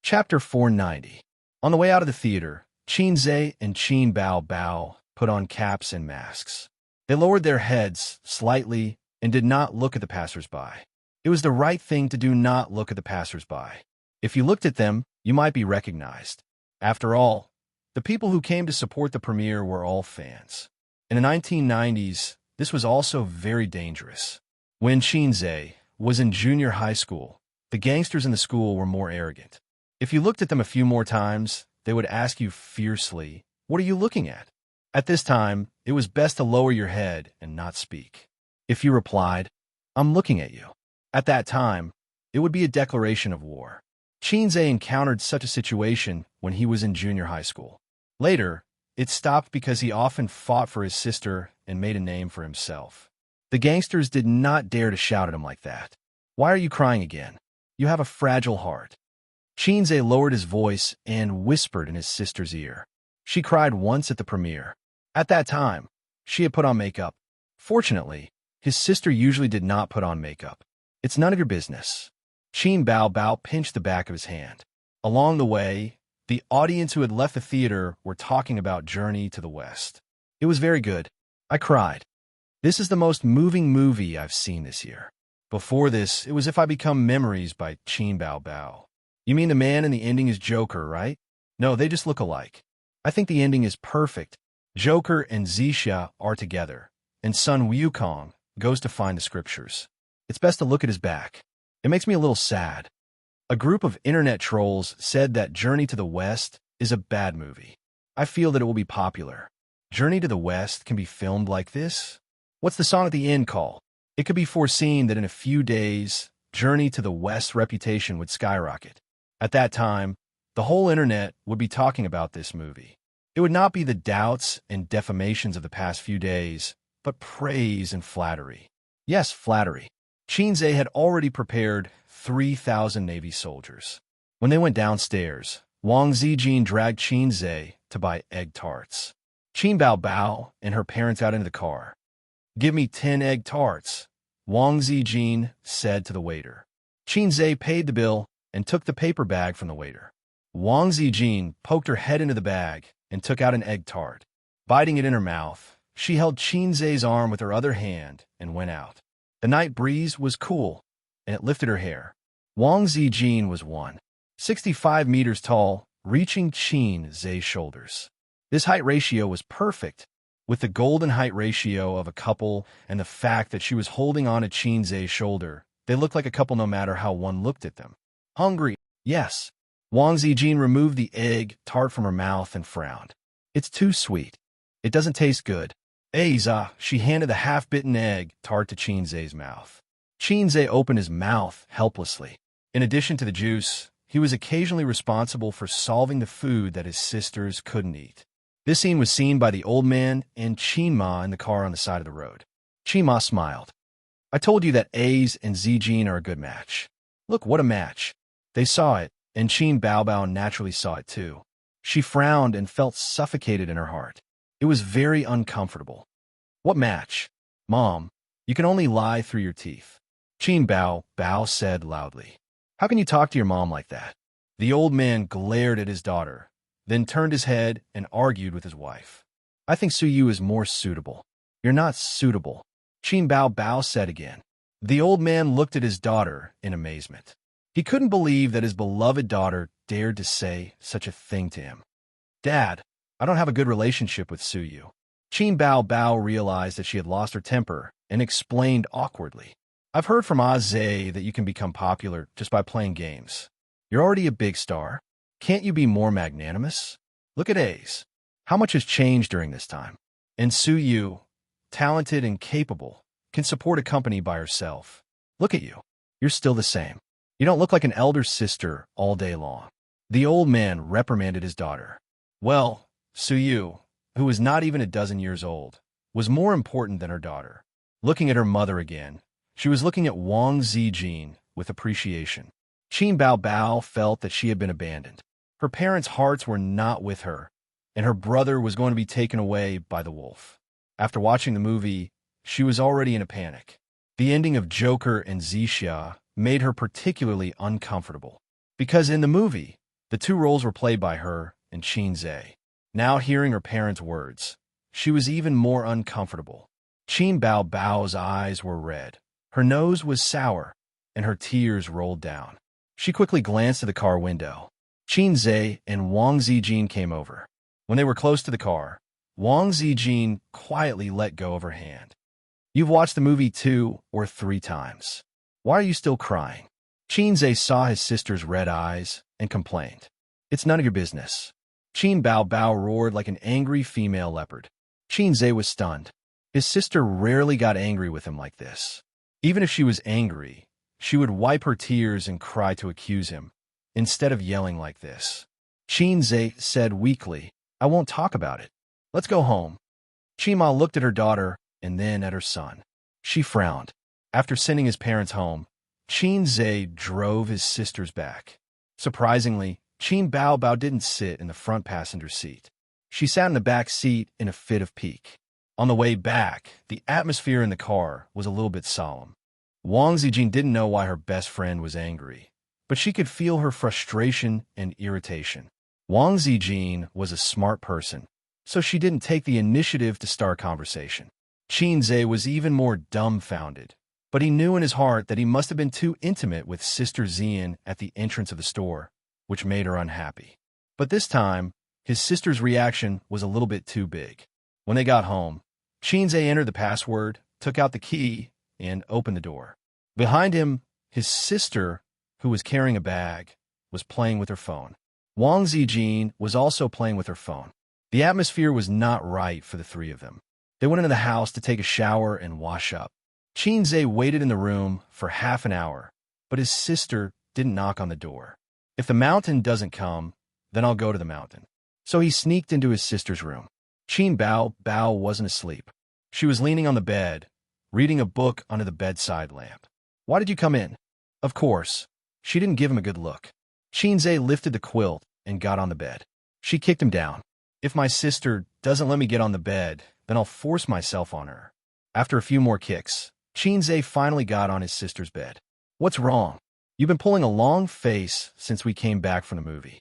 Chapter 490. On the way out of the theater, Xianxia and Qin Bao Bao put on caps and masks. They lowered their heads slightly and did not look at the passers-by. It was the right thing to do not look at the passers-by. If you looked at them, you might be recognized. After all, the people who came to support the premiere were all fans. In the 1990s, this was also very dangerous. When Xianxia was in junior high school, the gangsters in the school were more arrogant. If you looked at them a few more times, they would ask you fiercely, "What are you looking at?" At this time, it was best to lower your head and not speak. If you replied, "I'm looking at you," at that time, it would be a declaration of war. Xianxia encountered such a situation when he was in junior high school. Later, it stopped because he often fought for his sister and made a name for himself. The gangsters did not dare to shout at him like that. "Why are you crying again? You have a fragile heart." Xianxia lowered his voice and whispered in his sister's ear. She cried once at the premiere. At that time, she had put on makeup. Fortunately, his sister usually did not put on makeup. "It's none of your business." Qin Bao Bao pinched the back of his hand. Along the way, the audience who had left the theater were talking about Journey to the West. "It was very good. I cried. This is the most moving movie I've seen this year." Before this, it was If I Become Memories by Qin Bao Bao. "You mean the man in the ending is Joker, right?" "No, they just look alike." "I think the ending is perfect. Joker and Xianxia are together, and Sun Wukong goes to find the scriptures. It's best to look at his back. It makes me a little sad." A group of internet trolls said that Journey to the West is a bad movie. I feel that it will be popular. Journey to the West can be filmed like this? What's the song at the end called? It could be foreseen that in a few days, Journey to the West's reputation would skyrocket. At that time, the whole internet would be talking about this movie. It would not be the doubts and defamations of the past few days, but praise and flattery. Yes, flattery. Xianxia had already prepared 3,000 Navy soldiers. When they went downstairs, Wang Zijin dragged Xianxia to buy egg tarts. Qin Bao Bao and her parents got into the car. "Give me 10 egg tarts," Wang Zijin said to the waiter. Xianxia paid the bill and took the paper bag from the waiter. Wang Zijin poked her head into the bag and took out an egg tart. Biting it in her mouth, she held Xianxia's arm with her other hand and went out. The night breeze was cool, and it lifted her hair. Wang Zijin was 165 meters tall, reaching Xianxia's shoulders. This height ratio was perfect. With the golden height ratio of a couple and the fact that she was holding on to Xianxia's shoulder, they looked like a couple no matter how one looked at them. "Hungry, yes." Wang Zijin removed the egg tart from her mouth and frowned. "It's too sweet. It doesn't taste good." "Aiza," she handed the half-bitten egg tart to Xianxia's mouth. Xianxia opened his mouth helplessly. In addition to the juice, he was occasionally responsible for solving the food that his sisters couldn't eat. This scene was seen by the old man and Qinma in the car on the side of the road. Qinma smiled. "I told you that A's and Zijin are a good match. Look, what a match." They saw it, and Qin Bao Bao naturally saw it too. She frowned and felt suffocated in her heart. It was very uncomfortable. "What match? Mom, you can only lie through your teeth," Qin Bao Bao said loudly. "How can you talk to your mom like that?" The old man glared at his daughter, then turned his head and argued with his wife. "I think Suyu is more suitable." "You're not suitable," Qin Bao Bao said again. The old man looked at his daughter in amazement. He couldn't believe that his beloved daughter dared to say such a thing to him. "Dad, I don't have a good relationship with Suyu." Qin Bao Bao realized that she had lost her temper and explained awkwardly. "I've heard from Aze that you can become popular just by playing games. You're already a big star. Can't you be more magnanimous? Look at Ace. How much has changed during this time? And Suyu, talented and capable, can support a company by herself. Look at you. You're still the same. You don't look like an elder sister all day long." The old man reprimanded his daughter. Well, Suyu, who was not even a dozen years old, was more important than her daughter. Looking at her mother again, she was looking at Wang Zijin with appreciation. Qin Bao Bao felt that she had been abandoned. Her parents' hearts were not with her, and her brother was going to be taken away by the wolf. After watching the movie, she was already in a panic. The ending of Joker and Xianxia made her particularly uncomfortable, because in the movie, The two roles were played by her and Xianxia. Now hearing her parents' words, she was even more uncomfortable. Qin Bao Bao's eyes were red. Her nose was sour, and her tears rolled down. She quickly glanced at the car window. Xianxia and Wang Zijin came over. When they were close to the car, Wang Zijin quietly let go of her hand. You've watched the movie 2 or 3 times. Why are you still crying? Xianxia saw his sister's red eyes and complained. It's none of your business. Qin Bao Bao roared like an angry female leopard. Xianxia was stunned. His sister rarely got angry with him like this. Even if she was angry, she would wipe her tears and cry to accuse him, instead of yelling like this. Xianxia said weakly, I won't talk about it. Let's go home. Qima looked at her daughter and then at her son. She frowned. After sending his parents home, Xianxia drove his sisters back. Surprisingly, Qin Bao Bao didn't sit in the front passenger seat. She sat in the back seat in a fit of pique. On the way back, the atmosphere in the car was a little bit solemn. Wang Zijin didn't know why her best friend was angry, but she could feel her frustration and irritation. Wang Zijin was a smart person, so she didn't take the initiative to start conversation. Xianxia was even more dumbfounded, but he knew in his heart that he must have been too intimate with Sister Xian at the entrance of the store, which made her unhappy. But this time, his sister's reaction was a little bit too big. When they got home, Xianxia entered the password, took out the key, and opened the door. Behind him, his sister, who was carrying a bag, was playing with her phone. Wang Zijin was also playing with her phone. The atmosphere was not right for the three of them. They went into the house to take a shower and wash up. Xianxia waited in the room for half an hour, but his sister didn't knock on the door. If the mountain doesn't come, then I'll go to the mountain. So he sneaked into his sister's room. Qin Bao Bao wasn't asleep. She was leaning on the bed, reading a book under the bedside lamp. Why did you come in? Of course. She didn't give him a good look. Xianxia lifted the quilt and got on the bed. She kicked him down. If my sister doesn't let me get on the bed, then I'll force myself on her. After a few more kicks, Xianxia finally got on his sister's bed. What's wrong? You've been pulling a long face since we came back from the movie.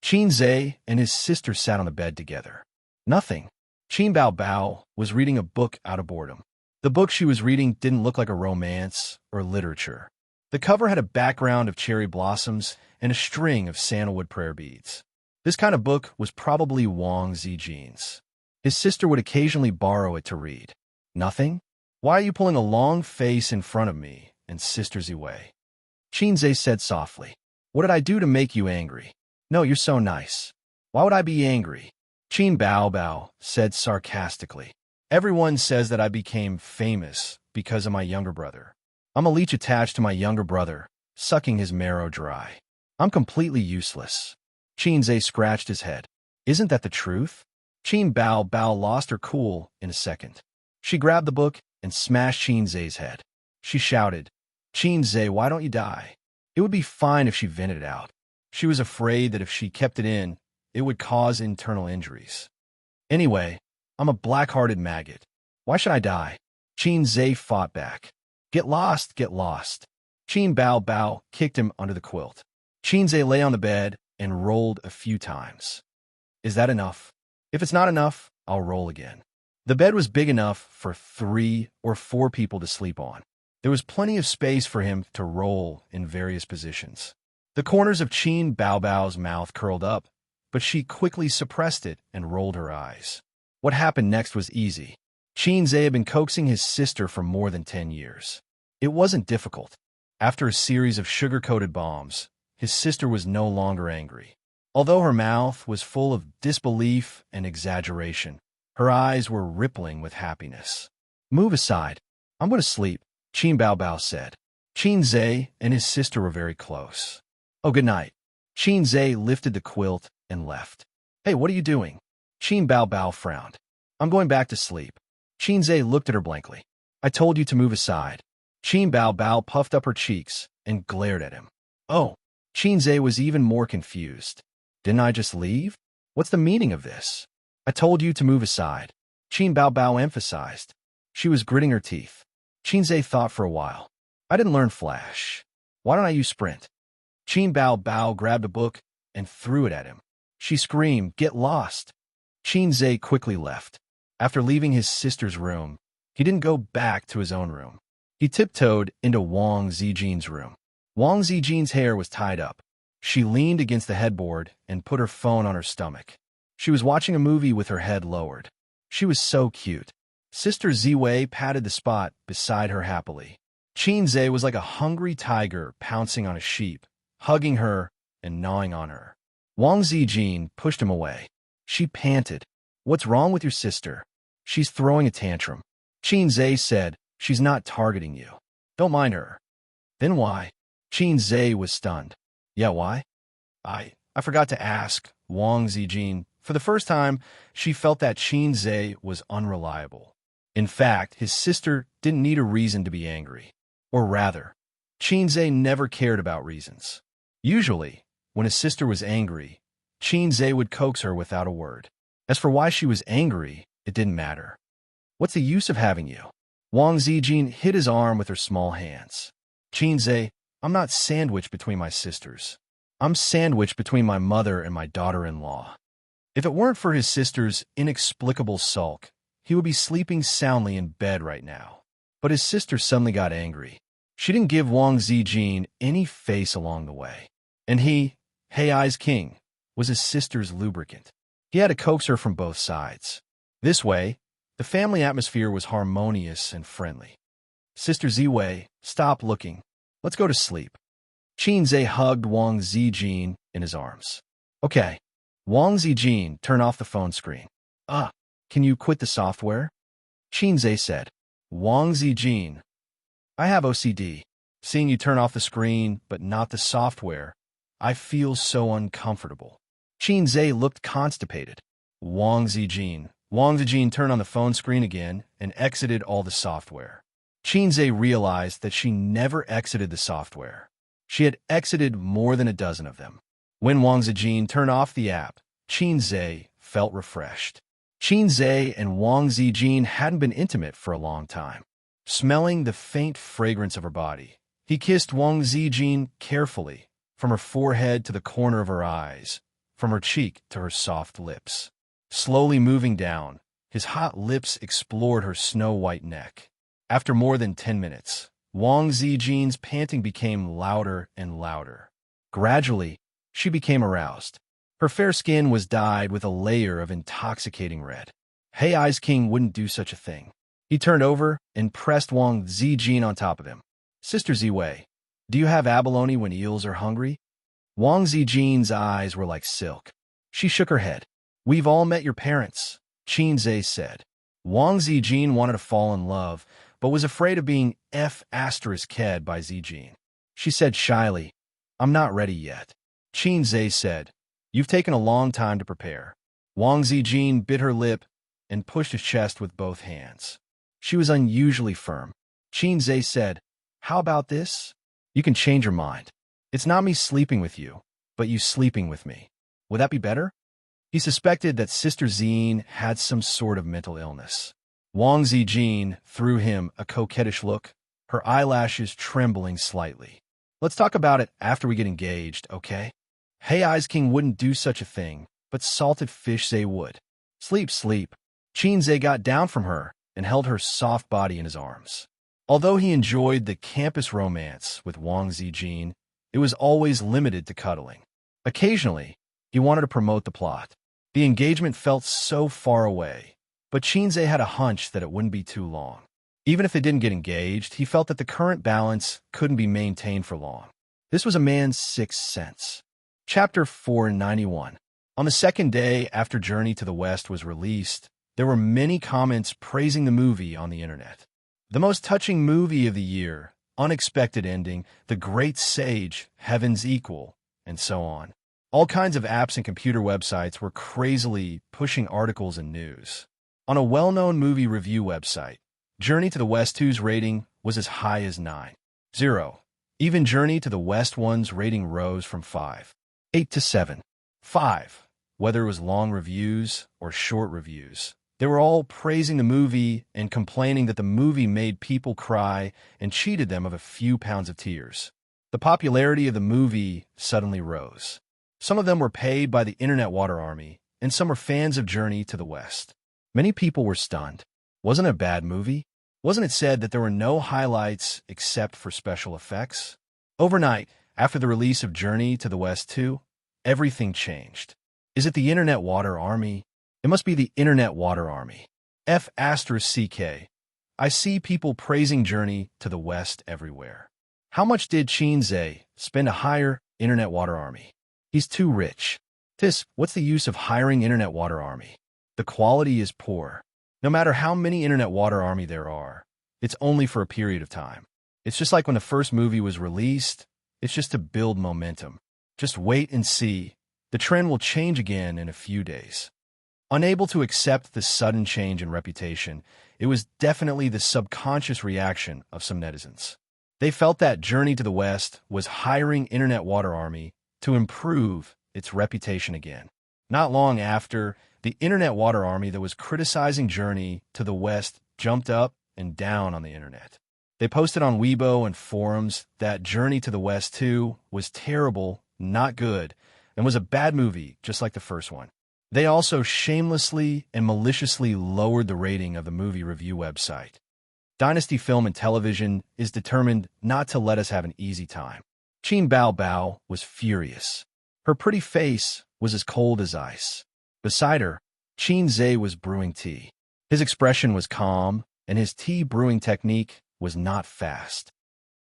Xianxia and his sister sat on the bed together. Nothing. Qin Bao Bao was reading a book out of boredom. The book she was reading didn't look like a romance or literature. The cover had a background of cherry blossoms and a string of sandalwood prayer beads. This kind of book was probably Wang Zijin's. His sister would occasionally borrow it to read. Nothing? Why are you pulling a long face in front of me and sister's way? Xianxia said softly. What did I do to make you angry? No, you're so nice. Why would I be angry? Qin Bao Bao said sarcastically. Everyone says that I became famous because of my younger brother. I'm a leech attached to my younger brother, sucking his marrow dry. I'm completely useless. Xianxia scratched his head. Isn't that the truth? Qin Bao Bao lost her cool in a second. She grabbed the book and smashed Xianxia's head. She shouted, Xianxia, why don't you die? It would be fine if she vented it out. She was afraid that if she kept it in, it would cause internal injuries. Anyway, I'm a black-hearted maggot. Why should I die? Xianxia fought back. Get lost, get lost. Qin Bao Bao kicked him under the quilt. Xianxia lay on the bed and rolled a few times. Is that enough? If it's not enough, I'll roll again. The bed was big enough for 3 or 4 people to sleep on. There was plenty of space for him to roll in various positions. The corners of Qin Bao Bao's mouth curled up, but she quickly suppressed it and rolled her eyes. What happened next was easy. Xianxia had been coaxing his sister for more than 10 years. It wasn't difficult. After a series of sugar-coated bombs, his sister was no longer angry. Although her mouth was full of disbelief and exaggeration, her eyes were rippling with happiness. Move aside. I'm going to sleep, Qin Bao Bao said. Xianxia and his sister were very close. Oh, good night. Xianxia lifted the quilt and left. Hey, what are you doing? Qin Bao Bao frowned. I'm going back to sleep. Xianxia looked at her blankly. I told you to move aside. Qin Bao Bao puffed up her cheeks and glared at him. Oh, Xianxia was even more confused. Didn't I just leave? What's the meaning of this? I told you to move aside. Qin Bao Bao emphasized. She was gritting her teeth. Xianxia thought for a while. I didn't learn Flash. Why don't I use Sprint? Qin Bao Bao grabbed a book and threw it at him. She screamed, "Get lost!" Xianxia quickly left. After leaving his sister's room, he didn't go back to his own room. He tiptoed into Wang Zijin's room. Wang Zijin's hair was tied up. She leaned against the headboard and put her phone on her stomach. She was watching a movie with her head lowered. She was so cute. Sister Ziwei patted the spot beside her happily. Xianxia was like a hungry tiger pouncing on a sheep, hugging her and gnawing on her. Wang Zijin pushed him away. She panted. "What's wrong with your sister?" "She's throwing a tantrum." Xianxia said, "She's not targeting you. Don't mind her." "Then why?" Xianxia was stunned. "Yeah, why?" I forgot to ask." Wang Zijin. For the first time, she felt that Xianxia was unreliable. In fact, his sister didn't need a reason to be angry. Or rather, Xianxia never cared about reasons. Usually, when his sister was angry, Xianxia would coax her without a word. As for why she was angry, it didn't matter. "What's the use of having you?" Wang Zijin hid his arm with her small hands. "Xianxia, I'm not sandwiched between my sisters. I'm sandwiched between my mother and my daughter-in-law." If it weren't for his sister's inexplicable sulk, he would be sleeping soundly in bed right now. But his sister suddenly got angry. She didn't give Wang Zijin any face along the way. And he, Hey Eyes King, was his sister's lubricant. He had to coax her from both sides. This way, the family atmosphere was harmonious and friendly. "Sister Ziwei, stop looking. Let's go to sleep." Xianxia hugged Wang Zijin in his arms. "Okay." Wang Zijin turned off the phone screen. Can you quit the software?" Xianxia said. "Wang Zijin, I have OCD. Seeing you turn off the screen, but not the software, I feel so uncomfortable." Xianxia looked constipated. Wang Zijin turned on the phone screen again and exited all the software. Xianxia realized that she never exited the software. She had exited more than a dozen of them. When Wang Zijin turned off the app, Xianxia felt refreshed. Xianxia and Wang Zijin hadn't been intimate for a long time. Smelling the faint fragrance of her body, he kissed Wang Zijin carefully, from her forehead to the corner of her eyes, from her cheek to her soft lips. Slowly moving down, his hot lips explored her snow-white neck. After more than 10 minutes, Wang Zijin's panting became louder and louder. Gradually, she became aroused. Her fair skin was dyed with a layer of intoxicating red. Hey Eyes King wouldn't do such a thing. He turned over and pressed Wang Zijin on top of him. "Sister Ziwei, do you have abalone when eels are hungry?" Wang Zijin's eyes were like silk. She shook her head. "We've all met your parents," Xianxia said. Wang Zijin wanted to fall in love, but was afraid of being F***ed by Zijin. She said shyly, "I'm not ready yet." Xianxia said, "You've taken a long time to prepare." Wang Zijin bit her lip and pushed his chest with both hands. She was unusually firm. Xianxia said, "How about this? You can change your mind. It's not me sleeping with you, but you sleeping with me. Would that be better?" He suspected that Sister Zine had some sort of mental illness. Wang Zijin threw him a coquettish look, her eyelashes trembling slightly. "Let's talk about it after we get engaged, okay?" Hey Eyes King wouldn't do such a thing, but salted fish they would. "Sleep, sleep." Xianxia got down from her and held her soft body in his arms. Although he enjoyed the campus romance with Wang Zijin, it was always limited to cuddling. Occasionally, he wanted to promote the plot. The engagement felt so far away, but Xianxia had a hunch that it wouldn't be too long. Even if they didn't get engaged, he felt that the current balance couldn't be maintained for long. This was a man's sixth sense. Chapter 491. On the second day after Journey to the West was released, there were many comments praising the movie on the internet. The most touching movie of the year, unexpected ending, the great sage, heaven's equal, and so on. All kinds of apps and computer websites were crazily pushing articles and news. On a well-known movie review website, Journey to the West 2's rating was as high as 9.0. Even Journey to the West 1's rating rose from 5.8 to 7.5. Whether it was long reviews or short reviews, they were all praising the movie and complaining that the movie made people cry and cheated them of a few pounds of tears. The popularity of the movie suddenly rose. Some of them were paid by the Internet Water Army, and some were fans of Journey to the West. Many people were stunned. Wasn't it a bad movie? Wasn't it said that there were no highlights except for special effects? Overnight, after the release of Journey to the West 2, everything changed. Is it the Internet Water Army? It must be the Internet Water Army. F***CK. I see people praising Journey to the West everywhere. How much did Xianxia spend to hire Internet Water Army? He's too rich. What's the use of hiring Internet Water Army? The quality is poor. No matter how many Internet Water Army there are, it's only for a period of time. It's just like when the first movie was released, it's just to build momentum. Just wait and see. The trend will change again in a few days. Unable to accept the sudden change in reputation, it was definitely the subconscious reaction of some netizens. They felt that Journey to the West was hiring Internet Water Army to improve its reputation again. Not long after, the Internet Water Army that was criticizing Journey to the West jumped up and down on the internet. They posted on Weibo and forums that Journey to the West 2 was terrible, not good, and was a bad movie just like the first one. They also shamelessly and maliciously lowered the rating of the movie review website. Dynasty Film and Television is determined not to let us have an easy time. Qin Bao Bao was furious. Her pretty face was as cold as ice. Beside her, Xianxia was brewing tea. His expression was calm, and his tea brewing technique was not fast.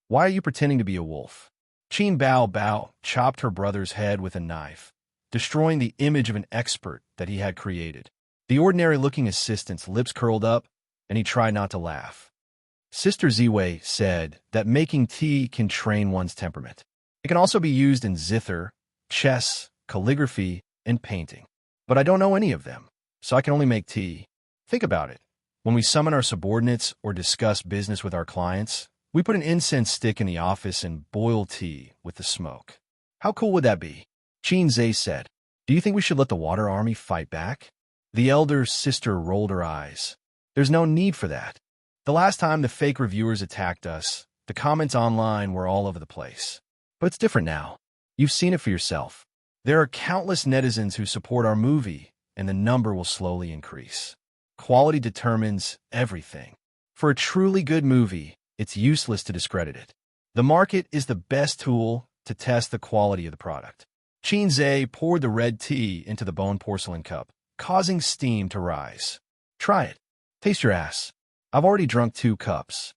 Why are you pretending to be a wolf? Qin Bao Bao chopped her brother's head with a knife, destroying the image of an expert that he had created. The ordinary-looking assistant's lips curled up, and he tried not to laugh. Sister Ziwei said that making tea can train one's temperament. It can also be used in zither, chess, calligraphy, and painting. But I don't know any of them, so I can only make tea. Think about it. When we summon our subordinates or discuss business with our clients, we put an incense stick in the office and boil tea with the smoke. How cool would that be? Xianxia said, "Do you think we should let the Water Army fight back?" The elder sister rolled her eyes. There's no need for that. The last time the fake reviewers attacked us, the comments online were all over the place. But it's different now. You've seen it for yourself. There are countless netizens who support our movie, and the number will slowly increase. Quality determines everything. For a truly good movie, it's useless to discredit it. The market is the best tool to test the quality of the product. Xianxia poured the red tea into the bone porcelain cup, causing steam to rise. Try it. Taste your ass. I've already drunk 2 cups.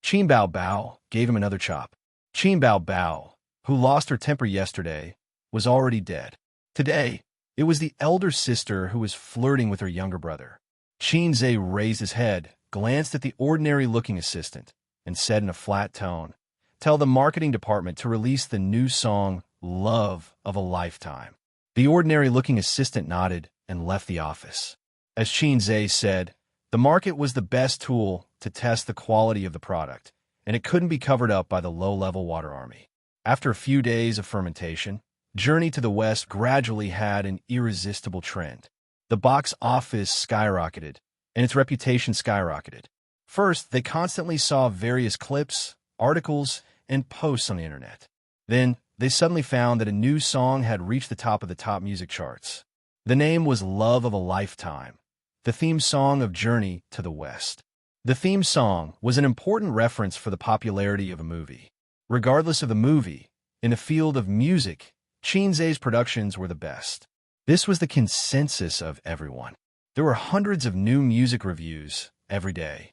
Qin Bao Bao gave him another chop. Qin Bao Bao, who lost her temper yesterday, was already dead. Today, it was the elder sister who was flirting with her younger brother. Xianxia raised his head, glanced at the ordinary-looking assistant, and said in a flat tone, "Tell the marketing department to release the new song, Love of a Lifetime." The ordinary-looking assistant nodded and left the office. As Xianxia said, the market was the best tool to test the quality of the product, and it couldn't be covered up by the low-level Water Army. After a few days of fermentation, Journey to the West gradually had an irresistible trend. The box office skyrocketed, and its reputation skyrocketed. First, they constantly saw various clips, articles, and posts on the internet. Then, they suddenly found that a new song had reached the top of the top music charts. The name was Love of a Lifetime, the theme song of Journey to the West. The theme song was an important reference for the popularity of a movie. Regardless of the movie, in the field of music, Xianxia's productions were the best. This was the consensus of everyone. There were hundreds of new music reviews every day.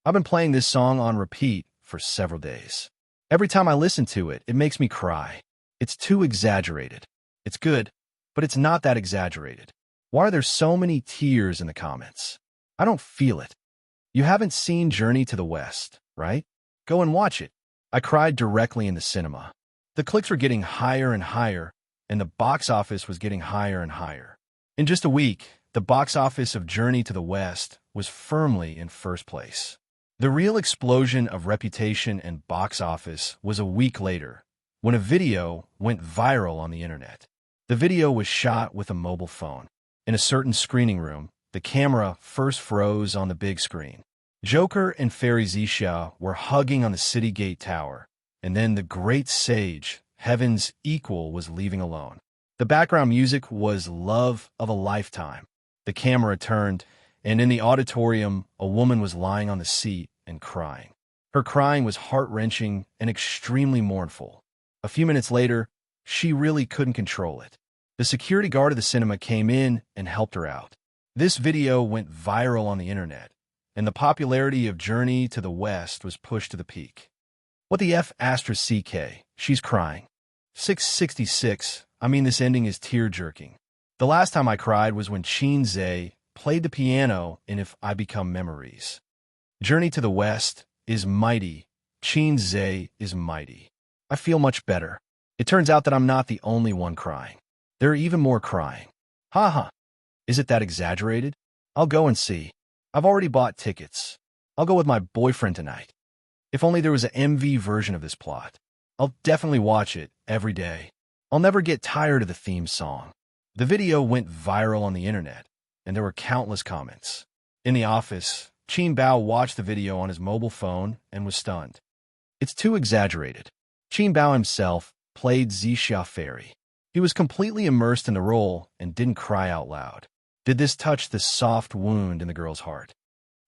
I've been playing this song on repeat for several days. Every time I listen to it, it makes me cry. It's too exaggerated. It's good, but it's not that exaggerated. Why are there so many tears in the comments? I don't feel it. You haven't seen Journey to the West, right? Go and watch it. I cried directly in the cinema. The clicks were getting higher and higher, and the box office was getting higher and higher. In just a week, the box office of Journey to the West was firmly in first place. The real explosion of reputation and box office was a week later, when a video went viral on the internet. The video was shot with a mobile phone. In a certain screening room, the camera first froze on the big screen. Joker and Fairy Xianxia were hugging on the city gate tower, and then the great sage, Heaven's equal, was leaving alone. The background music was Love of a Lifetime. The camera turned, and in the auditorium, a woman was lying on the seat and crying. Her crying was heart-wrenching and extremely mournful. A few minutes later, she really couldn't control it. The security guard of the cinema came in and helped her out. This video went viral on the internet, and the popularity of Journey to the West was pushed to the peak. What the F asterisk CK? She's crying. 666. I mean, this ending is tear-jerking. The last time I cried was when Xianxia played the piano in If I Become Memories. Journey to the West is mighty. Xianxia is mighty. I feel much better. It turns out that I'm not the only one crying. There are even more crying. Haha. Is it that exaggerated? I'll go and see. I've already bought tickets. I'll go with my boyfriend tonight. If only there was an MV version of this plot. I'll definitely watch it every day. I'll never get tired of the theme song. The video went viral on the internet, and there were countless comments. In the office, Qin Bao watched the video on his mobile phone and was stunned. It's too exaggerated. Qin Bao himself played Xianxia Fairy. He was completely immersed in the role and didn't cry out loud. Did this touch the soft wound in the girl's heart?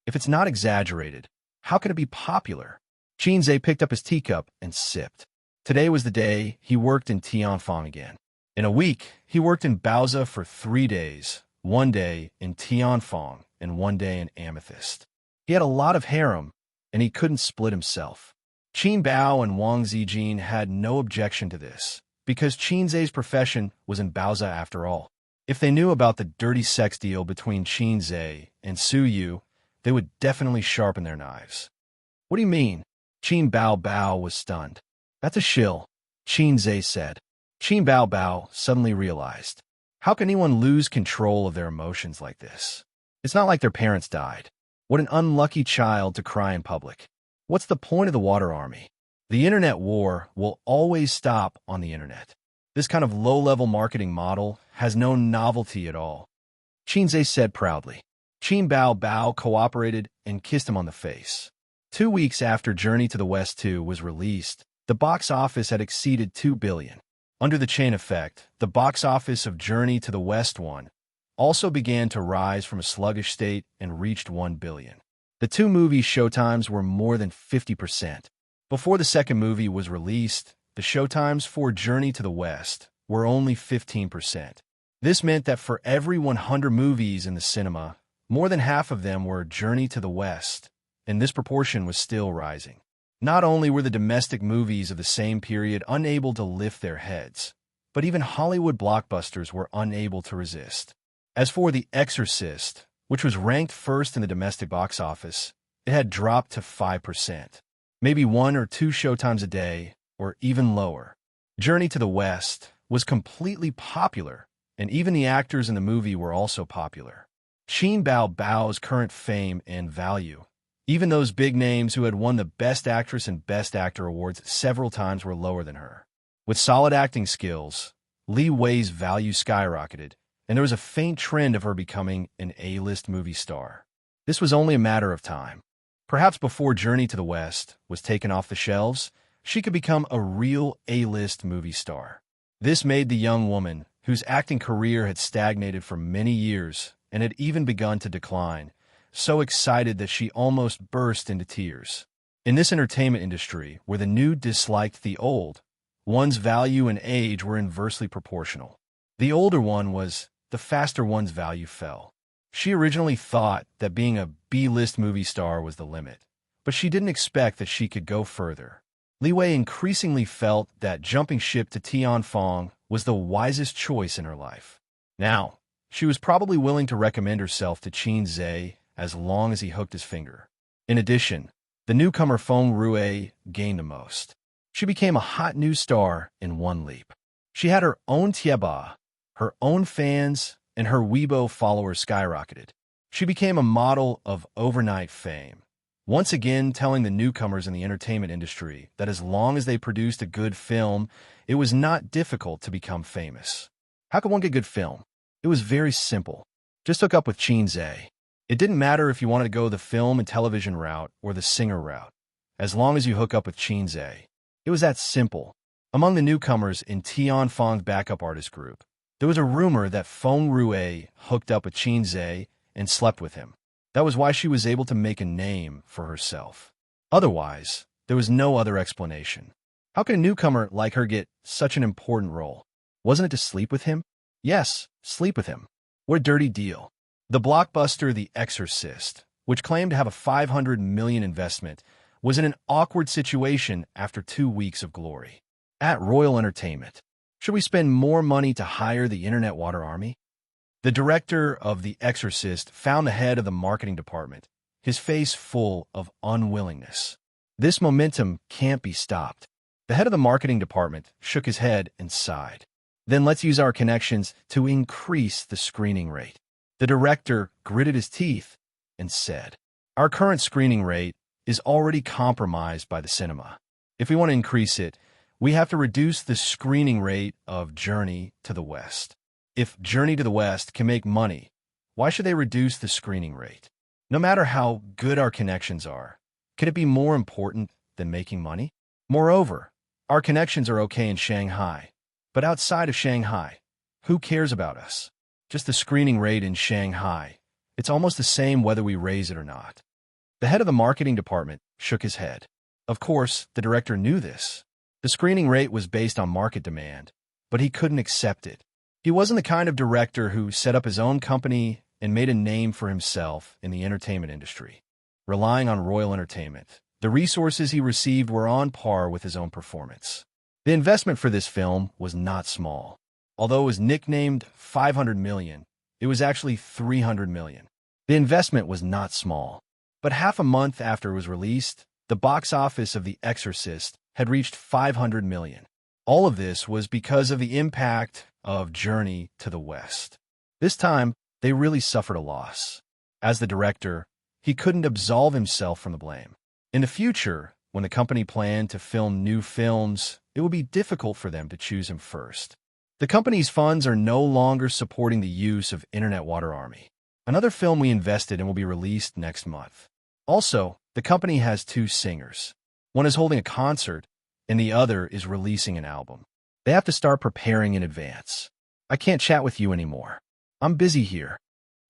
If it's not exaggerated, how could it be popular? Xianxia picked up his teacup and sipped. Today was the day he worked in Tianfang again. In a week, he worked in Baozi for 3 days, 1 day in Tianfang and 1 day in Amethyst. He had a lot of harem, and he couldn't split himself. Qin Bao and Wang Zijin had no objection to this, because Xianxia's profession was in Baozi after all. If they knew about the dirty sex deal between Xianxia and Su Yu, they would definitely sharpen their knives. What do you mean? Qin Bao was stunned. That's a shill, Xianxia said. Qin Bao suddenly realized. How can anyone lose control of their emotions like this? It's not like their parents died. What an unlucky child to cry in public. What's the point of the water army? The internet war will always stop on the internet. This kind of low-level marketing model has no novelty at all. Xianxia said proudly. Qin Bao cooperated and kissed him on the face. 2 weeks after Journey to the West 2 was released, the box office had exceeded 2 billion. Under the chain effect, the box office of Journey to the West 1 also began to rise from a sluggish state and reached 1 billion. The two movies' showtimes were more than 50%. Before the second movie was released, the showtimes for Journey to the West were only 15%. This meant that for every 100 movies in the cinema, more than half of them were Journey to the West, and this proportion was still rising. Not only were the domestic movies of the same period unable to lift their heads, but even Hollywood blockbusters were unable to resist. As for The Exorcist, which was ranked first in the domestic box office, it had dropped to 5%. Maybe 1 or 2 showtimes a day, or even lower. Journey to the West was completely popular, and even the actors in the movie were also popular. Qin Bao's current fame and value. Even those big names who had won the Best Actress and Best Actor awards several times were lower than her. With solid acting skills, Li Wei's value skyrocketed, and there was a faint trend of her becoming an A-list movie star. This was only a matter of time. Perhaps before Journey to the West was taken off the shelves, she could become a real A-list movie star. This made the young woman, whose acting career had stagnated for many years and had even begun to decline, so excited that she almost burst into tears. In this entertainment industry, where the new disliked the old, one's value and age were inversely proportional. The older one was, the faster one's value fell. She originally thought that being a B-list movie star was the limit, but she didn't expect that she could go further. Li Wei increasingly felt that jumping ship to Tianfang was the wisest choice in her life. Now, she was probably willing to recommend herself to Xianxia as long as he hooked his finger. In addition, the newcomer Feng Rue gained the most. She became a hot new star in one leap. She had her own tieba, her own fans, and her Weibo followers skyrocketed. She became a model of overnight fame, once again telling the newcomers in the entertainment industry that as long as they produced a good film, it was not difficult to become famous. How could one get good film? It was very simple. Just hook up with Xianxia. It didn't matter if you wanted to go the film and television route or the singer route, as long as you hook up with Xianxia. It was that simple. Among the newcomers in Tianfang's backup artist group, There was a rumor that Feng Rue hooked up with Xianxia and slept with him. That was why she was able to make a name for herself. Otherwise, there was no other explanation. How could a newcomer like her get such an important role? Wasn't it to sleep with him? Yes, sleep with him. What a dirty deal. The blockbuster The Exorcist, which claimed to have a $500 million investment, was in an awkward situation after 2 weeks of glory. At Royal Entertainment, should we spend more money to hire the Internet Water Army? The director of The Exorcist found the head of the marketing department, his face full of unwillingness. This momentum can't be stopped. The head of the marketing department shook his head and sighed. Then let's use our connections to increase the screening rate. The director gritted his teeth and said, our current screening rate is already compromised by the cinema. If we want to increase it, we have to reduce the screening rate of Journey to the West. If Journey to the West can make money, why should they reduce the screening rate? No matter how good our connections are, could it be more important than making money? Moreover, our connections are okay in Shanghai, but outside of Shanghai, who cares about us? Just the screening rate in Shanghai. It's almost the same whether we raise it or not. The head of the marketing department shook his head. Of course, the director knew this. The screening rate was based on market demand, but he couldn't accept it. He wasn't the kind of director who set up his own company and made a name for himself in the entertainment industry. Relying on Royal Entertainment, the resources he received were on par with his own performance. The investment for this film was not small. Although it was nicknamed $500 million, it was actually $300 million. The investment was not small. But half a month after it was released, the box office of The Exorcist had reached $500 million. All of this was because of the impact of Journey to the West. This time, they really suffered a loss. As the director, he couldn't absolve himself from the blame. In the future, when the company planned to film new films, it would be difficult for them to choose him first. The company's funds are no longer supporting the use of Internet Water Army. Another film we invested in will be released next month. Also, the company has 2 singers. One is holding a concert, and the other is releasing an album. They have to start preparing in advance. I can't chat with you anymore. I'm busy here.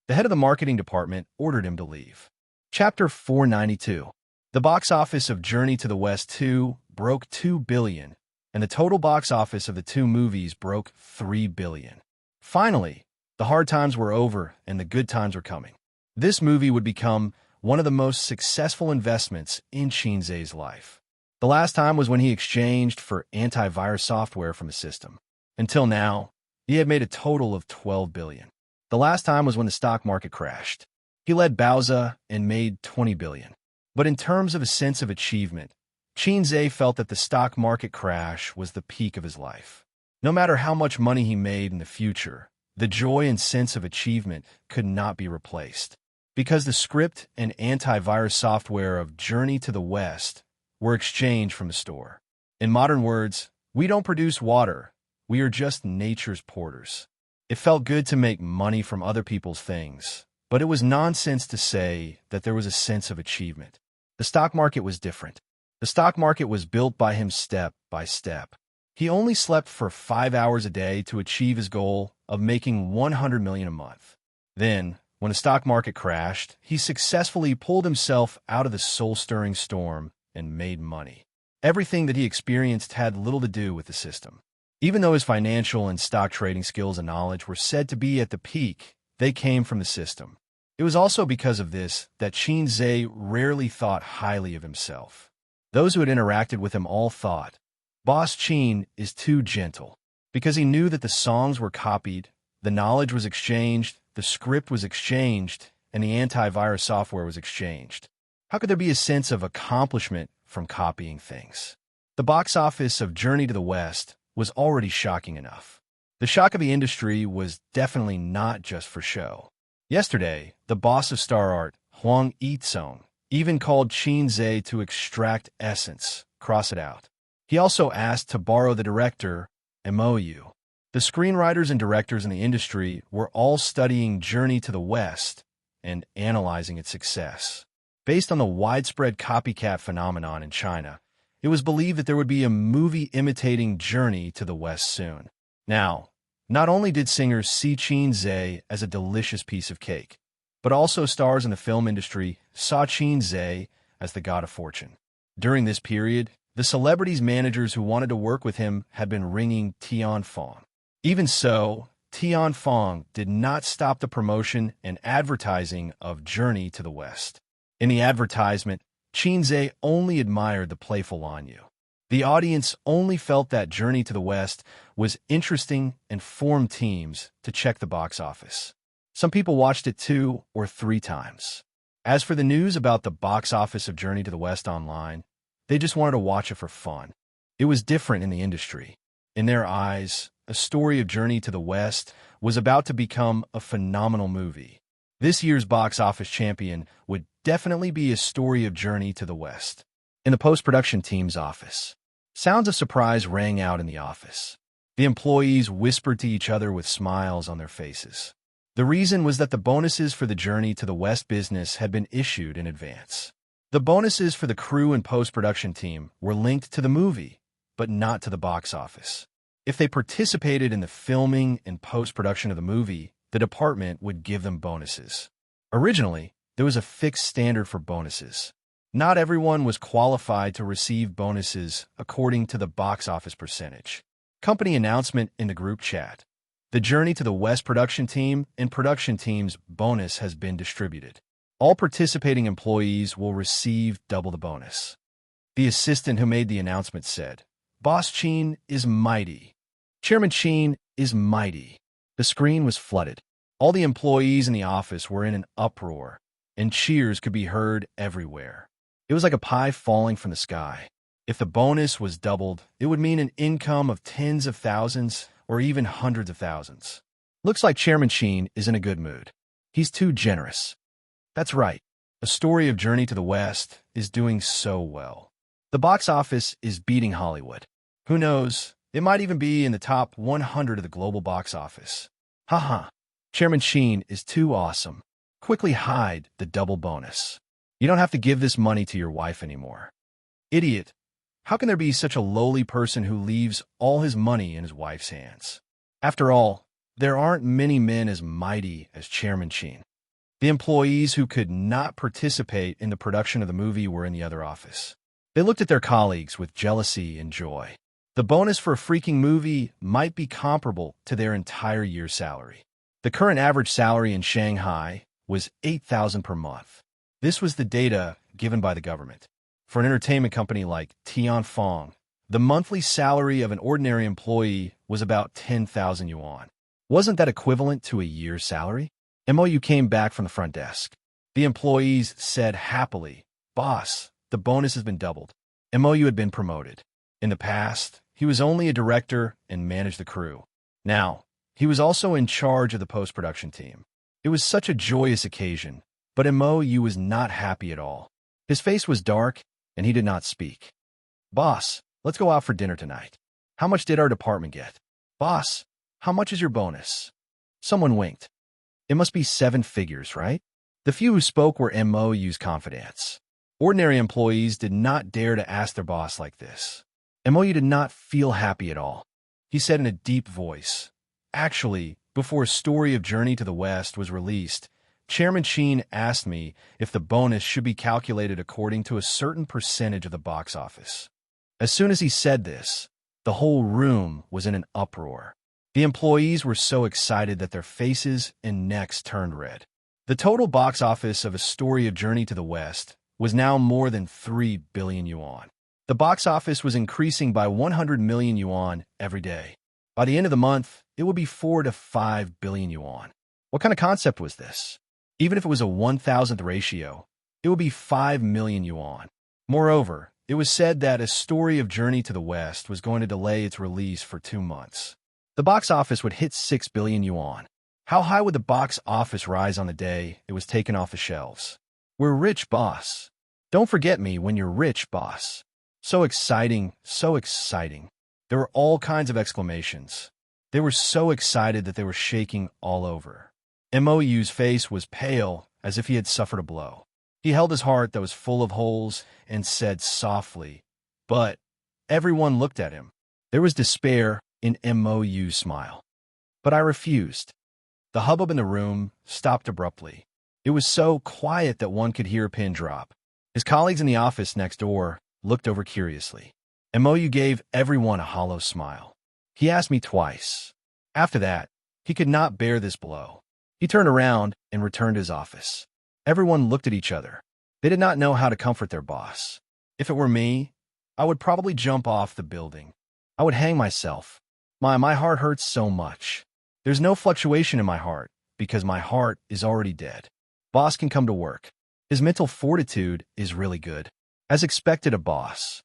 The head of the marketing department ordered him to leave. Chapter 492. The box office of Journey to the West 2 broke $2 billion, and the total box office of the 2 movies broke $3 billion. Finally, the hard times were over and the good times were coming. This movie would become one of the most successful investments in Xianxia's life. The last time was when he exchanged for antivirus software from a system. Until now, he had made a total of $12 billion. The last time was when the stock market crashed. He led Bowser and made $20 billion. But in terms of a sense of achievement, Xianxia felt that the stock market crash was the peak of his life. No matter how much money he made in the future, the joy and sense of achievement could not be replaced. Because the script and antivirus software of Journey to the West were exchanged from the store. In modern words, we don't produce water, we are just nature's porters. It felt good to make money from other people's things, but it was nonsense to say that there was a sense of achievement. The stock market was different. The stock market was built by him step by step. He only slept for 5 hours a day to achieve his goal of making $100 million a month. Then, when the stock market crashed, he successfully pulled himself out of the soul-stirring storm and made money. Everything that he experienced had little to do with the system. Even though his financial and stock trading skills and knowledge were said to be at the peak, they came from the system. It was also because of this that Xianxia rarely thought highly of himself. Those who had interacted with him all thought, Boss Qin is too gentle. Because he knew that the songs were copied, the knowledge was exchanged, the script was exchanged, and the antivirus software was exchanged. How could there be a sense of accomplishment from copying things? The box office of Journey to the West was already shocking enough. The shock of the industry was definitely not just for show. Yesterday, the boss of Star Art, Huang Yizong, even called Xianxia to extract essence, cross it out. He also asked to borrow the director, MOU. The screenwriters and directors in the industry were all studying Journey to the West and analyzing its success. Based on the widespread copycat phenomenon in China, it was believed that there would be a movie imitating Journey to the West soon. Now, Not only did singers see Xianxia as a delicious piece of cake, but also stars in the film industry saw Xianxia as the god of fortune. During this period, the celebrities' managers who wanted to work with him had been ringing Tianfeng. Even so, Tianfeng did not stop the promotion and advertising of Journey to the West. In the advertisement, Xianxia only admired the playful Lanyu. The audience only felt that Journey to the West was interesting and formed teams to check the box office. Some people watched it 2 or 3 times. As for the news about the box office of Journey to the West online, they just wanted to watch it for fun. It was different in the industry. In their eyes, a story of Journey to the West was about to become a phenomenal movie. This year's box office champion would definitely be a story of Journey to the West. In the post-production team's office, sounds of surprise rang out in the office. The employees whispered to each other with smiles on their faces. The reason was that the bonuses for the Journey to the West business had been issued in advance. The bonuses for the crew and post-production team were linked to the movie, but not to the box office. If they participated in the filming and post-production of the movie, the department would give them bonuses. Originally, there was a fixed standard for bonuses. Not everyone was qualified to receive bonuses according to the box office percentage. Company announcement in the group chat. The Journey to the West production team and production team's bonus has been distributed. All participating employees will receive double the bonus. The assistant who made the announcement said, "Boss Qin is mighty. Chairman Qin is mighty." The screen was flooded. All the employees in the office were in an uproar, and cheers could be heard everywhere. It was like a pie falling from the sky. If the bonus was doubled, it would mean an income of tens of thousands or even hundreds of thousands. Looks like Chairman Qin is in a good mood. He's too generous. That's right. A story of Journey to the West is doing so well. The box office is beating Hollywood. Who knows? It might even be in the top 100 of the global box office. Haha. Chairman Qin is too awesome. Quickly hide the double bonus. You don't have to give this money to your wife anymore. Idiot. How can there be such a lowly person who leaves all his money in his wife's hands? After all, there aren't many men as mighty as Chairman Qin. The employees who could not participate in the production of the movie were in the other office. They looked at their colleagues with jealousy and joy. The bonus for a freaking movie might be comparable to their entire year's salary. The current average salary in Shanghai was $8,000 per month. This was the data given by the government. For an entertainment company like Tianfeng, the monthly salary of an ordinary employee was about 10,000 yuan. Wasn't that equivalent to a year's salary? MOU came back from the front desk. The employees said happily, "Boss, the bonus has been doubled." MOU had been promoted. In the past, he was only a director and managed the crew. Now, he was also in charge of the post-production team. It was such a joyous occasion, but MOU was not happy at all. His face was dark, and he did not speak. "Boss, let's go out for dinner tonight. How much did our department get?" "Boss, how much is your bonus?" Someone winked. It must be 7 figures, right? The few who spoke were MOU's confidants. Ordinary employees did not dare to ask their boss like this. MOU did not feel happy at all. He said in a deep voice, "Actually, before a story of Journey to the West was released, Chairman Qin asked me if the bonus should be calculated according to a certain percentage of the box office." As soon as he said this, the whole room was in an uproar. The employees were so excited that their faces and necks turned red. The total box office of A Story of Journey to the West was now more than 3 billion yuan. The box office was increasing by 100 million yuan every day. By the end of the month, it would be 4 to 5 billion yuan. What kind of concept was this? Even if it was a 1,000th ratio, it would be 5 million yuan. Moreover, it was said that A Story of Journey to the West was going to delay its release for 2 months. The box office would hit 6 billion yuan. How high would the box office rise on the day it was taken off the shelves? "We're rich, boss. Don't forget me when you're rich, boss." So exciting, so exciting. There were all kinds of exclamations. They were so excited that they were shaking all over. MOU's face was pale, as if he had suffered a blow. He held his heart that was full of holes and said softly, "But..." Everyone looked at him. There was despair in MOU's smile. But I refused. The hubbub in the room stopped abruptly. It was so quiet that one could hear a pin drop. His colleagues in the office next door looked over curiously. Moyu gave everyone a hollow smile. He asked me twice. After that, he could not bear this blow. He turned around and returned to his office. Everyone looked at each other. They did not know how to comfort their boss. If it were me, I would probably jump off the building. I would hang myself. My heart hurts so much. There's no fluctuation in my heart because my heart is already dead. Boss can come to work. His mental fortitude is really good. As expected, a boss.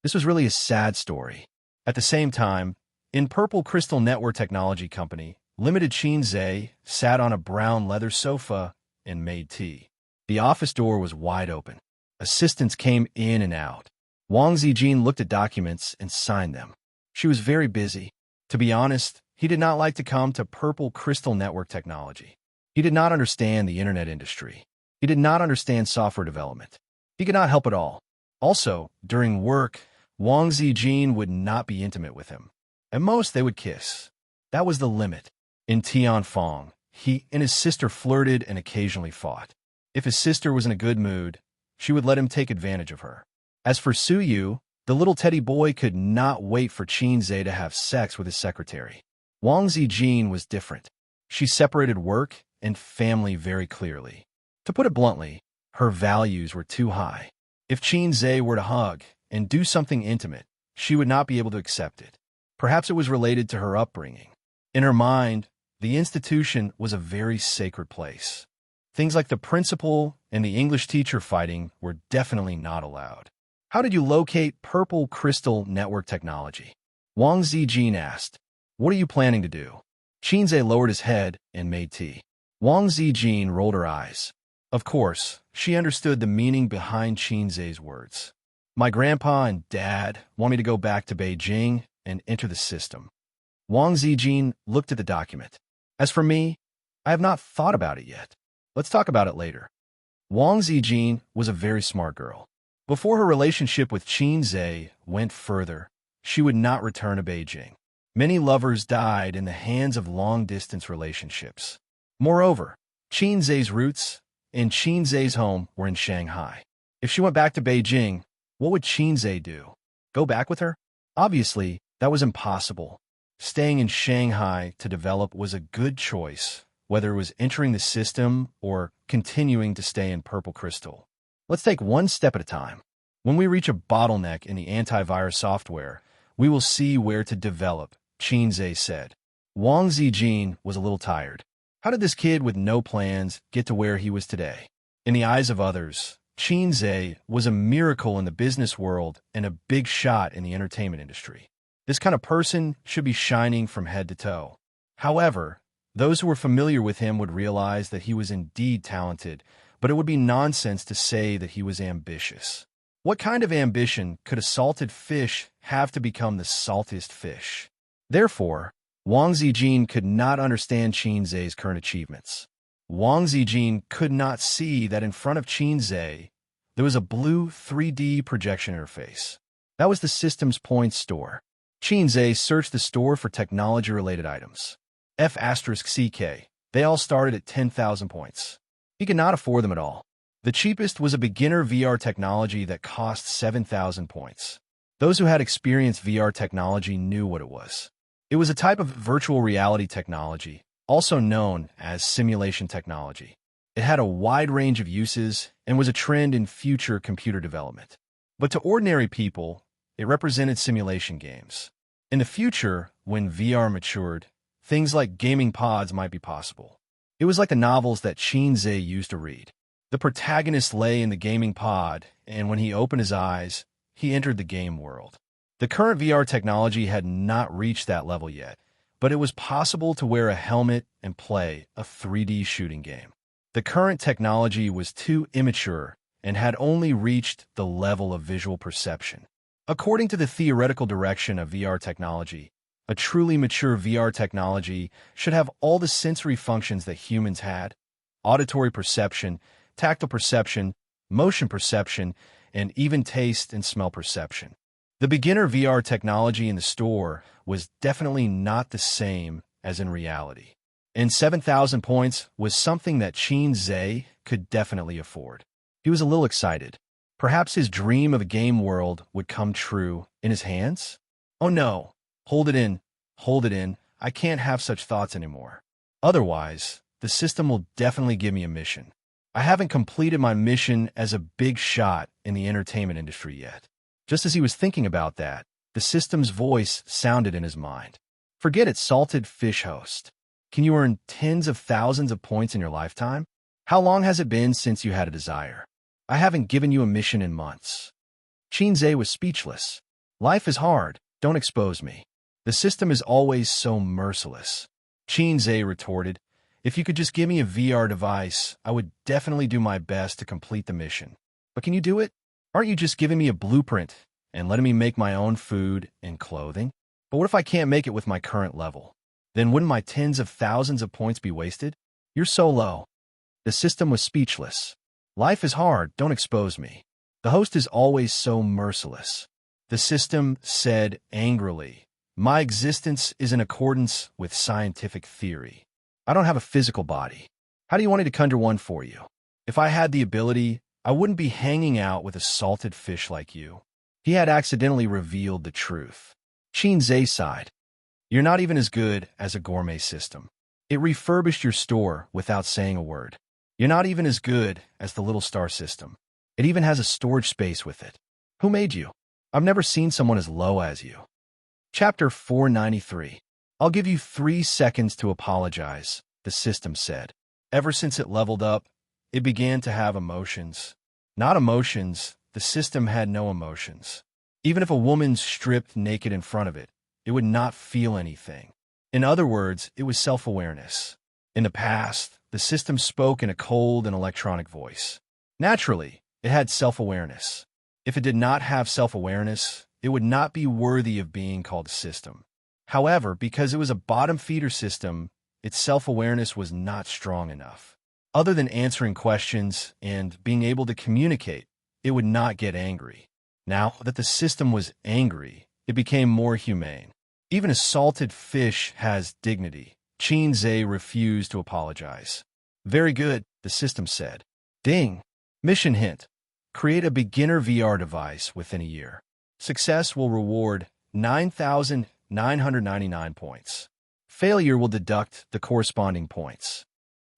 This was really a sad story. At the same time, in Purple Crystal Network Technology Company, Limited Xianxia sat on a brown leather sofa and made tea. The office door was wide open. Assistants came in and out. Wang Zijin looked at documents and signed them. She was very busy. To be honest, he did not like to come to Purple Crystal Network Technology. He did not understand the internet industry. He did not understand software development. He could not help at all. Also, during work, Wang Zijin would not be intimate with him. At most, they would kiss. That was the limit. In Tianfeng, he and his sister flirted and occasionally fought. If his sister was in a good mood, she would let him take advantage of her. As for Suyu, the little teddy boy could not wait for Xianxia to have sex with his secretary. Wang Zijin was different. She separated work and family very clearly. To put it bluntly, her values were too high. If Xianxia were to hug and do something intimate, she would not be able to accept it. Perhaps it was related to her upbringing. In her mind, the institution was a very sacred place. Things like the principal and the English teacher fighting were definitely not allowed. How did you locate Purple Crystal Network Technology? Wang Zijin asked. What are you planning to do? Xianxia lowered his head and made tea. Wang Zijin rolled her eyes. Of course, she understood the meaning behind Xianxia's words. My grandpa and dad want me to go back to Beijing and enter the system. Wang Zijin looked at the document. As for me, I have not thought about it yet. Let's talk about it later. Wang Zijin was a very smart girl. Before her relationship with Xianxia went further, she would not return to Beijing. Many lovers died in the hands of long-distance relationships. Moreover, Xianxia's roots and Xianxia's home were in Shanghai. If she went back to Beijing, what would Xianxia do? Go back with her? Obviously, that was impossible. Staying in Shanghai to develop was a good choice, whether it was entering the system or continuing to stay in Purple Crystal. Let's take one step at a time. When we reach a bottleneck in the antivirus software, we will see where to develop, Xianxia said. Wang Zijin was a little tired. How did this kid with no plans get to where he was today? In the eyes of others, Xianxia was a miracle in the business world and a big shot in the entertainment industry. This kind of person should be shining from head to toe. However, those who were familiar with him would realize that he was indeed talented, but it would be nonsense to say that he was ambitious. What kind of ambition could a salted fish have to become the saltiest fish? Therefore, Wang Zijin could not understand Xianxia's current achievements. Wang Zijin could not see that in front of Xianxia, there was a blue 3D projection interface. That was the system's points store. Xianxia searched the store for technology-related items. F*CK. They all started at 10,000 points. He could not afford them at all. The cheapest was a beginner VR technology that cost 7,000 points. Those who had experienced VR technology knew what it was. It was a type of virtual reality technology, also known as simulation technology. It had a wide range of uses and was a trend in future computer development. But to ordinary people, it represented simulation games. In the future, when VR matured, things like gaming pods might be possible. It was like the novels that Xianxia used to read. The protagonist lay in the gaming pod, and when he opened his eyes, he entered the game world. The current VR technology had not reached that level yet, but it was possible to wear a helmet and play a 3D shooting game. The current technology was too immature and had only reached the level of visual perception. According to the theoretical direction of VR technology, a truly mature VR technology should have all the sensory functions that humans had: auditory perception, tactile perception, motion perception, and even taste and smell perception. The beginner VR technology in the store was definitely not the same as in reality. And 7,000 points was something that Xianxia could definitely afford. He was a little excited. Perhaps his dream of a game world would come true in his hands? Oh no, hold it in, hold it in. I can't have such thoughts anymore. Otherwise, the system will definitely give me a mission. I haven't completed my mission as a big shot in the entertainment industry yet. Just as he was thinking about that, the system's voice sounded in his mind. Forget it, salted fish host. Can you earn tens of thousands of points in your lifetime? How long has it been since you had a desire? I haven't given you a mission in months. Xianxia was speechless. Life is hard, don't expose me. The system is always so merciless. Xianxia retorted, if you could just give me a VR device, I would definitely do my best to complete the mission. But can you do it? Aren't you just giving me a blueprint and letting me make my own food and clothing? But what if I can't make it with my current level? Then wouldn't my tens of thousands of points be wasted? You're so low. The system was speechless. Life is hard, don't expose me. The host is always so merciless. The system said angrily, my existence is in accordance with scientific theory. I don't have a physical body. How do you want me to conjure one for you? If I had the ability, I wouldn't be hanging out with a salted fish like you. He had accidentally revealed the truth. Xianxia sighed. You're not even as good as a gourmet system. It refurbished your store without saying a word. You're not even as good as the little star system. It even has a storage space with it. Who made you? I've never seen someone as low as you. Chapter 493. I'll give you 3 seconds to apologize, the system said. Ever since it leveled up, it began to have emotions. Not emotions, the system had no emotions. Even if a woman stripped naked in front of it, it would not feel anything. In other words, it was self-awareness. In the past, the system spoke in a cold and electronic voice. Naturally, it had self-awareness. If it did not have self-awareness, it would not be worthy of being called a system. However, because it was a bottom-feeder system, its self-awareness was not strong enough. Other than answering questions and being able to communicate, it would not get angry. Now that the system was angry, it became more humane. Even a salted fish has dignity. Xianxia refused to apologize. Very good, the system said. Ding. Mission hint. Create a beginner VR device within a year. Success will reward 9,999 points. Failure will deduct the corresponding points.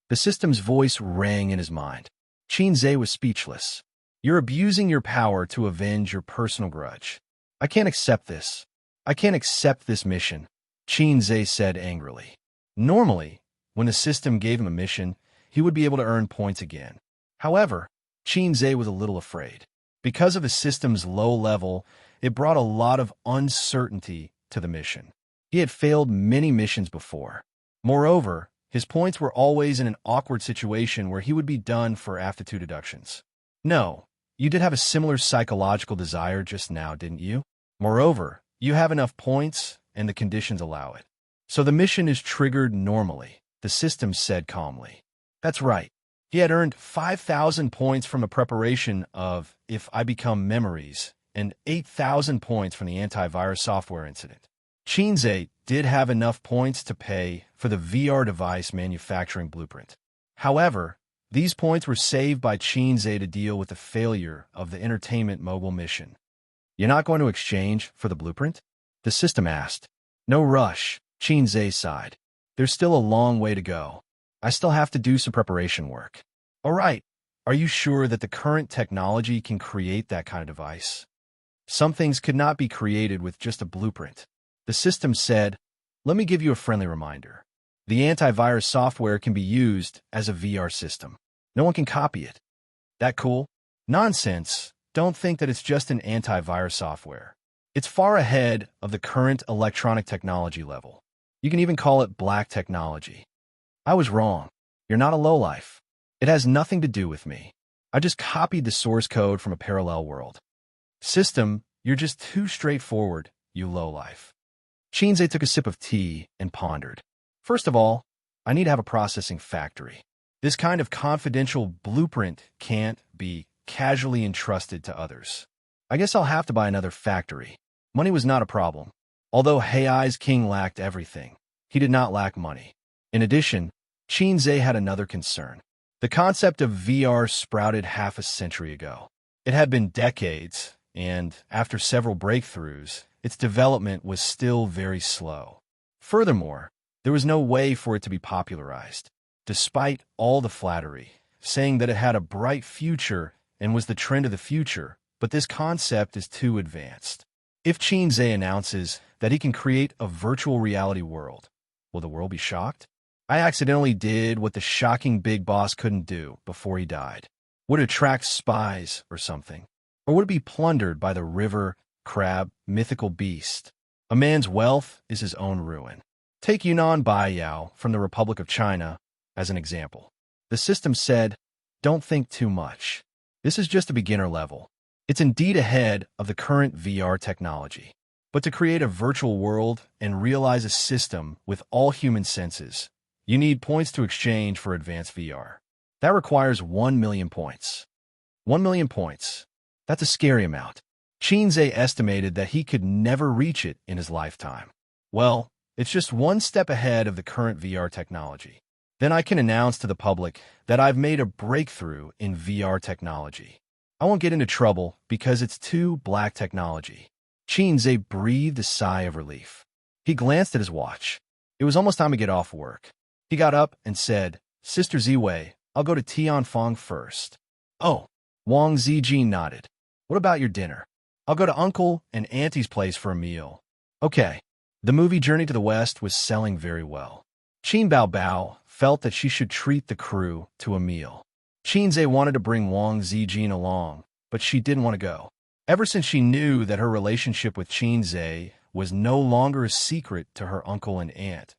The system's voice rang in his mind. Xianxia was speechless. You're abusing your power to avenge your personal grudge. I can't accept this. I can't accept this mission, Xianxia said angrily. Normally, when the system gave him a mission, he would be able to earn points again. However, Xianxia was a little afraid. Because of the system's low level, it brought a lot of uncertainty to the mission. He had failed many missions before. Moreover, his points were always in an awkward situation where he would be done for aptitude deductions. No, you did have a similar psychological desire just now, didn't you? Moreover, you have enough points and the conditions allow it. So the mission is triggered normally, the system said calmly. That's right. He had earned 5,000 points from a preparation of If I Become Memories and 8,000 points from the antivirus software incident. Xianxia did have enough points to pay for the VR device manufacturing blueprint. However, these points were saved by Xianxia to deal with the failure of the entertainment mogul mission. You're not going to exchange for the blueprint? The system asked. No rush, Xianxia sighed. There's still a long way to go. I still have to do some preparation work. All right, are you sure that the current technology can create that kind of device? Some things could not be created with just a blueprint. The system said, let me give you a friendly reminder. The antivirus software can be used as a VR system. No one can copy it. That cool? Nonsense. Don't think that it's just an antivirus software. It's far ahead of the current electronic technology level. You can even call it black technology. I was wrong. You're not a lowlife. It has nothing to do with me. I just copied the source code from a parallel world. System, you're just too straightforward, you lowlife. Xianxia took a sip of tea and pondered. First of all, I need to have a processing factory. This kind of confidential blueprint can't be casually entrusted to others. I guess I'll have to buy another factory. Money was not a problem. Although Heiai's king lacked everything, he did not lack money. In addition, Xianxia had another concern. The concept of VR sprouted half a century ago. It had been decades, and after several breakthroughs, its development was still very slow. Furthermore, there was no way for it to be popularized, despite all the flattery, saying that it had a bright future and was the trend of the future, but this concept is too advanced. If Xianxia announces that he can create a virtual reality world, will the world be shocked? I accidentally did what the shocking big boss couldn't do before he died. Would it attract spies or something? Or would it be plundered by the river, crab, mythical beast? A man's wealth is his own ruin. Take Yunnan Baiyao from the Republic of China as an example. The system said, don't think too much. This is just a beginner level. It's indeed ahead of the current VR technology. But to create a virtual world and realize a system with all human senses, you need points to exchange for advanced VR. That requires 1 million points. 1 million points. That's a scary amount. Xianxia estimated that he could never reach it in his lifetime. Well, it's just one step ahead of the current VR technology. Then I can announce to the public that I've made a breakthrough in VR technology. I won't get into trouble because it's too black technology. Xianxia breathed a sigh of relief. He glanced at his watch. It was almost time to get off work. He got up and said, Sister Ziwei, I'll go to Tianfang first. Oh, Wang Zijin nodded. What about your dinner? I'll go to Uncle and Auntie's place for a meal. Okay. The movie Journey to the West was selling very well. Qin Bao felt that she should treat the crew to a meal. Xianxia wanted to bring Wang Zijin along, but she didn't want to go. Ever since she knew that her relationship with Xianxia was no longer a secret to her uncle and aunt,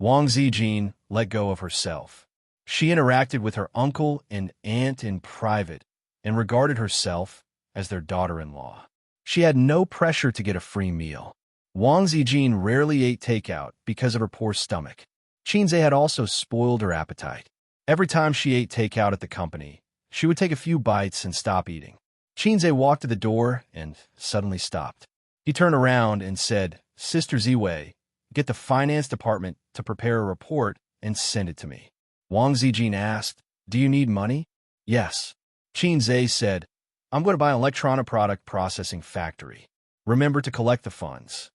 Wang Zijin let go of herself. She interacted with her uncle and aunt in private and regarded herself as their daughter-in-law. She had no pressure to get a free meal. Wang Zijin rarely ate takeout because of her poor stomach. Xianxia had also spoiled her appetite. Every time she ate takeout at the company, she would take a few bites and stop eating. Xianxia walked to the door and suddenly stopped. He turned around and said, Sister Ziwei, get the finance department to prepare a report and send it to me. Wang Zijin asked, do you need money? Yes. Xianxia said, I'm going to buy an electronic product processing factory. Remember to collect the funds.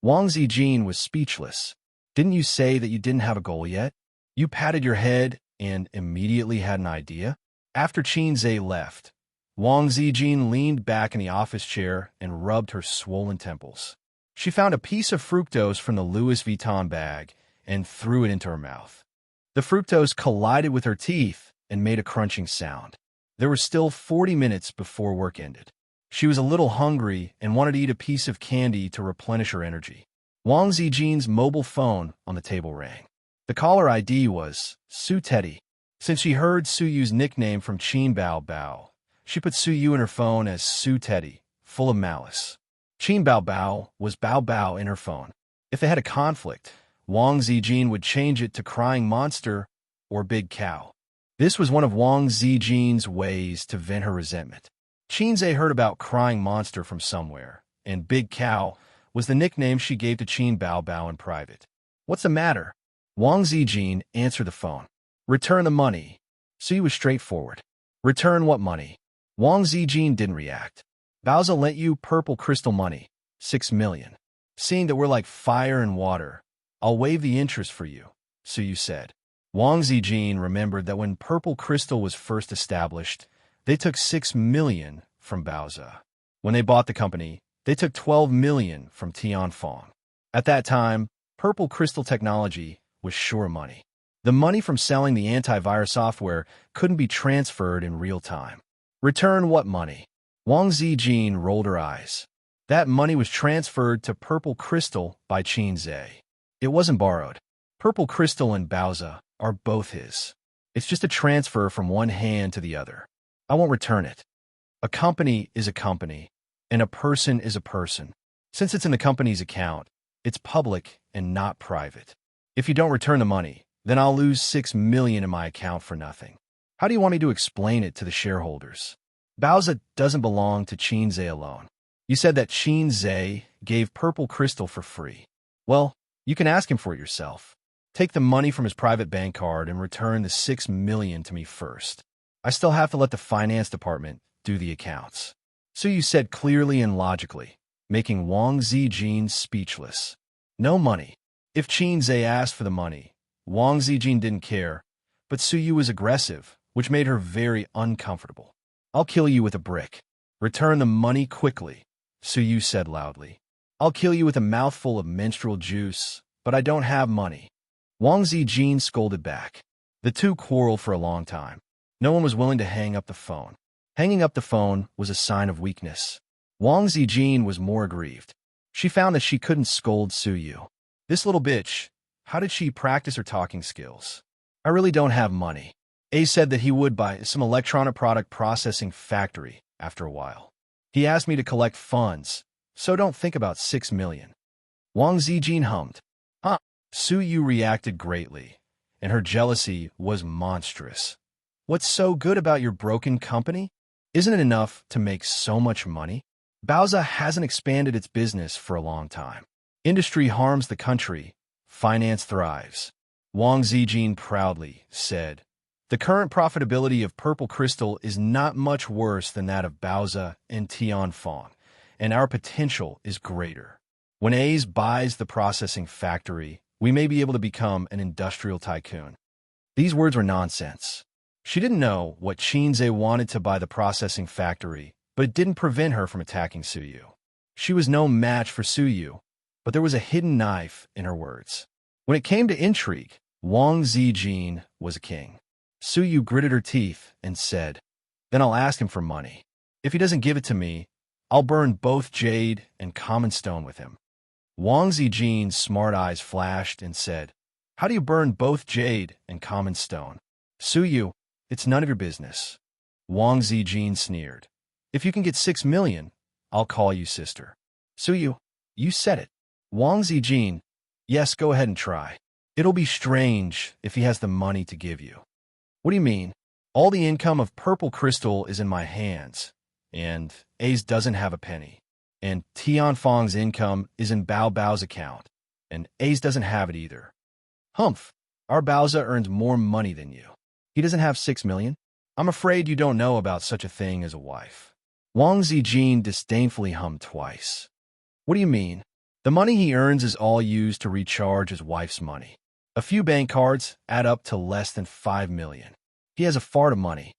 Wang Zijin was speechless. Didn't you say that you didn't have a goal yet? You patted your head and immediately had an idea? After Xianxia left, Wang Zijin leaned back in the office chair and rubbed her swollen temples. She found a piece of fructose from the Louis Vuitton bag and threw it into her mouth. The fructose collided with her teeth and made a crunching sound. There were still 40 minutes before work ended. She was a little hungry and wanted to eat a piece of candy to replenish her energy. Wang Zijin's mobile phone on the table rang. The caller ID was Su Teddy. Since she heard Su Yu's nickname from Qin Bao, she put Su Yu in her phone as Su Teddy, full of malice. Qin Bao was Bao in her phone. If they had a conflict, Wang Zijin would change it to Crying Monster or Big Cow. This was one of Wang Zijin's ways to vent her resentment. Xianxia heard about Crying Monster from somewhere, and Big Cow was the nickname she gave to Qin Bao in private. What's the matter? Wang Zijin answered the phone. Return the money. Su was straightforward. Return what money? Wang Zijin didn't react. Baoza lent you purple crystal money, 6 million. Seeing that we're like fire and water, I'll waive the interest for you, Su said. Wang Zijin remembered that when purple crystal was first established, they took 6 million from Baoza. When they bought the company, they took 12 million from Tianfang. At that time, purple crystal technology was sure money. The money from selling the antivirus software couldn't be transferred in real time. Return what money? Wang Zijin rolled her eyes. That money was transferred to Purple Crystal by Xianxia. It wasn't borrowed. Purple Crystal and Baoza are both his. It's just a transfer from one hand to the other. I won't return it. A company is a company, and a person is a person. Since it's in the company's account, it's public and not private. If you don't return the money, then I'll lose 6 million in my account for nothing. How do you want me to explain it to the shareholders? Baoza doesn't belong to Xianxia alone. You said that Xianxia gave Purple Crystal for free. Well, You can ask him for it yourself. Take the money from his private bank card and return the 6 million to me first. I still have to let the finance department do the accounts. Su said clearly and logically, making Wang Zijin speechless. No money. If Xianxia asked for the money, Wang Zijin didn't care, but Su was aggressive, which made her very uncomfortable. I'll kill you with a brick. Return the money quickly, Su said loudly. I'll kill you with a mouthful of menstrual juice, but I don't have money. Wang Zijin scolded back. The two quarreled for a long time. No one was willing to hang up the phone. Hanging up the phone was a sign of weakness. Wang Zijin was more aggrieved. She found that she couldn't scold Su. This little bitch, how did she practice her talking skills? I really don't have money. A said that he would buy some electronic product processing factory after a while. He asked me to collect funds, so don't think about 6 million. Wang Zijin hummed. Huh. Su reacted greatly, and her jealousy was monstrous. What's so good about your broken company? Isn't it enough to make so much money? Baoza hasn't expanded its business for a long time. Industry harms the country. Finance thrives. Wang Zijin proudly said, the current profitability of Purple Crystal is not much worse than that of Baoza and Tianfang, and our potential is greater. When A's buys the processing factory, we may be able to become an industrial tycoon. These words were nonsense. She didn't know what Xianxia wanted to buy the processing factory, but it didn't prevent her from attacking Su. She was no match for Su, but there was a hidden knife in her words. When it came to intrigue, Wang Zijin was a king. Su gritted her teeth and said, then I'll ask him for money. If he doesn't give it to me, I'll burn both jade and common stone with him. Wang Zijin's smart eyes flashed and said, how do you burn both jade and common stone? Su, it's none of your business. Wang Zijin sneered. If you can get 6 million, I'll call you sister. Su, you said it. Wang Zijin, yes, go ahead and try. It'll be strange if he has the money to give you. What do you mean? All the income of Purple Crystal is in my hands, and A's doesn't have a penny. And Tianfang's income is in Bao Bao's account, and A's doesn't have it either. Humph, our Baoza earns more money than you. He doesn't have 6 million? I'm afraid you don't know about such a thing as a wife. Wang Zijin disdainfully hummed twice. What do you mean? The money he earns is all used to recharge his wife's money. A few bank cards add up to less than 5 million. He has a fart of money.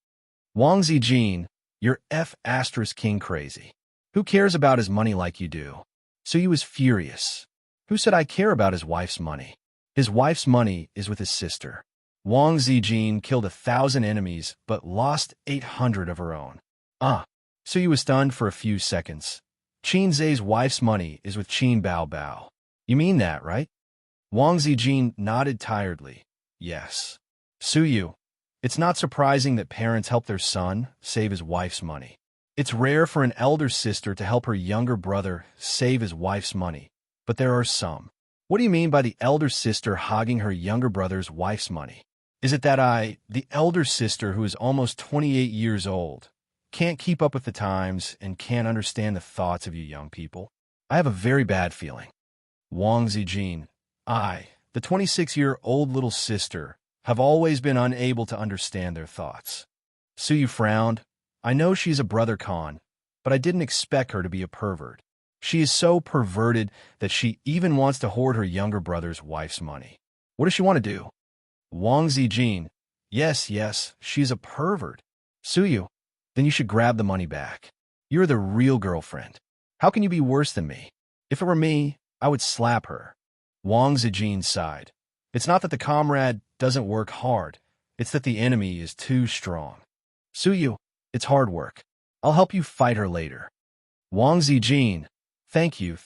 Wang Zijin, you're F**king crazy. Who cares about his money like you do? Su was furious. Who said I care about his wife's money? His wife's money is with his sister. Wang Zijin killed 1,000 enemies but lost 800 of her own. Su was stunned for a few seconds. Xianxia's wife's money is with Qin Bao Bao. You mean that, right? Wang Zijin nodded tiredly. Yes. Su, it's not surprising that parents help their son save his wife's money. It's rare for an elder sister to help her younger brother save his wife's money, but there are some. What do you mean by the elder sister hogging her younger brother's wife's money? Is it that the elder sister who is almost 28 years old, can't keep up with the times and can't understand the thoughts of you young people? I have a very bad feeling. Wang Zijin, the 26-year-old little sister, have always been unable to understand their thoughts. Su frowned. I know she's a brother con, but I didn't expect her to be a pervert. She is so perverted that she even wants to hoard her younger brother's wife's money. What does she want to do? Wang Zijin, yes, she's a pervert. Su, then you should grab the money back. You're the real girlfriend. How can you be worse than me? If it were me, I would slap her. Wang Zijin sighed. It's not that the comrade doesn't work hard. It's that the enemy is too strong. Su, it's hard work. I'll help you fight her later. Wang Zijin, thank you.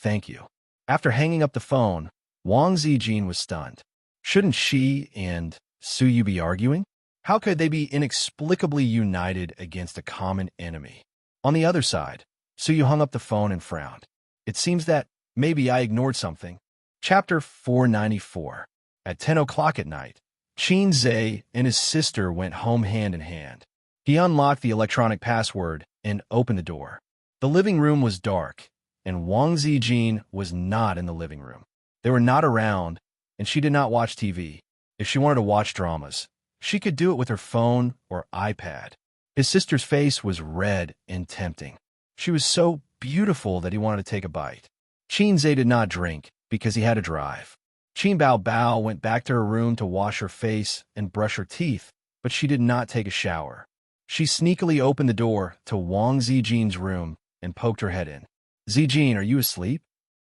After hanging up the phone, Wang Zijin was stunned. Shouldn't she and Su be arguing? How could they be inexplicably united against a common enemy? On the other side, Su hung up the phone and frowned. It seems that maybe I ignored something. Chapter 494. At 10 o'clock at night, Xianxia and his sister went home hand in hand. He unlocked the electronic password and opened the door. The living room was dark, and Wang Zijin was not in the living room. They were not around, and she did not watch TV. If she wanted to watch dramas, she could do it with her phone or iPad. His sister's face was red and tempting. She was so beautiful that he wanted to take a bite. Xianxia did not drink because he had to drive. Qin Bao Bao went back to her room to wash her face and brush her teeth, but she did not take a shower. She sneakily opened the door to Wang Zijin's room and poked her head in. "Zijin, are you asleep?"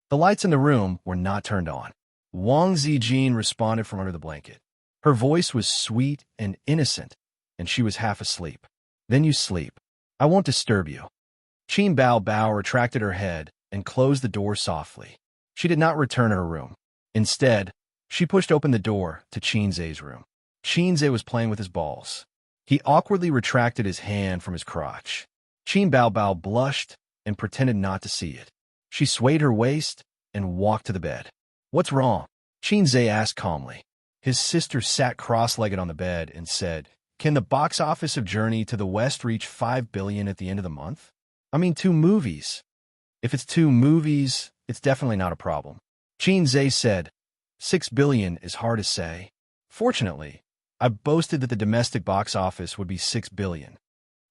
The lights in the room were not turned on. Wang Zijin responded from under the blanket. Her voice was sweet and innocent, and she was half asleep. "Then you sleep. I won't disturb you." Qin Bao Bao retracted her head and closed the door softly. She did not return to her room. Instead, she pushed open the door to Xianxia's room. Xianxia was playing with his balls. He awkwardly retracted his hand from his crotch. Qin Bao Bao blushed and pretended not to see it. She swayed her waist and walked to the bed. "What's wrong?" Xianxia asked calmly. His sister sat cross-legged on the bed and said, "Can the box office of Journey to the West reach 5 billion at the end of the month? I mean, 2 movies. If it's 2 movies, it's definitely not a problem." Xianxia said, 6 billion is hard to say. Fortunately, I boasted that the domestic box office would be 6 billion.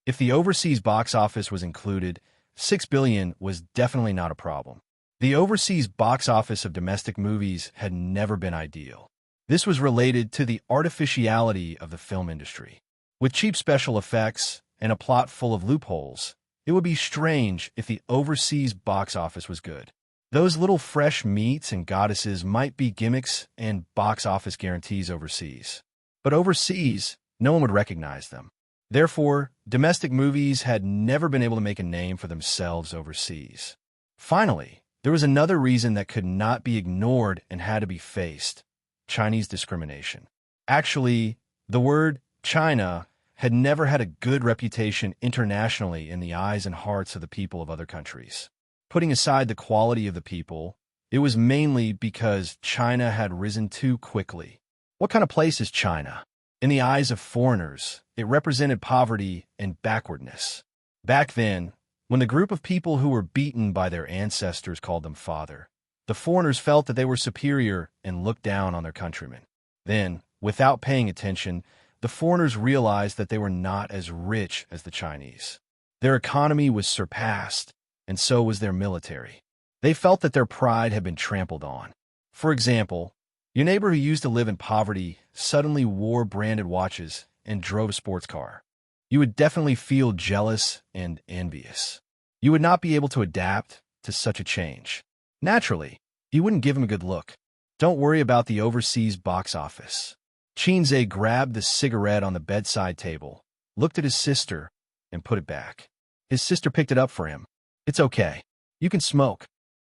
If the overseas box office was included, 6 billion was definitely not a problem. The overseas box office of domestic movies had never been ideal. This was related to the artificiality of the film industry. With cheap special effects and a plot full of loopholes, it would be strange if the overseas box office was good. Those little fresh meats and goddesses might be gimmicks and box office guarantees overseas. But overseas, no one would recognize them. Therefore, domestic movies had never been able to make a name for themselves overseas. Finally, there was another reason that could not be ignored and had to be faced: Chinese discrimination. Actually, the word China had never had a good reputation internationally in the eyes and hearts of the people of other countries. Putting aside the quality of the people, it was mainly because China had risen too quickly. What kind of place is China? In the eyes of foreigners, it represented poverty and backwardness. Back then, when the group of people who were beaten by their ancestors called them father, the foreigners felt that they were superior and looked down on their countrymen. Then, without paying attention, the foreigners realized that they were not as rich as the Chinese. Their economy was surpassed, and so was their military. They felt that their pride had been trampled on. For example, your neighbor who used to live in poverty suddenly wore branded watches and drove a sports car. You would definitely feel jealous and envious. You would not be able to adapt to such a change. Naturally, you wouldn't give him a good look. Don't worry about the overseas box office. Xianxia grabbed the cigarette on the bedside table, looked at his sister, and put it back. His sister picked it up for him. "It's okay. You can smoke."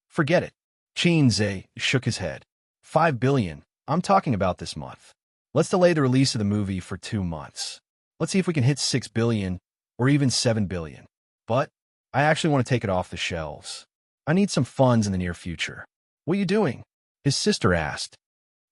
"Forget it." Xianxia shook his head. 5 billion. I'm talking about this month. Let's delay the release of the movie for 2 months. Let's see if we can hit 6 billion or even 7 billion. But I actually want to take it off the shelves. I need some funds in the near future. "What are you doing?" his sister asked.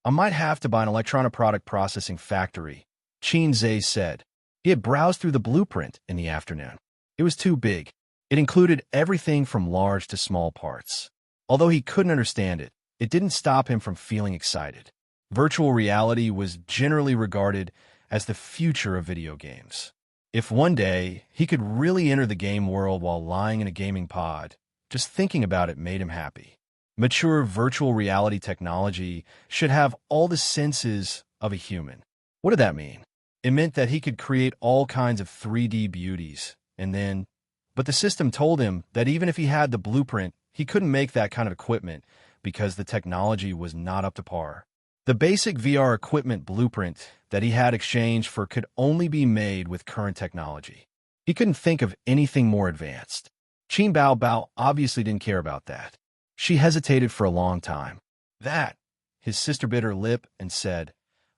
"I might have to buy an electronic product processing factory," Xianxia said. He had browsed through the blueprint in the afternoon. It was too big. It included everything from large to small parts. Although he couldn't understand it, it didn't stop him from feeling excited. Virtual reality was generally regarded as the future of video games. If one day he could really enter the game world while lying in a gaming pod, just thinking about it made him happy. Mature virtual reality technology should have all the senses of a human. What did that mean? It meant that he could create all kinds of 3D beauties, but the system told him that even if he had the blueprint, he couldn't make that kind of equipment because the technology was not up to par. The basic VR equipment blueprint that he had exchanged for could only be made with current technology. He couldn't think of anything more advanced. Qin Bao Bao obviously didn't care about that. She hesitated for a long time. "That," his sister bit her lip and said,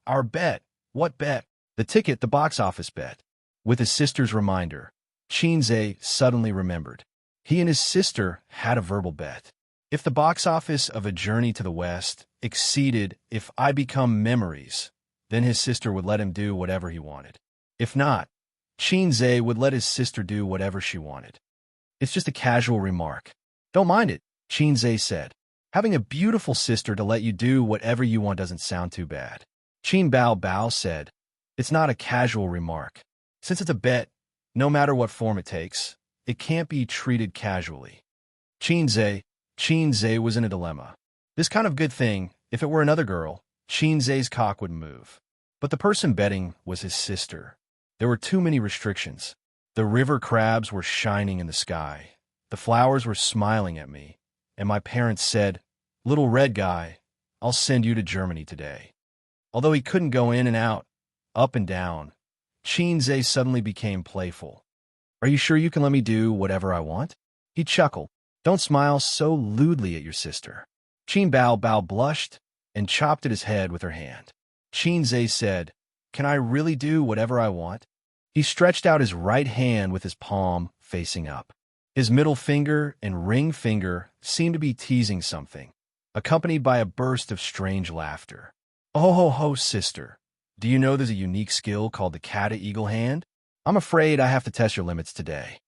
"Our bet." "What bet?" "The ticket, the box office bet." With his sister's reminder, Xianxia suddenly remembered. He and his sister had a verbal bet. If the box office of A Journey to the West exceeded If I Become Memories, then his sister would let him do whatever he wanted. If not, Xianxia would let his sister do whatever she wanted. "It's just a casual remark." "Don't mind it," Xianxia said. Having a beautiful sister to let you do whatever you want doesn't sound too bad. Qin Bao Bao said, "It's not a casual remark. Since it's a bet, no matter what form it takes, it can't be treated casually." Qin Zhe was in a dilemma. This kind of good thing, if it were another girl, Qin Zhe's cock would move. But the person betting was his sister. There were too many restrictions. The river crabs were shining in the sky. The flowers were smiling at me. And my parents said, "Little red guy, I'll send you to Germany today." Although he couldn't go in and out, up and down, Qin Zhe suddenly became playful. "Are you sure you can let me do whatever I want?" He chuckled. "Don't smile so lewdly at your sister." Qin Bao Bao blushed and chopped at his head with her hand. Qin Zhe said, "Can I really do whatever I want?" He stretched out his right hand with his palm facing up. His middle finger and ring finger seemed to be teasing something, accompanied by a burst of strange laughter. "Oh ho ho, sister. Do you know there's a unique skill called the Kata-Eagle Hand? I'm afraid I have to test your limits today."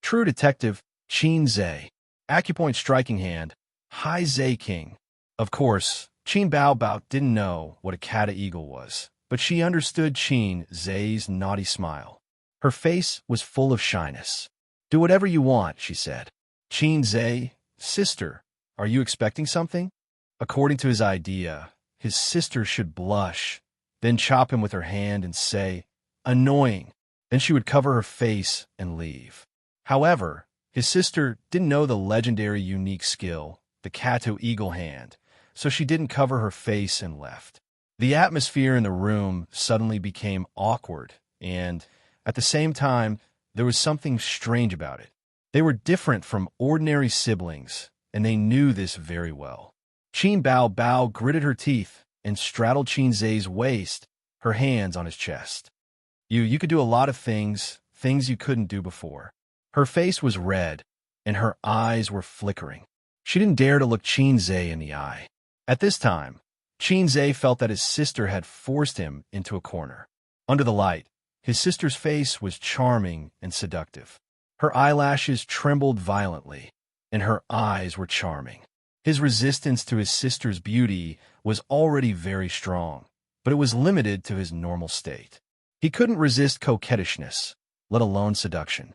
True Detective, Qin Zhe. Acupoint Striking Hand, Hai Zhe King. Of course, Qin Bao Bao didn't know what a Kata-Eagle was, but she understood Qin Zhe's naughty smile. Her face was full of shyness. "Do whatever you want," she said. Qin Zhe, "Sister, are you expecting something?" According to his idea, his sister should blush, then chop him with her hand and say, "Annoying." Then she would cover her face and leave. However, his sister didn't know the legendary unique skill, the Kato-Eagle Hand, so she didn't cover her face and left. The atmosphere in the room suddenly became awkward, and, at the same time, there was something strange about it. They were different from ordinary siblings, and they knew this very well. Qin Bao Bao gritted her teeth and straddled Qin Zhe's waist, her hands on his chest. You could do a lot of things you couldn't do before." Her face was red, and her eyes were flickering. She didn't dare to look Qin Zhe in the eye. At this time, Qin Zhe felt that his sister had forced him into a corner. Under the light, his sister's face was charming and seductive. Her eyelashes trembled violently, and her eyes were charming. His resistance to his sister's beauty was already very strong, but it was limited to his normal state. He couldn't resist coquettishness, let alone seduction.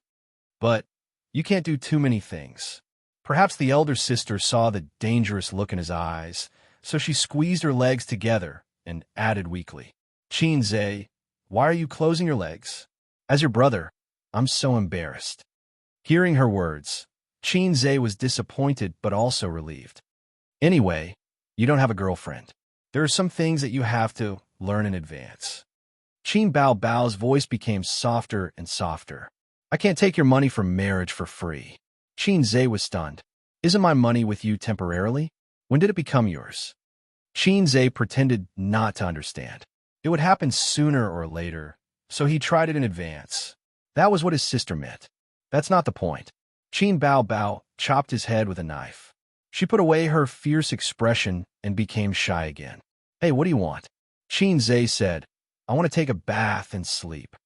But you can't do too many things. Perhaps the elder sister saw the dangerous look in his eyes, so she squeezed her legs together and added weakly, "Qin Zhe, why are you closing your legs? As your brother, I'm so embarrassed." Hearing her words, Qin Zhe was disappointed but also relieved. "Anyway, you don't have a girlfriend. There are some things that you have to learn in advance." Qin Bao Bao's voice became softer and softer. "I can't take your money for marriage for free." Qin Zhe was stunned. "Isn't my money with you temporarily? When did it become yours?" Qin Zhe pretended not to understand. It would happen sooner or later, so he tried it in advance. That was what his sister meant. That's not the point. Qin Bao Bao chopped his head with a knife. She put away her fierce expression and became shy again. "Hey, what do you want?" Qin Zhe said, "I want to take a bath and sleep."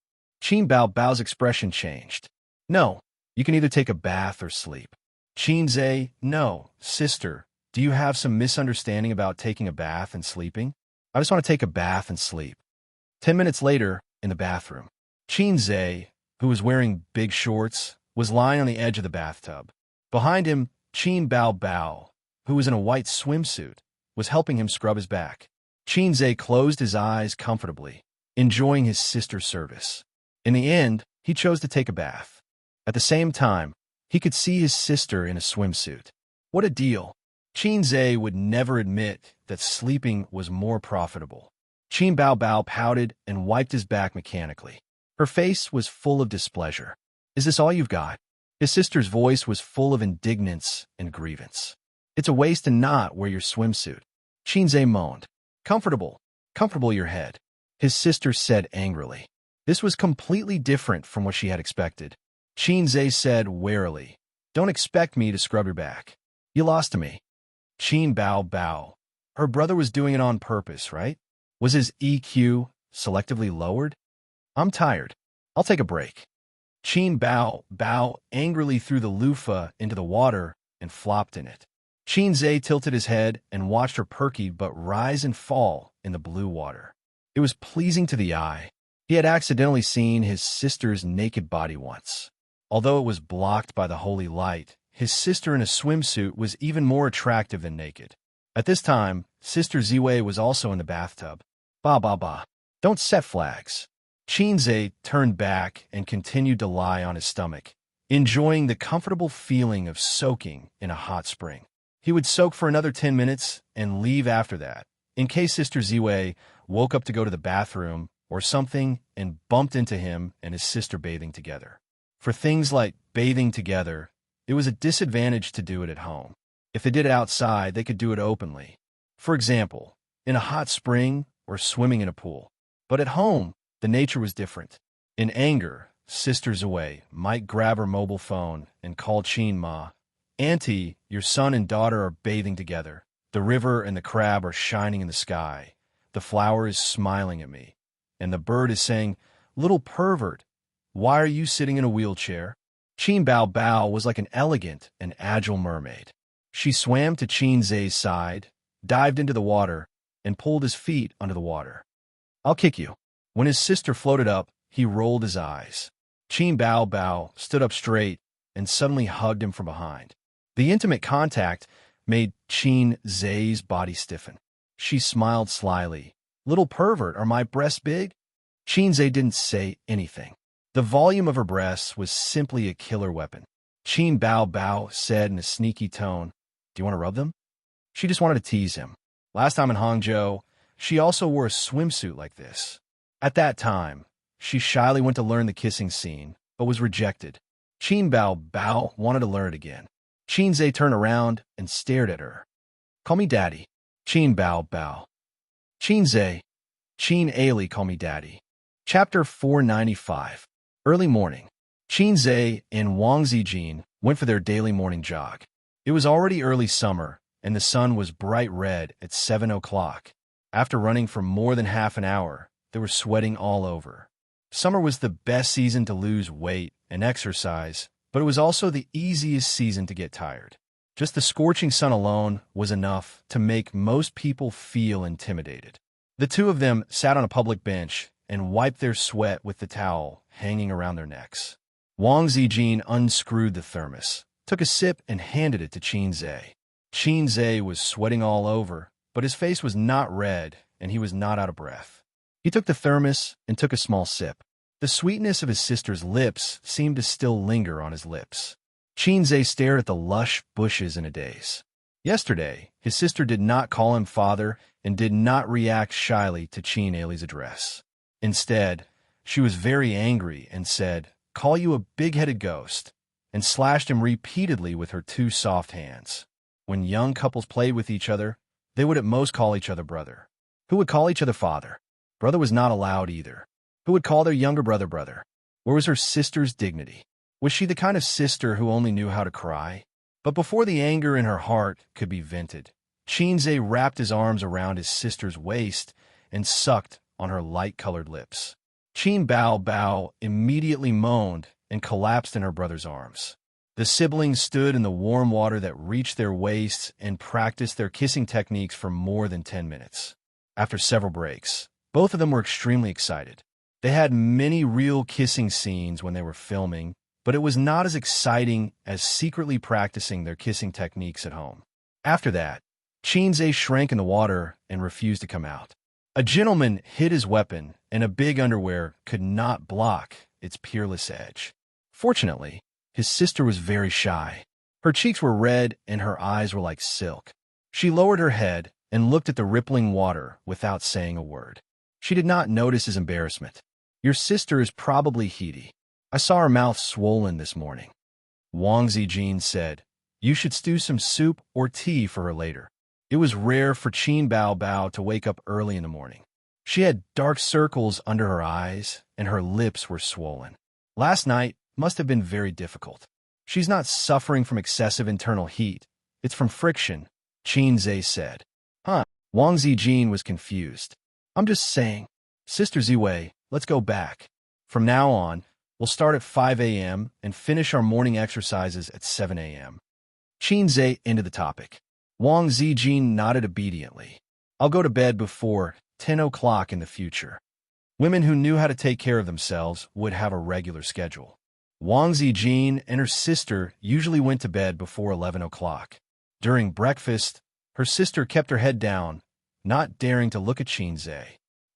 Qin Bao Bao's expression changed. "No, you can either take a bath or sleep." Qin Zhe, "No, sister, do you have some misunderstanding about taking a bath and sleeping? I just want to take a bath and sleep." 10 minutes later, in the bathroom, Qin Zhe, who was wearing big shorts, was lying on the edge of the bathtub. Behind him, Qin Bao Bao, who was in a white swimsuit, was helping him scrub his back. Qin Zhe closed his eyes comfortably, enjoying his sister's service. In the end, he chose to take a bath. At the same time, he could see his sister in a swimsuit. What a deal! Qin Zhe would never admit that sleeping was more profitable. Qin Bao Bao pouted and wiped his back mechanically. Her face was full of displeasure. "Is this all you've got?" His sister's voice was full of indignance and grievance. "It's a waste to not wear your swimsuit." Qin Zhe moaned. Comfortable your head," his sister said angrily. This was completely different from what she had expected. Qin Zhe said warily, "Don't expect me to scrub your back. You lost to me." Qin Bao Bao. Her brother was doing it on purpose, right? Was his EQ selectively lowered? "I'm tired. I'll take a break." Qin Bao Bao angrily threw the loofah into the water and flopped in it. Qin tilted his head and watched her perky but rise and fall in the blue water. It was pleasing to the eye. He had accidentally seen his sister's naked body once. Although it was blocked by the holy light, his sister in a swimsuit was even more attractive than naked. At this time, Sister Ziwei was also in the bathtub. Ba ba ba. Don't set flags. Qin turned back and continued to lie on his stomach, enjoying the comfortable feeling of soaking in a hot spring. He would soak for another 10 minutes and leave after that, in case Sister Ziwei woke up to go to the bathroom or something and bumped into him and his sister bathing together. For things like bathing together, it was a disadvantage to do it at home. If they did it outside, they could do it openly. For example, in a hot spring or swimming in a pool. But at home, the nature was different. In anger, Sister Ziwei might grab her mobile phone and call Qin Ma. Auntie, your son and daughter are bathing together. The river and the crab are shining in the sky. The flower is smiling at me. And the bird is saying, little pervert, why are you sitting in a wheelchair? Qin Bao Bao was like an elegant and agile mermaid. She swam to Qin's side, dived into the water, and pulled his feet under the water. I'll kick you. When his sister floated up, he rolled his eyes. Qin Bao Bao stood up straight and suddenly hugged him from behind. The intimate contact made Qin's body stiffen. She smiled slyly. Little pervert, are my breasts big? Qin didn't say anything. The volume of her breasts was simply a killer weapon. Qin Bao Bao said in a sneaky tone, do you want to rub them? She just wanted to tease him. Last time in Hangzhou, she also wore a swimsuit like this. At that time, she shyly went to learn the kissing scene, but was rejected. Qin Bao Bao wanted to learn it again. Qin turned around and stared at her. Call me daddy. Qin Bao Bao. Qin Ali, call me daddy. Chapter 495. Early morning. Qin and Wang Zijin went for their daily morning jog. It was already early summer, and the sun was bright red at 7 o'clock. After running for more than half an hour, they were sweating all over. Summer was the best season to lose weight and exercise, but it was also the easiest season to get tired. Just the scorching sun alone was enough to make most people feel intimidated. The two of them sat on a public bench and wiped their sweat with the towel hanging around their necks. Wang Zijin unscrewed the thermos, took a sip, and handed it to Qin. Qin was sweating all over, but his face was not red, and he was not out of breath. He took the thermos and took a small sip. The sweetness of his sister's lips seemed to still linger on his lips. Qin stared at the lush bushes in a daze. Yesterday, his sister did not call him father and did not react shyly to Qin Ali's address. Instead, she was very angry and said, call you a big-headed ghost, and slashed him repeatedly with her two soft hands. When young couples played with each other, they would at most call each other brother. Who would call each other father? Brother was not allowed either. Who would call their younger brother brother? Where was her sister's dignity? Was she the kind of sister who only knew how to cry? But before the anger in her heart could be vented, Qin wrapped his arms around his sister's waist and sucked on her light-colored lips. Qin Bao Bao immediately moaned and collapsed in her brother's arms. The siblings stood in the warm water that reached their waists and practiced their kissing techniques for more than 10 minutes. After several breaks, both of them were extremely excited. They had many real kissing scenes when they were filming, but it was not as exciting as secretly practicing their kissing techniques at home. After that, Qin shrank in the water and refused to come out. A gentleman hid his weapon, and a big underwear could not block its peerless edge. Fortunately, his sister was very shy. Her cheeks were red and her eyes were like silk. She lowered her head and looked at the rippling water without saying a word. She did not notice his embarrassment. Your sister is probably heaty. I saw her mouth swollen this morning. Wang Zijin said, you should stew some soup or tea for her later. It was rare for Qin Bao Bao to wake up early in the morning. She had dark circles under her eyes, and her lips were swollen. Last night must have been very difficult. She's not suffering from excessive internal heat. It's from friction, Qin said. Huh? Wang Zijin was confused. I'm just saying. Sister Ziwei, let's go back. From now on, we'll start at 5 a.m. and finish our morning exercises at 7 a.m. Qin ended the topic. Wang Zijin nodded obediently. I'll go to bed before 10 o'clock in the future. Women who knew how to take care of themselves would have a regular schedule. Wang Zijin and her sister usually went to bed before 11 o'clock. During breakfast, her sister kept her head down, not daring to look at Xianxia.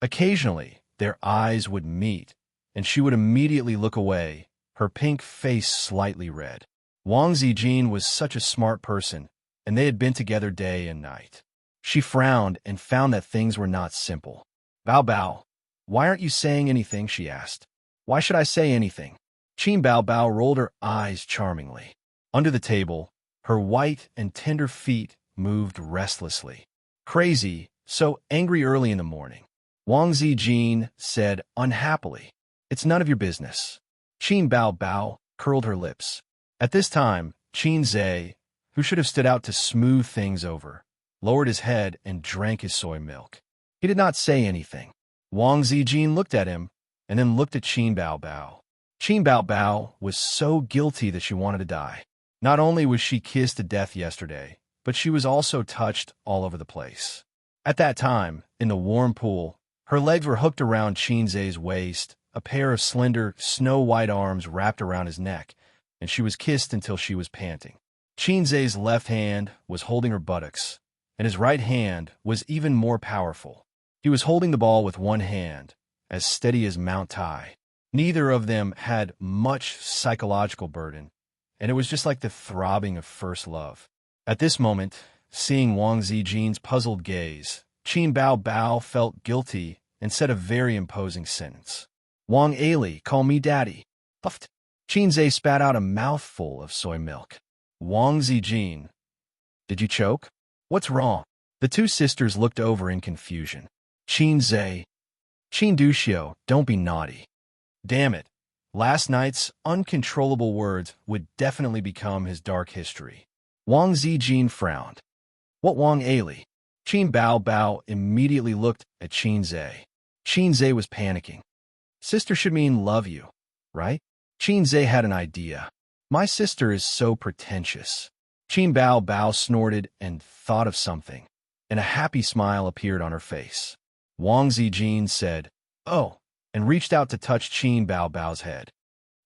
Occasionally, their eyes would meet, and she would immediately look away, her pink face slightly red. Wang Zijin was such a smart person, and they had been together day and night. She frowned and found that things were not simple. Bao Bao, why aren't you saying anything? She asked. Why should I say anything? Qin Bao Bao rolled her eyes charmingly. Under the table, her white and tender feet moved restlessly. Crazy, so angry early in the morning. Wang Zijin said unhappily, It's none of your business. Qin Bao Bao curled her lips. At this time, Xianxia, who should have stood out to smooth things over, lowered his head and drank his soy milk. He did not say anything. Wang Zijin looked at him, and then looked at Qin Bao Bao. Qin Bao Bao was so guilty that she wanted to die. Not only was she kissed to death yesterday, but she was also touched all over the place. At that time, in the warm pool, her legs were hooked around Xianxia's waist, a pair of slender, snow-white arms wrapped around his neck, and she was kissed until she was panting. Xianxia's left hand was holding her buttocks, and his right hand was even more powerful. He was holding the ball with one hand, as steady as Mount Tai. Neither of them had much psychological burden, and it was just like the throbbing of first love. At this moment, seeing Wang Zijin's puzzled gaze, Qin Bao Bao felt guilty and said a very imposing sentence. Wang Ali, call me daddy. Puffed. Xianxia spat out a mouthful of soy milk. Wang Zijin, did you choke? What's wrong? The two sisters looked over in confusion. Xianxia, Qin Duxiu, don't be naughty. Damn it. Last night's uncontrollable words would definitely become his dark history. Wang Zijin frowned. What Wang Ali? Qin Bao Bao immediately looked at Xianxia. Xianxia was panicking. Sister should mean love you, right? Xianxia had an idea. My sister is so pretentious. Qin Bao Bao snorted and thought of something, and a happy smile appeared on her face. Wang Zijin said, Oh, and reached out to touch Qin Bao Bao's head.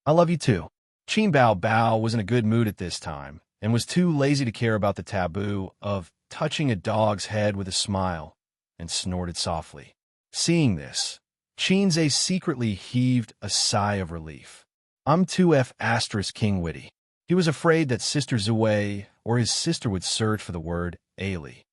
I love you too. Qin Bao Bao was in a good mood at this time, and was too lazy to care about the taboo of touching a dog's head with a smile, and snorted softly. Seeing this, Xianxia secretly heaved a sigh of relief. I'm 2F** King Witty. He was afraid that Sister Zui or his sister would search for the word Ali.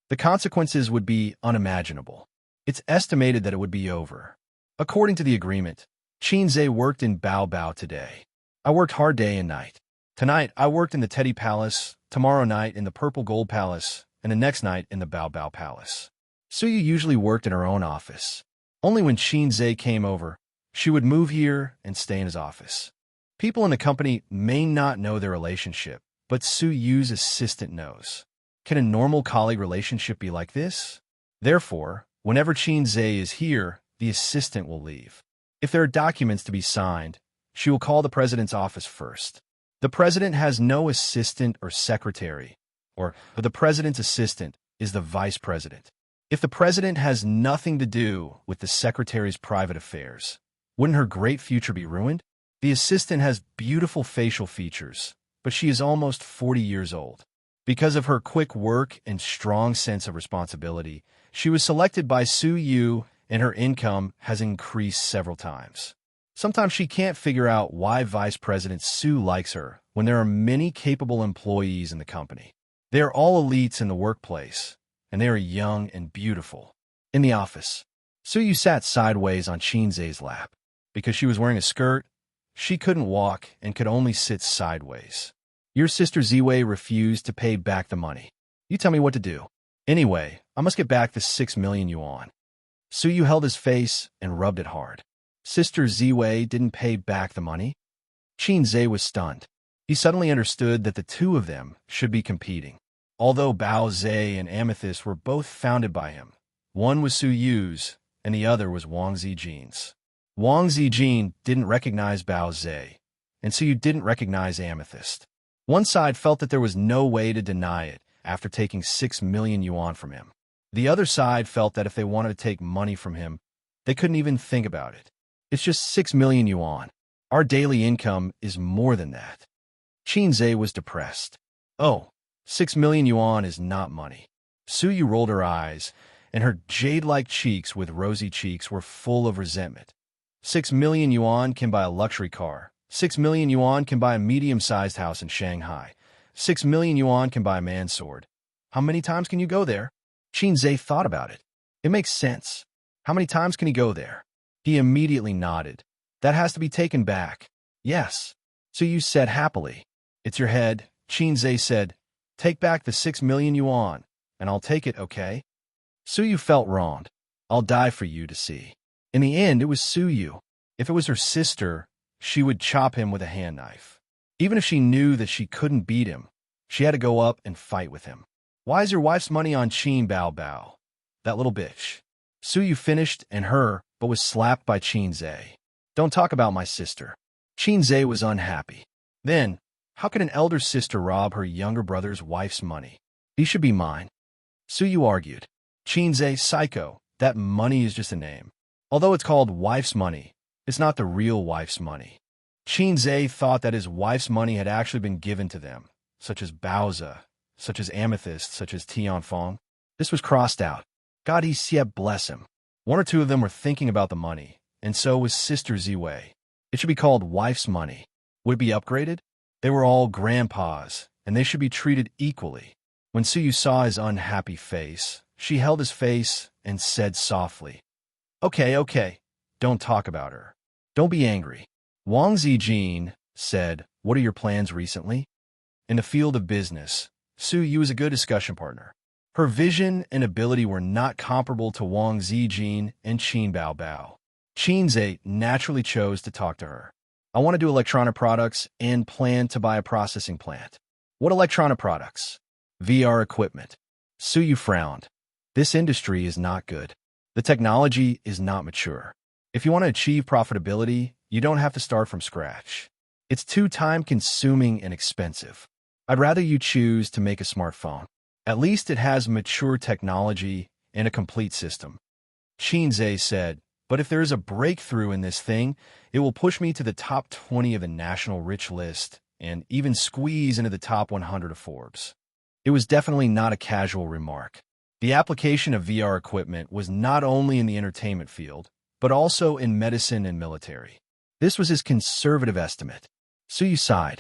The consequences would be unimaginable. It's estimated that it would be over. According to the agreement, Xianxia worked in Bao Bao today. I worked hard day and night. Tonight, I worked in the Teddy Palace, tomorrow night in the Purple Gold Palace, and the next night in the Bao Bao Palace. Suyu usually worked in her own office. Only when Xianxia came over, she would move here and stay in his office. People in the company may not know their relationship, but Suyu's assistant knows. Can a normal colleague relationship be like this? Therefore, whenever Xianxia is here, the assistant will leave. If there are documents to be signed, she will call the president's office first. The president has no assistant or secretary, but the president's assistant is the vice president. If the president has nothing to do with the secretary's private affairs, wouldn't her great future be ruined? The assistant has beautiful facial features, but she is almost 40 years old. Because of her quick work and strong sense of responsibility, she was selected by Suyu, and her income has increased several times. Sometimes she can't figure out why Vice President Su likes her when there are many capable employees in the company. They are all elites in the workplace, and they are young and beautiful. In the office, Suyu sat sideways on Xianxia's lap. Because she was wearing a skirt, she couldn't walk and could only sit sideways. Your sister Ziwei refused to pay back the money. You tell me what to do. Anyway, I must get back the 6 million yuan. Suyu held his face and rubbed it hard. Sister Ziwei didn't pay back the money? Xianxia was stunned. He suddenly understood that the two of them should be competing. Although Bao Zhe and Amethyst were both founded by him, one was Suyu's and the other was Wang Zijin's. Wang Zijin didn't recognize Bao Zhe, and Suyu didn't recognize Amethyst. One side felt that there was no way to deny it, after taking 6 million yuan from him. The other side felt that if they wanted to take money from him, they couldn't even think about it. It's just 6 million yuan. Our daily income is more than that. Xianxia was depressed. Oh, 6 million yuan is not money. Suyu rolled her eyes, and her jade-like cheeks with rosy cheeks were full of resentment. 6 million yuan can buy a luxury car. 6 million yuan can buy a medium-sized house in Shanghai. 6 million yuan can buy a man's sword. How many times can you go there? Xianxia thought about it. It makes sense. How many times can he go there? He immediately nodded. That has to be taken back. Yes. Suyu said happily. It's your head. Xianxia said, take back the 6 million yuan, and I'll take it, okay? Suyu felt wronged. I'll die for you to see. In the end, it was Suyu. If it was her sister, she would chop him with a hand knife. Even if she knew that she couldn't beat him, she had to go up and fight with him. Why is your wife's money on Qin Bao Bao? That little bitch. Suyu finished and her, but was slapped by Xianxia. Don't talk about my sister. Xianxia was unhappy. Then, how could an elder sister rob her younger brother's wife's money? He should be mine. Suyu argued. Xianxia, psycho, that money is just a name. Although it's called wife's money, it's not the real wife's money. Xianxia thought that his wife's money had actually been given to them, such as Baozi, such as Amethyst, such as Tianfeng. This was crossed out. God Xie bless him. One or two of them were thinking about the money, and so was Sister Ziwei. It should be called wife's money. Would it be upgraded? They were all grandpas, and they should be treated equally. When Suyu saw his unhappy face, she held his face and said softly, Okay, don't talk about her. Don't be angry. Wang Zijin said, what are your plans recently? In the field of business, Suyu was a good discussion partner. Her vision and ability were not comparable to Wang Zijin and Qin Bao Bao. Xianxia naturally chose to talk to her. I want to do electronic products and plan to buy a processing plant. What electronic products? VR equipment. Suyu frowned. This industry is not good. The technology is not mature. If you want to achieve profitability, you don't have to start from scratch. It's too time-consuming and expensive. I'd rather you choose to make a smartphone. At least it has mature technology and a complete system. Xianxia said, but if there is a breakthrough in this thing, it will push me to the top 20 of the national rich list and even squeeze into the top 100 of Forbes. It was definitely not a casual remark. The application of VR equipment was not only in the entertainment field, but also in medicine and military. This was his conservative estimate. Suyu sighed.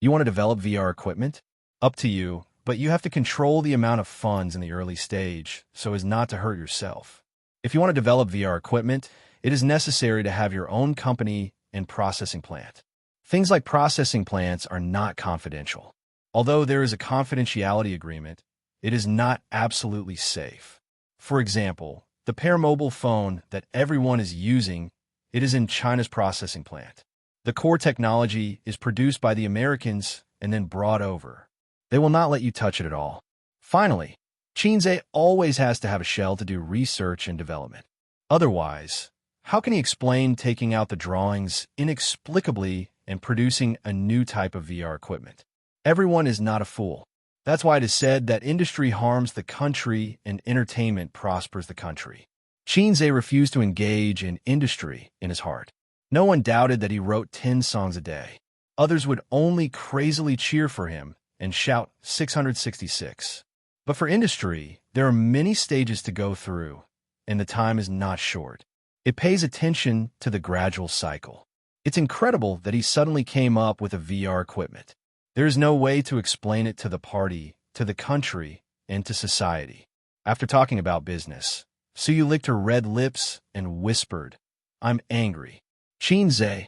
You want to develop VR equipment? Up to you, but you have to control the amount of funds in the early stage so as not to hurt yourself. If you want to develop VR equipment, it is necessary to have your own company and processing plant. Things like processing plants are not confidential. Although there is a confidentiality agreement, it is not absolutely safe. For example, the Pair mobile phone that everyone is using, it is in China's processing plant. The core technology is produced by the Americans and then brought over. They will not let you touch it at all. Finally, Xianxia always has to have a shell to do research and development. Otherwise, how can he explain taking out the drawings inexplicably and producing a new type of VR equipment? Everyone is not a fool. That's why it is said that industry harms the country and entertainment prospers the country. Xianxia refused to engage in industry in his heart. No one doubted that he wrote 10 songs a day. Others would only crazily cheer for him and shout 666. But for industry, there are many stages to go through, and the time is not short. It pays attention to the gradual cycle. It's incredible that he suddenly came up with a VR equipment. There is no way to explain it to the party, to the country, and to society. After talking about business, Suyu licked her red lips and whispered, I'm angry. Xianxia? ?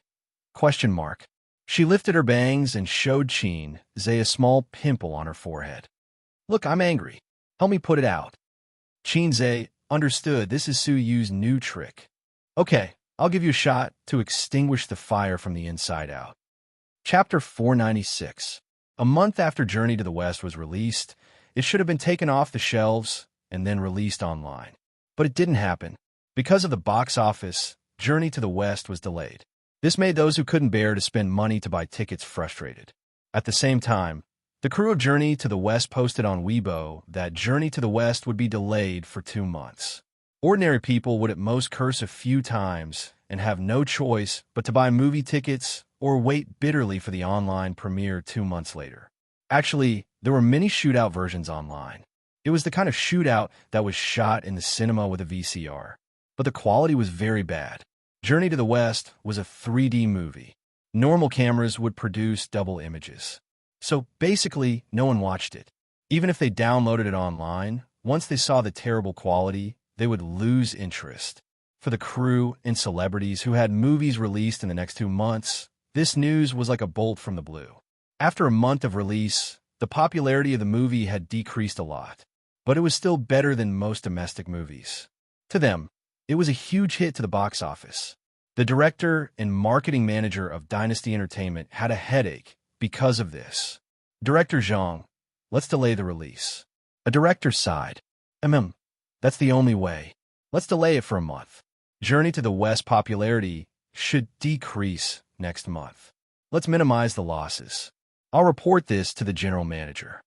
She lifted her bangs and showed Xianxia a small pimple on her forehead. Look, I'm angry. Help me put it out. Xianxia understood this is Suyu's new trick. Okay, I'll give you a shot to extinguish the fire from the inside out. Chapter 496. A month after Journey to the West was released, it should have been taken off the shelves and then released online. But it didn't happen. Because of the box office, Journey to the West was delayed. This made those who couldn't bear to spend money to buy tickets frustrated. At the same time, The crew of Journey to the West posted on Weibo that Journey to the West would be delayed for 2 months. Ordinary people would at most curse a few times and have no choice but to buy movie tickets or wait bitterly for the online premiere 2 months later. Actually, there were many shootout versions online. It was the kind of shootout that was shot in the cinema with a VCR. But the quality was very bad. Journey to the West was a 3D movie. Normal cameras would produce double images. So basically, no one watched it. Even if they downloaded it online, once they saw the terrible quality, they would lose interest. For the crew and celebrities who had movies released in the next 2 months, this news was like a bolt from the blue. After a month of release, the popularity of the movie had decreased a lot, but it was still better than most domestic movies. To them, it was a huge hit to the box office. The director and marketing manager of Dynasty Entertainment had a headache because of this. Director Zhang, let's delay the release. A director sighed. That's the only way. Let's delay it for a month. Journey to the West popularity should decrease next month. Let's minimize the losses. I'll report this to the general manager.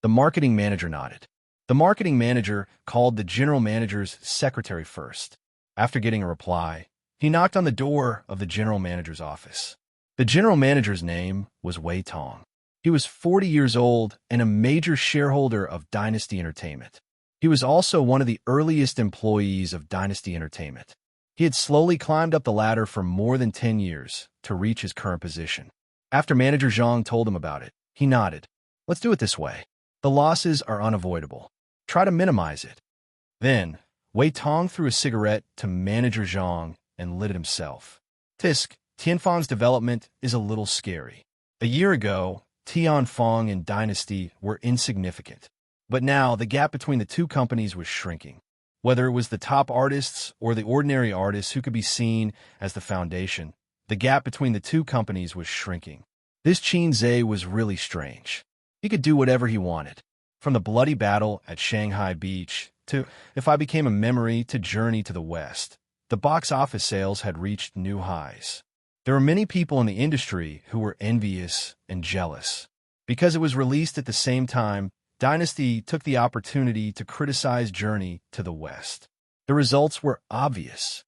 The marketing manager nodded. The marketing manager called the general manager's secretary first. After getting a reply, he knocked on the door of the general manager's office. The general manager's name was Wei Tong. He was 40 years old and a major shareholder of Dynasty Entertainment. He was also one of the earliest employees of Dynasty Entertainment. He had slowly climbed up the ladder for more than 10 years to reach his current position. After Manager Zhang told him about it, he nodded. Let's do it this way. The losses are unavoidable. Try to minimize it. Then, Wei Tong threw a cigarette to Manager Zhang and lit it himself. Tisk, Tianfeng's development is a little scary. A year ago, Tianfeng and Dynasty were insignificant. But now, the gap between the two companies was shrinking. Whether it was the top artists or the ordinary artists who could be seen as the foundation, the gap between the two companies was shrinking. This Xianxia was really strange. He could do whatever he wanted. From the bloody battle at Shanghai Beach to If I Became a Memory to Journey to the West, the box office sales had reached new highs. There were many people in the industry who were envious and jealous. Because it was released at the same time, Dynasty took the opportunity to criticize Journey to the West. The results were obvious.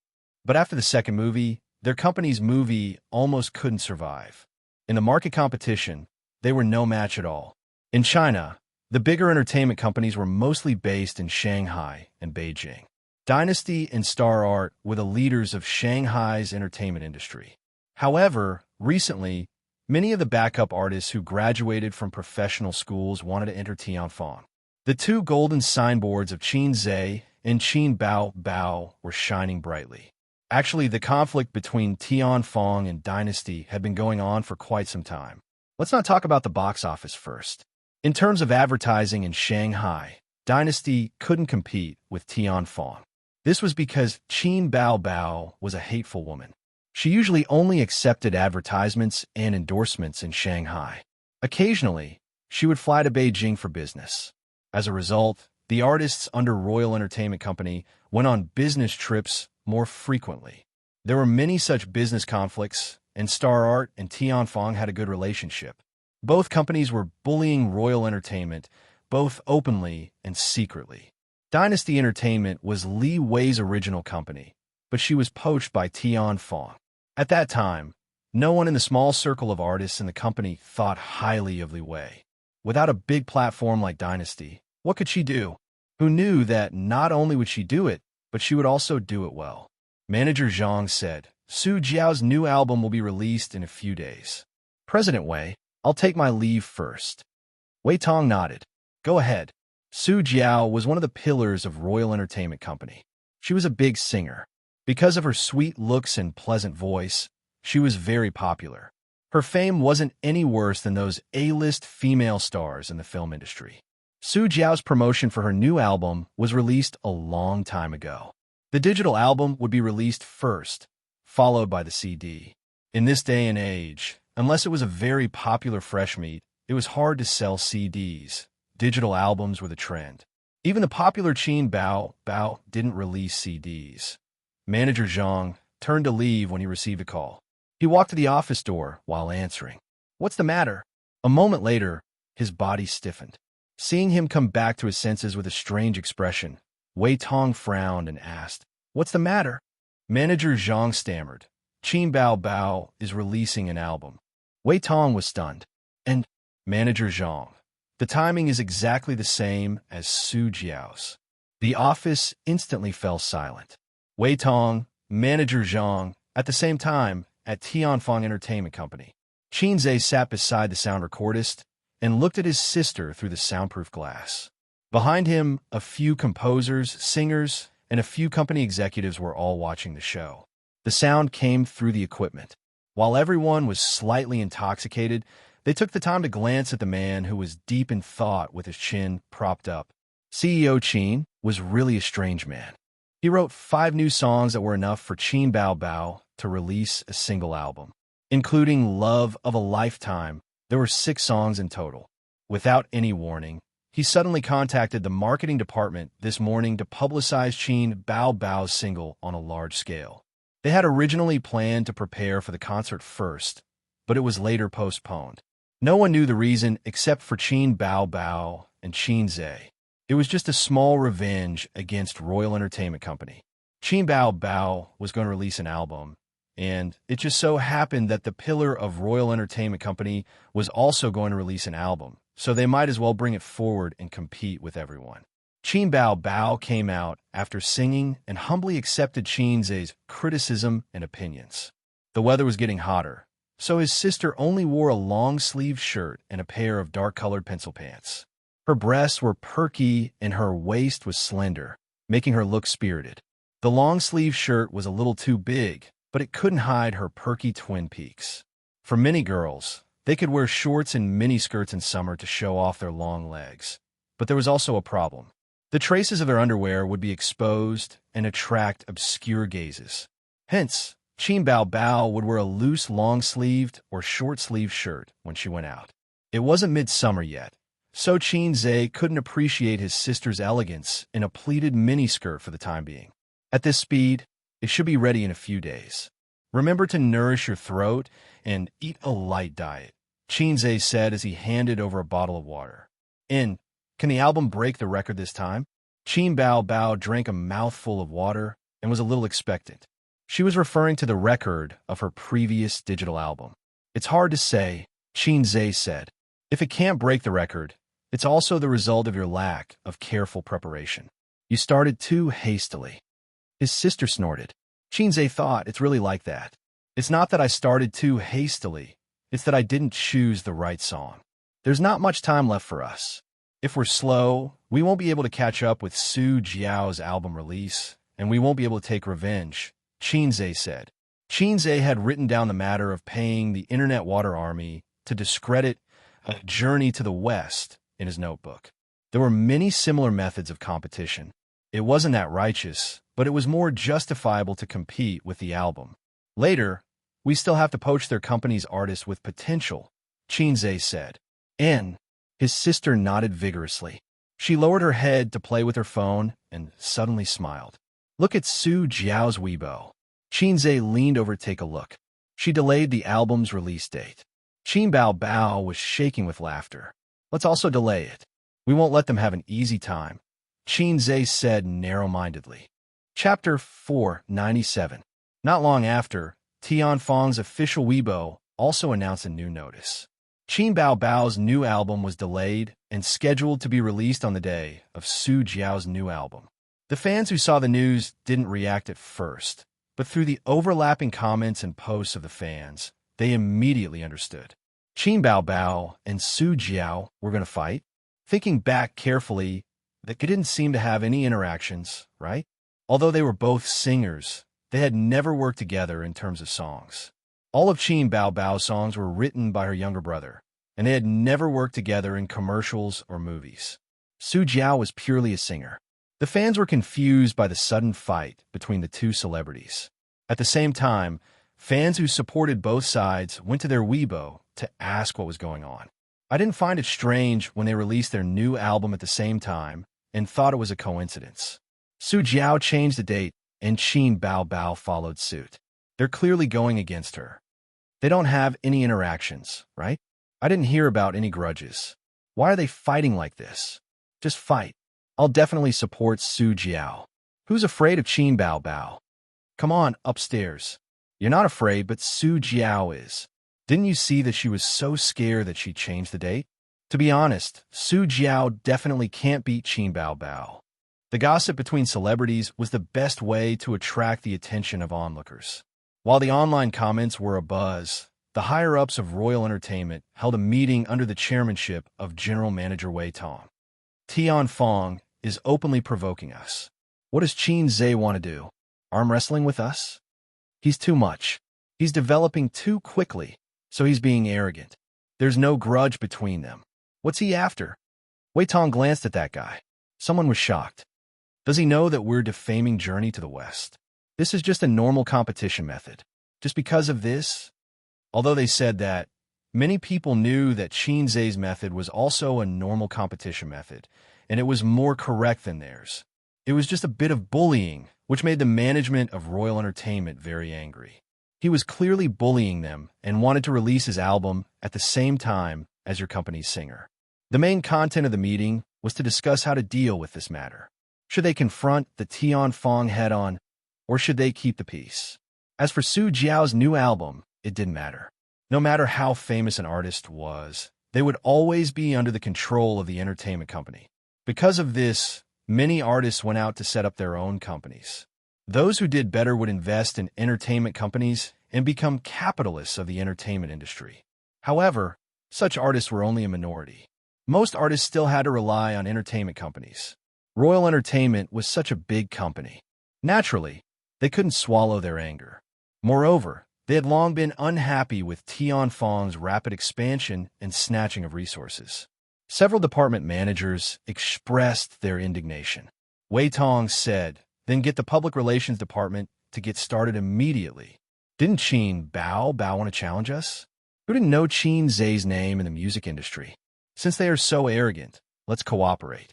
But after the second movie, their company's movie almost couldn't survive. In the market competition, they were no match at all. In China, the bigger entertainment companies were mostly based in Shanghai and Beijing. Dynasty and Star Art were the leaders of Shanghai's entertainment industry. However, recently, many of the backup artists who graduated from professional schools wanted to enter Tianfeng. The two golden signboards of Xianxia and Qin Bao Bao were shining brightly. Actually, the conflict between Tianfeng and Dynasty had been going on for quite some time. Let's not talk about the box office first. In terms of advertising in Shanghai, Dynasty couldn't compete with Tianfeng. This was because Qin Bao Bao was a hateful woman. She usually only accepted advertisements and endorsements in Shanghai. Occasionally, she would fly to Beijing for business. As a result, the artists under Royal Entertainment Company went on business trips more frequently. There were many such business conflicts, and Star Art and Tianfeng had a good relationship. Both companies were bullying Royal Entertainment, both openly and secretly. Dynasty Entertainment was Li Wei's original company, but she was poached by Tianfeng. At that time, no one in the small circle of artists in the company thought highly of Li Wei. Without a big platform like Dynasty, what could she do? Who knew that not only would she do it, but she would also do it well? Manager Zhang said, Su Jiao's new album will be released in a few days. President Wei, I'll take my leave first. Wei Tong nodded. Go ahead. Su Jiao was one of the pillars of Royal Entertainment Company. She was a big singer. Because of her sweet looks and pleasant voice, she was very popular. Her fame wasn't any worse than those A-list female stars in the film industry. Su Jiao's promotion for her new album was released a long time ago. The digital album would be released first, followed by the CD. In this day and age, unless it was a very popular fresh meat, it was hard to sell CDs. Digital albums were the trend. Even the popular Qin Bao Bao didn't release CDs. Manager Zhang turned to leave when he received a call. He walked to the office door while answering. What's the matter? A moment later, His body stiffened. Seeing him come back to his senses with a strange expression, Wei Tong frowned and asked, "What's the matter?" Manager Zhang stammered, "Qin Bao Bao is releasing an album." Wei Tong was stunned. And Manager Zhang, "The timing is exactly the same as Su Jiao's." The office instantly fell silent. Wei Tong, Manager Zhang, at the same time, at Tianfeng Entertainment Company. Qin Zhe sat beside the sound recordist and looked at his sister through the soundproof glass. Behind him, a few composers, singers, and a few company executives were all watching the show. The sound came through the equipment. While everyone was slightly intoxicated, they took the time to glance at the man who was deep in thought with his chin propped up. CEO Qin was really a strange man. He wrote 5 new songs that were enough for Qin Bao Bao to release a single album. Including Love of a Lifetime, there were 6 songs in total. Without any warning, he suddenly contacted the marketing department this morning to publicize Qin Bao Bao's single on a large scale. They had originally planned to prepare for the concert first, but it was later postponed. No one knew the reason except for Qin Bao Bao and Qin Zhe. It was just a small revenge against Royal Entertainment Company. Qin Bao Bao was going to release an album, and it just so happened that the pillar of Royal Entertainment Company was also going to release an album, so they might as well bring it forward and compete with everyone. Qin Bao Bao came out after singing and humbly accepted Qin Zhe's criticism and opinions. The weather was getting hotter, so his sister only wore a long-sleeved shirt and a pair of dark-colored pencil pants. Her breasts were perky and her waist was slender, making her look spirited. The long-sleeved shirt was a little too big, but it couldn't hide her perky twin peaks. For many girls, they could wear shorts and miniskirts in summer to show off their long legs. But there was also a problem. The traces of their underwear would be exposed and attract obscure gazes. Hence, Qin Bao Bao would wear a loose long-sleeved or short-sleeved shirt when she went out. It wasn't midsummer yet, so Qin Zhe couldn't appreciate his sister's elegance in a pleated miniskirt for the time being. At this speed, it should be ready in a few days. Remember to nourish your throat and eat a light diet, Qin Zhe said as he handed over a bottle of water. Can the album break the record this time? Qin Bao Bao drank a mouthful of water and was a little expectant. She was referring to the record of her previous digital album. It's hard to say, Qin Zhe said. If it can't break the record, it's also the result of your lack of careful preparation. You started too hastily. His sister snorted. Qin Zhe thought, it's really like that. It's not that I started too hastily, it's that I didn't choose the right song. There's not much time left for us. If we're slow, we won't be able to catch up with Su Jiao's album release, and we won't be able to take revenge, Qin Zhe said. Qin Zhe had written down the matter of paying the Internet Water Army to discredit A Journey to the West in his notebook. There were many similar methods of competition. It wasn't that righteous, but it was more justifiable to compete with the album. Later, we still have to poach their company's artists with potential, Qin Zhe said. And his sister nodded vigorously. She lowered her head to play with her phone and suddenly smiled. Look at Su Jiao's Weibo. Qin Zhe leaned over to take a look. She delayed the album's release date. Qin Bao Bao was shaking with laughter. Let's also delay it. We won't let them have an easy time, Qin Zhe said narrow-mindedly. Chapter 497. Not long after, Tianfeng's official Weibo also announced a new notice. Qin Bao Bao's new album was delayed and scheduled to be released on the day of Su Jiao's new album. The fans who saw the news didn't react at first, but through the overlapping comments and posts of the fans, they immediately understood. Qin Bao Bao and Su Jiao were going to fight? Thinking back carefully, they didn't seem to have any interactions, right? Although they were both singers, they had never worked together in terms of songs. All of Qin Bao Bao's songs were written by her younger brother, and they had never worked together in commercials or movies. Su Jiao was purely a singer. The fans were confused by the sudden fight between the two celebrities. At the same time, fans who supported both sides went to their Weibo to ask what was going on. I didn't find it strange when they released their new album at the same time and thought it was a coincidence. Su Jiao changed the date, and Qin Bao Bao followed suit. They're clearly going against her. They don't have any interactions, right? I didn't hear about any grudges. Why are they fighting like this? Just fight. I'll definitely support Su Jiao. Who's afraid of Qin Bao Bao? Come on, upstairs. You're not afraid, but Su Jiao is. Didn't you see that she was so scared that she changed the date? To be honest, Su Jiao definitely can't beat Qin Bao Bao. The gossip between celebrities was the best way to attract the attention of onlookers. While the online comments were abuzz, the higher-ups of Royal Entertainment held a meeting under the chairmanship of General Manager Wei Tong. Tian Fong is openly provoking us. What does Qin Zhe want to do? Arm wrestling with us? He's too much. He's developing too quickly, so he's being arrogant. There's no grudge between them. What's he after? Wei Tong glanced at that guy. Someone was shocked. Does he know that we're defaming Journey to the West? This is just a normal competition method. Just because of this? Although they said that, many people knew that Qin Zhe's method was also a normal competition method, and it was more correct than theirs. It was just a bit of bullying, which made the management of Royal Entertainment very angry. He was clearly bullying them and wanted to release his album at the same time as your company's singer. The main content of the meeting was to discuss how to deal with this matter. Should they confront the Tian Fong head-on, or should they keep the peace? As for Su Jiao's new album, it didn't matter. No matter how famous an artist was, they would always be under the control of the entertainment company. Because of this, many artists went out to set up their own companies. Those who did better would invest in entertainment companies and become capitalists of the entertainment industry. However, such artists were only a minority. Most artists still had to rely on entertainment companies. Royal Entertainment was such a big company. Naturally, they couldn't swallow their anger. Moreover, they had long been unhappy with Tian Fong's rapid expansion and snatching of resources. Several department managers expressed their indignation. Wei Tong said, then get the public relations department to get started immediately. Didn't Qin Bao want to challenge us? Who didn't know Qin Zhe's name in the music industry? Since they are so arrogant, let's cooperate.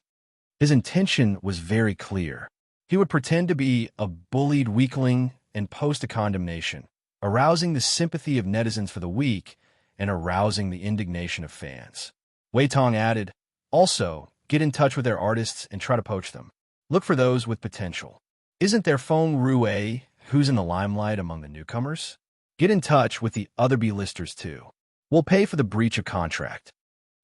His intention was very clear. He would pretend to be a bullied weakling and post a condemnation, arousing the sympathy of netizens for the weak and arousing the indignation of fans. Wei Tong added, also, get in touch with their artists and try to poach them. Look for those with potential. Isn't there Feng Rue, who's in the limelight among the newcomers? Get in touch with the other B-listers too. We'll pay for the breach of contract.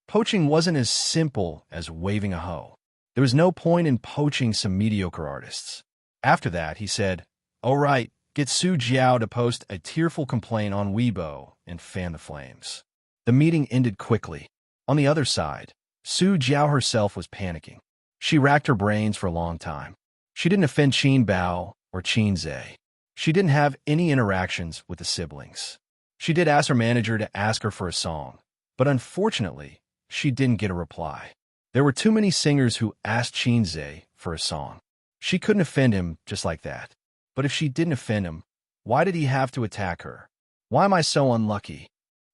Poaching wasn't as simple as waving a hoe. There was no point in poaching some mediocre artists. After that, he said, all right, get Su Jiao to post a tearful complaint on Weibo and fan the flames. The meeting ended quickly. On the other side, Su Jiao herself was panicking. She racked her brains for a long time. She didn't offend Qin Bao or Qin Zhe. She didn't have any interactions with the siblings. She did ask her manager to ask her for a song, but unfortunately, she didn't get a reply. There were too many singers who asked Qin Zhe for a song. She couldn't offend him just like that. But if she didn't offend him, why did he have to attack her? Why am I so unlucky?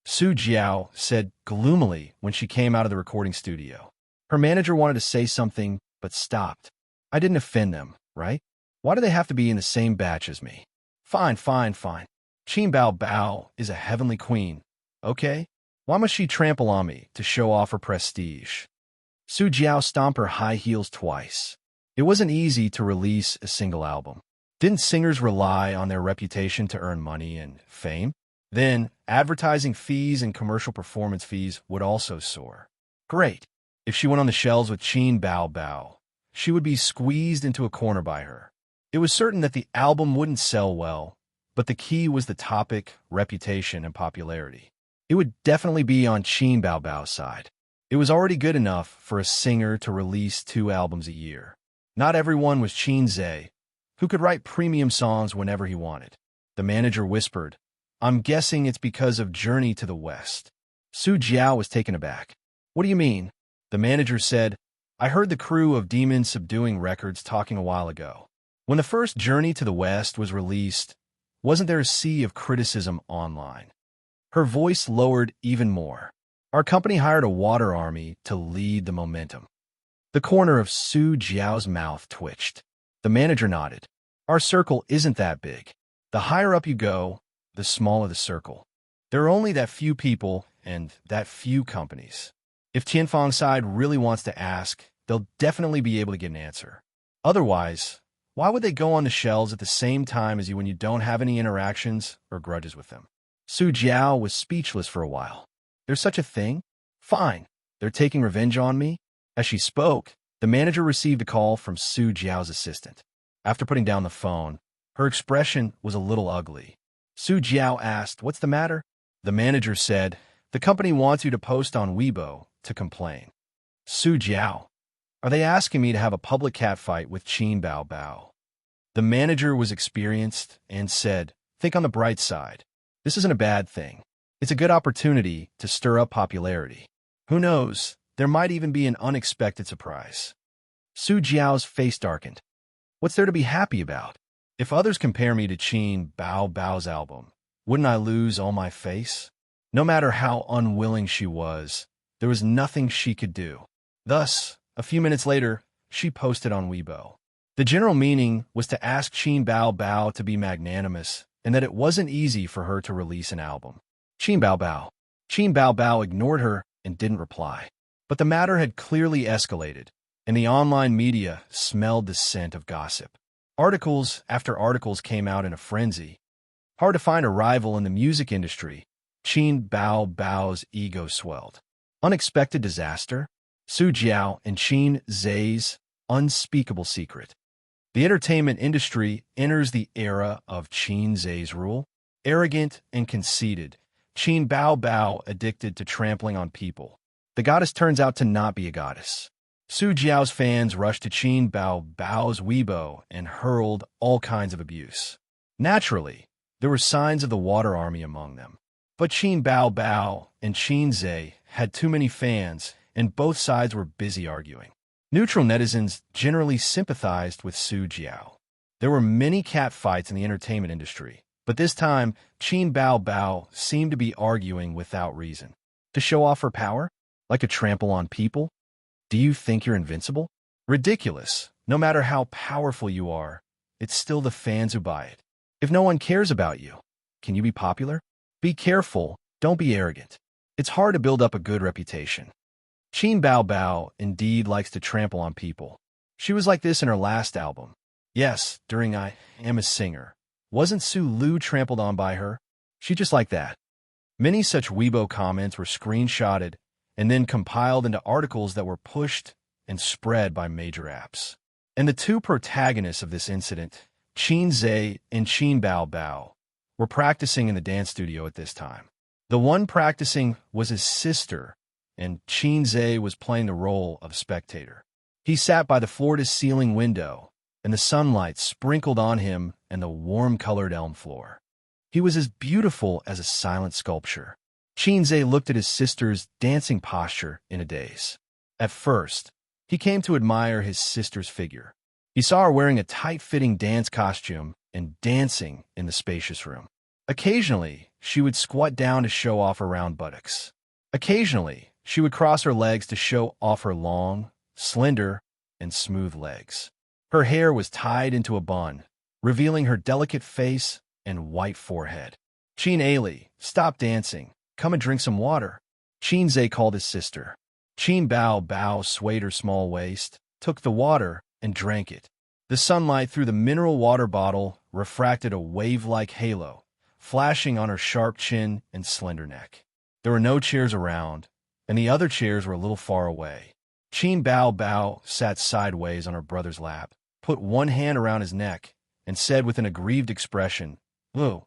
Su Jiao said gloomily when she came out of the recording studio. Her manager wanted to say something, but stopped. I didn't offend them, right? Why do they have to be in the same batch as me? Fine. Qin Bao Bao is a heavenly queen, okay? Why must she trample on me to show off her prestige? Su Jiao stomped her high heels twice. It wasn't easy to release a single album. Didn't singers rely on their reputation to earn money and fame? Then, advertising fees and commercial performance fees would also soar. Great. If she went on the shelves with Qin Bao Bao, she would be squeezed into a corner by her. It was certain that the album wouldn't sell well, but the key was the topic, reputation, and popularity. It would definitely be on Qin Bao Bao's side. It was already good enough for a singer to release 2 albums a year. Not everyone was Qin Zhe, who could write premium songs whenever he wanted. The manager whispered, I'm guessing it's because of Journey to the West. Su Jiao was taken aback. What do you mean? The manager said, I heard the crew of Demon Subduing Records talking a while ago. When the first Journey to the West was released, wasn't there a sea of criticism online? Her voice lowered even more. Our company hired a water army to lead the momentum. The corner of Su Jiao's mouth twitched. The manager nodded. Our circle isn't that big. The higher up you go, the smaller the circle. There are only that few people and that few companies. If Tianfang's side really wants to ask, they'll definitely be able to get an answer. Otherwise, why would they go on the shelves at the same time as you when you don't have any interactions or grudges with them? Su Jiao was speechless for a while. There's such a thing? Fine. They're taking revenge on me? As she spoke, the manager received a call from Su Jiao's assistant. After putting down the phone, her expression was a little ugly. Su Jiao asked, "What's the matter?" The manager said, "The company wants you to post on Weibo to complain." Su Jiao, "Are they asking me to have a public catfight with Qin Bao Bao?" The manager was experienced and said, "Think on the bright side. This isn't a bad thing. It's a good opportunity to stir up popularity. Who knows, there might even be an unexpected surprise." Su Jiao's face darkened. What's there to be happy about? If others compare me to Qin Bao Bao's album, wouldn't I lose all my face? No matter how unwilling she was, there was nothing she could do. Thus, a few minutes later, she posted on Weibo. The general meaning was to ask Qin Bao Bao to be magnanimous and that it wasn't easy for her to release an album. Qin Bao Bao. Qin Bao Bao ignored her and didn't reply. But the matter had clearly escalated, and the online media smelled the scent of gossip. Articles after articles came out in a frenzy. Hard to find a rival in the music industry. Qin Bao Bao's ego swelled. Unexpected disaster? Su Jiao and Qin Zai's unspeakable secret. The entertainment industry enters the era of Qin Zai's rule. Arrogant and conceited, Qin Bao Bao addicted to trampling on people. The goddess turns out to not be a goddess. Su Jiao's fans rushed to Qin Bao Bao's Weibo and hurled all kinds of abuse. Naturally, there were signs of the water army among them. But Qin Bao Bao and Qin Zai had too many fans, and both sides were busy arguing. Neutral netizens generally sympathized with Su Jiao. There were many catfights in the entertainment industry, but this time, Qin Bao Bao seemed to be arguing without reason. To show off her power? Like to trample on people? Do you think you're invincible? Ridiculous. No matter how powerful you are, it's still the fans who buy it. If no one cares about you, can you be popular? Be careful, don't be arrogant. It's hard to build up a good reputation. Qin Bao Bao indeed likes to trample on people. She was like this in her last album. Yes, during I Am a Singer. Wasn't Su Lu trampled on by her? She just like that. Many such Weibo comments were screenshotted and then compiled into articles that were pushed and spread by major apps. And the two protagonists of this incident, Qin Zai and Qin Bao Bao, were practicing in the dance studio at this time. The one practicing was his sister, and Qin Zai was playing the role of spectator. He sat by the floor-to-ceiling window, and the sunlight sprinkled on him and the warm-colored elm floor. He was as beautiful as a silent sculpture. Qin Zai looked at his sister's dancing posture in a daze. At first, he came to admire his sister's figure. He saw her wearing a tight-fitting dance costume and dancing in the spacious room. Occasionally, she would squat down to show off her round buttocks. Occasionally, she would cross her legs to show off her long, slender, and smooth legs. Her hair was tied into a bun, revealing her delicate face and white forehead. Qin Aili, stop dancing. Come and drink some water. Qin Zai called his sister. Qin Bao Bao swayed her small waist, took the water, and drank it. The sunlight through the mineral water bottle refracted a wave-like halo, flashing on her sharp chin and slender neck. There were no chairs around, and the other chairs were a little far away. Qin Bao Bao sat sideways on her brother's lap, put one hand around his neck, and said with an aggrieved expression, "Lou,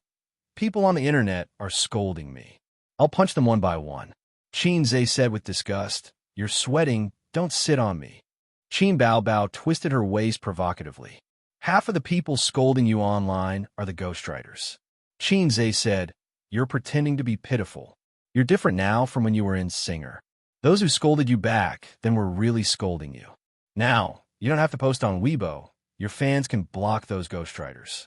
people on the internet are scolding me. I'll punch them one by one." Qin Zai said with disgust, "You're sweating, don't sit on me." Qin Bao Bao twisted her waist provocatively. "Half of the people scolding you online are the ghostwriters." Qin Zai said, "You're pretending to be pitiful. You're different now from when you were in Singer. Those who scolded you back then were really scolding you. Now, you don't have to post on Weibo. Your fans can block those ghostwriters.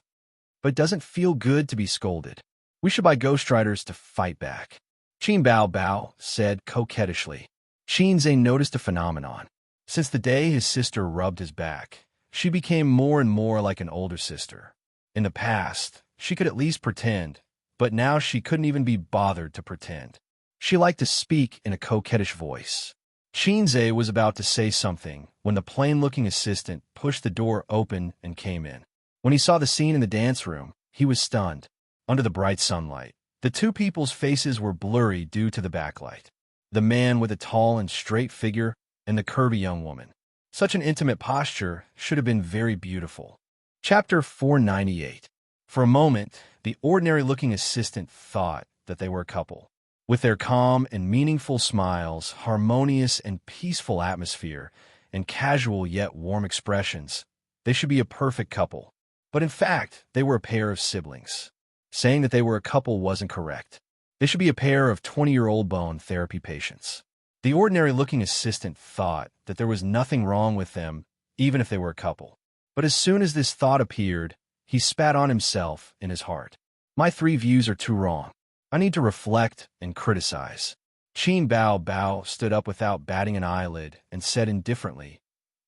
But it doesn't feel good to be scolded. We should buy ghostwriters to fight back." Qin Bao Bao said coquettishly. Qin Zai noticed a phenomenon. Since the day his sister rubbed his back, she became more and more like an older sister. In the past, she could at least pretend, but now she couldn't even be bothered to pretend. She liked to speak in a coquettish voice. Xianxia was about to say something when the plain-looking assistant pushed the door open and came in. When he saw the scene in the dance room, he was stunned. Under the bright sunlight, the two people's faces were blurry due to the backlight. The man with a tall and straight figure and the curvy young woman. Such an intimate posture should have been very beautiful. Chapter 498. For a moment, the ordinary-looking assistant thought that they were a couple. With their calm and meaningful smiles, harmonious and peaceful atmosphere, and casual yet warm expressions, they should be a perfect couple. But in fact, they were a pair of siblings. Saying that they were a couple wasn't correct. They should be a pair of 20-year-old bone therapy patients. The ordinary-looking assistant thought that there was nothing wrong with them, even if they were a couple. But as soon as this thought appeared, he spat on himself in his heart. My 3 views are too wrong. I need to reflect and criticize. Qin Bao Bao stood up without batting an eyelid and said indifferently,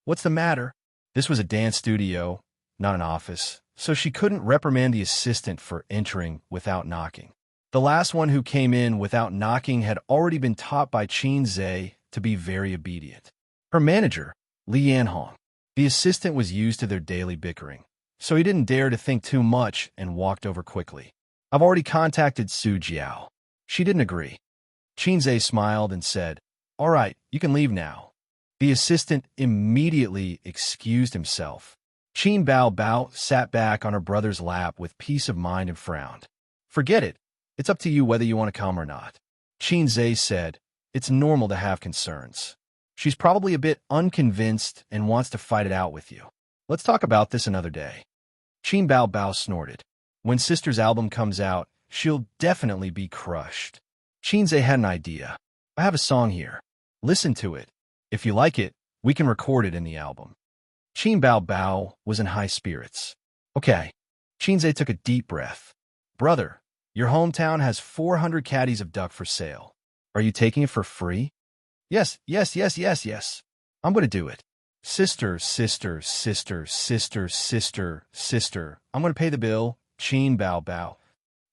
"What's the matter?" This was a dance studio, not an office, so she couldn't reprimand the assistant for entering without knocking. The last one who came in without knocking had already been taught by Xianxia to be very obedient. Her manager, Li Yanhong. The assistant was used to their daily bickering, so he didn't dare to think too much and walked over quickly. I've already contacted Su Jiao. She didn't agree. Xianxia smiled and said, "All right, you can leave now." The assistant immediately excused himself. Qin Bao Bao sat back on her brother's lap with peace of mind and frowned. "Forget it. It's up to you whether you want to come or not." Xianxia said, "It's normal to have concerns. She's probably a bit unconvinced and wants to fight it out with you. Let's talk about this another day." Qin Bao Bao snorted. When Sister's album comes out, she'll definitely be crushed. Xianxia had an idea. I have a song here. Listen to it. If you like it, we can record it in the album. Qin Bao Bao was in high spirits. Okay. Xianxia took a deep breath. Brother, your hometown has 400 caddies of duck for sale. Are you taking it for free? Yes. I'm going to do it. Sister. I'm going to pay the bill. Qin Bao Bao.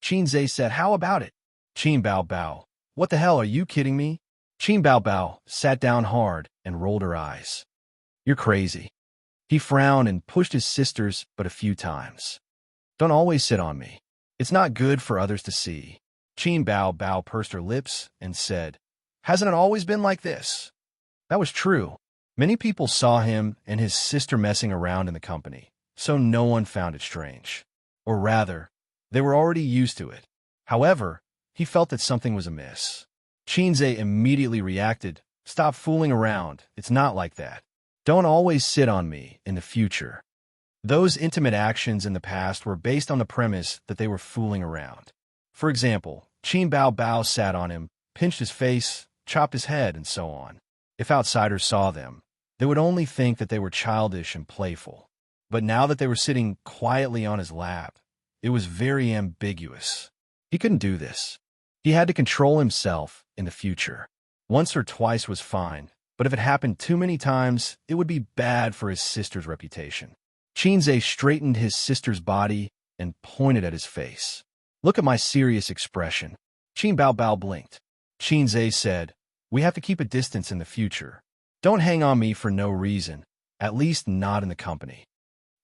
Xianxia said, how about it? Qin Bao Bao. What the hell, are you kidding me? Qin Bao Bao sat down hard and rolled her eyes. You're crazy. He frowned and pushed his sisters but a few times. Don't always sit on me. It's not good for others to see. Qin Bao Bao pursed her lips and said, hasn't it always been like this? That was true. Many people saw him and his sister messing around in the company, so no one found it strange. Or rather, they were already used to it. However, he felt that something was amiss. Xianxia immediately reacted, stop fooling around, it's not like that. Don't always sit on me in the future. Those intimate actions in the past were based on the premise that they were fooling around. For example, Qin Bao Bao sat on him, pinched his face, chopped his head, and so on. If outsiders saw them, they would only think that they were childish and playful. But now that they were sitting quietly on his lap, it was very ambiguous. He couldn't do this. He had to control himself in the future. Once or twice was fine, but if it happened too many times, it would be bad for his sister's reputation. Xianxia straightened his sister's body and pointed at his face. Look at my serious expression. Qin Bao Bao blinked. Xianxia said, we have to keep a distance in the future. Don't hang on me for no reason, at least not in the company.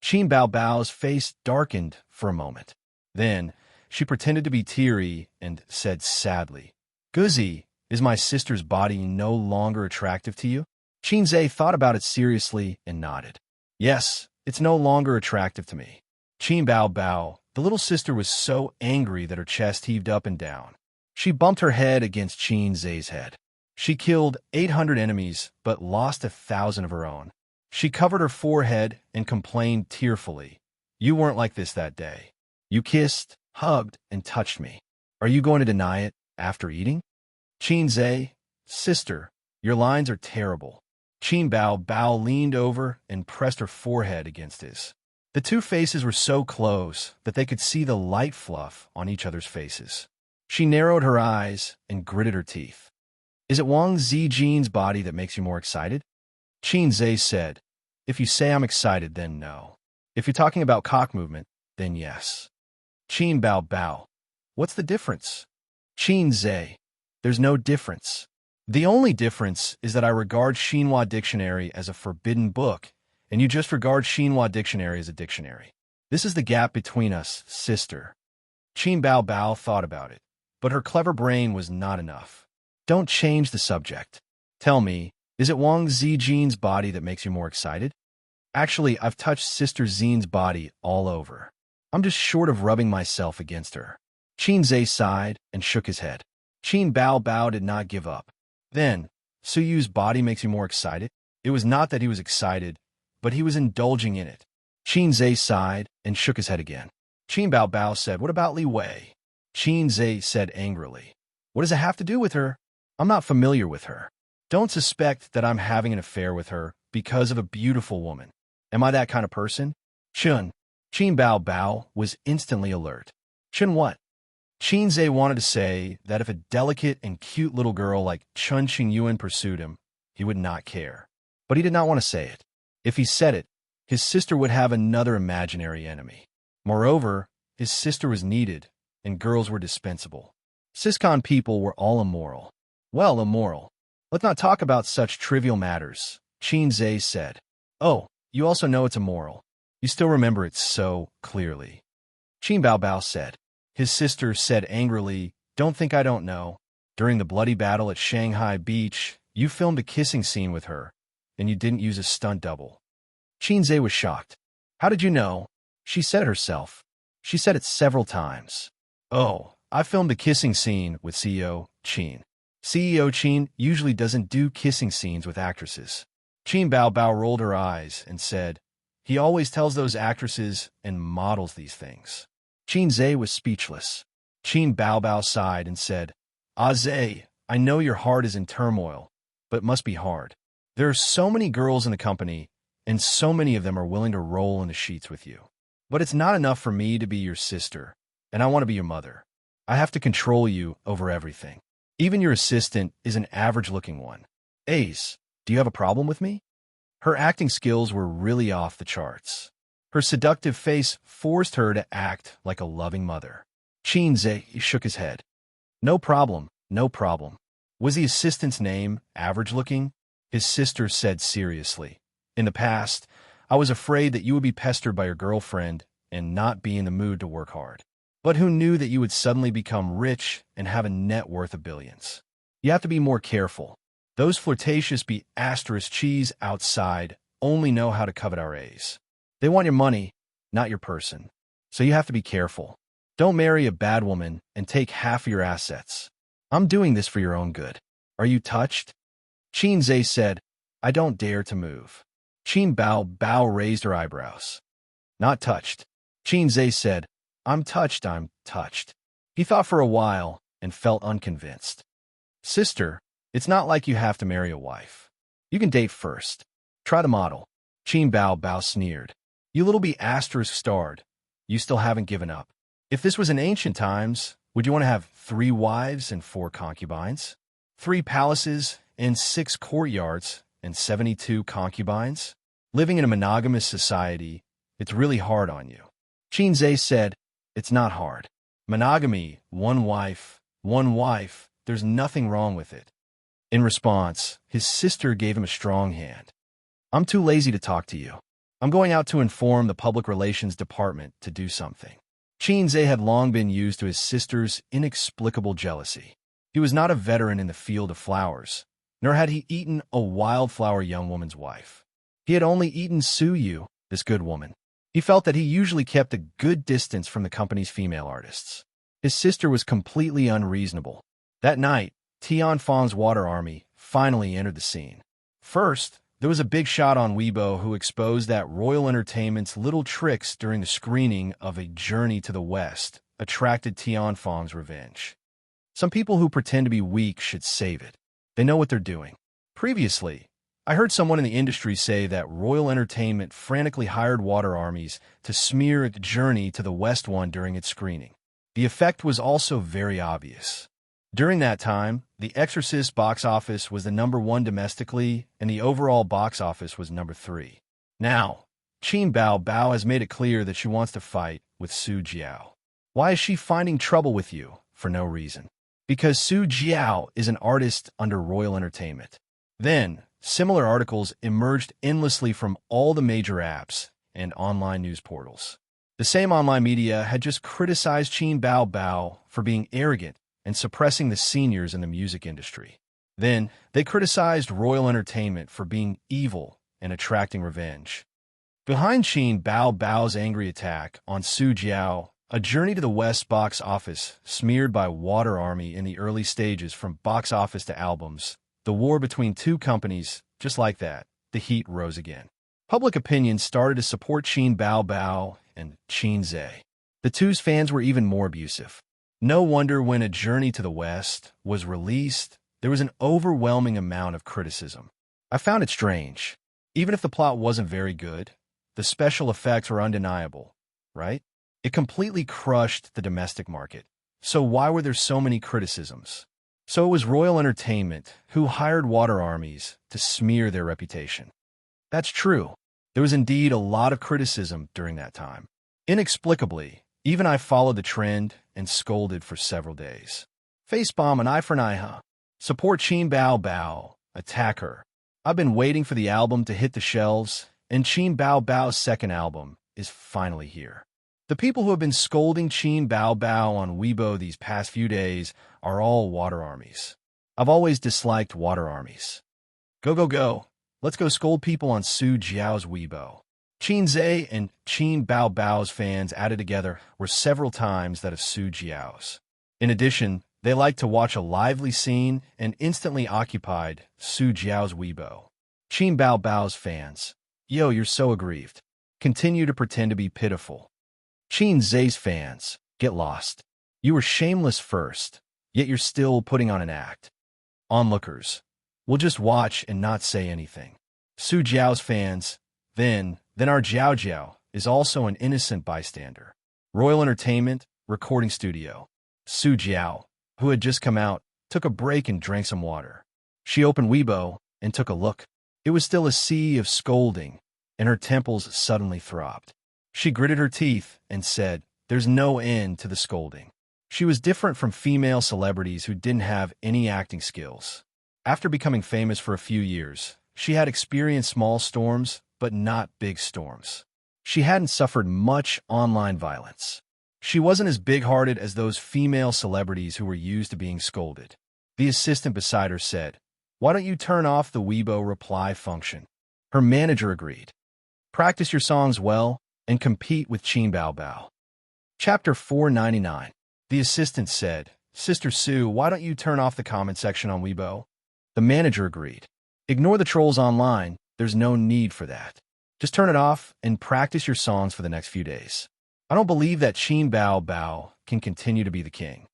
Qin Bao Bao's face darkened for a moment. Then, she pretended to be teary and said sadly, Guzzi, is my sister's body no longer attractive to you? Xianxia thought about it seriously and nodded. Yes, it's no longer attractive to me. Qin Bao Bao, the little sister was so angry that her chest heaved up and down. She bumped her head against Xianxia's head. She killed 800 enemies, but lost 1,000 of her own. She covered her forehead and complained tearfully. You weren't like this that day. You kissed, hugged, and touched me. Are you going to deny it after eating? Xianxia, sister, your lines are terrible. Qin Bao Bao leaned over and pressed her forehead against his. The two faces were so close that they could see the light fluff on each other's faces. She narrowed her eyes and gritted her teeth. Is it Wang Zijin's body that makes you more excited? Xianxia said, if you say I'm excited, then no. If you're talking about cock movement, then yes. Qin Bao Bao, what's the difference? Xianxia, there's no difference. The only difference is that I regard Xinhua Dictionary as a forbidden book, and you just regard Xinhua Dictionary as a dictionary. This is the gap between us, sister. Qin Bao Bao thought about it, but her clever brain was not enough. Don't change the subject. Tell me, is it Wang Zijin's body that makes you more excited? Actually, I've touched Sister Xine's body all over. I'm just short of rubbing myself against her. Qin Zhe sighed and shook his head. Qin Bao Bao did not give up. Then, Su Yu's body makes you more excited? It was not that he was excited, but he was indulging in it. Qin Zhe sighed and shook his head again. Qin Bao Bao said, "What about Li Wei?" Qin Zhe said angrily, "What does it have to do with her? I'm not familiar with her. Don't suspect that I'm having an affair with her because of a beautiful woman. Am I that kind of person?" Qin Bao Bao was instantly alert. Qin what? Qin Zhe wanted to say that if a delicate and cute little girl like Chun Qingyuan pursued him, he would not care. But he did not want to say it. If he said it, his sister would have another imaginary enemy. Moreover, his sister was needed, and girls were dispensable. Siscon people were all immoral. Well, immoral. Let's not talk about such trivial matters, Qin Zhe said. Oh, you also know it's immoral. You still remember it so clearly. Qin Bao Bao said. His sister said angrily, "Don't think I don't know. During the bloody battle at Shanghai Beach, you filmed a kissing scene with her, and you didn't use a stunt double." Qin Zhe was shocked. "How did you know?" She said it herself. She said it several times. "Oh, I filmed a kissing scene with CEO Qin. CEO Qin usually doesn't do kissing scenes with actresses." Qin Bao Bao rolled her eyes and said, "He always tells those actresses and models these things." Qin Zhe was speechless. Qin Bao Bao sighed and said, "Ah Zhe, I know your heart is in turmoil, but it must be hard. There are so many girls in the company, and so many of them are willing to roll in the sheets with you. But it's not enough for me to be your sister, and I want to be your mother. I have to control you over everything. Even your assistant is an average-looking one. Ace, do you have a problem with me?" Her acting skills were really off the charts. Her seductive face forced her to act like a loving mother. Qin Zhe shook his head. "No problem, no problem. Was the assistant's name average-looking?" His sister said seriously. "In the past, I was afraid that you would be pestered by your girlfriend and not be in the mood to work hard. But who knew that you would suddenly become rich and have a net worth of billions? You have to be more careful. Those flirtatious cheese outside only know how to covet our A's. They want your money, not your person. So you have to be careful. Don't marry a bad woman and take half of your assets. I'm doing this for your own good. Are you touched?" Qin Zhe said, "I don't dare to move." Qin Bao Bao raised her eyebrows. "Not touched." Qin Zhe said, I'm touched. He thought for a while and felt unconvinced. "Sister, it's not like you have to marry a wife. You can date first. Try the model." Qin Bao Bao sneered. "You little starred. You still haven't given up. If this was in ancient times, would you want to have 3 wives and 4 concubines? 3 palaces and 6 courtyards and 72 concubines? Living in a monogamous society, it's really hard on you." Qin Zhe said, "It's not hard. Monogamy, one wife, there's nothing wrong with it." In response, his sister gave him a strong hand. "I'm too lazy to talk to you. I'm going out to inform the public relations department to do something." Qin Zhe had long been used to his sister's inexplicable jealousy. He was not a veteran in the field of flowers, nor had he eaten a wildflower young woman's wife. He had only eaten Su Yu, this good woman. He felt that he usually kept a good distance from the company's female artists. His sister was completely unreasonable. That night, Tianfang's water army finally entered the scene. First, there was a big shot on Weibo who exposed that Royal Entertainment's little tricks during the screening of A Journey to the West attracted Tianfang's revenge. Some people who pretend to be weak should save it. They know what they're doing. Previously, I heard someone in the industry say that Royal Entertainment frantically hired water armies to smear A Journey to the West one during its screening. The effect was also very obvious. During that time, The Exorcist box office was the #1 domestically, and the overall box office was #3. Now, Qin Bao Bao has made it clear that she wants to fight with Su Jiao. Why is she finding trouble with you? For no reason. because Su Jiao is an artist under Royal Entertainment. Then, similar articles emerged endlessly from all the major apps and online news portals. The same online media had just criticized Qin Bao Bao for being arrogant and suppressing the seniors in the music industry. Then, they criticized Royal Entertainment for being evil and attracting revenge. Behind Qin Bao Bao's angry attack on Su Jiao, a journey to the West box office smeared by Water Army in the early stages from box office to albums, the war between two companies, just like that, the heat rose again. Public opinion started to support Qin Bao Bao and Qin Zhe. The two's fans were even more abusive. No wonder when A Journey to the West was released, there was an overwhelming amount of criticism. I found it strange. Even if the plot wasn't very good, the special effects were undeniable, right? It completely crushed the domestic market. So why were there so many criticisms? So it was Royal Entertainment who hired Water Armies to smear their reputation. That's true. There was indeed a lot of criticism during that time. Inexplicably, even I followed the trend and scolded for several days. Facebomb an eye for an eye, huh? Support Qin Bao Bao. Attack her. I've been waiting for the album to hit the shelves, and Qin Bao Bao's second album is finally here. The people who have been scolding Qin Bao Bao on Weibo these past few days are all Water Armies. I've always disliked Water Armies. Go, go, go. Let's go scold people on Su Jiao's Weibo. Qin Zhe and Qin Bao Bao's fans added together were several times that of Su Jiao's. In addition, they liked to watch a lively scene and instantly occupied Su Jiao's Weibo. Qin Bao Bao's fans. Yo, you're so aggrieved. Continue to pretend to be pitiful. Qin Zhe's fans. Get lost. You were shameless first, yet you're still putting on an act. Onlookers. We'll just watch and not say anything. Su Jiao's fans. Then our Jiao Jiao is also an innocent bystander. Royal Entertainment, recording studio. Su Jiao, who had just come out, took a break and drank some water. She opened Weibo and took a look. It was still a sea of scolding, and her temples suddenly throbbed. She gritted her teeth and said, "There's no end to the scolding." She was different from female celebrities who didn't have any acting skills. After becoming famous for a few years, she had experienced small storms, but not big storms. She hadn't suffered much online violence. She wasn't as big-hearted as those female celebrities who were used to being scolded. The assistant beside her said, "Why don't you turn off the Weibo reply function?" Her manager agreed. "Practice your songs well and compete with Qin Bao Bao." Chapter 499. The assistant said, "Sister Sue, why don't you turn off the comment section on Weibo?" The manager agreed. "Ignore the trolls online. There's no need for that. Just turn it off and practice your songs for the next few days. I don't believe that Qin Bao Bao can continue to be the king."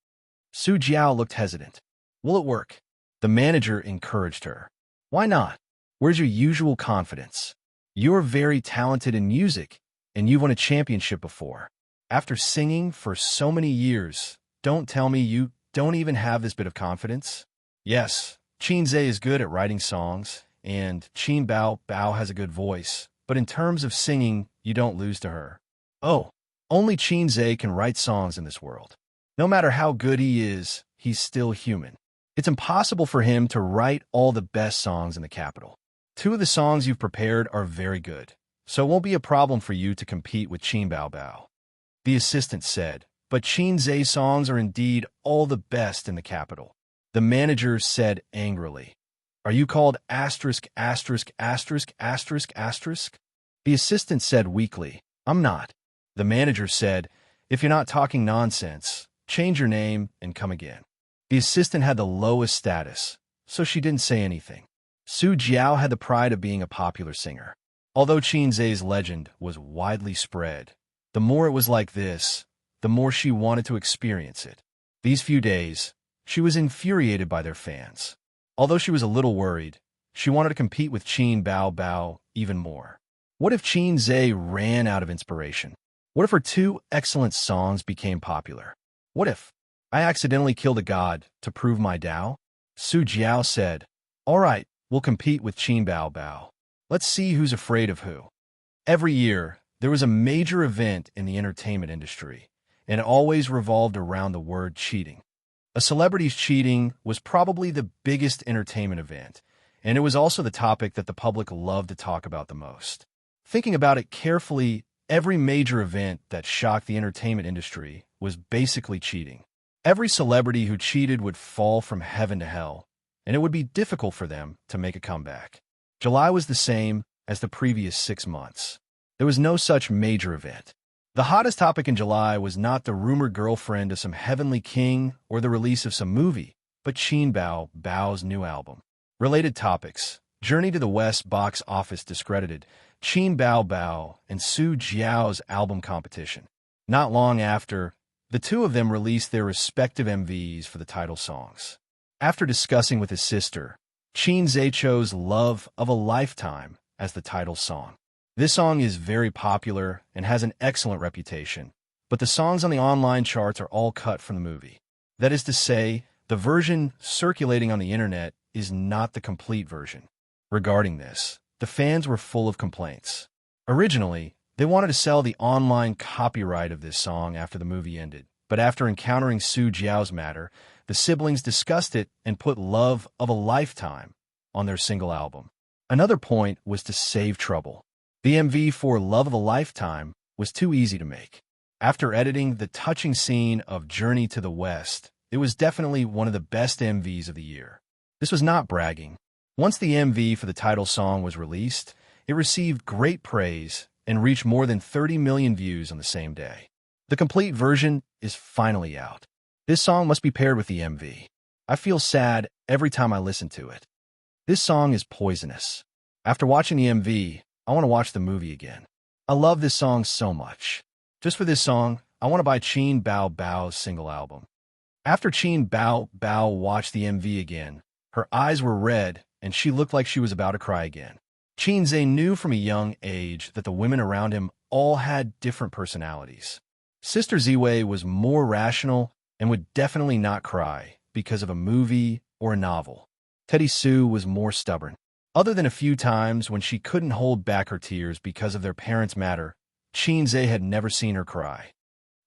Su Jiao looked hesitant. "Will it work?" The manager encouraged her. "Why not? Where's your usual confidence? You're very talented in music, and you've won a championship before. After singing for so many years, don't tell me you don't even have this bit of confidence." "Yes, Qin Zhe is good at writing songs, and Qin Bao Bao has a good voice, but in terms of singing, you don't lose to her." "Oh, only Qin Zhe can write songs in this world. No matter how good he is, he's still human. It's impossible for him to write all the best songs in the capital. 2 of the songs you've prepared are very good, so it won't be a problem for you to compete with Qin Bao Bao." The assistant said, "But Qin Zhe's songs are indeed all the best in the capital." The manager said angrily, "Are you called asterisk, asterisk, asterisk, asterisk, asterisk?" The assistant said weakly, "I'm not." The manager said, "If you're not talking nonsense, change your name and come again." The assistant had the lowest status, so she didn't say anything. Su Jiao had the pride of being a popular singer. Although Qin Zhe's legend was widely spread, the more it was like this, the more she wanted to experience it. These few days, she was infuriated by their fans. Although she was a little worried, she wanted to compete with Qin Bao Bao even more. What if Qin Zhe ran out of inspiration? What if her 2 excellent songs became popular? What if I accidentally killed a god to prove my Tao? Su Jiao said, "All right, we'll compete with Qin Bao Bao. Let's see who's afraid of who." Every year, there was a major event in the entertainment industry, and it always revolved around the word cheating. A celebrity's cheating was probably the biggest entertainment event, and it was also the topic that the public loved to talk about the most. Thinking about it carefully, every major event that shocked the entertainment industry was basically cheating. Every celebrity who cheated would fall from heaven to hell, and it would be difficult for them to make a comeback. July was the same as the previous 6 months. There was no such major event. The hottest topic in July was not the rumored girlfriend of some heavenly king or the release of some movie, but Bao's new album. Related topics: Journey to the West box office discredited, Bao and Su Jiao's album competition. Not long after, the two of them released their respective MVs for the title songs. After discussing with his sister, Xianxia chose Love of a Lifetime as the title song. This song is very popular and has an excellent reputation, but the songs on the online charts are all cut from the movie. That is to say, the version circulating on the internet is not the complete version. Regarding this, the fans were full of complaints. Originally, they wanted to sell the online copyright of this song after the movie ended, but after encountering Su Jiao's matter, the siblings discussed it and put Love of a Lifetime on their single album. Another point was to save trouble. The MV for Love of a Lifetime was too easy to make. After editing the touching scene of Journey to the West, it was definitely one of the best MVs of the year. This was not bragging. Once the MV for the title song was released, it received great praise and reached more than 30 million views on the same day. The complete version is finally out. This song must be paired with the MV. I feel sad every time I listen to it. This song is poisonous. After watching the MV, I want to watch the movie again. I love this song so much. Just for this song, I want to buy Bao's single album. After Bao watched the MV again, her eyes were red and she looked like she was about to cry again. Xianxia knew from a young age that the women around him all had different personalities. Sister Ziwei was more rational and would definitely not cry because of a movie or a novel. Teddy Sue was more stubborn. Other than a few times when she couldn't hold back her tears because of their parents' matter, Xianxia had never seen her cry.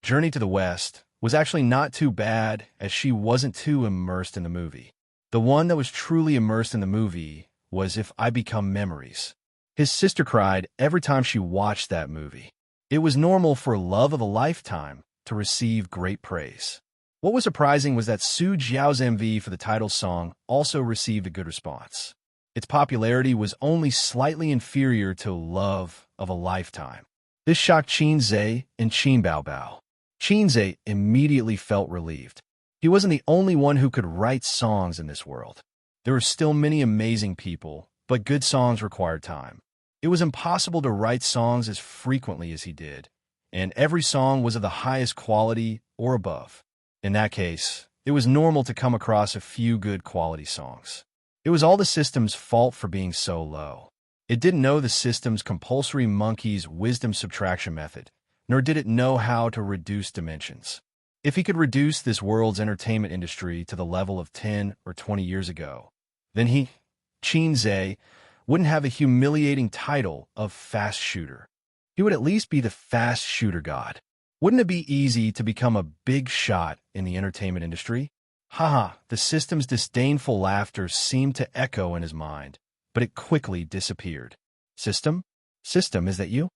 Journey to the West was actually not too bad as she wasn't too immersed in the movie. The one that was truly immersed in the movie was If I Become Memories. His sister cried every time she watched that movie. It was normal for Love of a Lifetime to receive great praise. What was surprising was that Su Jiao's MV for the title song also received a good response. Its popularity was only slightly inferior to Love of a Lifetime. This shocked Xianxia and Bao. Xianxia immediately felt relieved. He wasn't the only one who could write songs in this world. There were still many amazing people, but good songs required time. It was impossible to write songs as frequently as he did, and every song was of the highest quality or above. In that case, it was normal to come across a few good quality songs. It was all the system's fault for being so low. It didn't know the system's compulsory monkey's wisdom subtraction method, nor did it know how to reduce dimensions. If he could reduce this world's entertainment industry to the level of 10 or 20 years ago, then Xianxia, wouldn't have a humiliating title of fast shooter. He would at least be the fast shooter god. Wouldn't it be easy to become a big shot in the entertainment industry? Haha, the system's disdainful laughter seemed to echo in his mind, but it quickly disappeared. System? System, is that you?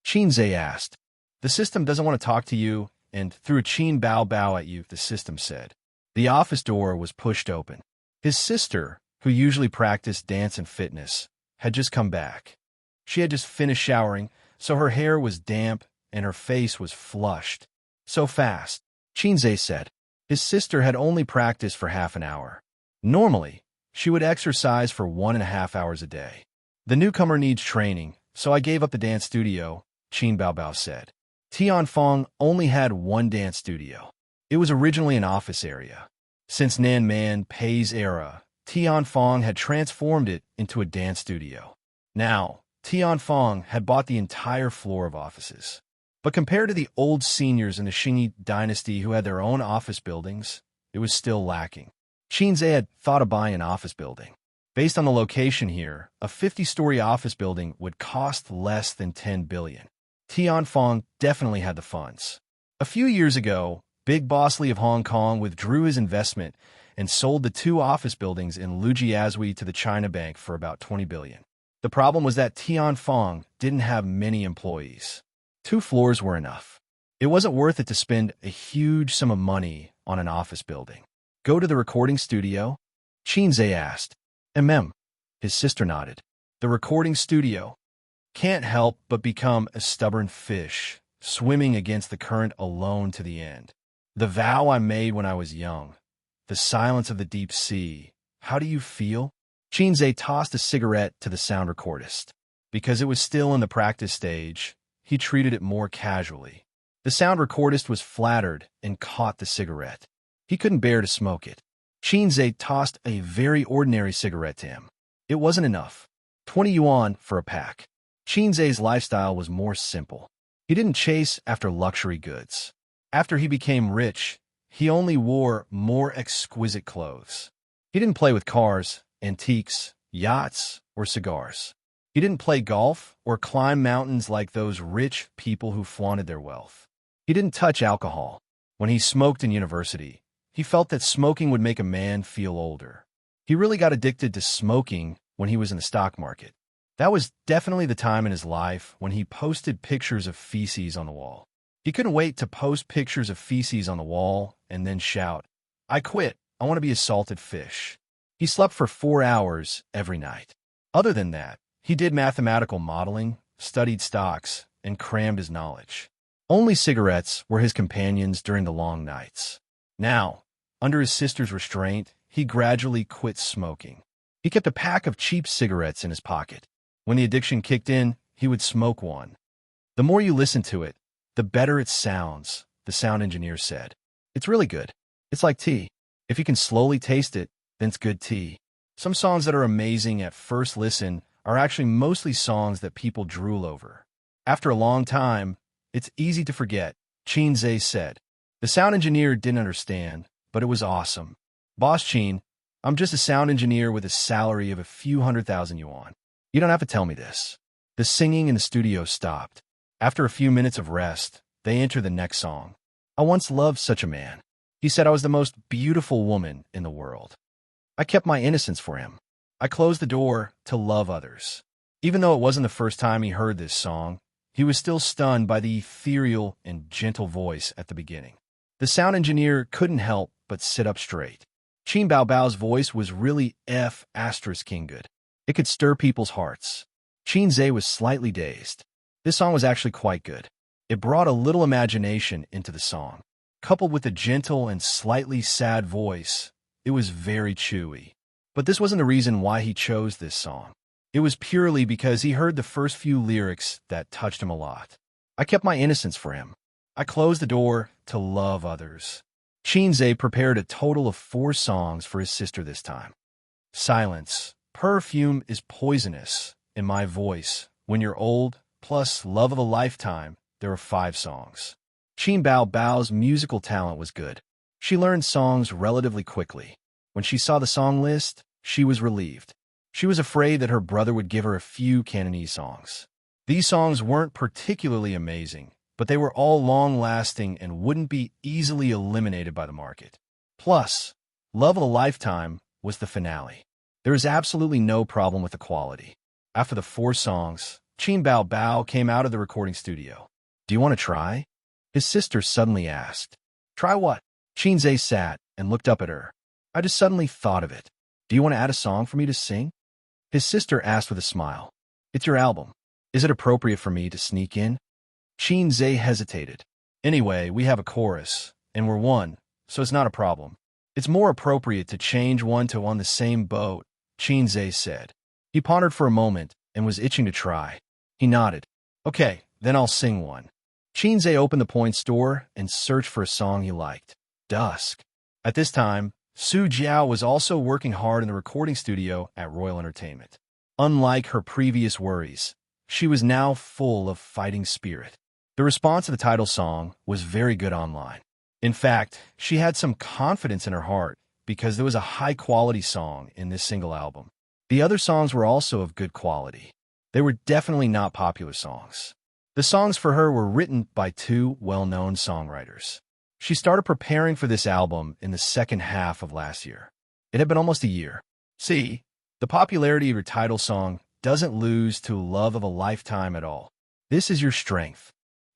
Xianxia asked. The system doesn't want to talk to you, and threw a Bao at you, the system said. The office door was pushed open. His sister, who usually practiced dance and fitness, had just come back. She had just finished showering, so her hair was damp and her face was flushed. So fast, Xianxia said. His sister had only practiced for half an hour. Normally, she would exercise for 1.5 hours a day. The newcomer needs training, so I gave up the dance studio, Bao said. Tianfeng only had one dance studio. It was originally an office area. Since Nanman Pei's era, Tianfeng had transformed it into a dance studio. Now, Tianfeng had bought the entire floor of offices. But compared to the old seniors in the Qing dynasty who had their own office buildings, it was still lacking. Xianxia had thought of buying an office building. Based on the location here, a 50-story office building would cost less than 10 billion. Tianfeng definitely had the funds. A few years ago, Big Boss Lee of Hong Kong withdrew his investment and sold the 2 office buildings in Lujiazui to the China Bank for about 20 billion. The problem was that Tianfeng didn't have many employees. 2 floors were enough. It wasn't worth it to spend a huge sum of money on an office building. Go to the recording studio? Xianxia asked. His sister nodded. The recording studio. Can't help but become a stubborn fish, swimming against the current alone to the end. The vow I made when I was young. The silence of the deep sea. How do you feel? Xianxia tossed a cigarette to the sound recordist. Because it was still in the practice stage, he treated it more casually. The sound recordist was flattered and caught the cigarette. He couldn't bear to smoke it. Xianxia tossed a very ordinary cigarette to him. It wasn't enough. 20 yuan for a pack. Xianxia's lifestyle was more simple. He didn't chase after luxury goods. After he became rich, he only wore more exquisite clothes. He didn't play with cars, antiques, yachts, or cigars. He didn't play golf or climb mountains like those rich people who flaunted their wealth. He didn't touch alcohol. When he smoked in university, he felt that smoking would make a man feel older. He really got addicted to smoking when he was in the stock market. That was definitely the time in his life when he posted pictures of feces on the wall. He couldn't wait to post pictures of feces on the wall and then shout, "I quit. I want to be a salted fish." He slept for 4 hours every night. Other than that, he did mathematical modeling, studied stocks, and crammed his knowledge. Only cigarettes were his companions during the long nights. Now, under his sister's restraint, he gradually quit smoking. He kept a pack of cheap cigarettes in his pocket. When the addiction kicked in, he would smoke one. The more you listen to it, the better it sounds, the sound engineer said. It's really good. It's like tea. If you can slowly taste it, then it's good tea. Some songs that are amazing at first listen are actually mostly songs that people drool over. After a long time, it's easy to forget, Xianxia said. The sound engineer didn't understand, but it was awesome. Boss Qin, I'm just a sound engineer with a salary of a few 100,000 yuan. You don't have to tell me this. The singing in the studio stopped. After a few minutes of rest, they entered the next song. I once loved such a man. He said I was the most beautiful woman in the world. I kept my innocence for him. I closed the door to love others. Even though it wasn't the first time he heard this song, he was still stunned by the ethereal and gentle voice at the beginning. The sound engineer couldn't help but sit up straight. Qin Baobao's voice was really King good. It could stir people's hearts. Xianxia was slightly dazed. This song was actually quite good. It brought a little imagination into the song. Coupled with a gentle and slightly sad voice, it was very chewy. But this wasn't the reason why he chose this song. It was purely because he heard the first few lyrics that touched him a lot. I kept my innocence for him. I closed the door to love others. Xianxia prepared a total of 4 songs for his sister this time. Silence. Perfume is poisonous in my voice. When you're old, plus love of a lifetime, there are 5 songs. Qin Baobao's musical talent was good. She learned songs relatively quickly. When she saw the song list, she was relieved. She was afraid that her brother would give her a few Cantonese songs. These songs weren't particularly amazing, but they were all long-lasting and wouldn't be easily eliminated by the market. Plus, Love of a Lifetime was the finale. There is absolutely no problem with the quality. After the 4 songs, Qin Baobao came out of the recording studio. Do you want to try? His sister suddenly asked. Try what? Xianxia sat and looked up at her. I just suddenly thought of it. Do you want to add a song for me to sing? His sister asked with a smile. It's your album. Is it appropriate for me to sneak in? Xianxia hesitated. Anyway, we have a chorus, and we're one, so it's not a problem. It's more appropriate to change one to on the same boat, Xianxia said. He pondered for a moment and was itching to try. He nodded. Okay, then I'll sing one. Xianxia opened the point store and searched for a song he liked. Dusk. At this time, Su Jiao was also working hard in the recording studio at Royal Entertainment. Unlike her previous worries, she was now full of fighting spirit. The response to the title song was very good online. In fact, she had some confidence in her heart because there was a high-quality song in this single album. The other songs were also of good quality. They were definitely not popular songs. The songs for her were written by 2 well-known songwriters. She started preparing for this album in the second half of last year. It had been almost a year. See, the popularity of your title song doesn't lose to love of a lifetime at all. This is your strength.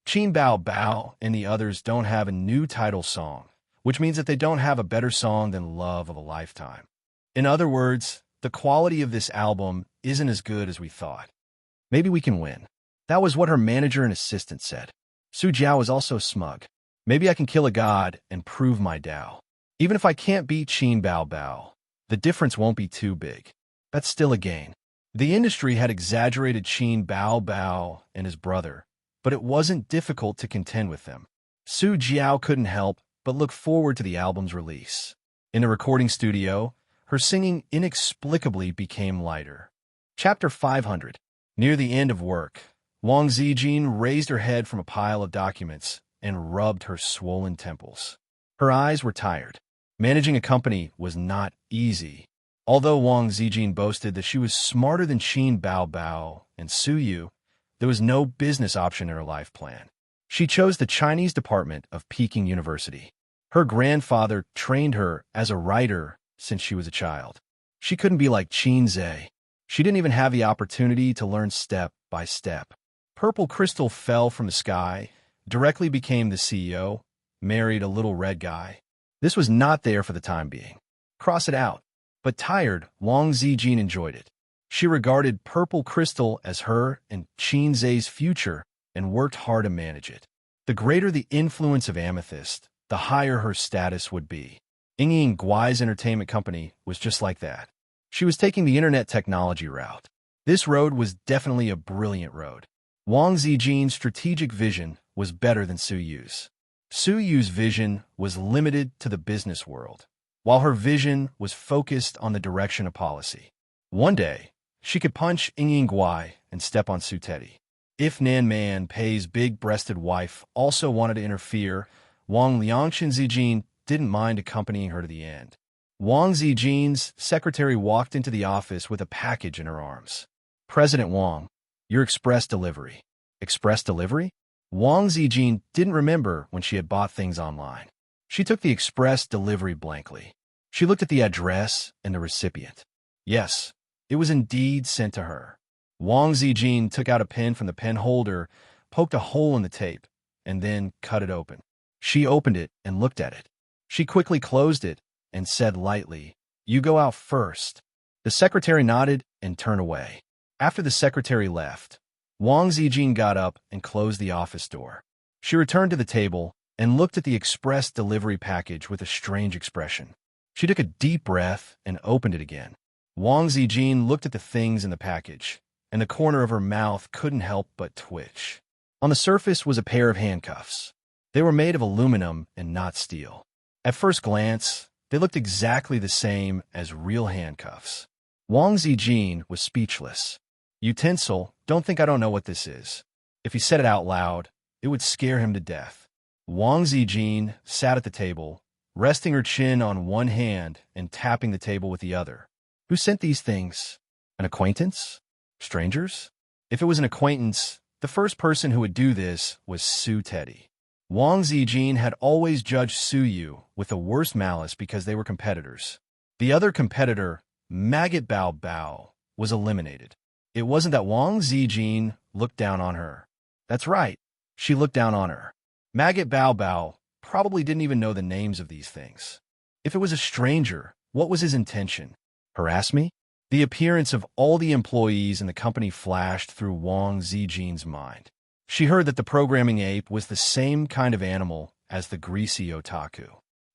Qin Bao Bao and the others don't have a new title song, which means that they don't have a better song than Love of a Lifetime. In other words, the quality of this album isn't as good as we thought. Maybe we can win. That was what her manager and assistant said. Su Jiao was also smug. Maybe I can kill a god and prove my Dao. Even if I can't beat Qin Bao Bao, the difference won't be too big. That's still a gain. The industry had exaggerated Qin Bao Bao and his brother, but it wasn't difficult to contend with them. Su Jiao couldn't help but look forward to the album's release. In the recording studio, her singing inexplicably became lighter. Chapter 500. Near the end of work, Wang Zijin raised her head from a pile of documents and rubbed her swollen temples. Her eyes were tired. Managing a company was not easy. Although Wang Zijin boasted that she was smarter than Qin Bao Bao and Su Yu, there was no business option in her life plan. She chose the Chinese department of Peking University. Her grandfather trained her as a writer since she was a child. She couldn't be like Qin Zhe. She didn't even have the opportunity to learn step by step. Purple Crystal fell from the sky, directly became the CEO, married a little red guy. This was not there for the time being. Cross it out. But tired, Wang Zijin enjoyed it. She regarded Purple Crystal as her and Qin Zhe's future and worked hard to manage it. The greater the influence of Amethyst, the higher her status would be. Yingying Guai's entertainment company was just like that. She was taking the internet technology route. This road was definitely a brilliant road. Wang Zijin's strategic vision was better than Su Yu's. Su Yu's vision was limited to the business world, while her vision was focused on the direction of policy. One day, she could punch Yingying Guai and step on Su Teddy. If Nan Man Pei's big-breasted wife also wanted to interfere, Wang Liangshan Zijin didn't mind accompanying her to the end. Wang Zijin's secretary walked into the office with a package in her arms. President Wang, your express delivery. Express delivery? Wang Zijin didn't remember when she had bought things online. She took the express delivery blankly. She looked at the address and the recipient. Yes, it was indeed sent to her. Wang Zijin took out a pen from the pen holder, poked a hole in the tape, and then cut it open. She opened it and looked at it. She quickly closed it and said lightly, "You go out first." The secretary nodded and turned away. After the secretary left, Wang Zijin got up and closed the office door. She returned to the table and looked at the express delivery package with a strange expression. She took a deep breath and opened it again. Wang Zijin looked at the things in the package, and the corner of her mouth couldn't help but twitch. On the surface was a pair of handcuffs. They were made of aluminum and not steel. At first glance, they looked exactly the same as real handcuffs. Wang Zijin was speechless. Utensil, don't think I don't know what this is. If he said it out loud, it would scare him to death. Wang Zijin sat at the table, resting her chin on one hand and tapping the table with the other. Who sent these things? An acquaintance? Strangers? If it was an acquaintance, the first person who would do this was Su Teddy. Wang Zijin had always judged Su Yu with the worst malice because they were competitors. The other competitor, Maggot Bao Bao, was eliminated. It wasn't that Wang Zijin looked down on her. That's right, she looked down on her. Maggot Bao Bao probably didn't even know the names of these things. If it was a stranger, what was his intention? Harass me? The appearance of all the employees in the company flashed through Wang Zijin's mind. She heard that the programming ape was the same kind of animal as the greasy otaku.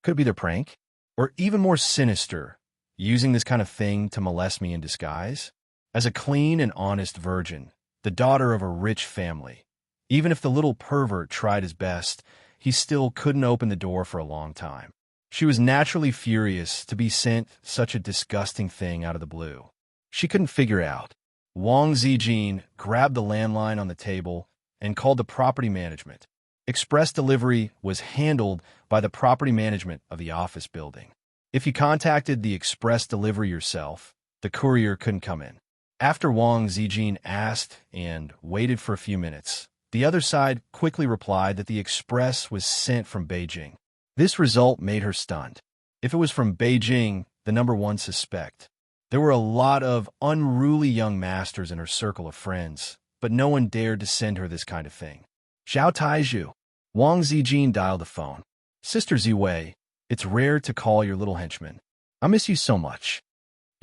Could it be their prank? Or even more sinister, using this kind of thing to molest me in disguise? As a clean and honest virgin, the daughter of a rich family, even if the little pervert tried his best, he still couldn't open the door for a long time. She was naturally furious to be sent such a disgusting thing out of the blue. She couldn't figure out. Wang Zijin grabbed the landline on the table and called the property management. Express delivery was handled by the property management of the office building. If you contacted the express delivery yourself, the courier couldn't come in. After Wang Zijin asked and waited for a few minutes, the other side quickly replied that the express was sent from Beijing. This result made her stunned. If it was from Beijing, the #1 suspect, there were a lot of unruly young masters in her circle of friends, but no one dared to send her this kind of thing. Zhao Taizhu. Wang Zijin dialed the phone. Sister Ziwei, it's rare to call your little henchman. I miss you so much.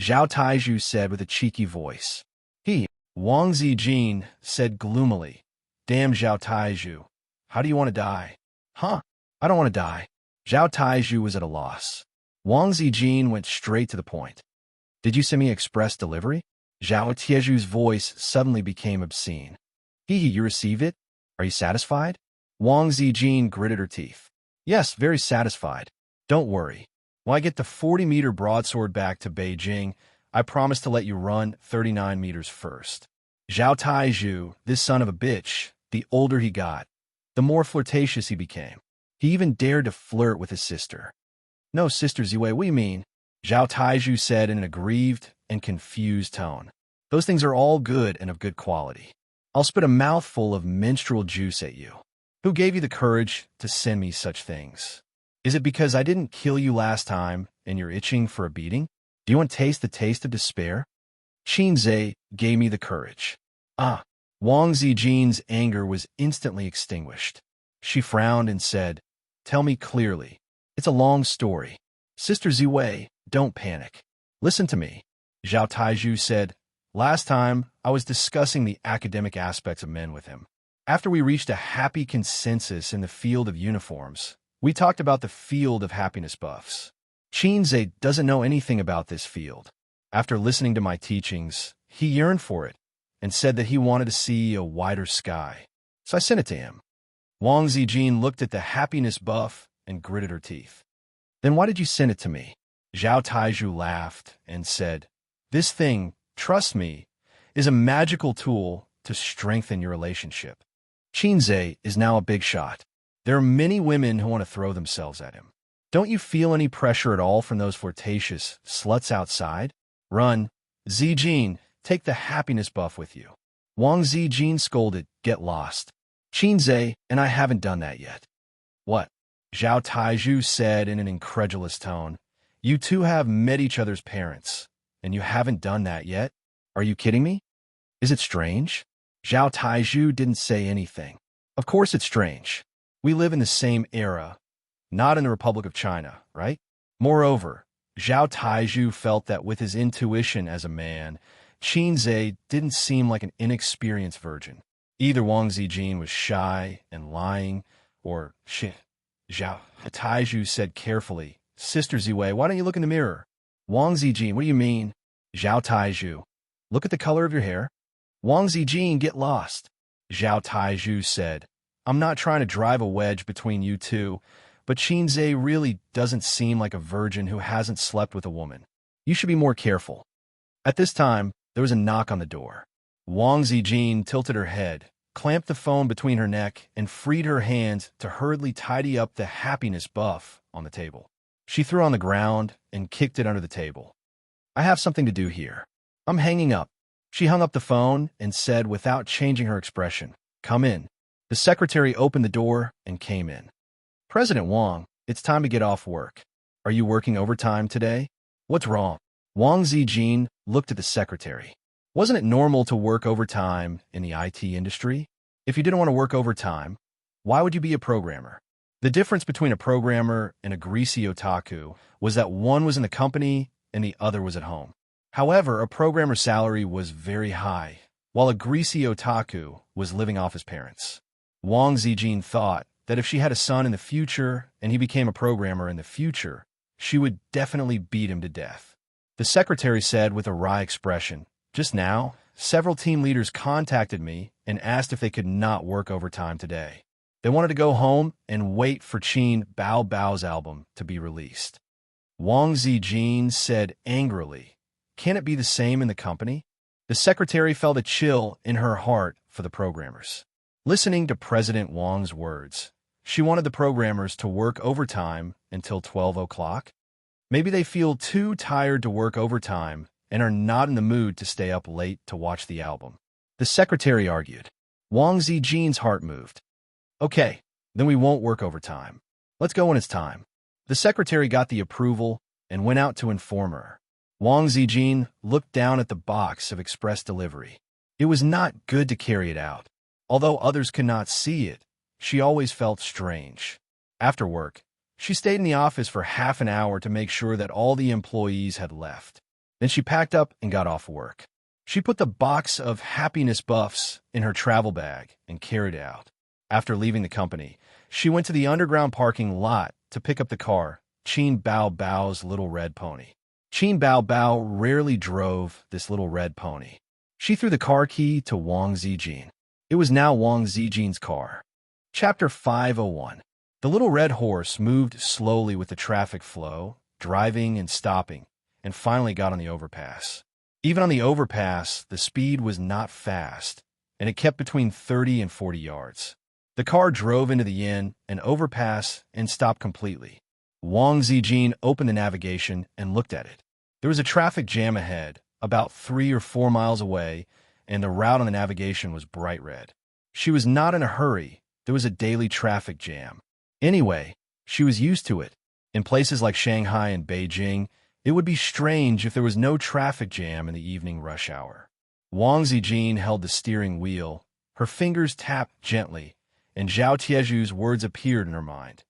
Zhao Taizhu said with a cheeky voice. Wang Zijin said gloomily. Damn Zhao Taizhu. How do you want to die? Huh? I don't want to die. Zhao Taizhu was at a loss. Wang Zijin went straight to the point. Did you send me express delivery? Zhao Taizhu's voice suddenly became obscene. You received it? Are you satisfied? Wang Zijin gritted her teeth. Yes, very satisfied. Don't worry. When I get the 40-meter broadsword back to Beijing, I promise to let you run 39 meters first. Zhao Taizhu, this son of a bitch, the older he got, the more flirtatious he became. He even dared to flirt with his sister. No, Sister Ziwei, what do you mean? Zhao Taizhu said in an aggrieved and confused tone. Those things are all good and of good quality. I'll spit a mouthful of menstrual juice at you. Who gave you the courage to send me such things? Is it because I didn't kill you last time and you're itching for a beating? Do you want to taste the taste of despair? Xianxia gave me the courage. Wang Zijin's anger was instantly extinguished. She frowned and said, Tell me clearly. It's a long story. Sister Ziwei, don't panic. Listen to me. Zhao Taizhu said, Last time, I was discussing the academic aspects of men with him. After we reached a happy consensus in the field of uniforms, we talked about the field of happiness buffs. Xianxia doesn't know anything about this field. After listening to my teachings, he yearned for it and said that he wanted to see a wider sky. So I sent it to him. Wang Zijin looked at the happiness buff and gritted her teeth. Then why did you send it to me? Zhao Taizhu laughed and said, This thing, trust me, is a magical tool to strengthen your relationship. Xianxia is now a big shot. There are many women who want to throw themselves at him. Don't you feel any pressure at all from those flirtatious sluts outside? Run. Zijin, take the happiness buff with you. Wang Zijin scolded, Get lost. Xianxia and I haven't done that yet. What? Zhao Taizhu said in an incredulous tone. You two have met each other's parents, and you haven't done that yet? Are you kidding me? Is it strange? Zhao Taizhu didn't say anything. Of course it's strange. We live in the same era, not in the Republic of China, right? Moreover, Zhao Taizhu felt that with his intuition as a man, Xianxia didn't seem like an inexperienced virgin. Either Wang Zijin was shy and lying, or Zhao Taizhu said carefully, Sister Ziwei, why don't you look in the mirror? Wang Zijin, what do you mean? Zhao Taizhu, look at the color of your hair. Wang Zijin, get lost. Zhao Taizhu said, I'm not trying to drive a wedge between you two, but Xianxia really doesn't seem like a virgin who hasn't slept with a woman. You should be more careful. At this time, there was a knock on the door. Wang Zijin tilted her head, clamped the phone between her neck, and freed her hands to hurriedly tidy up the happiness buff on the table. She threw it on the ground and kicked it under the table. I have something to do here. I'm hanging up. She hung up the phone and said without changing her expression, Come in. The secretary opened the door and came in. President Wang, it's time to get off work. Are you working overtime today? What's wrong? Wang Zijin looked at the secretary. Wasn't it normal to work overtime in the IT industry? If you didn't want to work overtime, why would you be a programmer? The difference between a programmer and a greasy otaku was that one was in the company and the other was at home. However, a programmer's salary was very high, while a greasy otaku was living off his parents. Wang Zijin thought that if she had a son in the future and he became a programmer in the future, she would definitely beat him to death. The secretary said with a wry expression, Just now, several team leaders contacted me and asked if they could not work overtime today. They wanted to go home and wait for Qin Bao Bao's album to be released. Wang Zijin said angrily, Can it be the same in the company? The secretary felt a chill in her heart for the programmers. Listening to President Wang's words, she wanted the programmers to work overtime until 12 o'clock. Maybe they feel too tired to work overtime and are not in the mood to stay up late to watch the album. The secretary argued. Wang Zijin's heart moved. Okay, then we won't work overtime. Let's go when it's time. The secretary got the approval and went out to inform her. Wang Zijin looked down at the box of express delivery. It was not good to carry it out. Although others could not see it, she always felt strange. After work, she stayed in the office for half an hour to make sure that all the employees had left. Then she packed up and got off work. She put the box of happiness buffs in her travel bag and carried it out. After leaving the company, she went to the underground parking lot to pick up the car, Qin Bao Bao's little red pony. Qin Bao Bao rarely drove this little red pony. She threw the car key to Wang Zijin. It was now Wang Zijin's car. Chapter 501. The little red horse moved slowly with the traffic flow, driving and stopping, and finally got on the overpass. Even on the overpass, the speed was not fast, and it kept between 30 and 40 yards. The car drove into the inn, an overpass, and stopped completely. Wang Zijin opened the navigation and looked at it. There was a traffic jam ahead, about 3 or 4 miles away, and the route on the navigation was bright red. She was not in a hurry. There was a daily traffic jam. Anyway, she was used to it. In places like Shanghai and Beijing, it would be strange if there was no traffic jam in the evening rush hour. Wang Zijin held the steering wheel. Her fingers tapped gently, and Zhao Tieju's words appeared in her mind.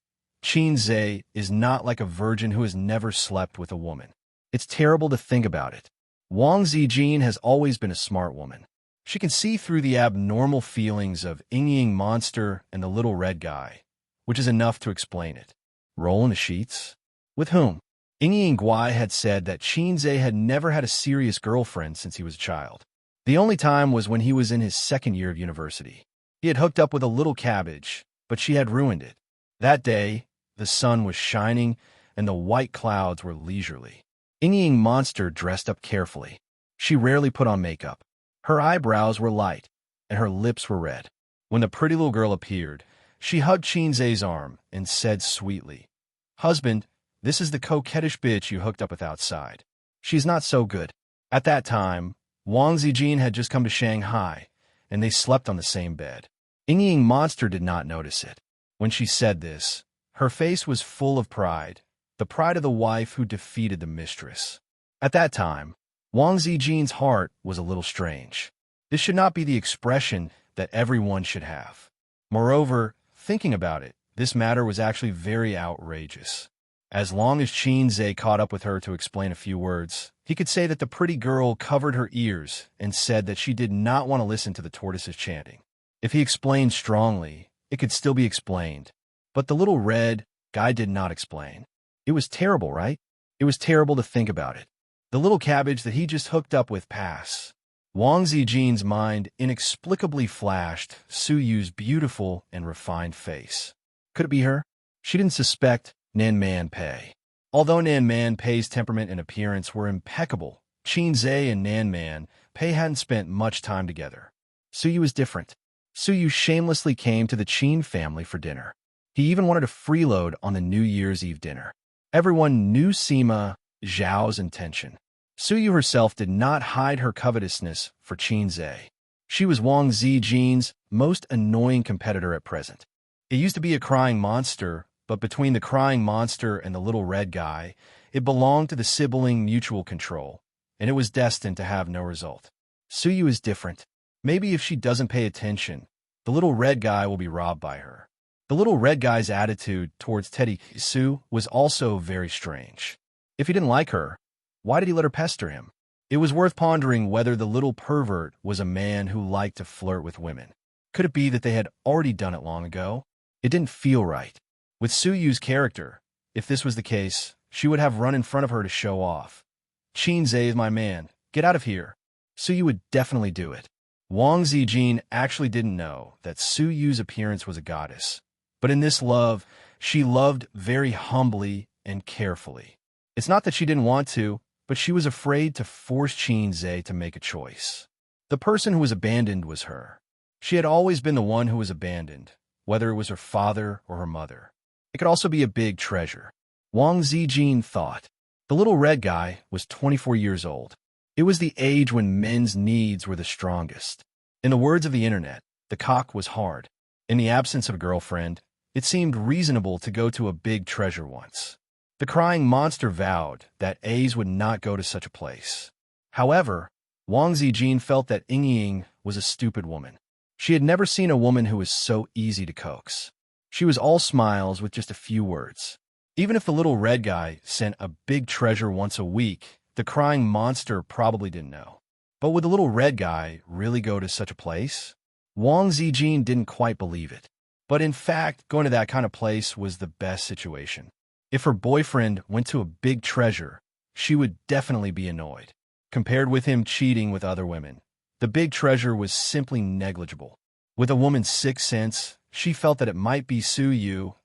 Qin Zhe is not like a virgin who has never slept with a woman. It's terrible to think about it. Wang Zijin has always been a smart woman. She can see through the abnormal feelings of Ying monster and the little red guy, which is enough to explain it. Roll in the sheets? With whom? Ying Guai had said that Qin Zhe had never had a serious girlfriend since he was a child. The only time was when he was in his second year of university. He had hooked up with a little cabbage, but she had ruined it. That day, the sun was shining and the white clouds were leisurely. Ying monster dressed up carefully. She rarely put on makeup. Her eyebrows were light, and her lips were red. When the pretty little girl appeared, she hugged Qin Zhe's arm and said sweetly, "Husband, this is the coquettish bitch you hooked up with outside. She's not so good." At that time, Wang Zijin had just come to Shanghai, and they slept on the same bed. Ying monster did not notice it. When she said this, her face was full of pride, the pride of the wife who defeated the mistress. At that time, Wang Zijin's heart was a little strange. This should not be the expression that everyone should have. Moreover, thinking about it, this matter was actually very outrageous. As long as Qin Zhe caught up with her to explain a few words, he could say that the pretty girl covered her ears and said that she did not want to listen to the tortoises chanting. If he explained strongly, it could still be explained. But the little red guy did not explain. It was terrible, right? It was terrible to think about it. The little cabbage that he just hooked up with pass. Wang Zijin's mind inexplicably flashed Su Yu's beautiful and refined face. Could it be her? She didn't suspect Nan Man Pei. Although Nan Man Pei's temperament and appearance were impeccable, Qin Zhe and Nan Man Pei hadn't spent much time together. Su Yu was different. Su Yu shamelessly came to the Qin family for dinner. He even wanted to freeload on the New Year's Eve dinner. Everyone knew Sima Zhao's intention. Su Yu herself did not hide her covetousness for Qin Zhe. She was Wang Zijin's most annoying competitor at present. It used to be a crying monster, but between the crying monster and the little red guy, it belonged to the sibling mutual control, and it was destined to have no result. Su Yu is different. Maybe if she doesn't pay attention, the little red guy will be robbed by her. The little red guy's attitude towards Teddy Su was also very strange. If he didn't like her, why did he let her pester him? It was worth pondering whether the little pervert was a man who liked to flirt with women. Could it be that they had already done it long ago? It didn't feel right. With Su Yu's character, if this was the case, she would have run in front of her to show off. Qin Zhe is my man. Get out of here. Su Yu would definitely do it. Wang Zijin actually didn't know that Su Yu's appearance was a goddess. But in this love, she loved very humbly and carefully. It's not that she didn't want to, but she was afraid to force Qin Zhe to make a choice. The person who was abandoned was her. She had always been the one who was abandoned, whether it was her father or her mother. It could also be a big treasure. Wang Zijin thought. The little red guy was 24 years old. It was the age when men's needs were the strongest. In the words of the internet, the cock was hard. In the absence of a girlfriend, It seemed reasonable to go to a big treasure once. The crying monster vowed that A's would not go to such a place. However, Wang Zijin felt that Ying was a stupid woman. She had never seen a woman who was so easy to coax. She was all smiles with just a few words. Even if the little red guy sent a big treasure once a week, the crying monster probably didn't know. But would the little red guy really go to such a place? Wang Zijin didn't quite believe it. But in fact, going to that kind of place was the best situation. If her boyfriend went to a big treasure, she would definitely be annoyed. Compared with him cheating with other women, the big treasure was simply negligible. With a woman's sixth sense, she felt that it might be Su Yu,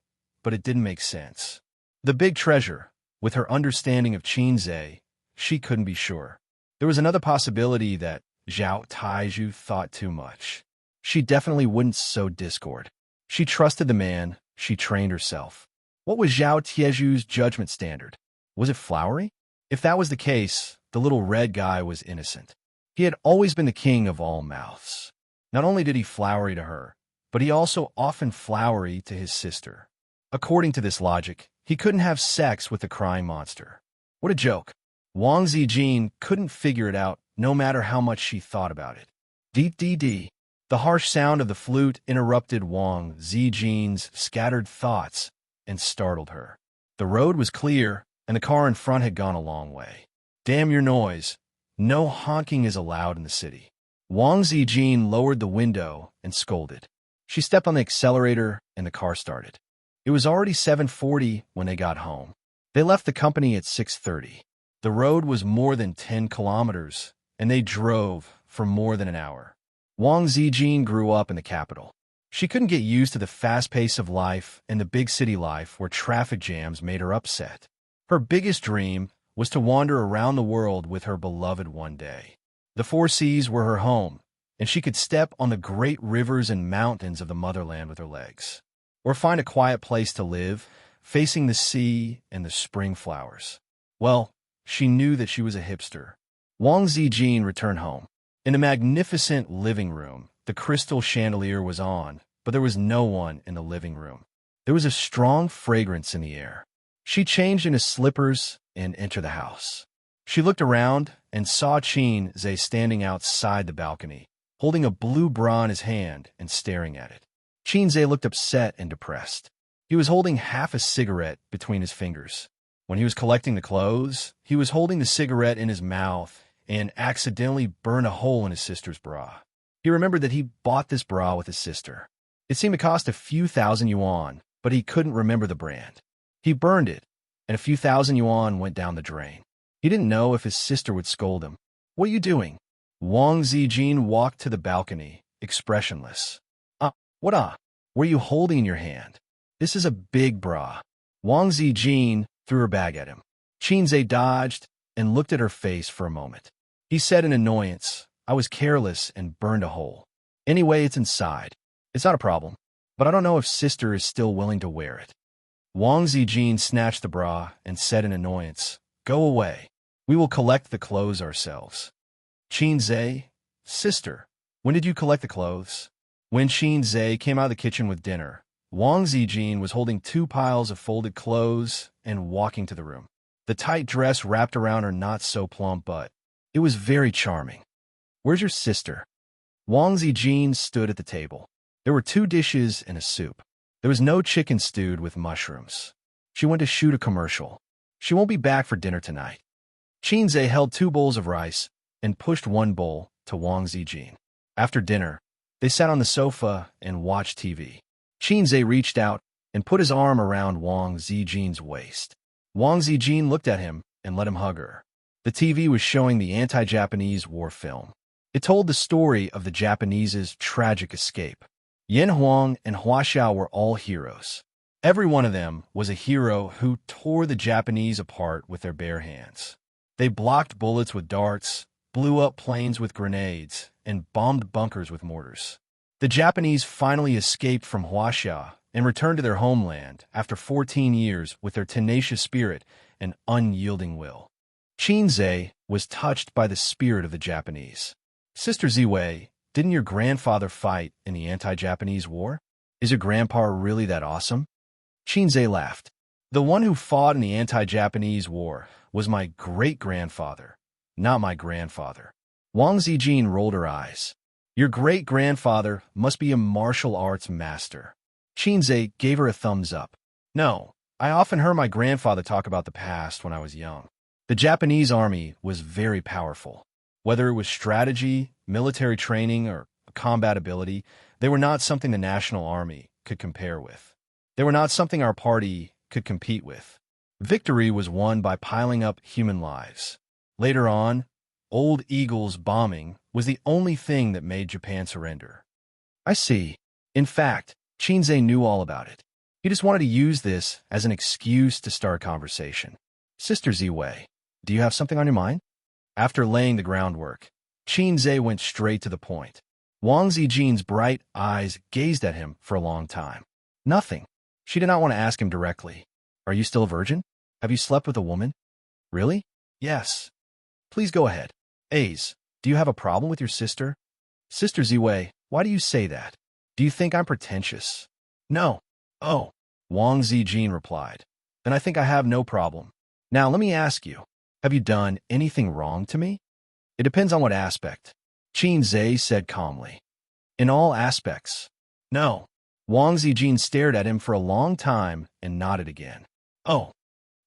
but it didn't make sense. The big treasure, with her understanding of Qinze, she couldn't be sure. There was another possibility that Zhao Taizhu thought too much. She definitely wouldn't sow discord. She trusted the man, she trained herself. What was Zhao Tieju's judgment standard? Was it flowery? If that was the case, the little red guy was innocent. He had always been the king of all mouths. Not only did he flowery to her, but he also often flowery to his sister. According to this logic, he couldn't have sex with the crying monster. What a joke. Wang Zijin couldn't figure it out no matter how much she thought about it. Dee. The harsh sound of the flute interrupted Wang Zijin's scattered thoughts and startled her. The road was clear, and the car in front had gone a long way. Damn your noise. No honking is allowed in the city. Wang Zijin lowered the window and scolded. She stepped on the accelerator and the car started. It was already 7:40 when they got home. They left the company at 6:30. The road was more than 10 kilometers, and they drove for more than an hour. Wang Zijin grew up in the capital. She couldn't get used to the fast pace of life and the big city life where traffic jams made her upset. Her biggest dream was to wander around the world with her beloved one day. The four seas were her home, and she could step on the great rivers and mountains of the motherland with her legs. Or find a quiet place to live, facing the sea and the spring flowers. Well, she knew that she was a hipster. Wang Zijin returned home. In a magnificent living room, the crystal chandelier was on, but there was no one in the living room. There was a strong fragrance in the air. She changed into slippers and entered the house. She looked around and saw Qinze standing outside the balcony, holding a blue bra in his hand and staring at it. Qinze looked upset and depressed. He was holding half a cigarette between his fingers. When he was collecting the clothes, he was holding the cigarette in his mouth and accidentally burned a hole in his sister's bra. He remembered that he bought this bra with his sister. It seemed to cost a few thousand yuan, but he couldn't remember the brand. He burned it, and a few thousand yuan went down the drain. He didn't know if his sister would scold him. "What are you doing?" Wang Zijin walked to the balcony, expressionless. What were you holding in your hand?" "This is a big bra." Wang Zijin threw her bag at him. Qinze dodged and looked at her face for a moment. He said in annoyance, "I was careless and burned a hole. Anyway, it's inside. It's not a problem, but I don't know if sister is still willing to wear it." Wang Zijin snatched the bra and said in annoyance, "Go away. We will collect the clothes ourselves." Qinze, "Sister, when did you collect the clothes?" When Qinze came out of the kitchen with dinner, Wang Zijin was holding 2 piles of folded clothes and walking to the room. The tight dress wrapped around her not-so-plump butt. It was very charming. "Where's your sister?" Wang Zijin stood at the table. There were 2 dishes and a soup. There was no chicken stewed with mushrooms. She went to shoot a commercial. She won't be back for dinner tonight. Qinze held 2 bowls of rice and pushed 1 bowl to Wang Zijin. After dinner, they sat on the sofa and watched TV. Qinze reached out and put his arm around Wang Zijin's waist. Wang Zijin looked at him and let him hug her. The TV was showing the anti-Japanese war film. It told the story of the Japanese's tragic escape. Yan Huang and Hua Xiao were all heroes. Every one of them was a hero who tore the Japanese apart with their bare hands. They blocked bullets with darts, blew up planes with grenades, and bombed bunkers with mortars. The Japanese finally escaped from Wuxia and returned to their homeland after 14 years with their tenacious spirit and unyielding will. Qinze was touched by the spirit of the Japanese. "Sister Ziwei, didn't your grandfather fight in the anti-Japanese war?" Is your grandpa really that awesome? Chinze laughed. The one who fought in the anti-Japanese war was my great-grandfather, not my grandfather. Wang Zijin rolled her eyes. Your great-grandfather must be a martial arts master. Chinze gave her a thumbs up. No, I often heard my grandfather talk about the past when I was young. The Japanese army was very powerful. Whether it was strategy, military training, or combat ability, they were not something the national army could compare with. They were not something our party could compete with. Victory was won by piling up human lives. Later on, Old Eagle's bombing was the only thing that made Japan surrender. I see. In fact, Chinze knew all about it. He just wanted to use this as an excuse to start a conversation. Sister Ziwei, do you have something on your mind? After laying the groundwork, Chinze went straight to the point. Wang Zijin's bright eyes gazed at him for a long time. Nothing. She did not want to ask him directly. Are you still a virgin? Have you slept with a woman? Really? Yes. Please go ahead. Aze, do you have a problem with your sister? Sister Ziwei, why do you say that? Do you think I'm pretentious? No. Oh, Wang Zijin replied. Then I think I have no problem. Now let me ask you, have you done anything wrong to me? It depends on what aspect. Chinze said calmly. In all aspects. No. Wang Zijin stared at him for a long time and nodded again. Oh.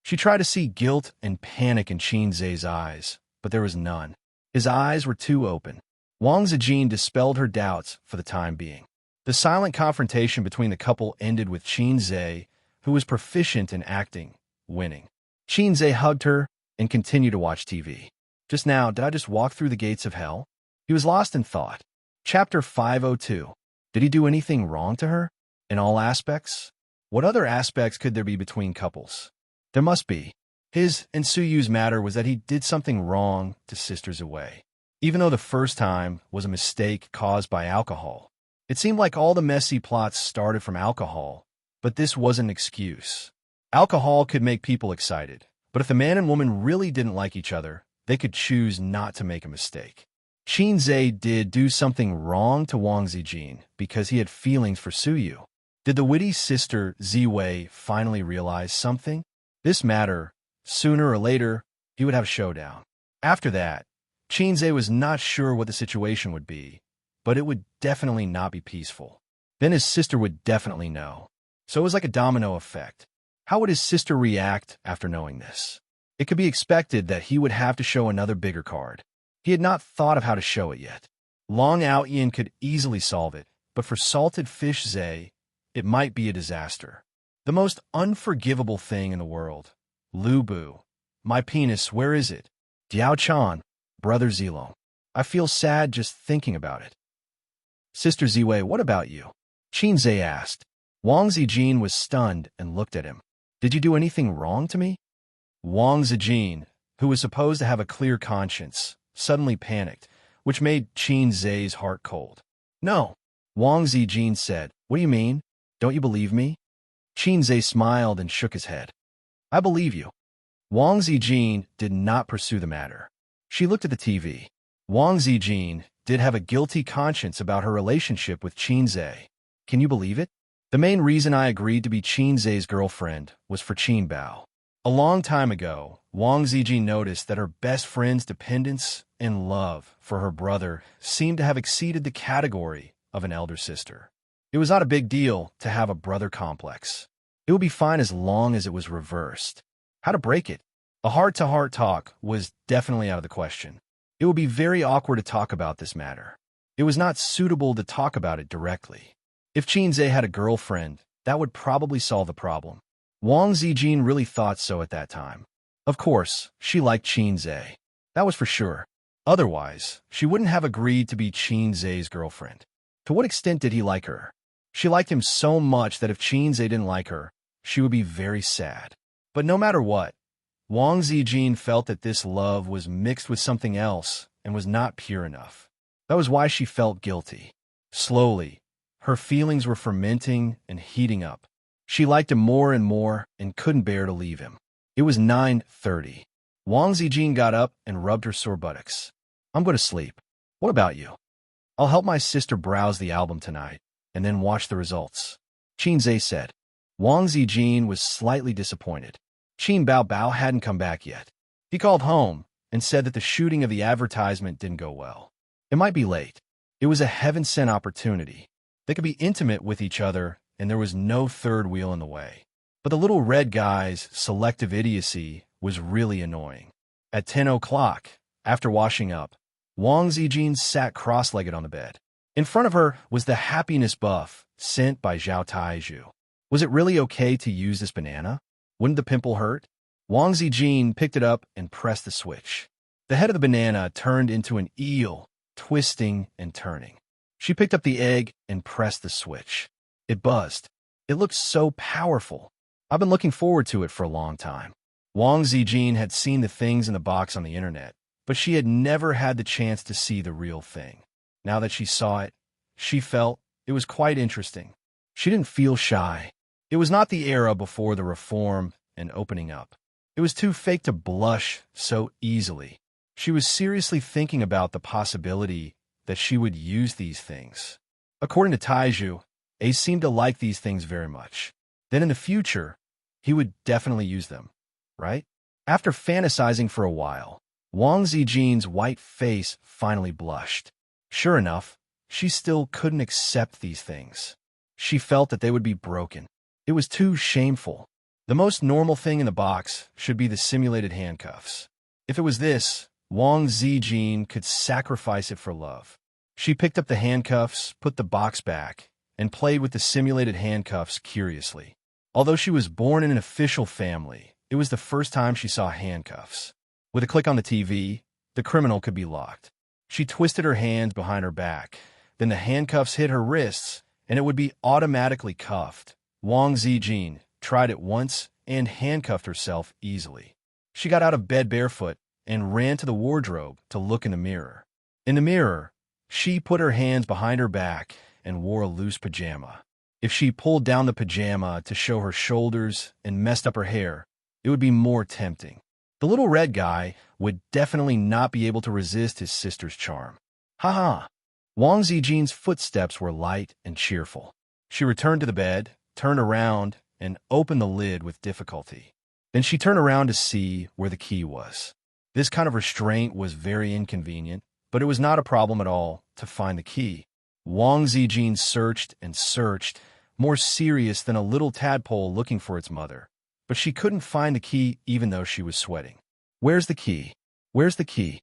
She tried to see guilt and panic in Chinze's eyes, but there was none. His eyes were too open. Wang Zijin dispelled her doubts for the time being. The silent confrontation between the couple ended with Chinze, who was proficient in acting, winning. Chinze hugged her and continued to watch TV. Just now, did I just walk through the gates of hell? He was lost in thought. Chapter 502. Did he do anything wrong to her? In all aspects? What other aspects could there be between couples? There must be. His and Suyu's matter was that he did something wrong to Sister Ziwei. Even though the first time was a mistake caused by alcohol. It seemed like all the messy plots started from alcohol, but this wasn't an excuse. Alcohol could make people excited, but if the man and woman really didn't like each other, they could choose not to make a mistake. Chinze did do something wrong to Wang Zijin because he had feelings for Suyu. Did the witty sister Ziwei finally realize something? This matter, sooner or later, he would have a showdown. After that, Chinze was not sure what the situation would be, but it would definitely not be peaceful. Then his sister would definitely know. So it was like a domino effect. How would his sister react after knowing this? It could be expected that he would have to show another bigger card. He had not thought of how to show it yet. Long Outyin could easily solve it, but for Salted Fish Zay, it might be a disaster. The most unforgivable thing in the world. Lu Bu. My penis, where is it? Diao Chan. Brother Zilong. I feel sad just thinking about it. Sister Ziwei, what about you? Chinze asked. Wang Zijin was stunned and looked at him. Did you do anything wrong to me? Wang Zijin, who was supposed to have a clear conscience, suddenly panicked, which made Chinze's heart cold. No. Wang Zijin said, what do you mean? Don't you believe me? Chinze smiled and shook his head. I believe you. Wang Zijin did not pursue the matter. She looked at the TV. Wang Zijin did have a guilty conscience about her relationship with Chinze. Can you believe it? The main reason I agreed to be Chinze's girlfriend was for Qin Bao. A long time ago, Wang Zijin noticed that her best friend's dependence and love for her brother seemed to have exceeded the category of an elder sister. It was not a big deal to have a brother complex. It would be fine as long as it was reversed. How to break it? A heart-to-heart talk was definitely out of the question. It would be very awkward to talk about this matter. It was not suitable to talk about it directly. If Chinze had a girlfriend, that would probably solve the problem. Wang Zijin really thought so at that time. Of course, she liked Chinze. That was for sure. Otherwise, she wouldn't have agreed to be Chinze's girlfriend. To what extent did he like her? She liked him so much that if Chinze didn't like her, she would be very sad. But no matter what, Wang Zijin felt that this love was mixed with something else and was not pure enough. That was why she felt guilty. Slowly, her feelings were fermenting and heating up. She liked him more and more and couldn't bear to leave him. It was 9:30. Wang Zijin got up and rubbed her sore buttocks. I'm going to sleep. What about you? I'll help my sister browse the album tonight and then watch the results. Qinzhe said. Wang Zijin was slightly disappointed. Qin Bao Bao hadn't come back yet. He called home and said that the shooting of the advertisement didn't go well. It might be late. It was a heaven-sent opportunity. They could be intimate with each other, and there was no third wheel in the way. But the little red guy's selective idiocy was really annoying. At 10 o'clock, after washing up, Wang Zijin sat cross-legged on the bed. In front of her was the happiness buff sent by Zhao Taizhu. Was it really okay to use this banana? Wouldn't the pimple hurt? Wang Zijin picked it up and pressed the switch. The head of the banana turned into an eel, twisting and turning. She picked up the egg and pressed the switch. It buzzed. It looked so powerful. I've been looking forward to it for a long time. Wang Zijin had seen the things in the box on the internet, but she had never had the chance to see the real thing. Now that she saw it, she felt it was quite interesting. She didn't feel shy. It was not the era before the reform and opening up. It was too fake to blush so easily. She was seriously thinking about the possibility that she would use these things. According to Taizhu, Ace seemed to like these things very much. Then in the future, he would definitely use them, right? After fantasizing for a while, Wang Zijin's white face finally blushed. Sure enough, she still couldn't accept these things. She felt that they would be broken. It was too shameful. The most normal thing in the box should be the simulated handcuffs. If it was this, Wang Zijin could sacrifice it for love. She picked up the handcuffs, put the box back, and played with the simulated handcuffs curiously. Although she was born in an official family, it was the first time she saw handcuffs. With a click on the TV, the criminal could be locked. She twisted her hands behind her back. Then the handcuffs hit her wrists, and it would be automatically cuffed. Wang Zijin tried it once and handcuffed herself easily. She got out of bed barefoot and ran to the wardrobe to look in the mirror. In the mirror, she put her hands behind her back and wore a loose pajama. If she pulled down the pajama to show her shoulders and messed up her hair, it would be more tempting. The little red guy would definitely not be able to resist his sister's charm. Ha! Wang Zijin's footsteps were light and cheerful. She returned to the bed, turned around, and opened the lid with difficulty. Then she turned around to see where the key was. This kind of restraint was very inconvenient, but it was not a problem at all to find the key. Wang Zijin searched and searched, more serious than a little tadpole looking for its mother. But she couldn't find the key even though she was sweating. Where's the key? Where's the key?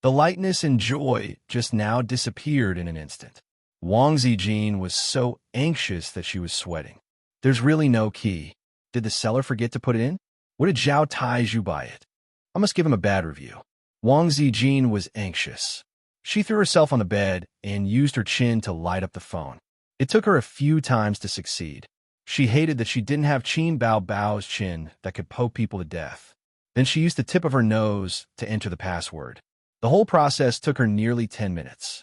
The lightness and joy just now disappeared in an instant. Wang Zijin was so anxious that she was sweating. There's really no key. Did the seller forget to put it in? What did Zhao Taizhu buy it? I must give him a bad review. Wang Zijin was anxious. She threw herself on the bed and used her chin to light up the phone. It took her a few times to succeed. She hated that she didn't have Qin Bao Bao's chin that could poke people to death. Then she used the tip of her nose to enter the password. The whole process took her nearly 10 minutes.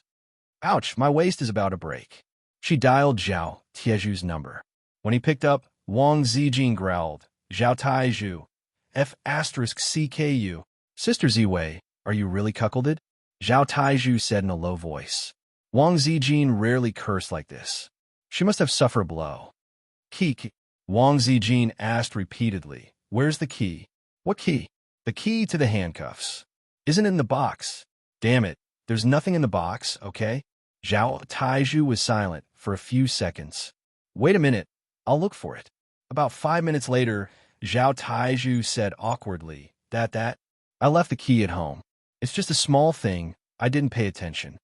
Ouch, my waist is about to break. She dialed Zhao Taizhu's number. When he picked up, Wang Zijin growled, Zhao Taizhu, F***CKU. Sister Ziwei, are you really cuckolded? Zhao Taizhu said in a low voice. Wang Zijin rarely cursed like this. She must have suffered a blow. Key. Wang Zijin asked repeatedly, where's the key? What key? The key to the handcuffs. Isn't it in the box? Damn it, there's nothing in the box, okay? Zhao Taizhu was silent for a few seconds. Wait a minute, I'll look for it. About 5 minutes later, Zhao Taizhu said awkwardly, that, I left the key at home. It's just a small thing, I didn't pay attention.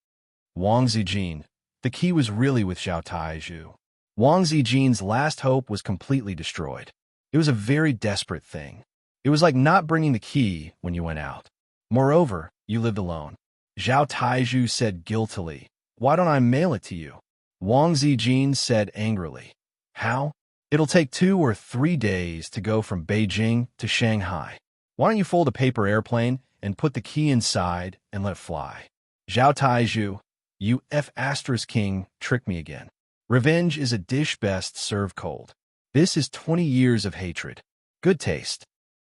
Wang Zijin, the key was really with Zhao Taizhu. Wang Zijin's last hope was completely destroyed. It was a very desperate thing. It was like not bringing the key when you went out. Moreover, you lived alone. Zhao Taizhu said guiltily, why don't I mail it to you? Wang Zijin said angrily, how? It'll take 2 or 3 days to go from Beijing to Shanghai. Why don't you fold a paper airplane and put the key inside and let it fly? Zhao Taizhu, you F***king tricked me again. Revenge is a dish best served cold. This is 20 years of hatred. Good taste.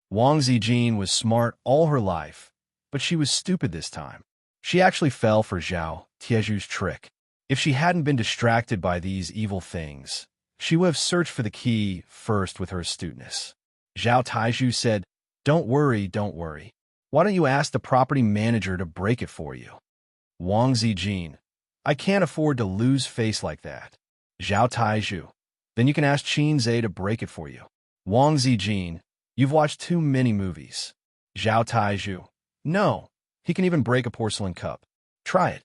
Wang Zijin was smart all her life, but she was stupid this time. She actually fell for Zhao Taizhu's trick. If she hadn't been distracted by these evil things, She would have searched for the key first with her astuteness. Zhao Taizhu said, don't worry, don't worry. Why don't you ask the property manager to break it for you? Wang Zijin, I can't afford to lose face like that. Zhao Taizhu, then you can ask Qin Zhe to break it for you. Wang Zijin, you've watched too many movies. Zhao Taizhu, no, he can even break a porcelain cup. Try it.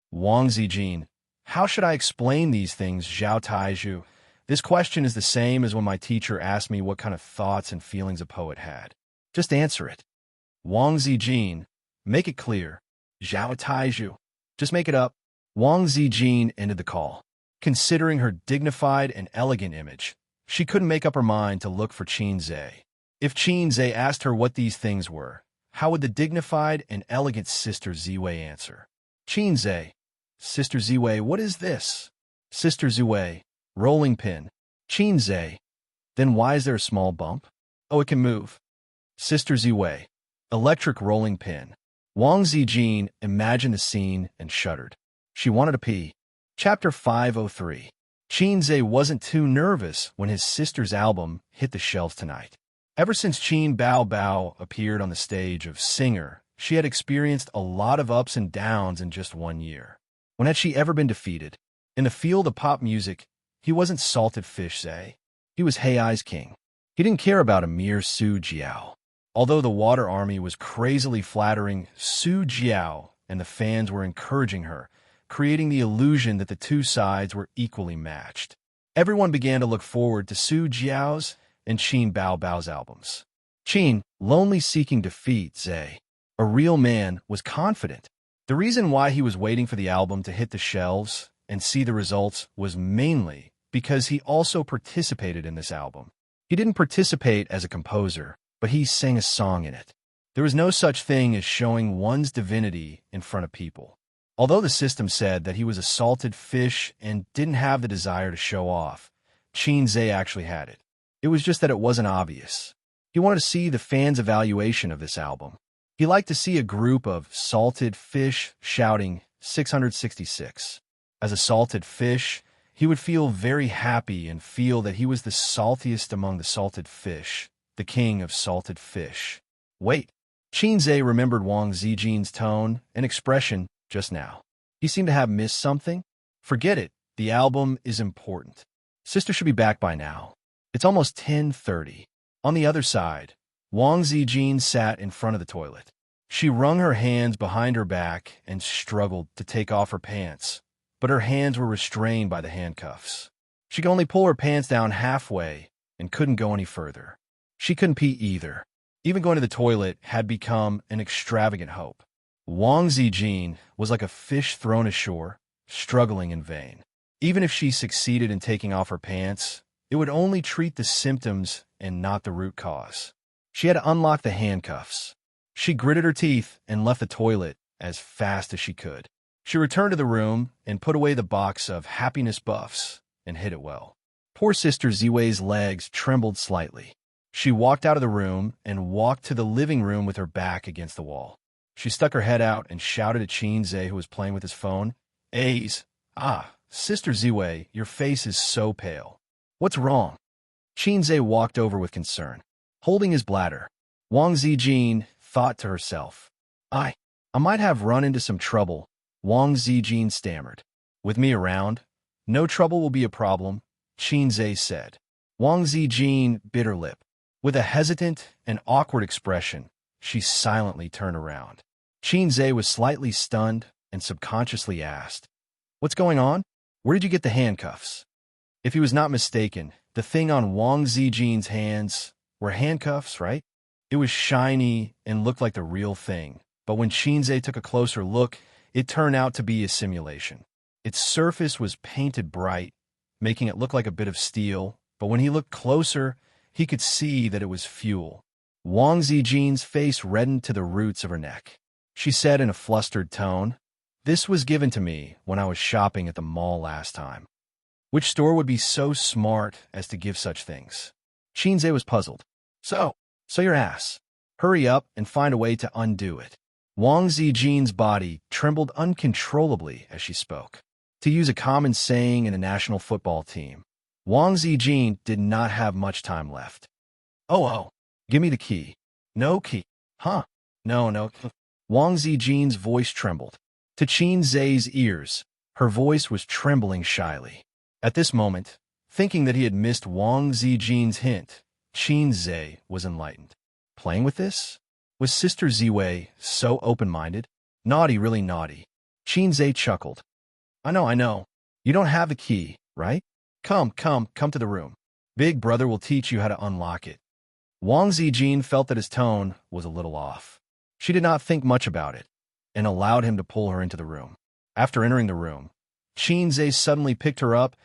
Wang Zijin, how should I explain these things, Zhao Taizhu? This question is the same as when my teacher asked me what kind of thoughts and feelings a poet had. Just answer it. Wang Zijin, make it clear. Zhao Taizhu, just make it up. Wang Zijin ended the call. Considering her dignified and elegant image, she couldn't make up her mind to look for Qin Zhe. If Qin Zhe asked her what these things were, how would the dignified and elegant Sister Ziwei answer? Qin Zhe, Sister Ziwei, what is this? Sister Ziwei, rolling pin. Qin Zhe, then why is there a small bump? Oh, it can move. Sister Ziwei, electric rolling pin. Wang Zijin imagined the scene and shuddered. She wanted to pee. Chapter 503. Qin Zhe wasn't too nervous when his sister's album hit the shelves tonight. Ever since Qin Bao Bao appeared on the stage of Singer, she had experienced a lot of ups and downs in just 1 year. When had she ever been defeated? In the field of pop music, he wasn't salted fish Zhe. He was Hei's king. He didn't care about a mere Su Jiao. Although the Water Army was crazily flattering Su Jiao and the fans were encouraging her, creating the illusion that the two sides were equally matched. Everyone began to look forward to Su Jiao's and Qin Bao Bao's albums. Qin, lonely seeking defeat, Zhe, a real man, was confident. The reason why he was waiting for the album to hit the shelves and see the results was mainly because he also participated in this album. He didn't participate as a composer, but he sang a song in it. There was no such thing as showing one's divinity in front of people. Although the system said that he was a salted fish and didn't have the desire to show off, Qin Zhe actually had it. It was just that it wasn't obvious. He wanted to see the fans' evaluation of this album. He liked to see a group of salted fish shouting 666. As a salted fish, he would feel very happy and feel that he was the saltiest among the salted fish, the king of salted fish. Wait, Qin Zhe remembered Wang Zijin's tone and expression just now. He seemed to have missed something. Forget it, the album is important. Sister should be back by now. It's almost 10:30. On the other side, Wang Zijin sat in front of the toilet. She wrung her hands behind her back and struggled to take off her pants, but her hands were restrained by the handcuffs. She could only pull her pants down halfway and couldn't go any further. She couldn't pee either. Even going to the toilet had become an extravagant hope. Wang Zijin was like a fish thrown ashore, struggling in vain. Even if she succeeded in taking off her pants, it would only treat the symptoms and not the root cause. She had to unlock the handcuffs. She gritted her teeth and left the toilet as fast as she could. She returned to the room and put away the box of happiness buffs and hid it well. Poor Sister Ziwei's legs trembled slightly. She walked out of the room and walked to the living room with her back against the wall. She stuck her head out and shouted at Qin Zhe, who was playing with his phone, "A's, Sister Ziwei, your face is so pale. What's wrong?" Qin Zhe walked over with concern, holding his bladder. Wang Zijin thought to herself, I might have run into some trouble. Wang Zijin stammered. With me around, no trouble will be a problem, Qin Zhe said. Wang Zijin bit her lip. With a hesitant and awkward expression, she silently turned around. Qin Zhe was slightly stunned and subconsciously asked, "What's going on? Where did you get the handcuffs?" If he was not mistaken, the thing on Wang Zijin's hands were handcuffs, right? It was shiny and looked like the real thing, but when Qin Zhe took a closer look, it turned out to be a simulation. Its surface was painted bright, making it look like a bit of steel, but when he looked closer, he could see that it was fuel. Wang Zijin's face reddened to the roots of her neck. She said in a flustered tone, "This was given to me when I was shopping at the mall last time." Which store would be so smart as to give such things? Qin Zhe was puzzled. So your ass. Hurry up and find a way to undo it. Wang Zijin's body trembled uncontrollably as she spoke. To use a common saying in a national football team, Wang Zijin did not have much time left. Oh, give me the key. No key. Huh? No. Wang Zijin's voice trembled. To Qin Zai's ears, her voice was trembling shyly. At this moment, thinking that he had missed Wang Zijin's hint, Qin Zai was enlightened. Playing with this? Was Sister Ziwei so open-minded? Naughty, really naughty. Qin Zai chuckled. I know. You don't have the key, right? Come to the room. Big brother will teach you how to unlock it. Wang Zijin felt that his tone was a little off. She did not think much about it, and allowed him to pull her into the room. After entering the room, Qin Zai suddenly picked her up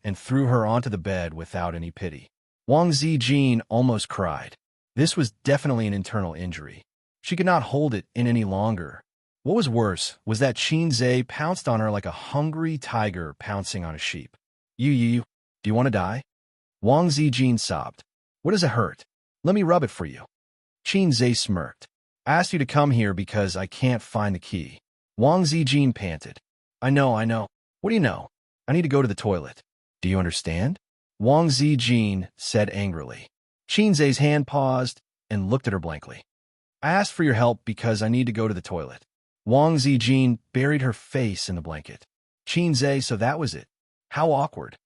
and threw her onto the bed without any pity. Wang Zijin almost cried. This was definitely an internal injury. She could not hold it in any longer. What was worse was that Qin Zai pounced on her like a hungry tiger pouncing on a sheep. You, do you want to die? Wang Zijin sobbed. What does it hurt? Let me rub it for you. Qin Zai smirked. I asked you to come here because I can't find the key. Wang Zijin panted. I know. What do you know? I need to go to the toilet. Do you understand? Wang Zijin said angrily. Qin Zai's hand paused and looked at her blankly. I asked for your help because I need to go to the toilet. Wang Zijin buried her face in the blanket. Qin Zai, so that was it. How awkward.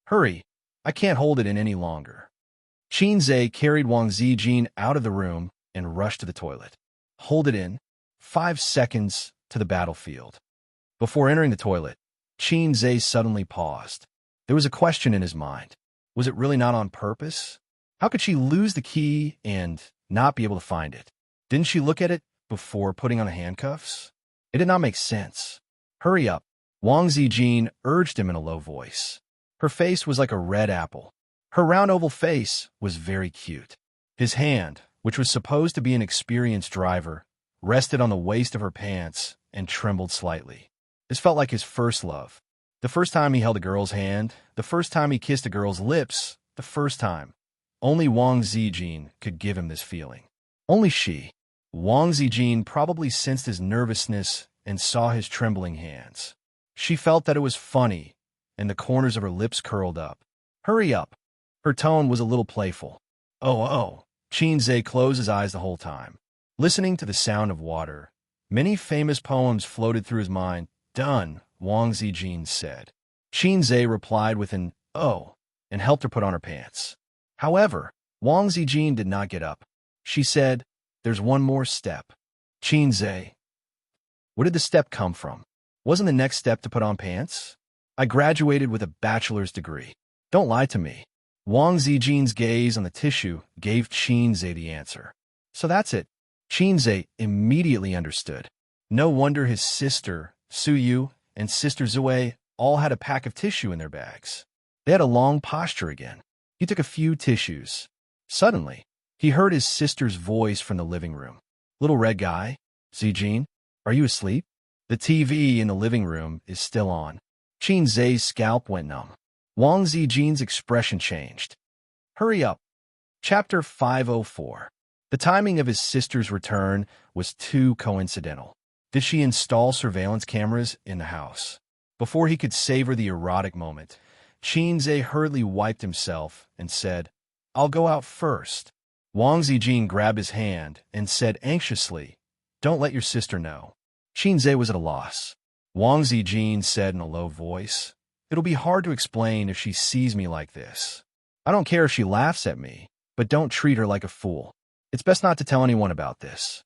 Hurry, I can't hold it in any longer. Qin Zai carried Wang Zijin out of the room and rushed to the toilet. Hold it in. 5 seconds to the battlefield. Before entering the toilet, Qin Zai suddenly paused. There was a question in his mind. Was it really not on purpose? How could she lose the key and not be able to find it? Didn't she look at it before putting on the handcuffs? It did not make sense. Hurry up, Wang Zijin urged him in a low voice. Her face was like a red apple. Her round oval face was very cute. His hand, which was supposed to be an experienced driver, rested on the waist of her pants and trembled slightly. This felt like his first love. The first time he held a girl's hand, the first time he kissed a girl's lips, the first time. Only Wang Zijin could give him this feeling. Only she. Wang Zijin probably sensed his nervousness and saw his trembling hands. She felt that it was funny, and the corners of her lips curled up. Hurry up. Her tone was a little playful. Oh. Qin Zai closed his eyes the whole time. Listening to the sound of water, many famous poems floated through his mind. Done, Wang Zijin said. Qin Zai replied with an "oh" and helped her put on her pants. However, Wang Zijin did not get up. She said, there's one more step. Qin Zai. Where did the step come from? Wasn't the next step to put on pants? I graduated with a bachelor's degree. Don't lie to me. Wang Zijin's gaze on the tissue gave Qin Zai the answer. So that's it. Qin Zai immediately understood. No wonder his sister, Su Yu, and Sister Ziwei all had a pack of tissue in their bags. They had a long posture again. He took a few tissues. Suddenly, he heard his sister's voice from the living room. Little red guy, Zijin, are you asleep? The TV in the living room is still on. Qin Zai's scalp went numb. Wang Zijin's expression changed. Hurry up. Chapter 504. The timing of his sister's return was too coincidental. Did she install surveillance cameras in the house? Before he could savor the erotic moment, Qin Zai hurriedly wiped himself and said, I'll go out first. Wang Zijin grabbed his hand and said anxiously, Don't let your sister know. Qin Zai was at a loss. Wang Zijin said in a low voice, It'll be hard to explain if she sees me like this. I don't care if she laughs at me, but don't treat her like a fool. It's best not to tell anyone about this.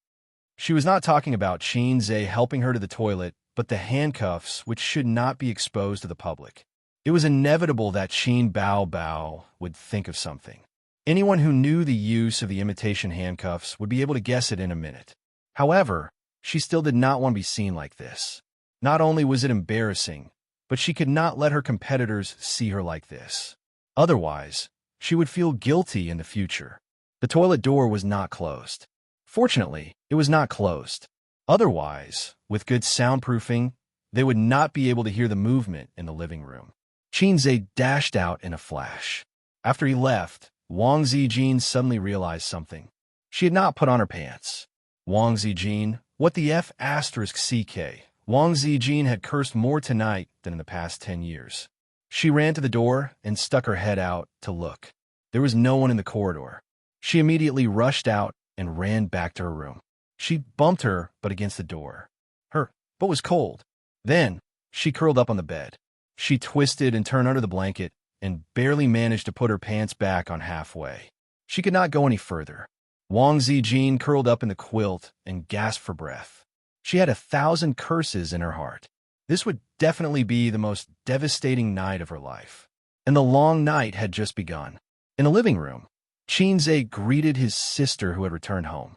She was not talking about Qin Zai helping her to the toilet, but the handcuffs, which should not be exposed to the public. It was inevitable that Qin Bao would think of something. Anyone who knew the use of the imitation handcuffs would be able to guess it in a minute. However, she still did not want to be seen like this. Not only was it embarrassing, but she could not let her competitors see her like this. Otherwise, she would feel guilty in the future. The toilet door was not closed. Fortunately, it was not closed. Otherwise, with good soundproofing, they would not be able to hear the movement in the living room. Qin Zai dashed out in a flash. After he left, Wang Zijin suddenly realized something. She had not put on her pants. Wang Zijin, what the F***? Wang Zijin had cursed more tonight than in the past 10 years. She ran to the door and stuck her head out to look. There was no one in the corridor. She immediately rushed out and ran back to her room. She bumped her butt against the door. Her butt was cold. Then she curled up on the bed. She twisted and turned under the blanket and barely managed to put her pants back on halfway. She could not go any further. Wang Zijin curled up in the quilt and gasped for breath. She had 1,000 curses in her heart. This would definitely be the most devastating night of her life. And the long night had just begun. In the living room, Xianxia greeted his sister who had returned home.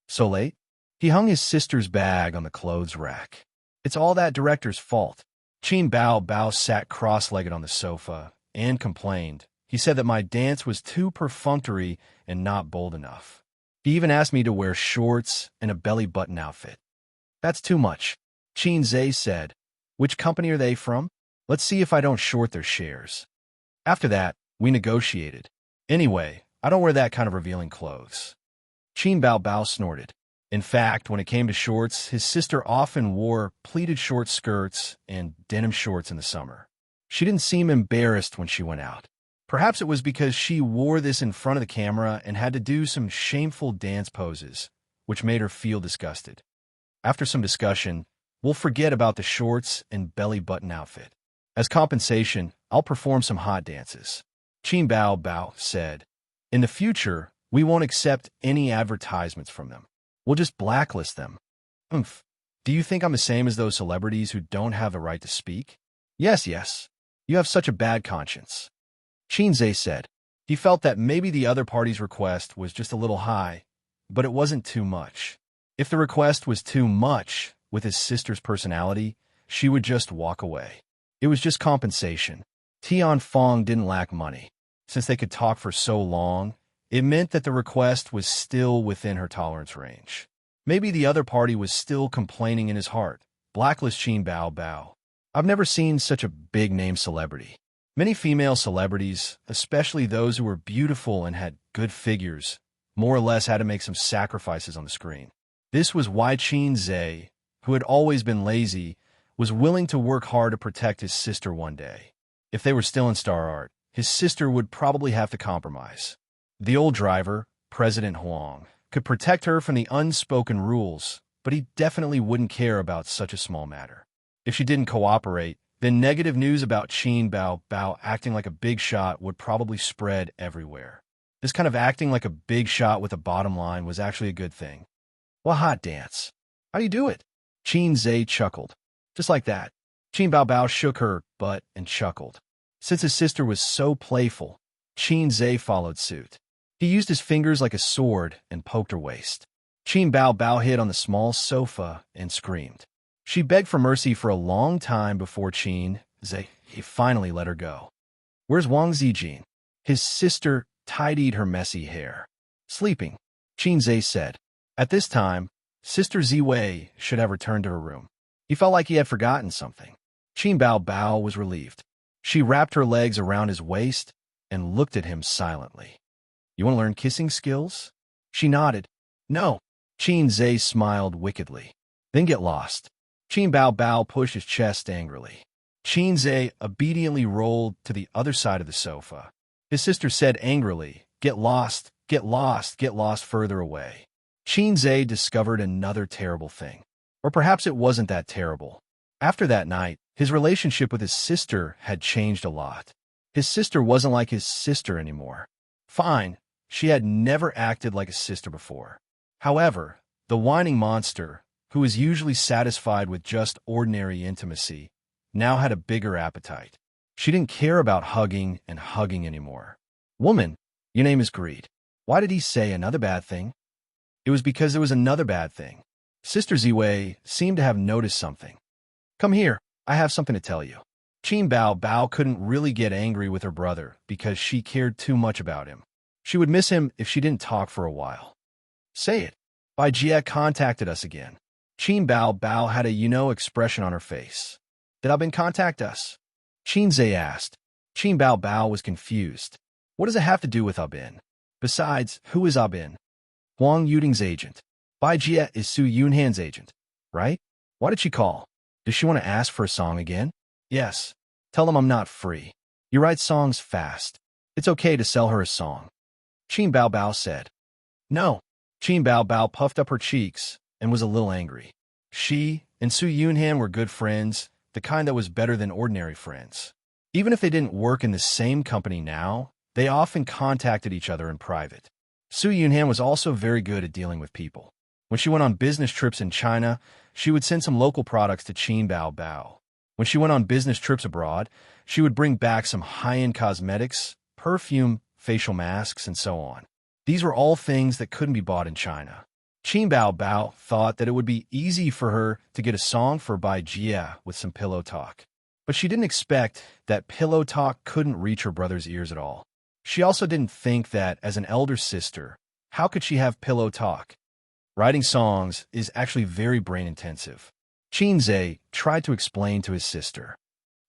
So late? He hung his sister's bag on the clothes rack. It's all that director's fault. Qin Bao sat cross-legged on the sofa and complained. He said that my dance was too perfunctory and not bold enough. He even asked me to wear shorts and a belly-button outfit. That's too much, Xianxia said. Which company are they from? Let's see if I don't short their shares. After that, we negotiated. Anyway, I don't wear that kind of revealing clothes. Qin Bao snorted. In fact, when it came to shorts, his sister often wore pleated short skirts and denim shorts in the summer. She didn't seem embarrassed when she went out. Perhaps it was because she wore this in front of the camera and had to do some shameful dance poses, which made her feel disgusted. After some discussion, we'll forget about the shorts and belly-button outfit. As compensation, I'll perform some hot dances. Qin Bao said. In the future, we won't accept any advertisements from them. We'll just blacklist them. Oomph. Do you think I'm the same as those celebrities who don't have the right to speak? Yes. You have such a bad conscience. Xianxia said. He felt that maybe the other party's request was just a little high, but it wasn't too much. If the request was too much, with his sister's personality, she would just walk away. It was just compensation. Tianfeng didn't lack money. Since they could talk for so long, it meant that the request was still within her tolerance range. Maybe the other party was still complaining in his heart. Blacklist Qin Bao. I've never seen such a big-name celebrity. Many female celebrities, especially those who were beautiful and had good figures, more or less had to make some sacrifices on the screen. This was why Xianxia, who had always been lazy, was willing to work hard to protect his sister one day. If they were still in Star Art, his sister would probably have to compromise. The old driver, President Huang, could protect her from the unspoken rules, but he definitely wouldn't care about such a small matter. If she didn't cooperate, then negative news about Qin Bao acting like a big shot would probably spread everywhere. This kind of acting like a big shot with a bottom line was actually a good thing. What hot dance? How do you do it? Xianxia chuckled. Just like that. Qin Bao shook her butt and chuckled. Since his sister was so playful, Xianxia followed suit. He used his fingers like a sword and poked her waist. Qin Bao hid on the small sofa and screamed. She begged for mercy for a long time before Xianxia finally let her go. Where's Wang Zijin? His sister tidied her messy hair. Sleeping, Xianxia said. At this time, Sister Ziwei should have returned to her room. He felt like he had forgotten something. Qin Bao was relieved. She wrapped her legs around his waist and looked at him silently. You want to learn kissing skills? She nodded. No. Xianxia smiled wickedly. Then get lost. Qin Bao pushed his chest angrily. Xianxia obediently rolled to the other side of the sofa. His sister said angrily, get lost further away. Xianxia discovered another terrible thing. Or perhaps it wasn't that terrible. After that night, his relationship with his sister had changed a lot. His sister wasn't like his sister anymore. Fine, she had never acted like a sister before. However, the whining monster, who was usually satisfied with just ordinary intimacy, now had a bigger appetite. She didn't care about hugging and hugging anymore. Woman, your name is greed. Why did he say another bad thing? It was because there was another bad thing. Sister Ziwei seemed to have noticed something. Come here, I have something to tell you. Qin Bao couldn't really get angry with her brother because she cared too much about him. She would miss him if she didn't talk for a while. Say it. Bai Jie contacted us again. Qin Bao had a expression on her face. Did Abin contact us? Xianxia asked. Qin Bao was confused. What does it have to do with Abin? Besides, who is Abin? Huang Yuding's agent. Bai Jie is Su Yunhan's agent, right? Why did she call? Does she want to ask for a song again? Yes. Tell them I'm not free. You write songs fast. It's okay to sell her a song. Qin Bao Bao said. No. Qin Bao Bao puffed up her cheeks and was a little angry. She and Su Yunhan were good friends, the kind that was better than ordinary friends. Even if they didn't work in the same company now, they often contacted each other in private. Su Yunhan was also very good at dealing with people. When she went on business trips in China, she would send some local products to Qin Bao Bao. When she went on business trips abroad, she would bring back some high-end cosmetics, perfume, facial masks, and so on. These were all things that couldn't be bought in China. Qin Bao Bao thought that it would be easy for her to get a song for Bai Jia with some pillow talk. But she didn't expect that pillow talk couldn't reach her brother's ears at all. She also didn't think that, as an elder sister, how could she have pillow talk? Writing songs is actually very brain-intensive. Qinze tried to explain to his sister.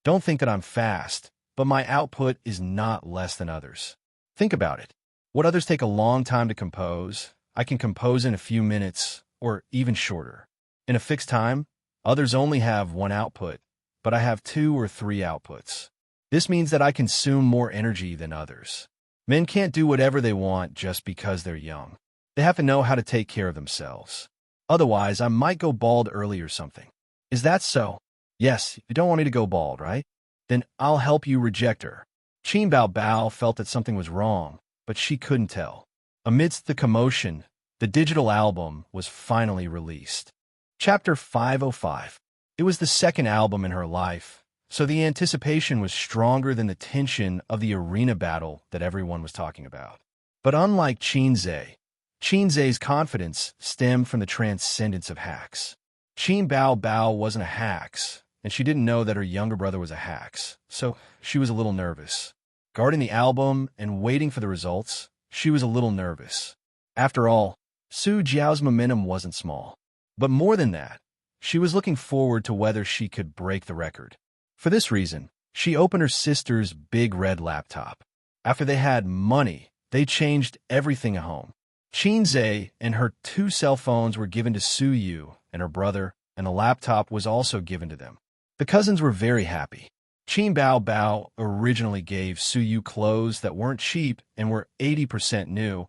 Don't think that I'm fast, but my output is not less than others. Think about it. What others take a long time to compose, I can compose in a few minutes, or even shorter. In a fixed time, others only have one output, but I have 2 or 3 outputs. This means that I consume more energy than others. Men can't do whatever they want just because they're young. They have to know how to take care of themselves. Otherwise, I might go bald early or something. Is that so? Yes, you don't want me to go bald, right? Then I'll help you reject her. Qin Bao Bao felt that something was wrong, but she couldn't tell. Amidst the commotion, the digital album was finally released. Chapter 505. It was the second album in her life, so the anticipation was stronger than the tension of the arena battle that everyone was talking about. But unlike Qinze's confidence stemmed from the transcendence of hacks. Qin Bao Bao wasn't a hacks, and she didn't know that her younger brother was a hacks, so she was a little nervous. Guarding the album and waiting for the results, she was a little nervous. After all, Su Jiao's momentum wasn't small. But more than that, she was looking forward to whether she could break the record. For this reason, she opened her sister's big red laptop. After they had money, they changed everything at home. Qinze and her 2 cell phones were given to Su Yu and her brother, and a laptop was also given to them. The cousins were very happy. Qin Bao Bao originally gave Su Yu clothes that weren't cheap and were 80% new,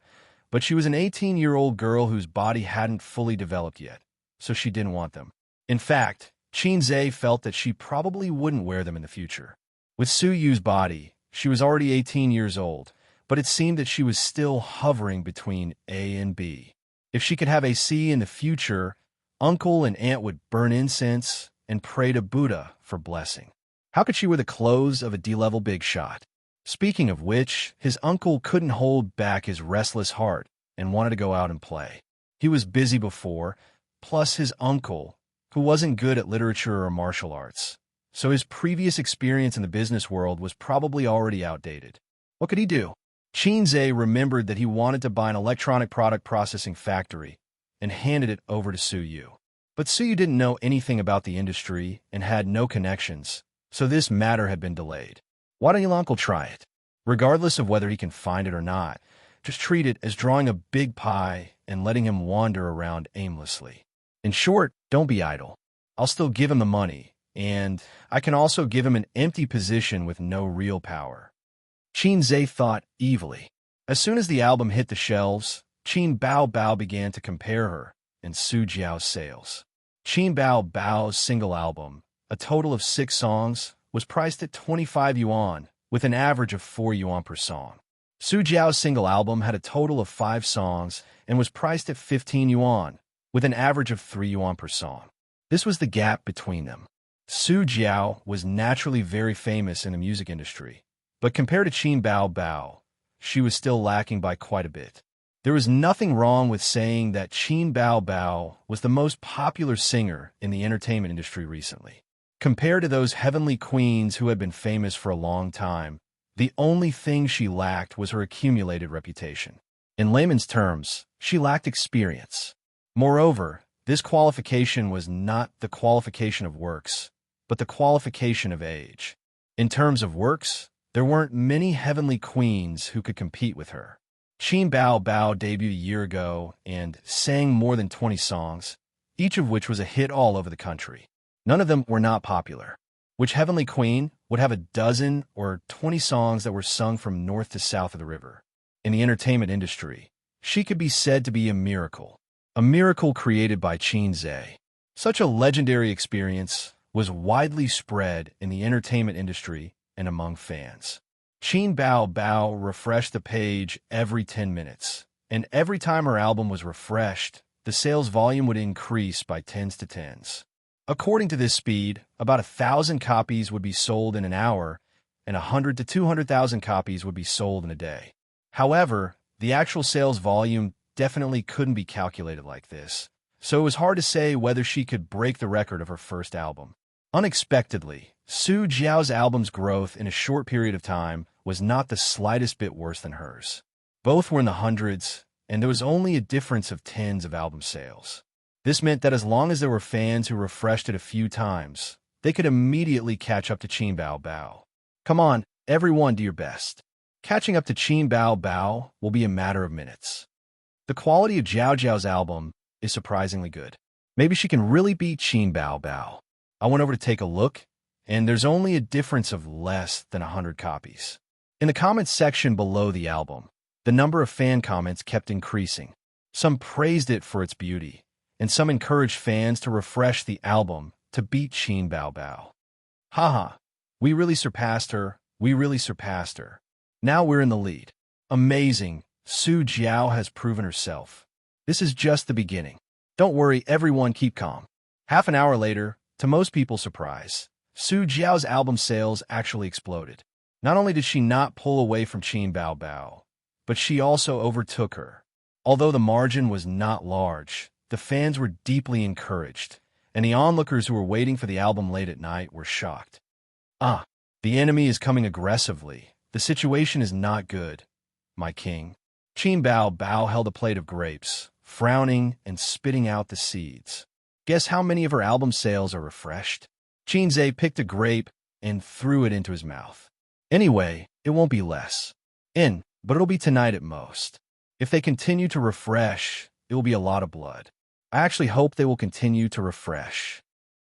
but she was an 18-year-old girl whose body hadn't fully developed yet, so she didn't want them. In fact, Qinze felt that she probably wouldn't wear them in the future. With Su Yu's body, she was already 18 years old, but it seemed that she was still hovering between A and B. If she could have a C in the future, Uncle and Aunt would burn incense and pray to Buddha for blessing. How could she wear the clothes of a D-level big shot? Speaking of which, his uncle couldn't hold back his restless heart and wanted to go out and play. He was busy before, plus his uncle, who wasn't good at literature or martial arts, so his previous experience in the business world was probably already outdated. What could he do? Qinze remembered that he wanted to buy an electronic product processing factory and handed it over to Su Yu. But Su Yu didn't know anything about the industry and had no connections, so this matter had been delayed. Why don't your uncle try it? Regardless of whether he can find it or not, just treat it as drawing a big pie and letting him wander around aimlessly. In short, don't be idle. I'll still give him the money, and I can also give him an empty position with no real power. Qinze thought evilly. As soon as the album hit the shelves, Qin Bao Bao began to compare her and Su Jiao's sales. Qin Bao Bao's single album, a total of 6 songs, was priced at 25 yuan, with an average of 4 yuan per song. Su Jiao's single album had a total of 5 songs and was priced at 15 yuan, with an average of 3 yuan per song. This was the gap between them. Su Jiao was naturally very famous in the music industry, but compared to Qin Bao Bao, she was still lacking by quite a bit. There was nothing wrong with saying that Qin Bao Bao was the most popular singer in the entertainment industry recently. Compared to those heavenly queens who had been famous for a long time, the only thing she lacked was her accumulated reputation. In layman's terms, she lacked experience. Moreover, this qualification was not the qualification of works, but the qualification of age. In terms of works, there weren't many heavenly queens who could compete with her. Qin Bao Bao debuted a year ago and sang more than 20 songs, each of which was a hit all over the country. None of them were not popular. Which heavenly queen would have a dozen or 20 songs that were sung from north to south of the river? In the entertainment industry, she could be said to be a miracle created by Xianxia. Such a legendary experience was widely spread in the entertainment industry and among fans. Qin Bao Bao refreshed the page every 10 minutes, and every time her album was refreshed, the sales volume would increase by tens to tens. According to this speed, about 1,000 copies would be sold in an hour, and 100 to 200,000 copies would be sold in a day. However, the actual sales volume definitely couldn't be calculated like this, so it was hard to say whether she could break the record of her first album. Unexpectedly, Su Jiao's album's growth in a short period of time was not the slightest bit worse than hers. Both were in the hundreds, and there was only a difference of tens of album sales. This meant that as long as there were fans who refreshed it a few times, they could immediately catch up to Qin Bao Bao. Come on, everyone, do your best. Catching up to Qin Bao Bao will be a matter of minutes. The quality of Zhao Zhao's album is surprisingly good. Maybe she can really beat Qin Bao Bao. I went over to take a look, and there's only a difference of less than 100 copies. In the comments section below the album, the number of fan comments kept increasing. Some praised it for its beauty, and some encouraged fans to refresh the album to beat Qin Bao Bao. Haha, we really surpassed her, Now we're in the lead. Amazing, Su Jiao has proven herself. This is just the beginning. Don't worry, everyone, keep calm. Half an hour later, to most people's surprise, Su Jiao's album sales actually exploded. Not only did she not pull away from Qin Bao Bao, but she also overtook her. Although the margin was not large, the fans were deeply encouraged, and the onlookers who were waiting for the album late at night were shocked. The enemy is coming aggressively. The situation is not good, my king. Qin Bao Bao held a plate of grapes, frowning and spitting out the seeds. Guess how many of her album sales are refreshed? Xianxia picked a grape and threw it into his mouth. Anyway, it won't be less. But it'll be tonight at most. If they continue to refresh, it will be a lot of blood. I actually hope they will continue to refresh.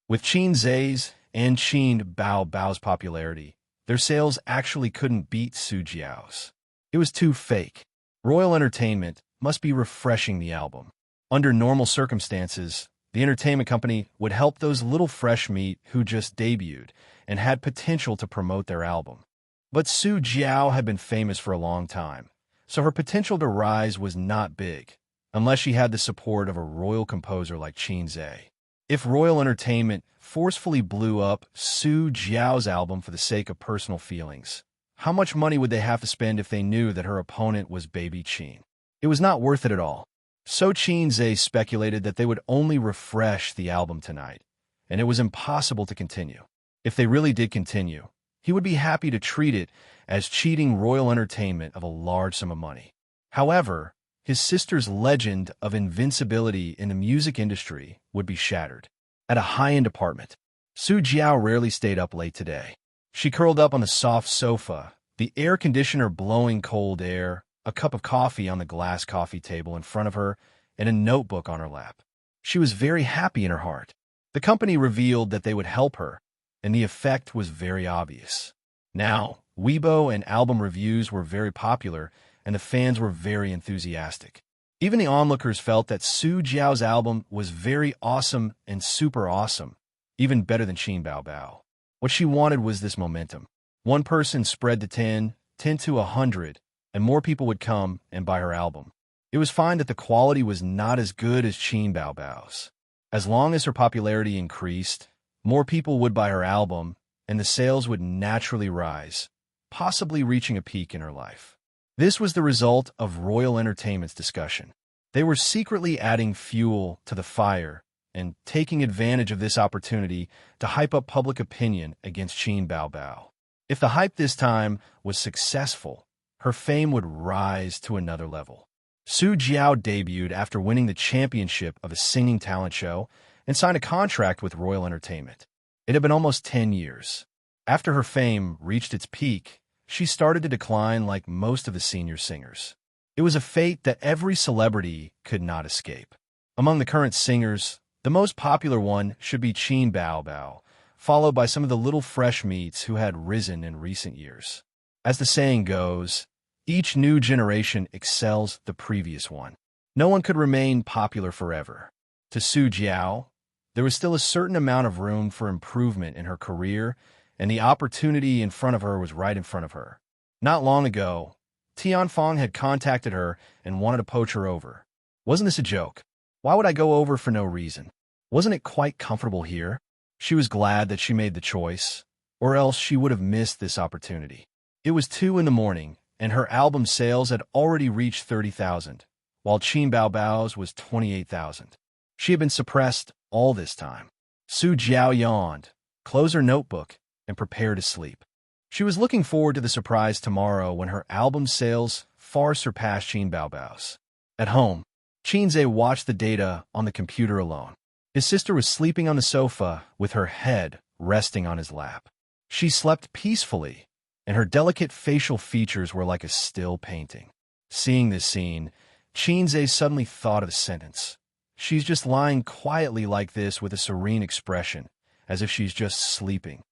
With Xianxia's and Qin Bao Bao's popularity, their sales actually couldn't beat Su Jiao's. It was too fake. Royal Entertainment must be refreshing the album. Under normal circumstances, the entertainment company would help those little fresh meat who just debuted and had potential to promote their album. But Su Jiao had been famous for a long time, so her potential to rise was not big, unless she had the support of a royal composer like Xianxia. If Royal Entertainment forcefully blew up Su Jiao's album for the sake of personal feelings, how much money would they have to spend if they knew that her opponent was baby Qin? It was not worth it at all. So Xianxia speculated that they would only refresh the album tonight, and it was impossible to continue. If they really did continue, he would be happy to treat it as cheating Royal Entertainment of a large sum of money. However, his sister's legend of invincibility in the music industry would be shattered. At a high-end apartment, Su Jiao rarely stayed up late today. She curled up on the soft sofa, the air conditioner blowing cold air, a cup of coffee on the glass coffee table in front of her, and a notebook on her lap. She was very happy in her heart. The company revealed that they would help her, and the effect was very obvious. Now, Weibo and album reviews were very popular, and the fans were very enthusiastic. Even the onlookers felt that Su Jiao's album was very awesome and super awesome, even better than Qin Bao Bao. What she wanted was this momentum. One person spread to 10 to 100, and more people would come and buy her album. It was fine that the quality was not as good as Qin Bao Bao's. As long as her popularity increased, more people would buy her album, and the sales would naturally rise, possibly reaching a peak in her life. This was the result of Royal Entertainment's discussion. They were secretly adding fuel to the fire and taking advantage of this opportunity to hype up public opinion against Qin Bao Bao. If the hype this time was successful, her fame would rise to another level. Su Jiao debuted after winning the championship of a singing talent show and signed a contract with Royal Entertainment. It had been almost 10 years. After her fame reached its peak, she started to decline like most of the senior singers. It was a fate that every celebrity could not escape. Among the current singers, the most popular one should be Qin Bao Bao, followed by some of the little fresh meats who had risen in recent years. As the saying goes, each new generation excels the previous one. No one could remain popular forever. To Su Jiao, there was still a certain amount of room for improvement in her career, and the opportunity in front of her was right in front of her. Not long ago, Tianfeng had contacted her and wanted to poach her over. Wasn't this a joke? Why would I go over for no reason? Wasn't it quite comfortable here? She was glad that she made the choice, or else she would have missed this opportunity. It was 2 in the morning, and her album sales had already reached 30,000, while Qin Baobao's was 28,000. She had been suppressed all this time. Su Jiao yawned, closed her notebook, and prepared to sleep. She was looking forward to the surprise tomorrow when her album sales far surpassed Qin Baobao's. At home, Qinze watched the data on the computer alone. His sister was sleeping on the sofa with her head resting on his lap. She slept peacefully, and her delicate facial features were like a still painting. Seeing this scene, Qinze suddenly thought of the sentence. She's just lying quietly like this with a serene expression, as if she's just sleeping.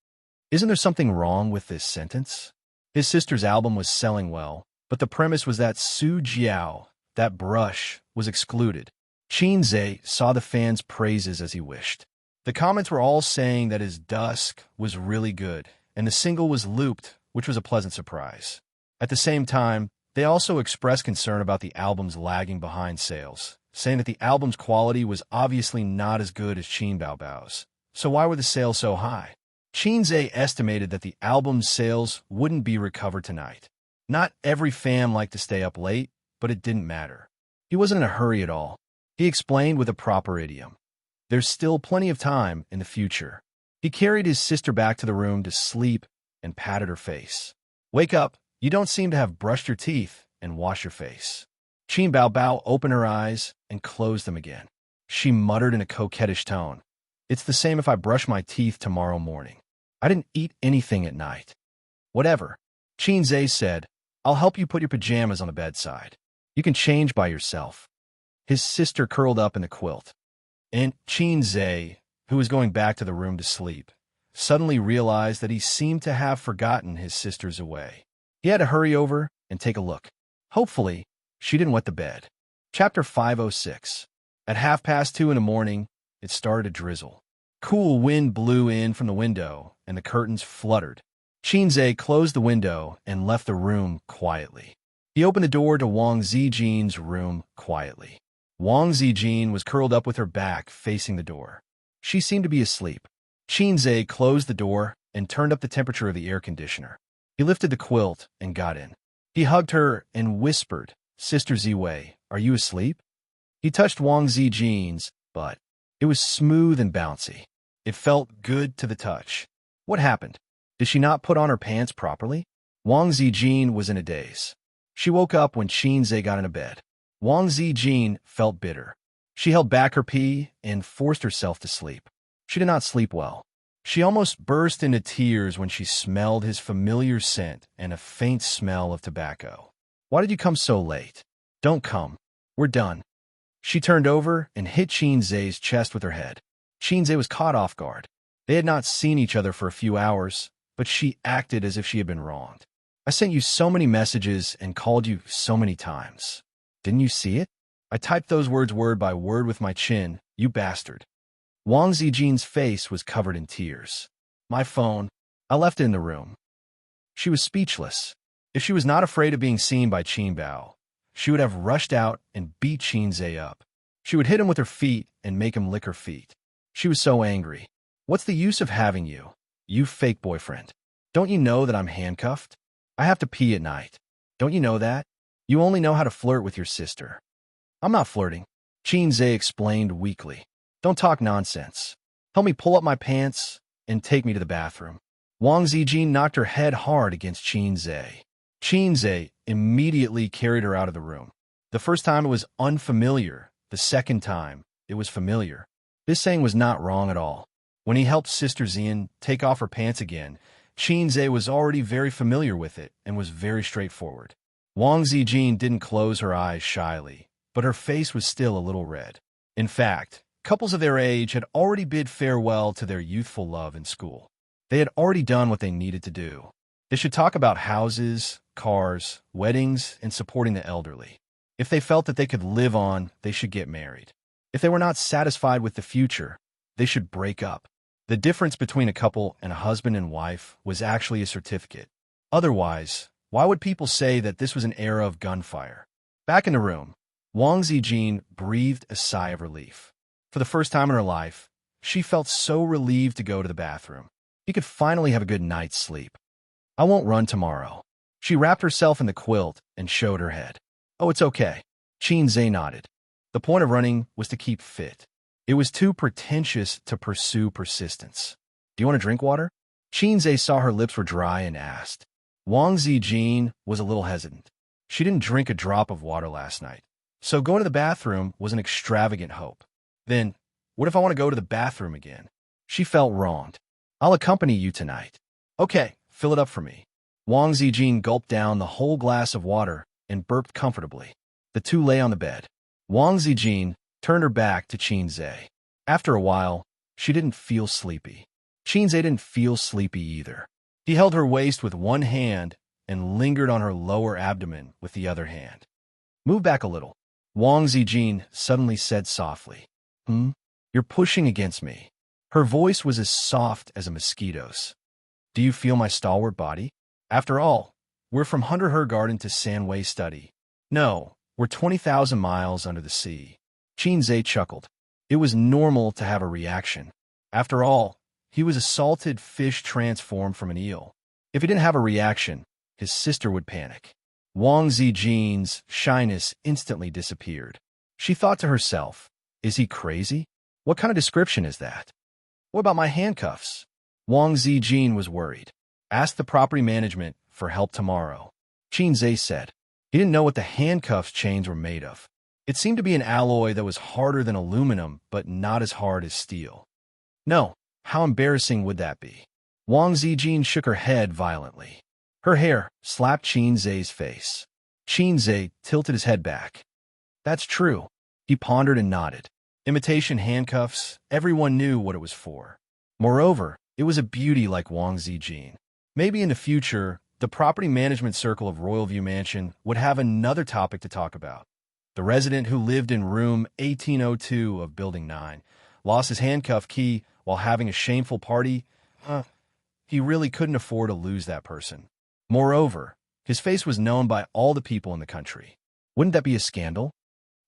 Isn't there something wrong with this sentence? His sister's album was selling well, but the premise was that Su Jiao, that brush, was excluded. Qinze saw the fans' praises as he wished. The comments were all saying that his Dusk was really good, and the single was looped, which was a pleasant surprise. At the same time, they also expressed concern about the album's lagging behind sales, saying that the album's quality was obviously not as good as Qin Baobao's. So why were the sales so high? Qinze estimated that the album's sales wouldn't be recovered tonight. Not every fan liked to stay up late, but it didn't matter. He wasn't in a hurry at all. He explained with a proper idiom. There's still plenty of time in the future. He carried his sister back to the room to sleep and patted her face. Wake up, you don't seem to have brushed your teeth and washed your face. Qin Baobao opened her eyes and closed them again. She muttered in a coquettish tone. It's the same if I brush my teeth tomorrow morning. I didn't eat anything at night. Whatever. Qinze said, I'll help you put your pajamas on the bedside. You can change by yourself. His sister curled up in the quilt. And Qinze, who was going back to the room to sleep, suddenly realized that he seemed to have forgotten his sister's away. He had to hurry over and take a look. Hopefully, she didn't wet the bed. Chapter 506. At 2:30 in the morning, it started to drizzle. Cool wind blew in from the window, and the curtains fluttered. Qinze closed the window and left the room quietly. He opened the door to Wang Zijin's room quietly. Wang Zijin was curled up with her back facing the door. She seemed to be asleep. Qinze closed the door and turned up the temperature of the air conditioner. He lifted the quilt and got in. He hugged her and whispered, Sister Ziwei, are you asleep? He touched Wang Zijin's butt. It was smooth and bouncy. It felt good to the touch. What happened? Did she not put on her pants properly? Wang Zijin was in a daze. She woke up when Qinze got into bed. Wang Zijin felt bitter. She held back her pee and forced herself to sleep. She did not sleep well. She almost burst into tears when she smelled his familiar scent and a faint smell of tobacco. Why did you come so late? Don't come. We're done. She turned over and hit Qinze's chest with her head. Qinze was caught off guard. They had not seen each other for a few hours, but she acted as if she had been wronged. I sent you so many messages and called you so many times. Didn't you see it? I typed those words word by word with my chin, you bastard. Wang Zijin's face was covered in tears. My phone. I left it in the room. She was speechless. If she was not afraid of being seen by Qin Bao, she would have rushed out and beat Qinze up. She would hit him with her feet and make him lick her feet. She was so angry. What's the use of having you, you fake boyfriend? Don't you know that I'm handcuffed? I have to pee at night. Don't you know that? You only know how to flirt with your sister. I'm not flirting, Qinze explained weakly. Don't talk nonsense. Help me pull up my pants and take me to the bathroom. Wang Zijin knocked her head hard against Qinze. Qinze immediately carried her out of the room. The first time it was unfamiliar. The second time, it was familiar. This saying was not wrong at all. When he helped Sister Xian take off her pants again, Qinze was already very familiar with it and was very straightforward. Wang Zijin didn't close her eyes shyly, but her face was still a little red. In fact, Couples of their age had already bid farewell to their youthful love in school. They had already done what they needed to do. They should talk about houses, cars, weddings, and supporting the elderly. If they felt that they could live on, they should get married. If they were not satisfied with the future, they should break up. The difference between a couple and a husband and wife was actually a certificate. Otherwise, why would people say that this was an era of gunfire? Back in the room, Wang Zijin breathed a sigh of relief. For the first time in her life, she felt so relieved to go to the bathroom. She could finally have a good night's sleep. I won't run tomorrow. She wrapped herself in the quilt and showed her head. Oh, it's okay. Xianxia nodded. The point of running was to keep fit. It was too pretentious to pursue persistence. Do you want to drink water? Xianxia saw her lips were dry and asked. Wang Zijin was a little hesitant. She didn't drink a drop of water last night, so going to the bathroom was an extravagant hope. Then, what if I want to go to the bathroom again? She felt wronged. I'll accompany you tonight. Okay, fill it up for me. Wang Zijin gulped down the whole glass of water and burped comfortably. The two lay on the bed. Wang Zijin turned her back to Xianxia. After a while, she didn't feel sleepy. Xianxia didn't feel sleepy either. He held her waist with one hand and lingered on her lower abdomen with the other hand. Move back a little, Wang Zijin suddenly said softly. You're pushing against me. Her voice was as soft as a mosquito's. Do you feel my stalwart body? After all, we're from Hunter Garden to Sanwei Study. No, we're 20,000 miles under the sea. Xianxia chuckled. It was normal to have a reaction. After all, he was a salted fish transformed from an eel. If he didn't have a reaction, his sister would panic. Wang Zijin's shyness instantly disappeared. She thought to herself, is he crazy? What kind of description is that? What about my handcuffs? Wang Zijin was worried. Ask the property management for help tomorrow. Xianxia said. He didn't know what the handcuffs chains were made of. It seemed to be an alloy that was harder than aluminum, but not as hard as steel. No, how embarrassing would that be? Wang Zijin shook her head violently. Her hair slapped Xianxia's face. Xianxia tilted his head back. That's true. He pondered and nodded. Imitation handcuffs, everyone knew what it was for. Moreover, it was a beauty like Wang Zijin. Maybe in the future, the property management circle of Royal View Mansion would have another topic to talk about. The resident who lived in room 1802 of Building 9 lost his handcuff key while having a shameful party. He really couldn't afford to lose that person. Moreover, his face was known by all the people in the country. Wouldn't that be a scandal?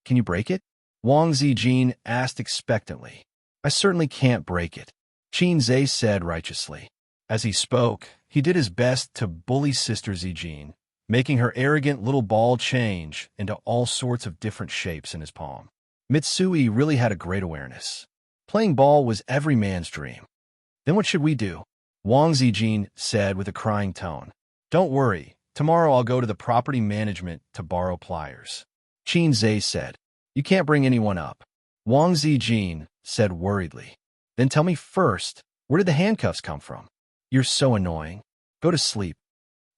Can you break it? Wang Zijin asked expectantly. I certainly can't break it, Xianxia said righteously. As he spoke, he did his best to bully Sister Zijin, making her arrogant little ball change into all sorts of different shapes in his palm. Mitsui really had a great awareness. Playing ball was every man's dream. Then what should we do? Wang Zijin said with a crying tone. Don't worry, tomorrow I'll go to the property management to borrow pliers. Xianxia said. You can't bring anyone up. Wang Zijin said worriedly. Then tell me first, where did the handcuffs come from? You're so annoying. Go to sleep.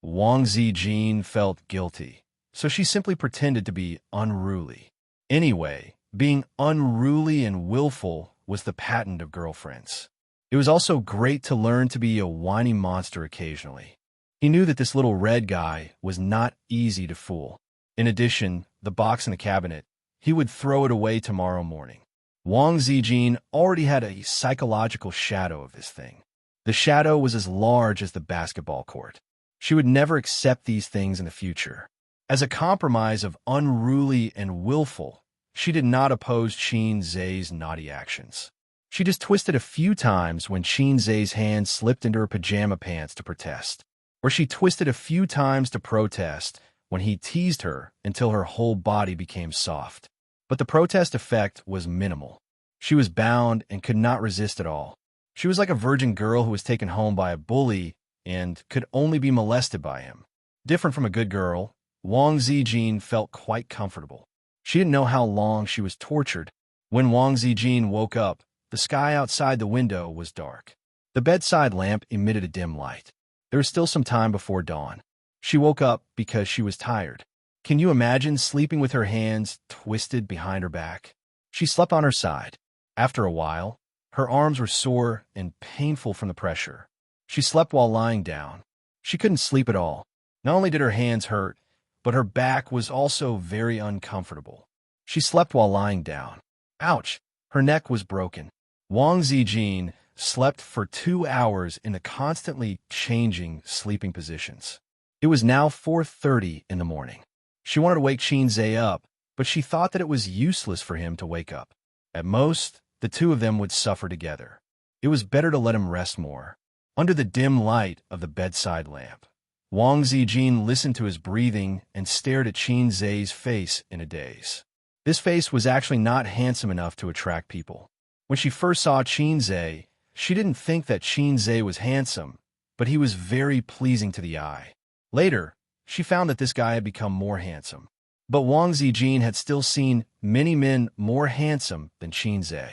Wang Zijin felt guilty, so she simply pretended to be unruly. Anyway, being unruly and willful was the patent of girlfriends. It was also great to learn to be a whiny monster occasionally. He knew that this little red guy was not easy to fool. In addition, the box in the cabinet, he would throw it away tomorrow morning. Wang Zijin already had a psychological shadow of this thing. The shadow was as large as the basketball court. She would never accept these things in the future. As a compromise of unruly and willful, she did not oppose Xianxia's naughty actions. She just twisted a few times when Xianxia's hand slipped into her pajama pants to protest. Or she twisted a few times to protest when he teased her until her whole body became soft. But the protest effect was minimal. She was bound and could not resist at all. She was like a virgin girl who was taken home by a bully and could only be molested by him. Different from a good girl, Wang Zijin felt quite comfortable. She didn't know how long she was tortured. When Wang Zijin woke up, the sky outside the window was dark. The bedside lamp emitted a dim light. There was still some time before dawn. She woke up because she was tired. Can you imagine sleeping with her hands twisted behind her back? She slept on her side. After a while, her arms were sore and painful from the pressure. She slept while lying down. She couldn't sleep at all. Not only did her hands hurt, but her back was also very uncomfortable. She slept while lying down. Ouch! Her neck was broken. Wang Zijin slept for 2 hours in the constantly changing sleeping positions. It was now 4:30 in the morning. She wanted to wake Xianxia up, but she thought that it was useless for him to wake up. At most, the two of them would suffer together. It was better to let him rest more. Under the dim light of the bedside lamp, Wang Zijin listened to his breathing and stared at Xianxia's face in a daze. This face was actually not handsome enough to attract people. When she first saw Xianxia, she didn't think that Xianxia was handsome, but he was very pleasing to the eye. Later, she found that this guy had become more handsome. But Wang Zijin had still seen many men more handsome than Xianxia.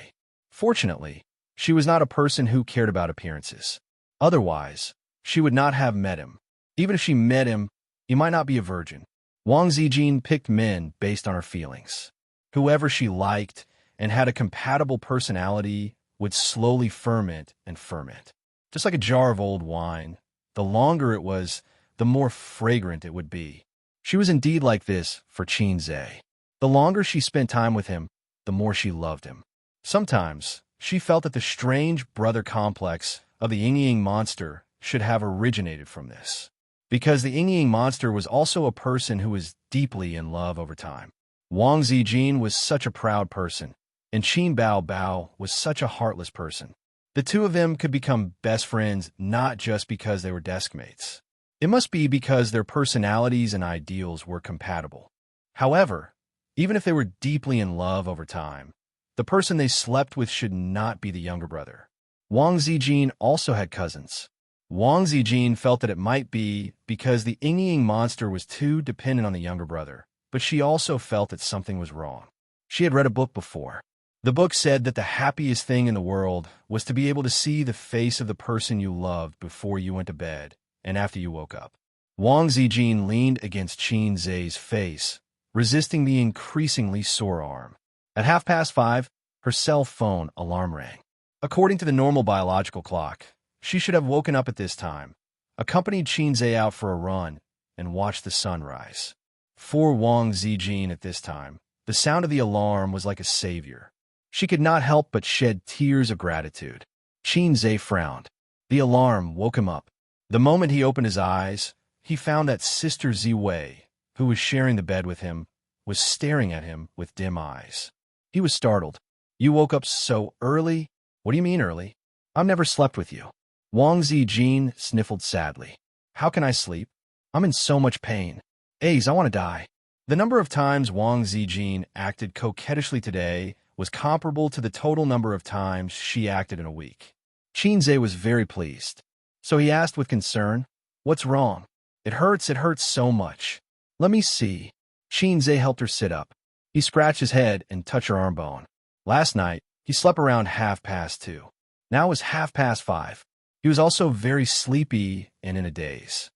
Fortunately, she was not a person who cared about appearances. Otherwise, she would not have met him. Even if she met him, he might not be a virgin. Wang Zijin picked men based on her feelings. Whoever she liked and had a compatible personality would slowly ferment and ferment. Just like a jar of old wine, the longer it was, the more fragrant it would be. She was indeed like this for Xianxia. The longer she spent time with him, the more she loved him. Sometimes, she felt that the strange brother complex of the Ying monster should have originated from this. Because the Ying monster was also a person who was deeply in love over time. Wang Zijin was such a proud person, and Qin Bao Bao was such a heartless person. The two of them could become best friends not just because they were desk mates. It must be because their personalities and ideals were compatible. However, even if they were deeply in love over time, the person they slept with should not be the younger brother. Wang Zijin also had cousins. Wang Zijin felt that it might be because the Ying monster was too dependent on the younger brother, but she also felt that something was wrong. She had read a book before. The book said that the happiest thing in the world was to be able to see the face of the person you loved before you went to bed and after you woke up. Wang Zijin leaned against Xianxia's face, resisting the increasingly sore arm. At 5:30, her cell phone alarm rang. According to the normal biological clock, she should have woken up at this time, accompanied Xianxia out for a run, and watched the sun rise. For Wang Zijin at this time, the sound of the alarm was like a savior. She could not help but shed tears of gratitude. Xianxia frowned. The alarm woke him up. The moment he opened his eyes, he found that Sister Ziwei, who was sharing the bed with him, was staring at him with dim eyes. He was startled. "You woke up so early?" "What do you mean early? I've never slept with you." Wang Zijin sniffled sadly. "How can I sleep? I'm in so much pain. I want to die." The number of times Wang Zijin acted coquettishly today was comparable to the total number of times she acted in a week. Xianxia was very pleased. So he asked with concern, "What's wrong?" It hurts so much." "Let me see." Xianxia helped her sit up. He scratched his head and touched her arm bone. Last night, he slept around 2:30. Now it was 5:30. He was also very sleepy and in a daze.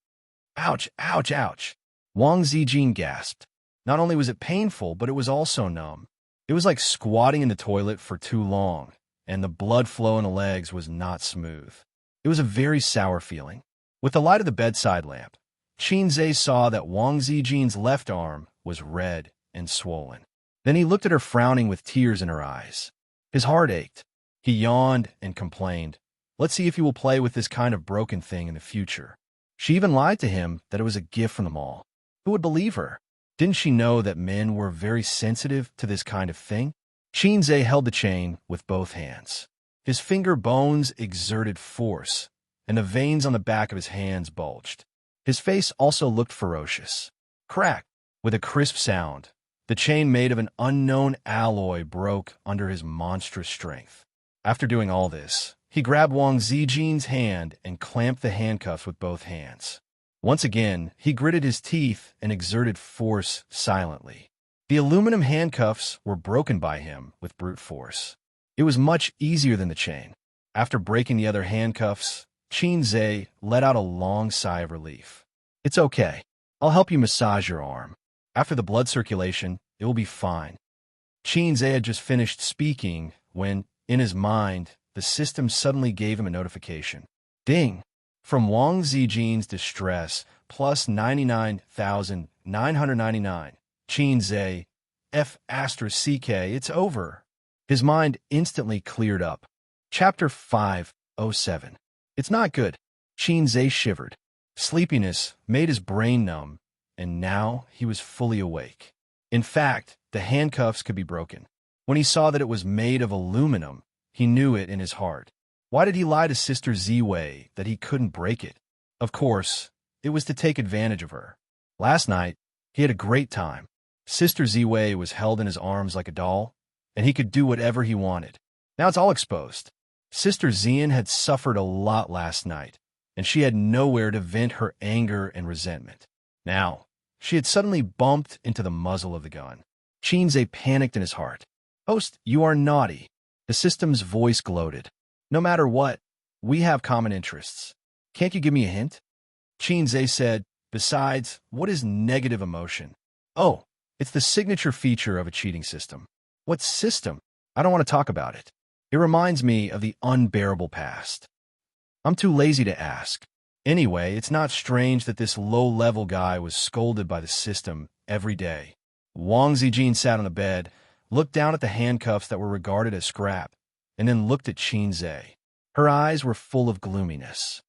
"Ouch, ouch, ouch." Wang Zijin gasped. Not only was it painful, but it was also numb. It was like squatting in the toilet for too long, and the blood flow in the legs was not smooth. It was a very sour feeling. With the light of the bedside lamp, Xianxia saw that Wang Zijin's left arm was red and swollen. Then he looked at her frowning with tears in her eyes. His heart ached. He yawned and complained, "Let's see if you will play with this kind of broken thing in the future." She even lied to him that it was a gift from the mall. Who would believe her? Didn't she know that men were very sensitive to this kind of thing? Xianxia held the chain with both hands. His finger bones exerted force, and the veins on the back of his hands bulged. His face also looked ferocious. Crack! With a crisp sound, the chain made of an unknown alloy broke under his monstrous strength. After doing all this, he grabbed Wang Zijin's hand and clamped the handcuffs with both hands. Once again, he gritted his teeth and exerted force silently. The aluminum handcuffs were broken by him with brute force. It was much easier than the chain. After breaking the other handcuffs, Xianxia let out a long sigh of relief. "It's okay. I'll help you massage your arm. After the blood circulation, it will be fine." Xianxia had just finished speaking when In his mind, the system suddenly gave him a notification. Ding! From Wang Zijin's distress, plus 99,999. Qin Zhe, F *CK, it's over. His mind instantly cleared up. Chapter 507. It's not good. Qin Zhe shivered. Sleepiness made his brain numb, and now he was fully awake. In fact, the handcuffs could be broken. When he saw that it was made of aluminum, he knew it in his heart. Why did he lie to Sister Ziwei that he couldn't break it? Of course, it was to take advantage of her. Last night, he had a great time. Sister Ziwei was held in his arms like a doll, and he could do whatever he wanted. Now it's all exposed. Sister Xian had suffered a lot last night, and she had nowhere to vent her anger and resentment. Now, she had suddenly bumped into the muzzle of the gun. Qin Zhe panicked in his heart. "Host, you are naughty." The system's voice gloated. "No matter what, we have common interests. Can't you give me a hint?" Qin Zhe said, "Besides, what is negative emotion?" "Oh, it's the signature feature of a cheating system." "What system?" "I don't want to talk about it. It reminds me of the unbearable past." "I'm too lazy to ask. Anyway, it's not strange that this low-level guy was scolded by the system every day." Wang Zijin sat on the bed, looked down at the handcuffs that were regarded as scrap, and then looked at Qin Zhe. Her eyes were full of gloominess.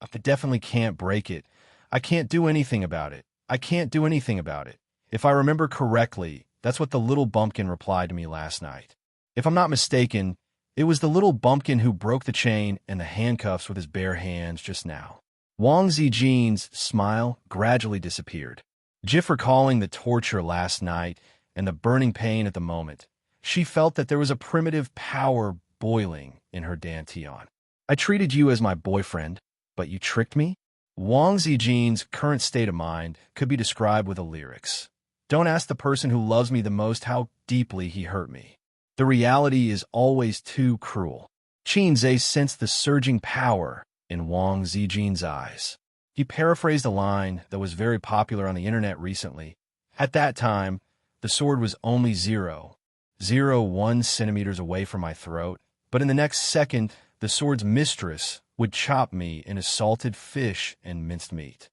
"I definitely can't break it. I can't do anything about it. I can't do anything about it. If I remember correctly, that's what the little bumpkin replied to me last night. If I'm not mistaken, it was the little bumpkin who broke the chain and the handcuffs with his bare hands just now." Wang Zijin's smile gradually disappeared. Jif recalling the torture last night and the burning pain at the moment, she felt that there was a primitive power boiling in her dantian. "I treated you as my boyfriend, but you tricked me?" Wang Zijin's current state of mind could be described with the lyrics. "Don't ask the person who loves me the most how deeply he hurt me. The reality is always too cruel." Qin Zhe sensed the surging power in Wang Zijin's eyes. He paraphrased a line that was very popular on the internet recently. At that time, the sword was only 0.01 centimeters away from my throat, but in the next second, the sword's mistress would chop me into salted fish and minced meat.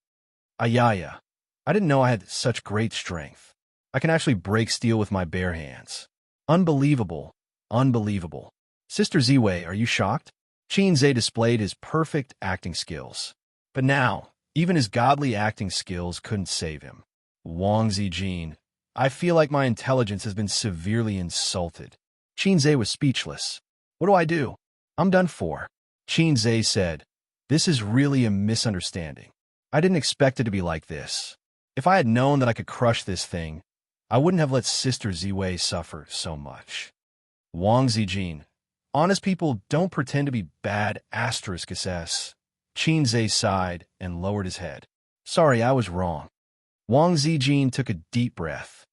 Ayaya. I didn't know I had such great strength. I can actually break steel with my bare hands. Unbelievable. Unbelievable. Sister Ziwei, are you shocked? Qin Zhe displayed his perfect acting skills. But now, even his godly acting skills couldn't save him. Wang Zijin, I feel like my intelligence has been severely insulted. Qin Zhe was speechless. What do I do? I'm done for. Qin Zhe said, "This is really a misunderstanding. I didn't expect it to be like this. If I had known that I could crush this thing, I wouldn't have let Sister Ziwei suffer so much." Wang Zijin, honest people don't pretend to be bad *SS. Qin Zhe sighed and lowered his head. "Sorry, I was wrong." Wang Zijin took a deep breath.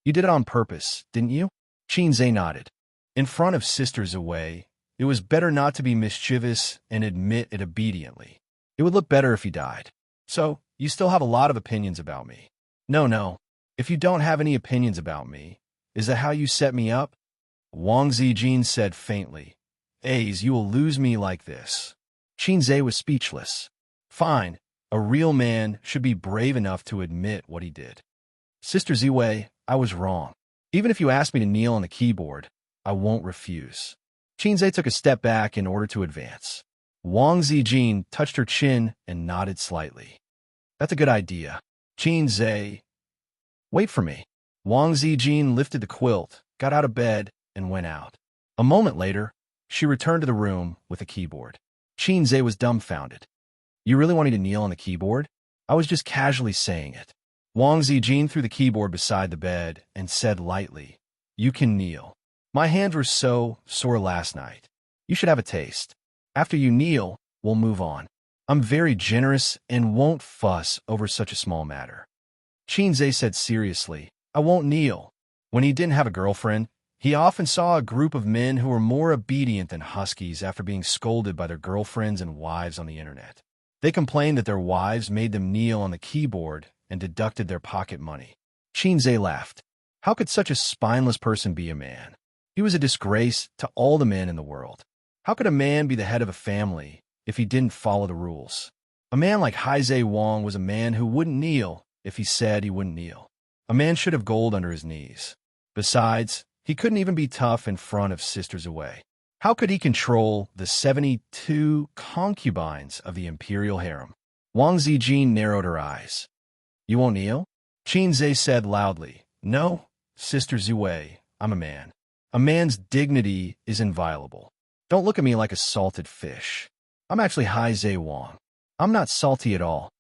"You did it on purpose, didn't you?" Qin Zhe nodded. In front of Sister Ziwei, it was better not to be mischievous and admit it obediently. It would look better if he died. "So, you still have a lot of opinions about me." No. If you don't have any opinions about me, is that how you set me up?" Wang Zijin said faintly. "Aze, you will lose me like this." Qin Zhe was speechless. "Fine. A real man should be brave enough to admit what he did." "Sister Ziwei, I was wrong. Even if you ask me to kneel on the keyboard, I won't refuse." Qin Zhe took a step back in order to advance. Wang Zijin touched her chin and nodded slightly. "That's a good idea." Qin Zhe, "Wait for me." Wang Zijin lifted the quilt, got out of bed, and went out. A moment later, she returned to the room with a keyboard. Qin Zhe was dumbfounded. "You really want me to kneel on the keyboard?" "I was just casually saying it." Wang Zijin threw the keyboard beside the bed and said lightly, "You can kneel. My hands were so sore last night. You should have a taste. After you kneel, we'll move on. I'm very generous and won't fuss over such a small matter." Qin Zhe said seriously, "I won't kneel." When he didn't have a girlfriend, he often saw a group of men who were more obedient than huskies after being scolded by their girlfriends and wives on the internet. They complained that their wives made them kneel on the keyboard and deducted their pocket money. Qin Zhe laughed. How could such a spineless person be a man? He was a disgrace to all the men in the world. How could a man be the head of a family if he didn't follow the rules? A man like Haizhe Wang was a man who wouldn't kneel if he said he wouldn't kneel. A man should have gold under his knees. Besides, he couldn't even be tough in front of Sister Ziwei. How could he control the 72 concubines of the imperial harem? Wang Zijin narrowed her eyes. You won't kneel? Qinzhe said loudly. No, Sister Ziwei, I'm a man. A man's dignity is inviolable. Don't look at me like a salted fish. I'm actually Haizhe Wang. I'm not salty at all.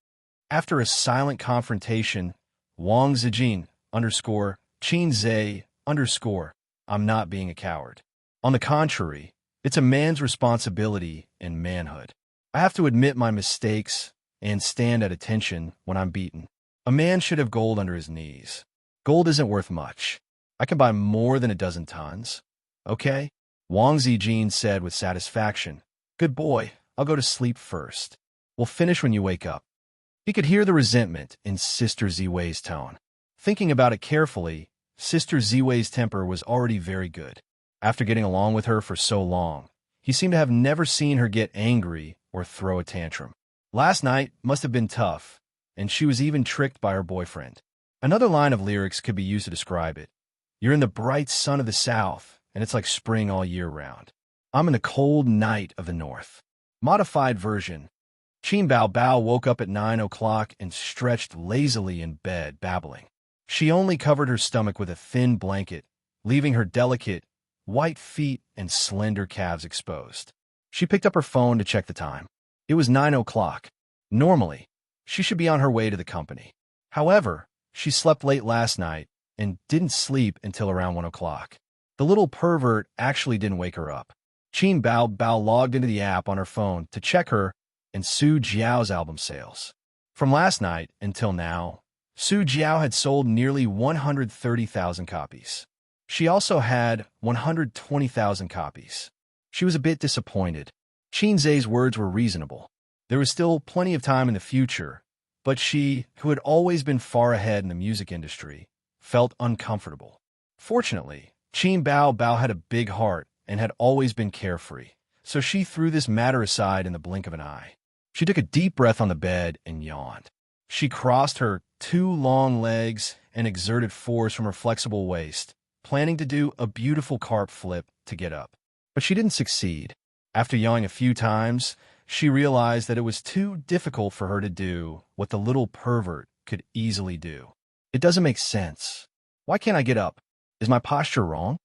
After a silent confrontation, Wang Zijin _ Qinzhe _ I'm not being a coward. On the contrary, it's a man's responsibility in manhood. I have to admit my mistakes and stand at attention when I'm beaten. A man should have gold under his knees. Gold isn't worth much. I can buy more than a dozen tons. Okay? Wang Zijin said with satisfaction. Good boy, I'll go to sleep first. We'll finish when you wake up. He could hear the resentment in Sister Ziwei's tone. Thinking about it carefully, Sister Ziwei's temper was already very good. After getting along with her for so long, he seemed to have never seen her get angry or throw a tantrum. Last night must have been tough, and she was even tricked by her boyfriend. Another line of lyrics could be used to describe it. You're in the bright sun of the south, and it's like spring all year round. I'm in the cold night of the north. Modified version. Qin Bao Bao woke up at 9 o'clock and stretched lazily in bed, babbling. She only covered her stomach with a thin blanket, leaving her delicate, white feet and slender calves exposed. She picked up her phone to check the time. It was 9 o'clock. Normally, she should be on her way to the company. However, she slept late last night and didn't sleep until around 1 o'clock. The little pervert actually didn't wake her up. Qin Bao Bao logged into the app on her phone to check her and Su Jiao's album sales. From last night until now, Su Jiao had sold nearly 130,000 copies. She also had 120,000 copies. She was a bit disappointed. Qinzhe's words were reasonable. There was still plenty of time in the future, but she, who had always been far ahead in the music industry, felt uncomfortable. Fortunately, Qin Bao Bao had a big heart and had always been carefree, so she threw this matter aside in the blink of an eye. She took a deep breath on the bed and yawned. She crossed her 2 long legs and exerted force from her flexible waist, planning to do a beautiful carp flip to get up. But she didn't succeed. After yawning a few times, she realized that it was too difficult for her to do what the little pervert could easily do. It doesn't make sense. Why can't I get up? Is my posture wrong?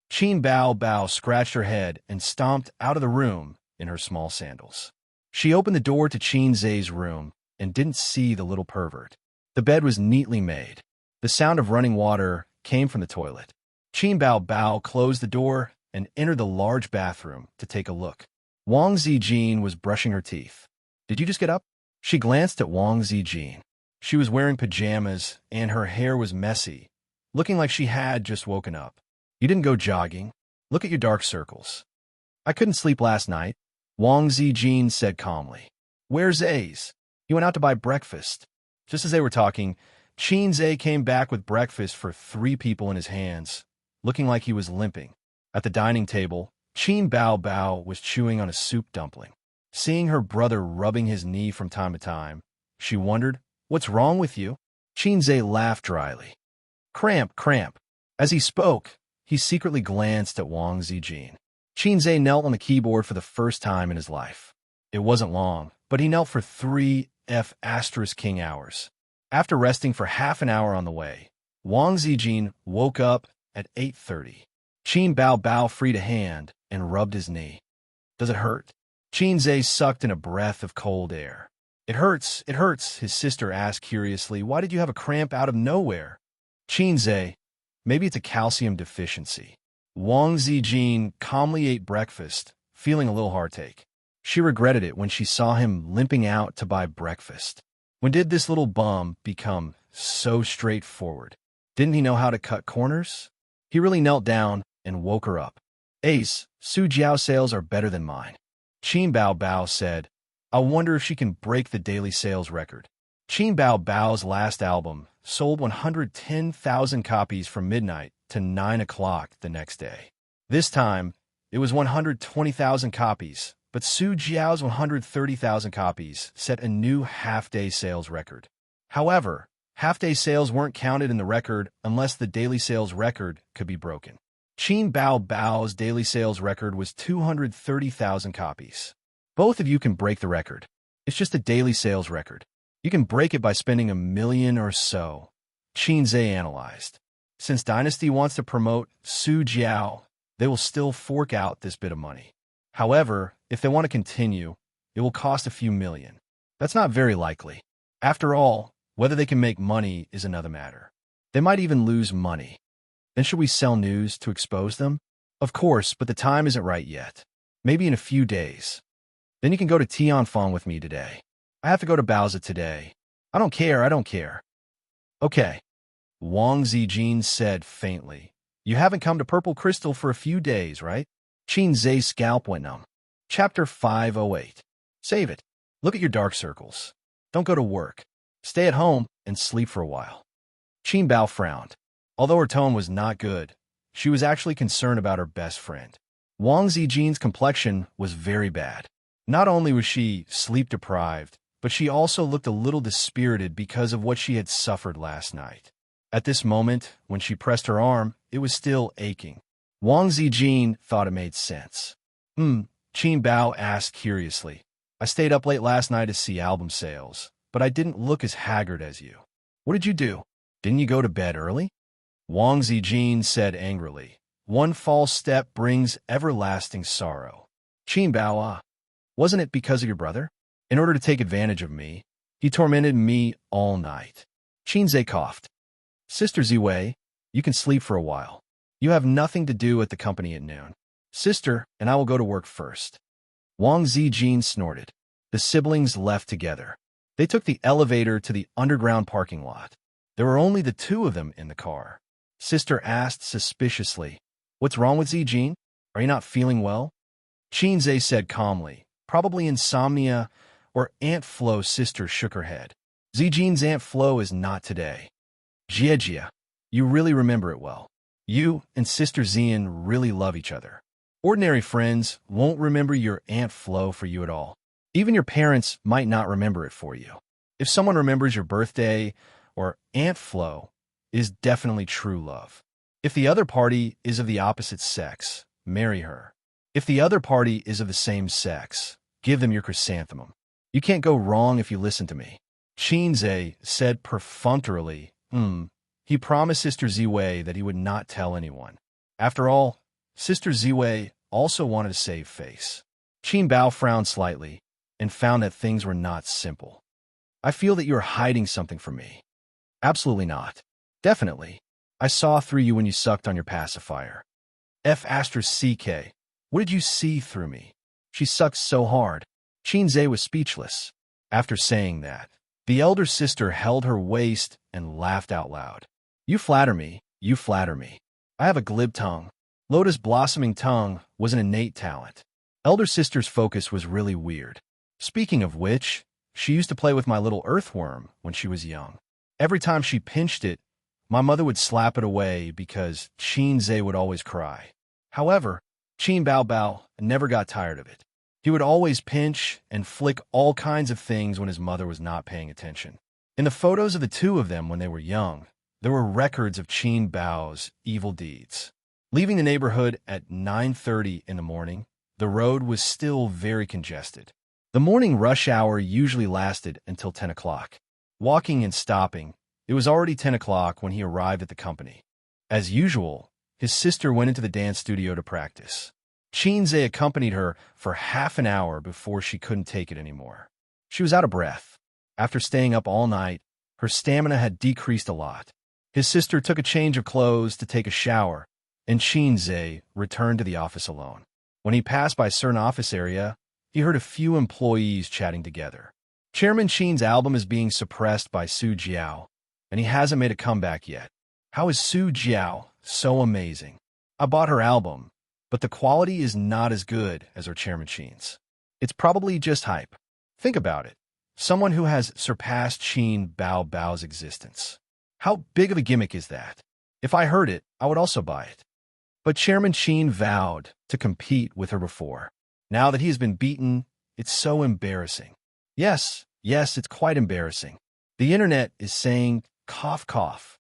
Qin Bao Bao scratched her head and stomped out of the room in her small sandals. She opened the door to Qinzhe's room and didn't see the little pervert. The bed was neatly made. The sound of running water came from the toilet. Qin Bao Bao closed the door and entered the large bathroom to take a look. Wang Zijin was brushing her teeth. Did you just get up? She glanced at Wang Zijin. She was wearing pajamas and her hair was messy, looking like she had just woken up. You didn't go jogging. Look at your dark circles. I couldn't sleep last night, Wang Zijin said calmly. Where's Ace? He went out to buy breakfast. Just as they were talking, Qinzhe came back with breakfast for 3 people in his hands, looking like he was limping. At the dining table, Qin Bao Bao was chewing on a soup dumpling. Seeing her brother rubbing his knee from time to time, she wondered, What's wrong with you? Qinzhe laughed dryly. Cramp, cramp. As he spoke, he secretly glanced at Wang Zijin. Qinzhe knelt on the keyboard for the first time in his life. It wasn't long, but he knelt for 3 F*** hours. After resting for half an hour on the way, Wang Zijin woke up at 8:30. Qin Bao Bao freed a hand and rubbed his knee. Does it hurt? Qinzhe sucked in a breath of cold air. It hurts, his sister asked curiously. Why did you have a cramp out of nowhere? Qinzhe, maybe it's a calcium deficiency. Wang Zijin calmly ate breakfast, feeling a little heartache. She regretted it when she saw him limping out to buy breakfast. When did this little bum become so straightforward? Didn't he know how to cut corners? He really knelt down and woke her up. Ace, Su Jiao sales are better than mine. Qin Bao Bao said, I wonder if she can break the daily sales record. Qin Bao Bao's last album sold 110,000 copies from midnight to 9 o'clock the next day. This time, it was 120,000 copies, but Su Jiao's 130,000 copies set a new half-day sales record. However, half-day sales weren't counted in the record unless the daily sales record could be broken. Qin Bao Bao's daily sales record was 230,000 copies. Both of you can break the record. It's just a daily sales record. You can break it by spending $1 million or so. Qin Zhe analyzed. Since Dynasty wants to promote Su Jiao, they will still fork out this bit of money. However, if they want to continue, it will cost a few million. That's not very likely. After all, whether they can make money is another matter. They might even lose money. Then should we sell news to expose them? Of course, but the time isn't right yet. Maybe in a few days. Then you can go to Tianfeng with me today. I have to go to Baozi today. I don't care. Okay. Wang Zijin said faintly. You haven't come to Purple Crystal for a few days, right? Qin Zhe's scalp went numb. Chapter 508. Save it. Look at your dark circles. Don't go to work. Stay at home and sleep for a while. Qin Bao frowned. Although her tone was not good, she was actually concerned about her best friend. Wang Zijin's complexion was very bad. Not only was she sleep-deprived, but she also looked a little dispirited because of what she had suffered last night. At this moment, when she pressed her arm, it was still aching. Wang Zijin thought it made sense. Qin Bao asked curiously. I stayed up late last night to see album sales, but I didn't look as haggard as you. What did you do? Didn't you go to bed early? Wang Zijin said angrily. One false step brings everlasting sorrow. Qin Bao, wasn't it because of your brother? In order to take advantage of me, he tormented me all night. Qin Zhe coughed. Sister Ziwei, you can sleep for a while. You have nothing to do at the company at noon. Sister and I will go to work first. Wang Zijin snorted. The siblings left together. They took the elevator to the underground parking lot. There were only the two of them in the car. Sister asked suspiciously, What's wrong with Zijin? Are you not feeling well? Qin Zhe said calmly, Probably insomnia or Aunt Flo's sister shook her head. Zijin's Aunt Flo is not today. Jiejia, you really remember it well. You and Sister Xian really love each other. Ordinary friends won't remember your Aunt Flo for you at all. Even your parents might not remember it for you. If someone remembers your birthday or Aunt Flo, is definitely true love. If the other party is of the opposite sex, marry her. If the other party is of the same sex, give them your chrysanthemum. You can't go wrong if you listen to me. Qin Zhe said perfunctorily, He promised Sister Ziwei that he would not tell anyone. After all, Sister Ziwei also wanted to save face. Qin Bao frowned slightly and found that things were not simple. I feel that you are hiding something from me. Absolutely not. Definitely. I saw through you when you sucked on your pacifier. F***, what did you see through me? She sucked so hard. Qin Zhe was speechless. After saying that, the elder sister held her waist and laughed out loud. You flatter me. I have a glib tongue. Lotus blossoming tongue was an innate talent. Elder sister's focus was really weird. Speaking of which, she used to play with my little earthworm when she was young. Every time she pinched it, my mother would slap it away because Qin Zhe would always cry. However, Qin Bao never got tired of it. He would always pinch and flick all kinds of things when his mother was not paying attention. In the photos of the two of them when they were young, there were records of Qin Bao's evil deeds. Leaving the neighborhood at 9:30 in the morning, the road was still very congested. The morning rush hour usually lasted until 10 o'clock. Walking and stopping, it was already 10 o'clock when he arrived at the company. As usual, his sister went into the dance studio to practice. Qin Zhe accompanied her for half an hour before she couldn't take it anymore. She was out of breath. After staying up all night, her stamina had decreased a lot. His sister took a change of clothes to take a shower, and Qin Zhe returned to the office alone. When he passed by a certain office area, he heard a few employees chatting together. Chairman Qin's album is being suppressed by Su Jiao, and he hasn't made a comeback yet. How is Su Jiao so amazing? I bought her album, but the quality is not as good as her Chairman Qin's. It's probably just hype. Think about it. Someone who has surpassed Qin Bao's existence. How big of a gimmick is that? If I heard it, I would also buy it. But Chairman Qin vowed to compete with her before. Now that he has been beaten, it's so embarrassing. Yes, it's quite embarrassing. The internet is saying, cough, cough.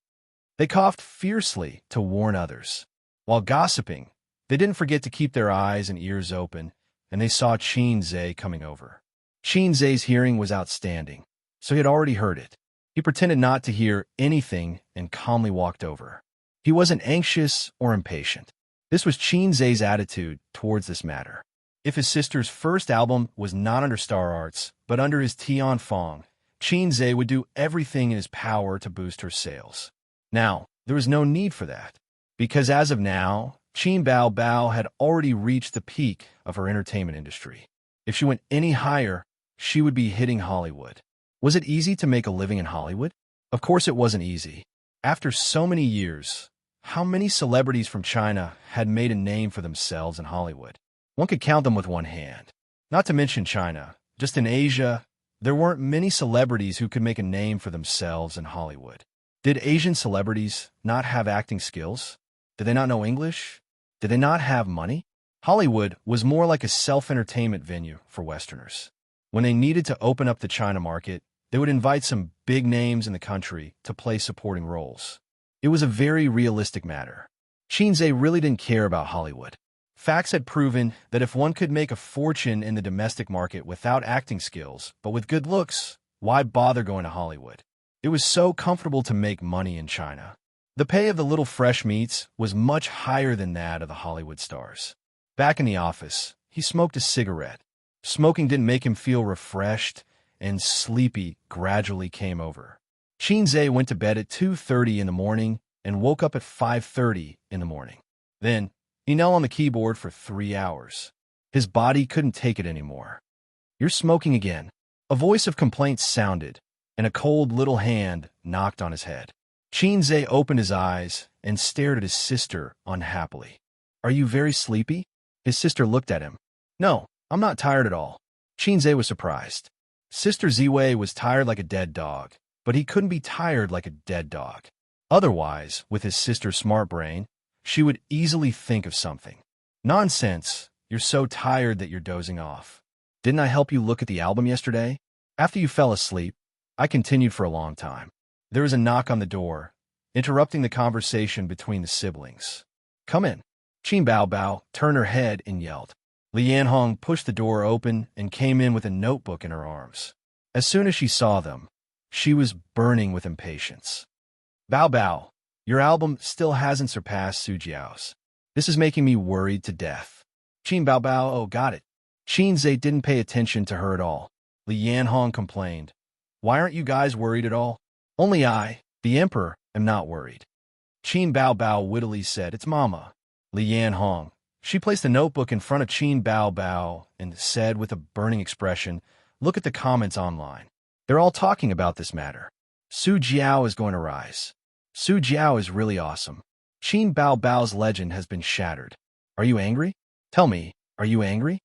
They coughed fiercely to warn others. While gossiping, they didn't forget to keep their eyes and ears open, and they saw Xianxia coming over. Xianxia's hearing was outstanding, so he had already heard it. He pretended not to hear anything and calmly walked over. He wasn't anxious or impatient. This was Xianxia's attitude towards this matter. If his sister's first album was not under Star Arts, but under his Tianfeng, Xianxia would do everything in his power to boost her sales. Now, there was no need for that, because as of now, Qin Bao Bao had already reached the peak of her entertainment industry. If she went any higher, she would be hitting Hollywood. Was it easy to make a living in Hollywood? Of course it wasn't easy. After so many years, how many celebrities from China had made a name for themselves in Hollywood? One could count them with one hand. Not to mention China, just in Asia, there weren't many celebrities who could make a name for themselves in Hollywood. Did Asian celebrities not have acting skills? Did they not know English? Did they not have money? Hollywood was more like a self-entertainment venue for Westerners. When they needed to open up the China market, they would invite some big names in the country to play supporting roles. It was a very realistic matter. Xianxia really didn't care about Hollywood. Facts had proven that if one could make a fortune in the domestic market without acting skills, but with good looks, why bother going to Hollywood? It was so comfortable to make money in China. The pay of the little fresh meats was much higher than that of the Hollywood stars. Back in the office, he smoked a cigarette. Smoking didn't make him feel refreshed, and sleepy gradually came over. Xianxia went to bed at 2:30 in the morning and woke up at 5:30 in the morning. Then, he knelt on the keyboard for 3 hours. His body couldn't take it anymore. "You're smoking again." A voice of complaint sounded, and a cold little hand knocked on his head. Xianxia opened his eyes and stared at his sister unhappily. "Are you very sleepy?" His sister looked at him. "No, I'm not tired at all." Xianxia was surprised. Sister Ziwei was tired like a dead dog, but he couldn't be tired like a dead dog. Otherwise, with his sister's smart brain, she would easily think of something. "Nonsense, you're so tired that you're dozing off. Didn't I help you look at the album yesterday? After you fell asleep, I continued for a long time." There was a knock on the door, interrupting the conversation between the siblings. "Come in." Qin Bao Bao turned her head and yelled. Li Yanhong pushed the door open and came in with a notebook in her arms. As soon as she saw them, she was burning with impatience. "Bao Bao, your album still hasn't surpassed Su Jiao's. This is making me worried to death." Qin Bao Bao, "Oh, got it." Xianxia didn't pay attention to her at all. Li Yanhong complained. "Why aren't you guys worried at all?" "Only I, the emperor, am not worried." Qin Bao Bao wittily said, "It's Mama." Li Yanhong. She placed a notebook in front of Qin Bao Bao and said with a burning expression, "Look at the comments online. They're all talking about this matter. Su Jiao is going to rise. Su Jiao is really awesome. Qin Bao Bao's legend has been shattered. Are you angry? Tell me, are you angry?"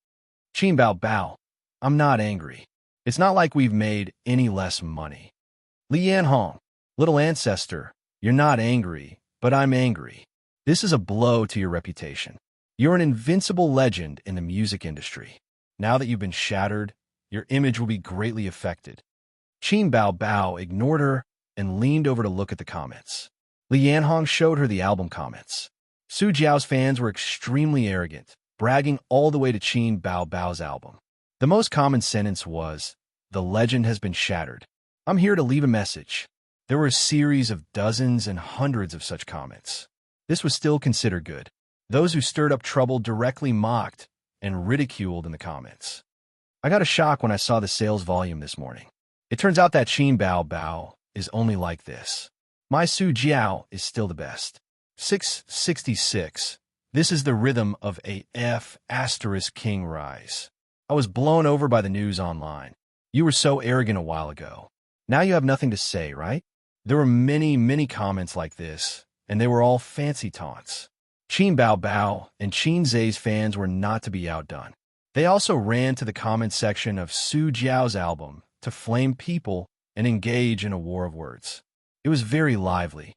Qin Bao Bao, "I'm not angry. It's not like we've made any less money." Li Yanhong, "Little ancestor, you're not angry, but I'm angry. This is a blow to your reputation. You're an invincible legend in the music industry. Now that you've been shattered, your image will be greatly affected." Qin Bao Bao ignored her and leaned over to look at the comments. Li Yanhong showed her the album comments. Su Jiao's fans were extremely arrogant, bragging all the way to Qin Bao Bao's album. The most common sentence was, "The legend has been shattered. I'm here to leave a message." There were a series of dozens and hundreds of such comments. This was still considered good. Those who stirred up trouble directly mocked and ridiculed in the comments. I got a shock when I saw the sales volume this morning. It turns out that Qin Bao Bao is only like this. My Su Jiao is still the best. 666. This is the rhythm of a F***king rise. I was blown over by the news online. You were so arrogant a while ago. Now you have nothing to say, right? There were many comments like this, and they were all fancy taunts. Qin Bao Bao and Xianxia's fans were not to be outdone. They also ran to the comment section of Su Jiao's album to flame people and engage in a war of words. It was very lively.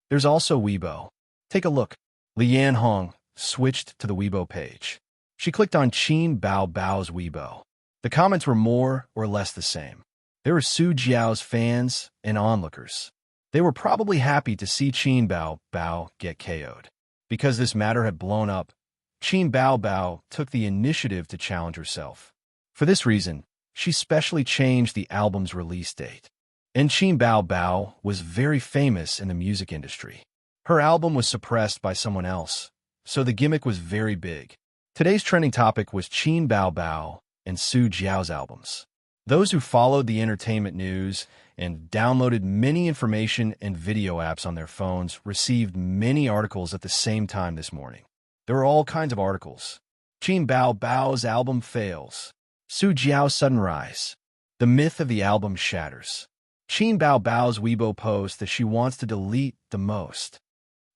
There's also Weibo. Take a look. Li Yanhong, switched to the Weibo page. She clicked on Qin Bao Bao's Weibo. The comments were more or less the same. There were Su Jiao's fans and onlookers. They were probably happy to see Qin Bao Bao get KO'd. Because this matter had blown up, Qin Bao Bao took the initiative to challenge herself. For this reason, she specially changed the album's release date. And Qin Bao Bao was very famous in the music industry. Her album was suppressed by someone else, so the gimmick was very big. Today's trending topic was Qin Bao Bao and Su Jiao's albums. Those who followed the entertainment news and downloaded many information and video apps on their phones received many articles at the same time this morning. There were all kinds of articles. Qin Bao Bao's album fails. Su Jiao's sudden rise. The myth of the album shatters. Qin Bao Bao's Weibo post that she wants to delete the most.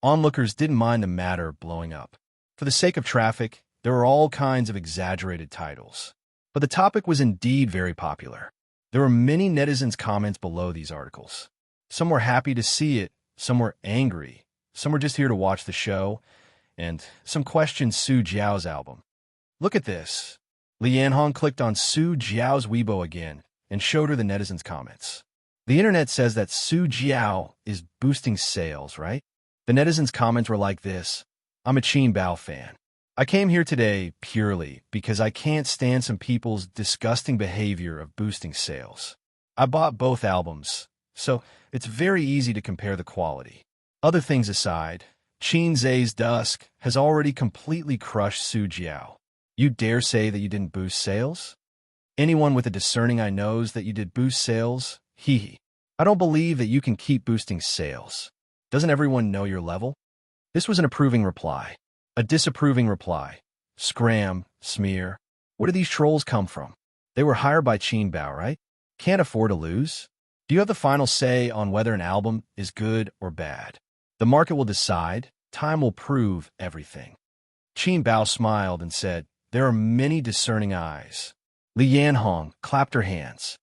Onlookers didn't mind the matter blowing up. For the sake of traffic, there were all kinds of exaggerated titles. But the topic was indeed very popular. There were many netizens' comments below these articles. Some were happy to see it, some were angry, some were just here to watch the show, and some questioned Su Jiao's album. Look at this. Li Yanhong clicked on Su Jiao's Weibo again and showed her the netizens' comments. The internet says that Su Jiao is boosting sales, right? The netizens' comments were like this: I'm a Qin Bao fan. I came here today purely because I can't stand some people's disgusting behavior of boosting sales. I bought both albums, so it's very easy to compare the quality. Other things aside, Qin Zhe's Dusk has already completely crushed Su Jiao. You dare say that you didn't boost sales? Anyone with a discerning eye knows that you did boost sales. Hee hee. I don't believe that you can keep boosting sales. Doesn't everyone know your level? This was an approving reply. A disapproving reply. Scram, smear. Where do these trolls come from? They were hired by Qin Bao, right? Can't afford to lose. Do you have the final say on whether an album is good or bad? The market will decide. Time will prove everything. Qin Bao smiled and said, there are many discerning eyes. Li Yanhong clapped her hands.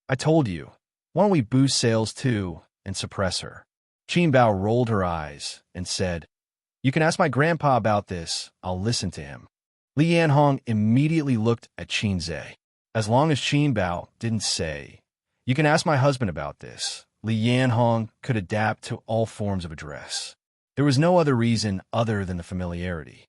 I told you. Why don't we boost sales too and suppress her? Qin Bao rolled her eyes and said, you can ask my grandpa about this. I'll listen to him. Li Yanhong immediately looked at Qin Zhe. As long as Qin Bao didn't say, you can ask my husband about this, Li Yanhong could adapt to all forms of address. There was no other reason other than the familiarity.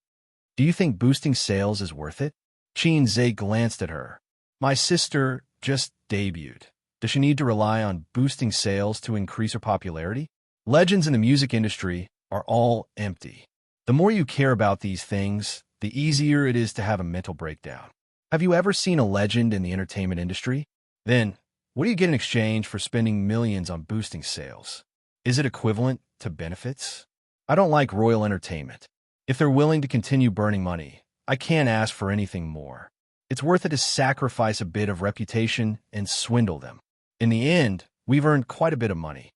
Do you think boosting sales is worth it? Qin Zhe glanced at her. My sister just debuted. Does she need to rely on boosting sales to increase her popularity? Legends in the music industry are all empty. The more you care about these things, the easier it is to have a mental breakdown. Have you ever seen a legend in the entertainment industry? Then, what do you get in exchange for spending millions on boosting sales? Is it equivalent to benefits? I don't like royal entertainment. If they're willing to continue burning money, I can't ask for anything more. It's worth it to sacrifice a bit of reputation and swindle them. In the end, we've earned quite a bit of money.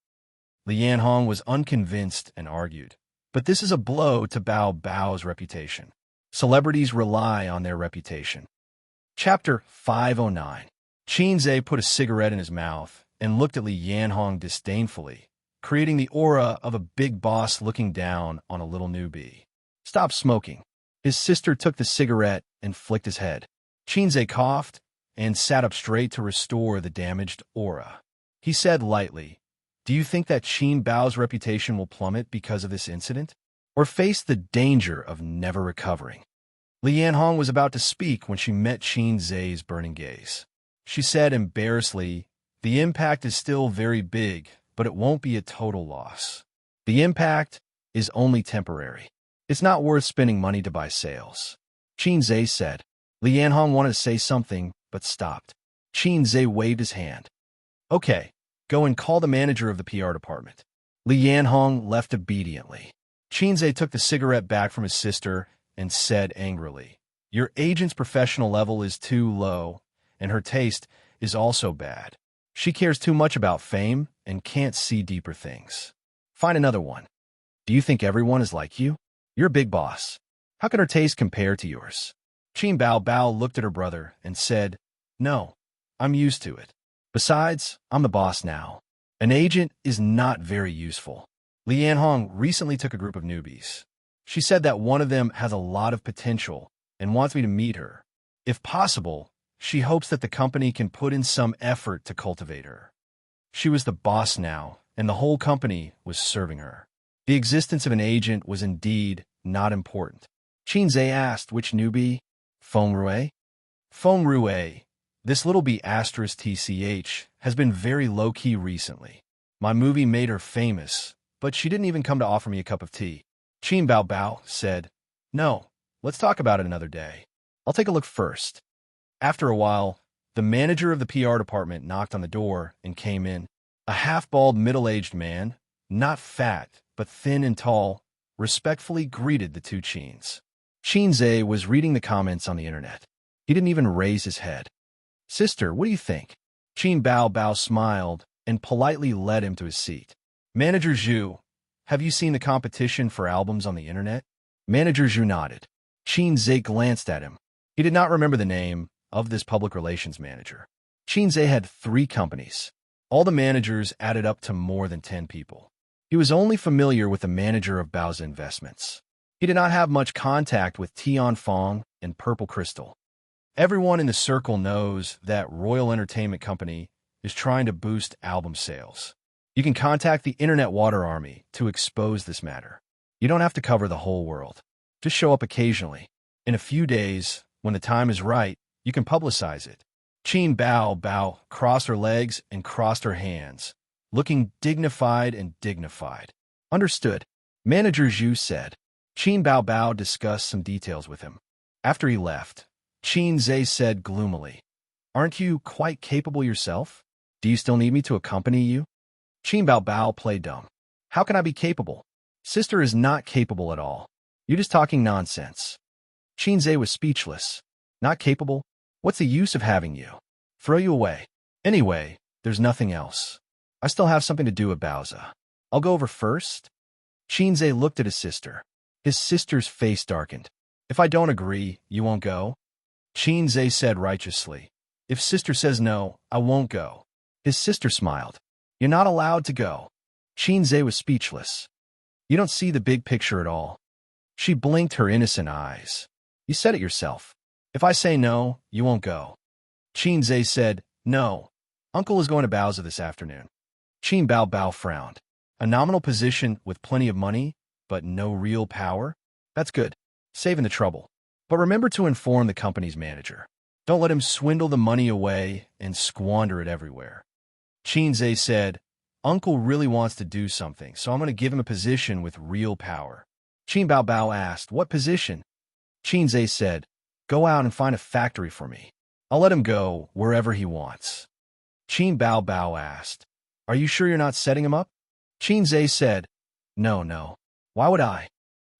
Li Yanhong was unconvinced and argued. But this is a blow to Bao Bao's reputation. Celebrities rely on their reputation. Chapter 509. Qin Zhe put a cigarette in his mouth and looked at Li Yanhong disdainfully, creating the aura of a big boss looking down on a little newbie. Stop smoking. His sister took the cigarette and flicked his head. Qin Zhe coughed and sat up straight to restore the damaged aura. He said lightly, do you think that Qin Bao's reputation will plummet because of this incident, or face the danger of never recovering? Li Yanhong was about to speak when she met Qin Zhe's burning gaze. She said embarrassedly, the impact is still very big, but it won't be a total loss. The impact is only temporary. It's not worth spending money to buy sales. Qin Zhe said. Li Yanhong wanted to say something, but stopped. Qin Zhe waved his hand. Okay. Go and call the manager of the PR department. Li Yanhong left obediently. Qin Zhe took the cigarette back from his sister and said angrily, your agent's professional level is too low, and her taste is also bad. She cares too much about fame and can't see deeper things. Find another one. Do you think everyone is like you? You're a big boss. How can her taste compare to yours? Qin Bao Bao looked at her brother and said, no, I'm used to it. Besides, I'm the boss now. An agent is not very useful. Li Yanhong recently took a group of newbies. She said that one of them has a lot of potential and wants me to meet her. If possible, she hopes that the company can put in some effort to cultivate her. She was the boss now, and the whole company was serving her. The existence of an agent was indeed not important. Xianxia asked which newbie. Feng Rui? Feng Rui. This little b*** tch has been very low-key recently. My movie made her famous, but she didn't even come to offer me a cup of tea. Qin Bao Bao said, "No, let's talk about it another day. I'll take a look first." After a while, the manager of the PR department knocked on the door and came in. A half-bald middle-aged man, not fat, but thin and tall, respectfully greeted the two Qins. Xianxia was reading the comments on the internet. He didn't even raise his head. "Sister, what do you think?" Qin Bao Bao smiled and politely led him to his seat. "Manager Zhu, have you seen the competition for albums on the internet?" Manager Zhu nodded. Xianxia glanced at him. He did not remember the name of this public relations manager. Xianxia had 3 companies. All the managers added up to more than 10 people. He was only familiar with the manager of Baoza Investments. He did not have much contact with Tianfeng and Purple Crystal. Everyone in the circle knows that Royal Entertainment Company is trying to boost album sales. You can contact the Internet Water Army to expose this matter. You don't have to cover the whole world. Just show up occasionally. In a few days, when the time is right, you can publicize it. Qin Bao Bao crossed her legs and crossed her hands, looking dignified and dignified. "Understood," Manager Zhu said. Qin Bao Bao discussed some details with him. After he left, Xianxia said gloomily, "Aren't you quite capable yourself? Do you still need me to accompany you?" Qin Bao Bao played dumb. "How can I be capable? Sister is not capable at all. You're just talking nonsense." Xianxia was speechless. "Not capable? What's the use of having you? Throw you away. Anyway, there's nothing else. I still have something to do at Baoza. I'll go over first." Xianxia looked at his sister. His sister's face darkened. "If I don't agree, you won't go?" Xianxia said righteously. "If sister says no, I won't go." His sister smiled. "You're not allowed to go." Xianxia was speechless. "You don't see the big picture at all." She blinked her innocent eyes. "You said it yourself. If I say no, you won't go." Xianxia said, "No. Uncle is going to Baoza this afternoon." Qin Bao Bao frowned. "A nominal position with plenty of money, but no real power? That's good. Saving the trouble. But remember to inform the company's manager. Don't let him swindle the money away and squander it everywhere." Xianxia said, "Uncle really wants to do something, so I'm going to give him a position with real power." Qin Bao Bao asked, "What position?" Xianxia said, "Go out and find a factory for me. I'll let him go wherever he wants." Qin Bao Bao asked, "Are you sure you're not setting him up?" Xianxia said, No. Why would I?"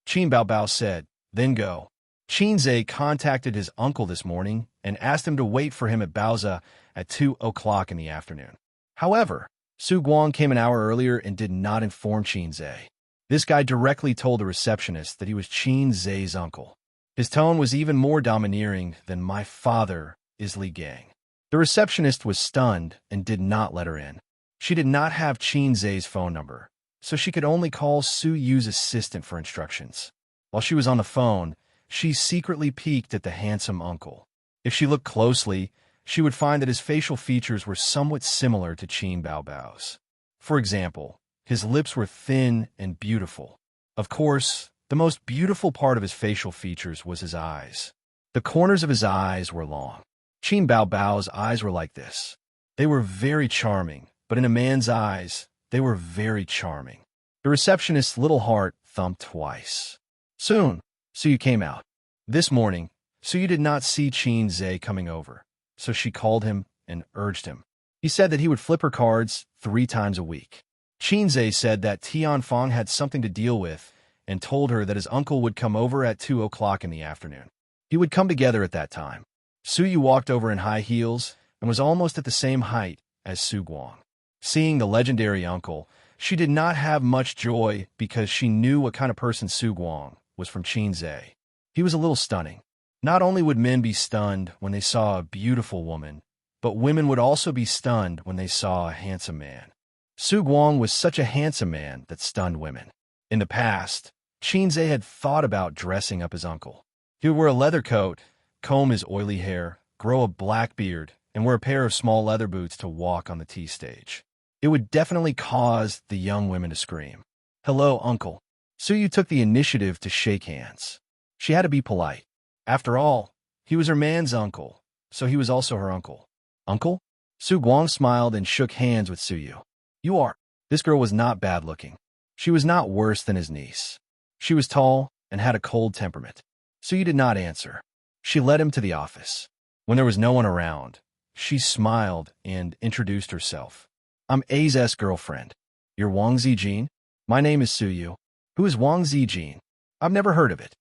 Qin Bao Bao said, "Then go." Xianxia contacted his uncle this morning and asked him to wait for him at Baoza at 2 o'clock in the afternoon. However, Su Guang came an hour earlier and did not inform Xianxia. This guy directly told the receptionist that he was Xianxia's uncle. His tone was even more domineering than "My father is Li Gang." The receptionist was stunned and did not let her in. She did not have Xianxia's phone number, so she could only call Su Yu's assistant for instructions. While she was on the phone, she secretly peeked at the handsome uncle. If she looked closely, she would find that his facial features were somewhat similar to Qin Bao Bao's. For example, his lips were thin and beautiful. Of course, the most beautiful part of his facial features was his eyes. The corners of his eyes were long. Qin Bao Bao's eyes were like this. They were very charming, but in a man's eyes, they were very charming. The receptionist's little heart thumped twice. Soon, Suyu came out. This morning, Suyu did not see Xianxia coming over, so she called him and urged him. He said that he would flip her cards 3 times a week. Xianxia said that Tianfeng had something to deal with and told her that his uncle would come over at 2 o'clock in the afternoon. He would come together at that time. Suyu walked over in high heels and was almost at the same height as Su Guang. Seeing the legendary uncle, she did not have much joy because she knew what kind of person Su Guang was from Xianxia. He was a little stunning. Not only would men be stunned when they saw a beautiful woman, but women would also be stunned when they saw a handsome man. Su Guang was such a handsome man that stunned women. In the past, Xianxia had thought about dressing up his uncle. He would wear a leather coat, comb his oily hair, grow a black beard, and wear a pair of small leather boots to walk on the tea stage. It would definitely cause the young women to scream. "Hello, uncle." Suyu took the initiative to shake hands. She had to be polite. After all, he was her man's uncle, so he was also her uncle. "Uncle?" Su Guang smiled and shook hands with Suyu. "You are." This girl was not bad-looking. She was not worse than his niece. She was tall and had a cold temperament. Suyu did not answer. She led him to the office. When there was no one around, she smiled and introduced herself. "I'm A's girlfriend. You're Wang Zijin? My name is Suyu." "Who is Wang Zijin? I've never heard of it."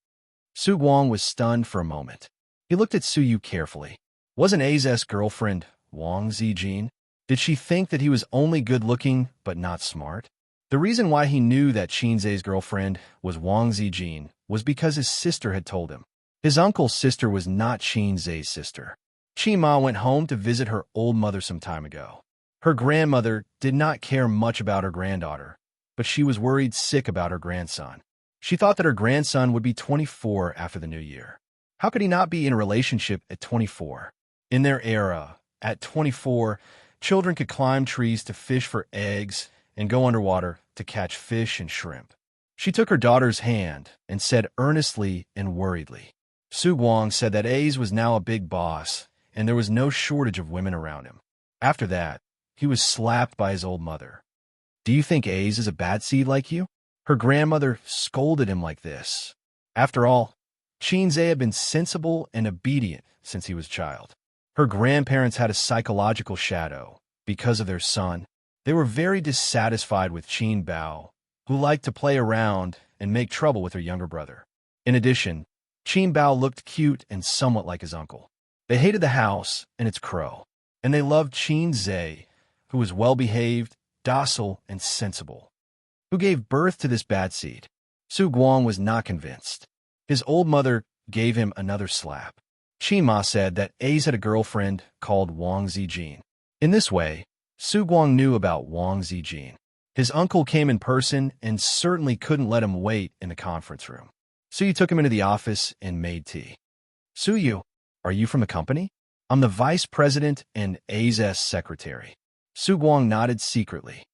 Su Guang was stunned for a moment. He looked at Suyu carefully. Wasn't A's girlfriend Wang Zijin? Did she think that he was only good-looking but not smart? The reason why he knew that Xianxia's girlfriend was Wang Zijin was because his sister had told him. His uncle's sister was not Xianxia's sister. Qima went home to visit her old mother some time ago. Her grandmother did not care much about her granddaughter, but she was worried sick about her grandson. She thought that her grandson would be 24 after the new year. How could he not be in a relationship at 24? In their era, at 24, children could climb trees to fish for eggs and go underwater to catch fish and shrimp. She took her daughter's hand and said earnestly and worriedly. Su Guang said that A's was now a big boss, and there was no shortage of women around him. After that, he was slapped by his old mother. "Do you think A's is a bad seed like you?" Her grandmother scolded him like this. After all, Xianxia had been sensible and obedient since he was a child. Her grandparents had a psychological shadow. Because of their son, they were very dissatisfied with Qin Bao, who liked to play around and make trouble with her younger brother. In addition, Qin Bao looked cute and somewhat like his uncle. They hated the house and its crow, and they loved Xianxia, who was well-behaved, docile, and sensible. Who gave birth to this bad seed? Su Guang was not convinced. His old mother gave him another slap. Qima said that A's had a girlfriend called Wang Zijin. In this way, Su Guang knew about Wang Zijin. His uncle came in person and certainly couldn't let him wait in the conference room. Suyu took him into the office and made tea. "Suyu, are you from the company?" "I'm the vice president and A's secretary." Su Guang nodded secretly.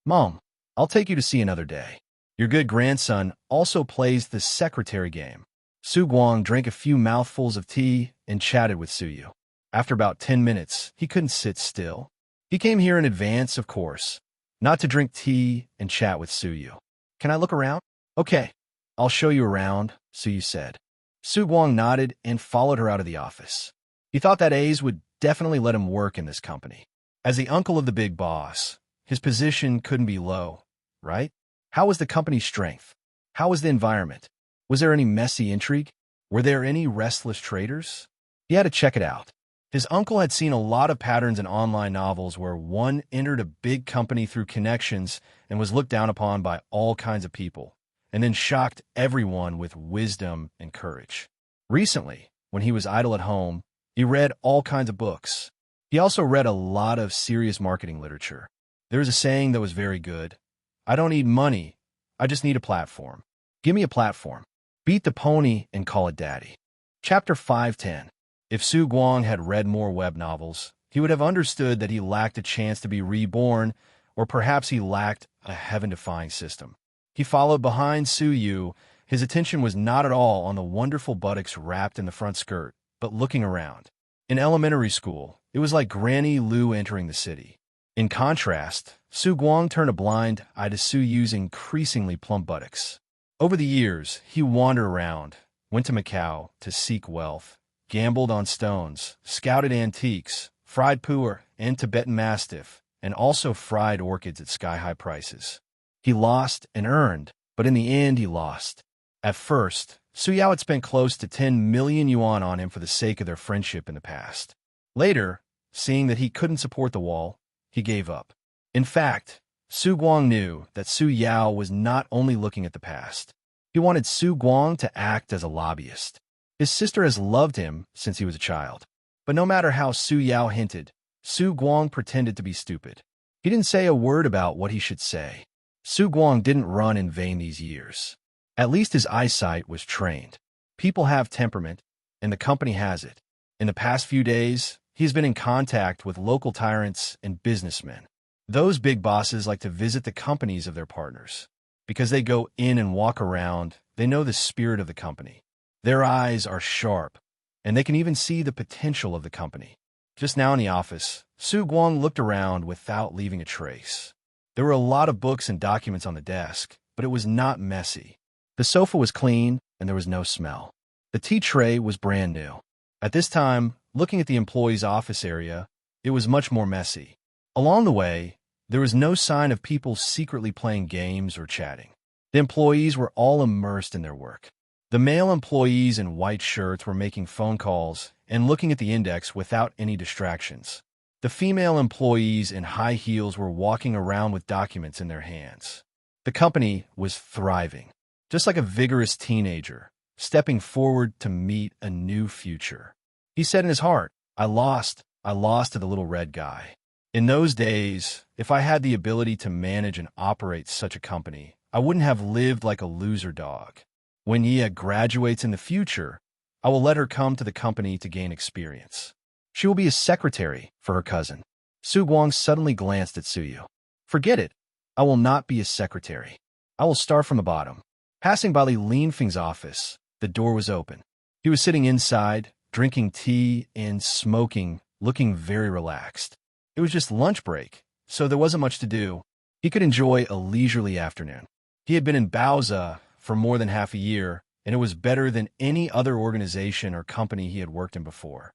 "Mom, I'll take you to see another day. Your good grandson also plays the secretary game." Su Guang drank a few mouthfuls of tea and chatted with Suyu. After about 10 minutes, he couldn't sit still. He came here in advance, of course, not to drink tea and chat with Suyu. "Can I look around?" "Okay, I'll show you around," Suyu said. Su Guang nodded and followed her out of the office. He thought that A's would definitely let him work in this company. As the uncle of the big boss, his position couldn't be low, right? How was the company's strength? How was the environment? Was there any messy intrigue? Were there any restless traders? He had to check it out. His uncle had seen a lot of patterns in online novels where one entered a big company through connections and was looked down upon by all kinds of people, and then shocked everyone with wisdom and courage. Recently, when he was idle at home, he read all kinds of books. He also read a lot of serious marketing literature. There was a saying that was very good. "I don't need money, I just need a platform. Give me a platform. Beat the pony and call it daddy." Chapter 510. If Su Guang had read more web novels, he would have understood that he lacked a chance to be reborn, or perhaps he lacked a heaven-defying system. He followed behind Suyu. His attention was not at all on the wonderful buttocks wrapped in the front skirt, but looking around. In elementary school, it was like Granny Lu entering the city. In contrast, Su Guang turned a blind eye to Suyu's increasingly plump buttocks. Over the years, he wandered around, went to Macau to seek wealth, gambled on stones, scouted antiques, fried puer and Tibetan mastiff, and also fried orchids at sky-high prices. He lost and earned, but in the end he lost. At first, Su Yao had spent close to 10 million yuan on him for the sake of their friendship in the past. Later, seeing that he couldn't support the wall, he gave up. In fact, Su Guang knew that Su Yao was not only looking at the past. He wanted Su Guang to act as a lobbyist. His sister has loved him since he was a child. But no matter how Su Yao hinted, Su Guang pretended to be stupid. He didn't say a word about what he should say. Su Guang didn't run in vain these years. At least his eyesight was trained. People have temperament, and the company has it. In the past few days, he's been in contact with local tyrants and businessmen. Those big bosses like to visit the companies of their partners. Because they go in and walk around, they know the spirit of the company. Their eyes are sharp, and they can even see the potential of the company. Just now in the office, Su Guang looked around without leaving a trace. There were a lot of books and documents on the desk, but it was not messy. The sofa was clean, and there was no smell. The tea tray was brand new. At this time, looking at the employee's office area, it was much more messy. Along the way, there was no sign of people secretly playing games or chatting. The employees were all immersed in their work. The male employees in white shirts were making phone calls and looking at the index without any distractions. The female employees in high heels were walking around with documents in their hands. The company was thriving, just like a vigorous teenager, stepping forward to meet a new future. He said in his heart, I lost to the little red guy. In those days, if I had the ability to manage and operate such a company, I wouldn't have lived like a loser dog. When Yia graduates in the future, I will let her come to the company to gain experience. She will be a secretary for her cousin. Su Guang suddenly glanced at Suyu. Forget it. I will not be a secretary. I will start from the bottom. Passing by Li Linfeng's office, the door was open. He was sitting inside, drinking tea and smoking, looking very relaxed. It was just lunch break, so there wasn't much to do. He could enjoy a leisurely afternoon. He had been in Baoza for more than half a year, and it was better than any other organization or company he had worked in before.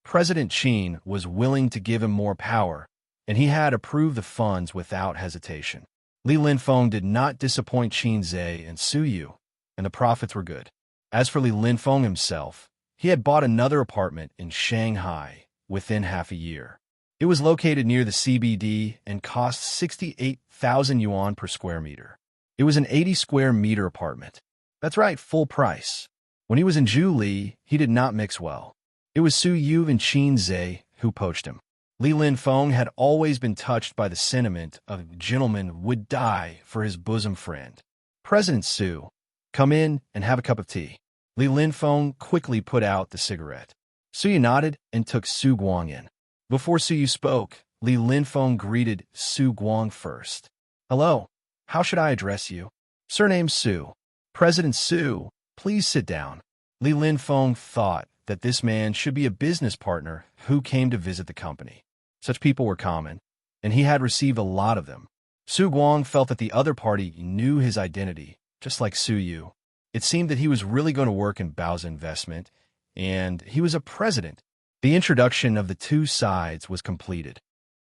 President Qin was willing to give him more power, and he had approved the funds without hesitation. Li Linfeng did not disappoint Qin Zhe and Su Yu, and the profits were good. As for Li Linfeng himself, he had bought another apartment in Shanghai within half a year. It was located near the CBD and cost 68,000 yuan per square meter. It was an 80 square meter apartment. That's right, full price. When he was in Zhuli, he did not mix well. It was Su Yu and Qin Zhe who poached him. Li Linfeng had always been touched by the sentiment of a gentleman would die for his bosom friend. President Su, come in and have a cup of tea. Li Linfeng quickly put out the cigarette. Su Yu nodded and took Su Guang in. Before Su Yu spoke, Li Linfeng greeted Su Guang first. Hello, how should I address you? Surname Su. President Su, please sit down. Li Linfeng thought that this man should be a business partner who came to visit the company. Such people were common, and he had received a lot of them. Su Guang felt that the other party knew his identity, just like Su Yu. It seemed that he was really going to work in Bao's investment, and he was a president. The introduction of the two sides was completed.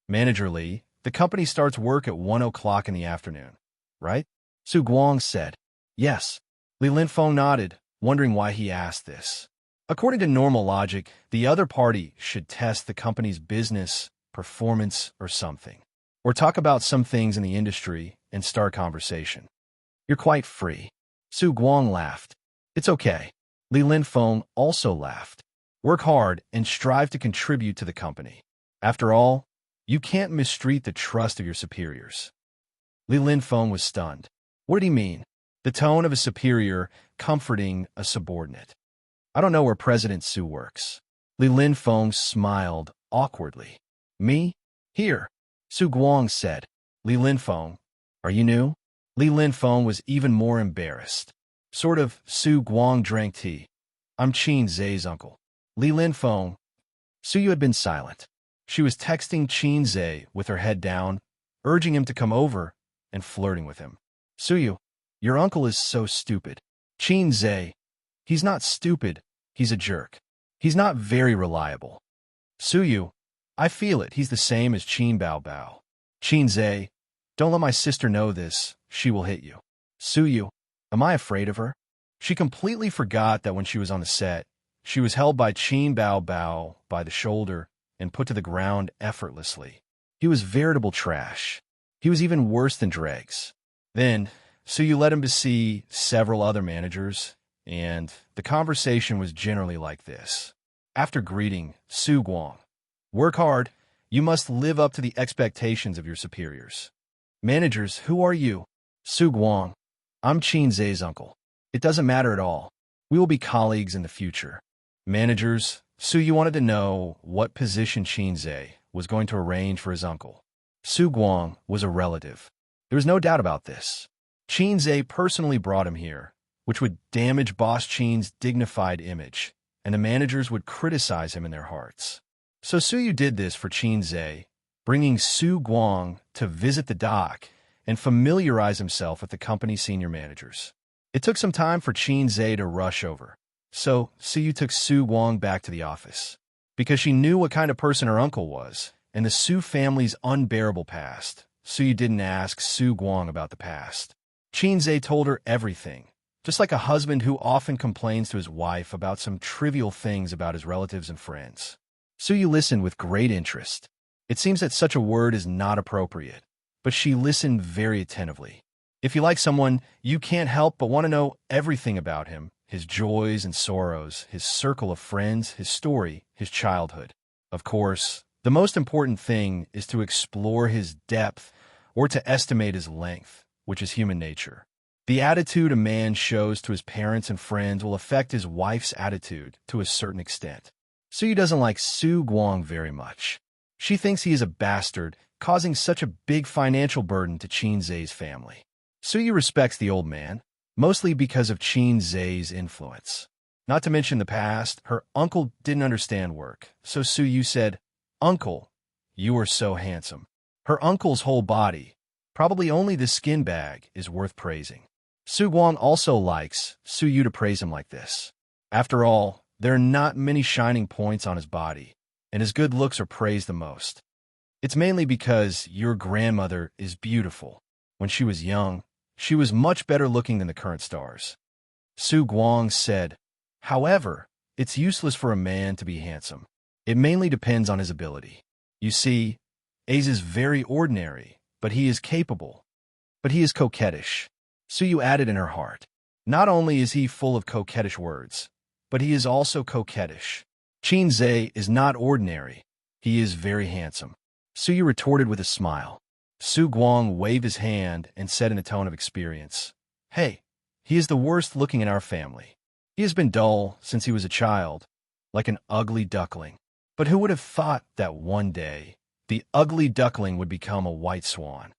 Manager Li, the company starts work at 1 o'clock in the afternoon, right? Su Guang said. Yes. Li Linfeng nodded, wondering why he asked this. According to normal logic, the other party should test the company's business, performance, or something. Or talk about some things in the industry and start conversation. You're quite free. Su Guang laughed. It's okay. Li Linfeng also laughed. Work hard and strive to contribute to the company. After all, you can't mistreat the trust of your superiors. Li Linfeng was stunned. What did he mean? The tone of a superior comforting a subordinate. I don't know where President Su works. Li Linfeng smiled awkwardly. Me? Here. Su Guang said. Li Linfeng, are you new? Li Linfeng was even more embarrassed. Sort of. Su Guang drank tea. I'm Qin Zhe's uncle. Li Linfeng. Su Yu had been silent. She was texting Qin Zhe with her head down, urging him to come over and flirting with him. Su Yu, your uncle is so stupid. Qin Zhe. He's not stupid. He's a jerk. He's not very reliable. Su Yu, I feel it. He's the same as Qin Bao Bao. Qin Zhe, don't let my sister know this. She will hit you. Su Yu, am I afraid of her? She completely forgot that when she was on the set, she was held by Qin Bao Bao by the shoulder and put to the ground effortlessly. He was veritable trash. He was even worse than dregs. Then, Su Yu let him to see several other managers, and the conversation was generally like this. After greeting, Su Guang, work hard. You must live up to the expectations of your superiors. Managers, who are you? Su Guang, I'm Qin Zhe's uncle. It doesn't matter at all. We will be colleagues in the future. Managers, Su wanted to know what position Qinze was going to arrange for his uncle. Su Guang was a relative. There was no doubt about this. Qinze personally brought him here, which would damage Boss Qin's dignified image, and the managers would criticize him in their hearts. So Su did this for Qinze, bringing Su Guang to visit the dock and familiarize himself with the company's senior managers. It took some time for Qinze to rush over, so Su took Su Guang back to the office. Because she knew what kind of person her uncle was, and the Su family's unbearable past, Su didn't ask Su Guang about the past. Qinze told her everything, just like a husband who often complains to his wife about some trivial things about his relatives and friends. Su listened with great interest. It seems that such a word is not appropriate, but she listened very attentively. If you like someone, you can't help but want to know everything about him, his joys and sorrows, his circle of friends, his story, his childhood. Of course, the most important thing is to explore his depth or to estimate his length, which is human nature. The attitude a man shows to his parents and friends will affect his wife's attitude to a certain extent. Su doesn't like Su Guang very much. She thinks he is a bastard, causing such a big financial burden to Qinze's family. Su respects the old man, mostly because of Qinze's influence. Not to mention the past, her uncle didn't understand work, so Su said, "Uncle, you are so handsome." Her uncle's whole body, probably only the skin bag, is worth praising. Su Guang also likes Su to praise him like this. After all, there are not many shining points on his body, and his good looks are praised the most. It's mainly because your grandmother is beautiful. When she was young, she was much better looking than the current stars. Su Guang said, "However, it's useless for a man to be handsome. It mainly depends on his ability. You see, Ace is very ordinary, but he is capable. But he is coquettish." Su added in her heart. Not only is he full of coquettish words, but he is also coquettish. Qinze is not ordinary. He is very handsome. Su retorted with a smile. Su Guang waved his hand and said in a tone of experience, "Hey, he is the worst looking in our family. He has been dull since he was a child, like an ugly duckling. But who would have thought that one day the ugly duckling would become a white swan?"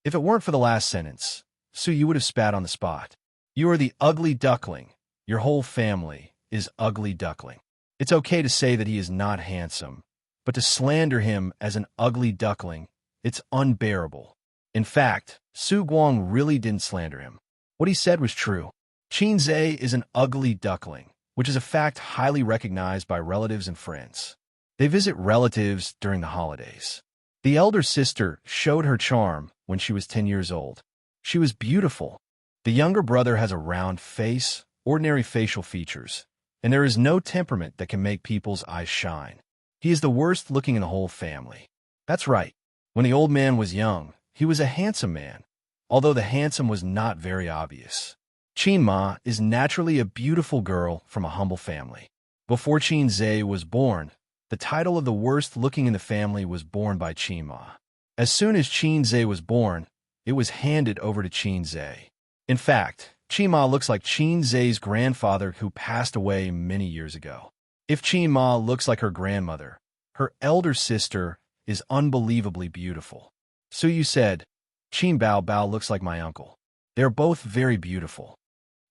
If it weren't for the last sentence, Su would have spat on the spot. You are the ugly duckling. Your whole family is ugly duckling. It's okay to say that he is not handsome, but to slander him as an ugly duckling, it's unbearable. In fact, Su Guang really didn't slander him. What he said was true. Qinze is an ugly duckling, which is a fact highly recognized by relatives and friends. They visit relatives during the holidays. The elder sister showed her charm when she was 10 years old. She was beautiful. The younger brother has a round face, ordinary facial features, and there is no temperament that can make people's eyes shine. He is the worst looking in the whole family. That's right. When the old man was young, he was a handsome man, although the handsome was not very obvious. Qin Ma is naturally a beautiful girl from a humble family. Before Qinze was born, the title of the worst looking in the family was borne by Qin Ma. As soon as Qinze was born, it was handed over to Qinze. In fact, Qin Ma looks like Qinze's grandfather who passed away many years ago. If Qin Ma looks like her grandmother, her elder sister is unbelievably beautiful. Su said, "Qin Bao Bao looks like my uncle. They are both very beautiful."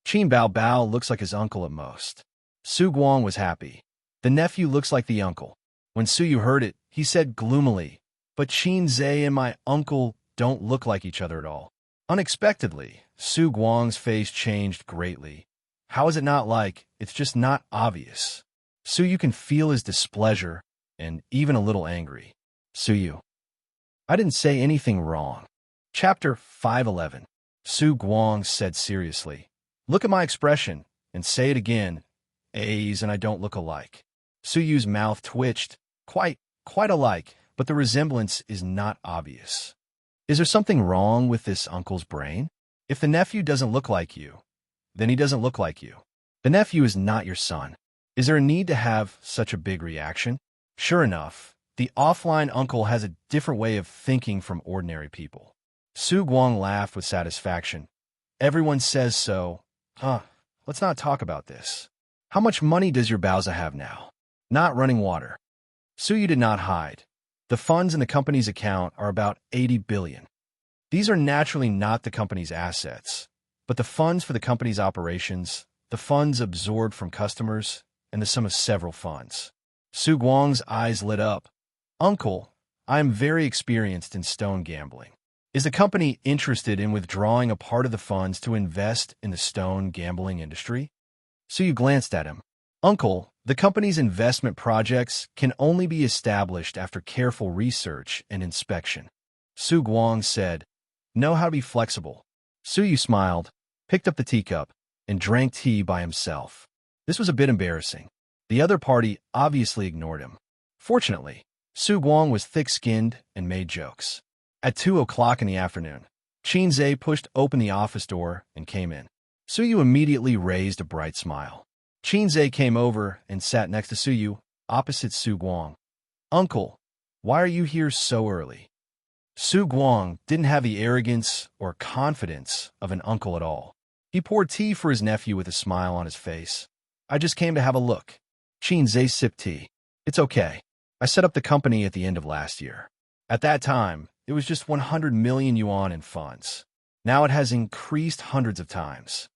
Qin Bao Bao looks like his uncle at most. Su Guang was happy. The nephew looks like the uncle. When Su heard it, he said gloomily, "But Qinze and my uncle don't look like each other at all." Unexpectedly, Su Guang's face changed greatly. How is it not like? It's just not obvious. Su can feel his displeasure and even a little angry. Su, I didn't say anything wrong. Chapter 511. Su Guang said seriously, "Look at my expression and say it again. A's and I don't look alike." Su's mouth twitched, quite alike, but the resemblance is not obvious. Is there something wrong with this uncle's brain? If the nephew doesn't look like you, then he doesn't look like you. The nephew is not your son. Is there a need to have such a big reaction? Sure enough, the offline uncle has a different way of thinking from ordinary people. Su Guang laughed with satisfaction. Everyone says so. Huh, let's not talk about this. How much money does your Bowser have now? Not running water. Suyu did not hide. The funds in the company's account are about 80 billion. These are naturally not the company's assets, but the funds for the company's operations, the funds absorbed from customers, and the sum of several funds. Su Guang's eyes lit up. Uncle, I am very experienced in stone gambling. Is the company interested in withdrawing a part of the funds to invest in the stone gambling industry? Suyu glanced at him. Uncle, the company's investment projects can only be established after careful research and inspection. Su Guang said, Know how to be flexible. Suyu smiled, picked up the teacup, and drank tea by himself. This was a bit embarrassing. The other party obviously ignored him. Fortunately, Su Guang was thick-skinned and made jokes. At 2 o'clock in the afternoon, Xianxia pushed open the office door and came in. Suyu immediately raised a bright smile. Xianxia came over and sat next to Suyu, opposite Su Guang. Uncle, why are you here so early? Su Guang didn't have the arrogance or confidence of an uncle at all. He poured tea for his nephew with a smile on his face. I just came to have a look. Xianxia sipped tea. It's okay. I set up the company at the end of last year. At that time, it was just 100 million yuan in funds. Now it has increased hundreds of times.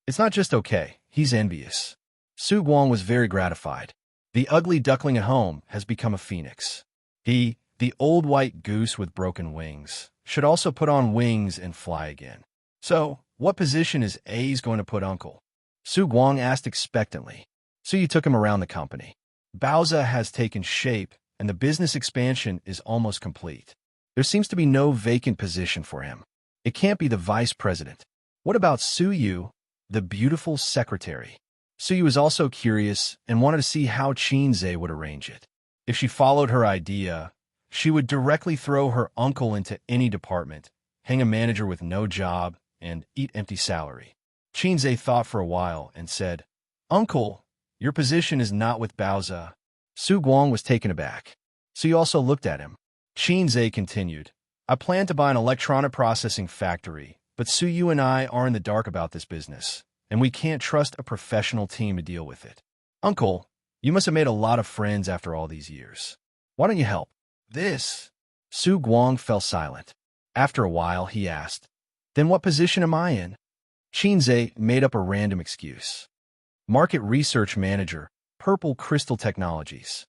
It's not just okay, he's envious. Su Guang was very gratified. The ugly duckling at home has become a phoenix. He, the old white goose with broken wings, should also put on wings and fly again. So, what position is A's going to put Uncle? Su Guang asked expectantly. Suyu took him around the company. Bowser has taken shape, and the business expansion is almost complete. There seems to be no vacant position for him. It can't be the vice president. What about Suyu, the beautiful secretary? Suyu was also curious and wanted to see how Xianxia would arrange it. If she followed her idea, she would directly throw her uncle into any department, hang a manager with no job, and eat empty salary. Xianxia thought for a while and said, Uncle, your position is not with Bowser. Su Guang was taken aback. Suyu also looked at him. Xianxia continued, I plan to buy an electronic processing factory, but Suyu and I are in the dark about this business, and we can't trust a professional team to deal with it. Uncle, you must have made a lot of friends after all these years. Why don't you help? This. Su Guang fell silent. After a while, he asked, Then what position am I in? Xianxia made up a random excuse. Market Research Manager, Purple Crystal Technologies.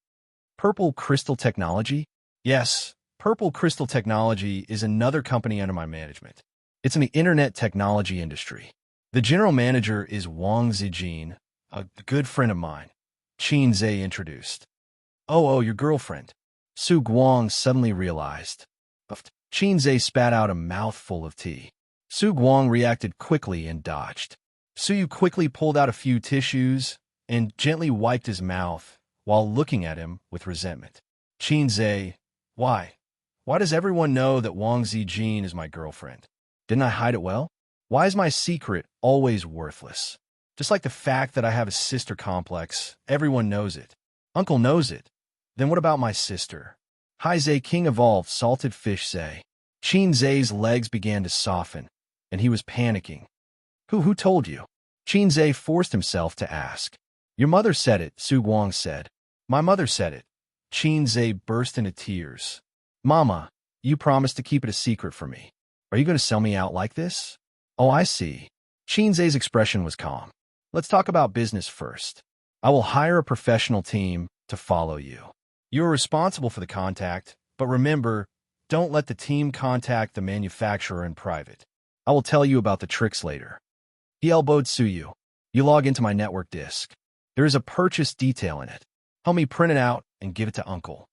Purple Crystal Technology? Yes, Purple Crystal Technology is another company under my management. It's in the internet technology industry. The general manager is Wang Zijin, a good friend of mine. Xianxia introduced. Oh, your girlfriend. Su Guang suddenly realized. Xianxia spat out a mouthful of tea. Su Guang reacted quickly and dodged. Suyu quickly pulled out a few tissues and gently wiped his mouth while looking at him with resentment. Xianxia, why? Why does everyone know that Wang Zijin is my girlfriend? Didn't I hide it well? Why is my secret always worthless? Just like the fact that I have a sister complex, everyone knows it. Uncle knows it. Then what about my sister? Haizei King evolved salted fish say. Xianxia's legs began to soften, and he was panicking. Who told you? Xianxia forced himself to ask. Your mother said it, Su Guang said. My mother said it. Xianxia burst into tears. Mama, you promised to keep it a secret for me. Are you going to sell me out like this? Oh, I see. Xianxia's expression was calm. Let's talk about business first. I will hire a professional team to follow you. You are responsible for the contact, but remember, don't let the team contact the manufacturer in private. I will tell you about the tricks later. He elbowed Suyu. You log into my network disk. There is a purchase detail in it. Help me print it out and give it to Uncle.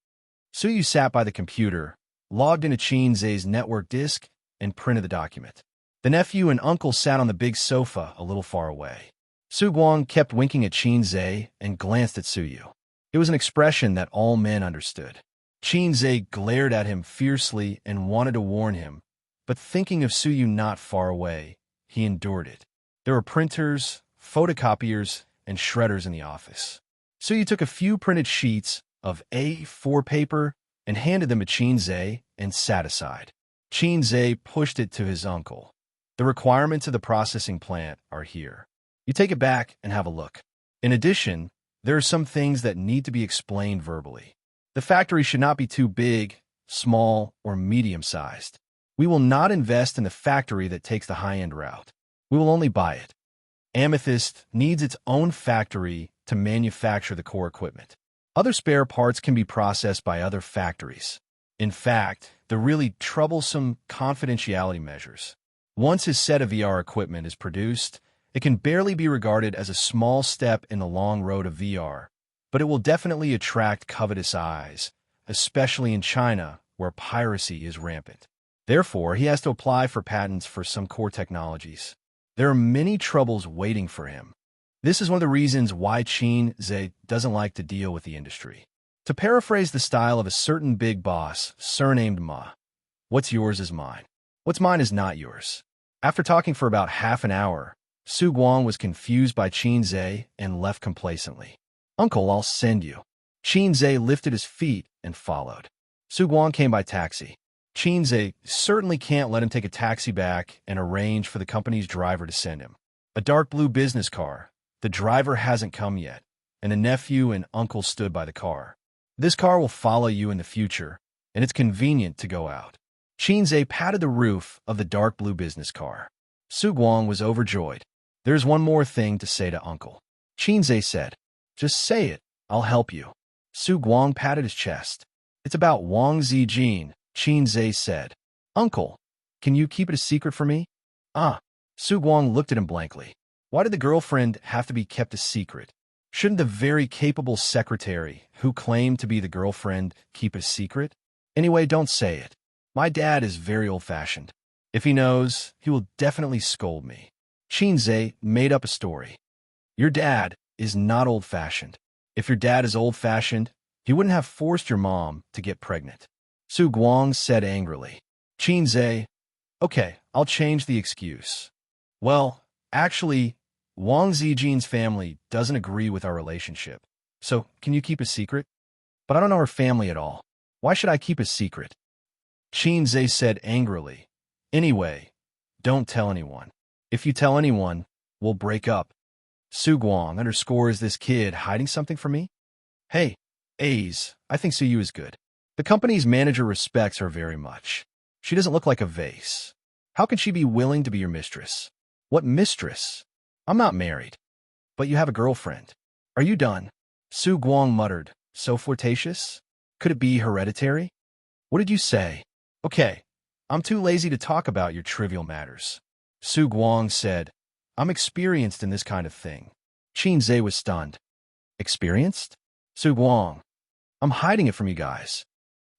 Suyu sat by the computer, logged into Xianxia's network disk, and printed the document. The nephew and uncle sat on the big sofa a little far away. Su Guang kept winking at Xianxia and glanced at Suyu. It was an expression that all men understood. Xianxia glared at him fiercely and wanted to warn him, but thinking of Suyu not far away, he endured it. There were printers, photocopiers, and shredders in the office. Suyu took a few printed sheets of A4 paper and handed them to Xianxia and sat aside. Xianxia pushed it to his uncle. The requirements of the processing plant are here. You take it back and have a look. In addition, there are some things that need to be explained verbally. The factory should not be too big, small, or medium-sized. We will not invest in the factory that takes the high-end route. We will only buy it. Amethyst needs its own factory to manufacture the core equipment. Other spare parts can be processed by other factories. In fact, the really troublesome confidentiality measures. Once his set of VR equipment is produced, it can barely be regarded as a small step in the long road of VR, but it will definitely attract covetous eyes, especially in China, where piracy is rampant. Therefore, he has to apply for patents for some core technologies. There are many troubles waiting for him. This is one of the reasons why Xianxia doesn't like to deal with the industry. To paraphrase the style of a certain big boss, surnamed Ma, what's yours is mine. What's mine is not yours. After talking for about half an hour, Su Guang was confused by Xianxia and left complacently. Uncle, I'll send you. Xianxia lifted his feet and followed. Su Guang came by taxi. Xianxia certainly can't let him take a taxi back and arrange for the company's driver to send him. A dark blue business car. The driver hasn't come yet, and a nephew and uncle stood by the car. This car will follow you in the future, and it's convenient to go out. Xianxia patted the roof of the dark blue business car. Su Guang was overjoyed. There's one more thing to say to Uncle. Xianxia said, just say it, I'll help you. Su Guang patted his chest. It's about Wang Zijin, Xianxia said. Uncle, can you keep it a secret for me? Su Guang looked at him blankly. Why did the girlfriend have to be kept a secret? Shouldn't the very capable secretary, who claimed to be the girlfriend, keep a secret? Anyway, don't say it. My dad is very old-fashioned. If he knows, he will definitely scold me. Xianxia made up a story. Your dad is not old-fashioned. If your dad is old-fashioned, he wouldn't have forced your mom to get pregnant. Su Guang said angrily. Xianxia, okay, I'll change the excuse. Well, actually, Wang Zijin's family doesn't agree with our relationship. So, can you keep a secret? But I don't know her family at all. Why should I keep a secret? Xianxia said angrily. Anyway, don't tell anyone. If you tell anyone, we'll break up. Su Guang underscores this kid hiding something from me? Hey, A's, I think Suyu is good. The company's manager respects her very much. She doesn't look like a vase. How can she be willing to be your mistress? What mistress? I'm not married. But you have a girlfriend. Are you done? Su Guang muttered. So flirtatious? Could it be hereditary? What did you say? Okay, I'm too lazy to talk about your trivial matters. Su Guang said, I'm experienced in this kind of thing. Xianxia was stunned. Experienced? Su Guang. I'm hiding it from you guys.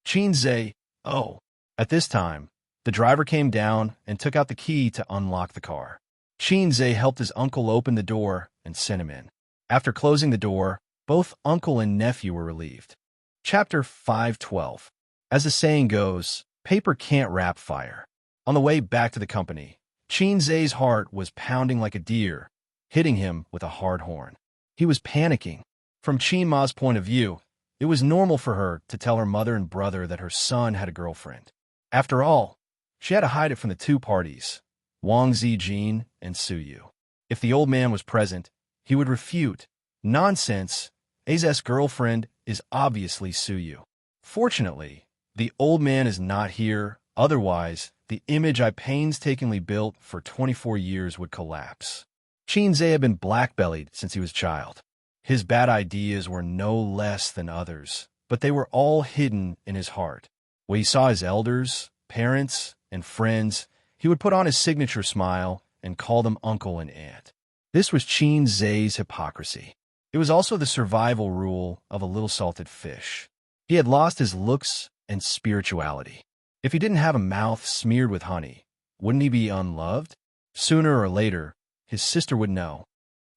Xianxia, oh. At this time, the driver came down and took out the key to unlock the car. Xianxia helped his uncle open the door and sent him in. After closing the door, both uncle and nephew were relieved. Chapter 512. As the saying goes, paper can't wrap fire. On the way back to the company, Xianxia's heart was pounding like a deer, hitting him with a hard horn. He was panicking. From Qin Ma's point of view, it was normal for her to tell her mother and brother that her son had a girlfriend. After all, she had to hide it from the two parties, Wang Zijin and Suyu. If the old man was present, he would refute. Nonsense. A's girlfriend is obviously Suyu. Fortunately, the old man is not here, otherwise, the image I painstakingly built for 24 years would collapse. Xianxia had been blackbellied since he was a child. His bad ideas were no less than others, but they were all hidden in his heart. When he saw his elders, parents, and friends, he would put on his signature smile and call them uncle and aunt. This was Xianxia's hypocrisy. It was also the survival rule of a little salted fish. He had lost his looks and spirituality. If he didn't have a mouth smeared with honey, wouldn't he be unloved? Sooner or later, his sister would know.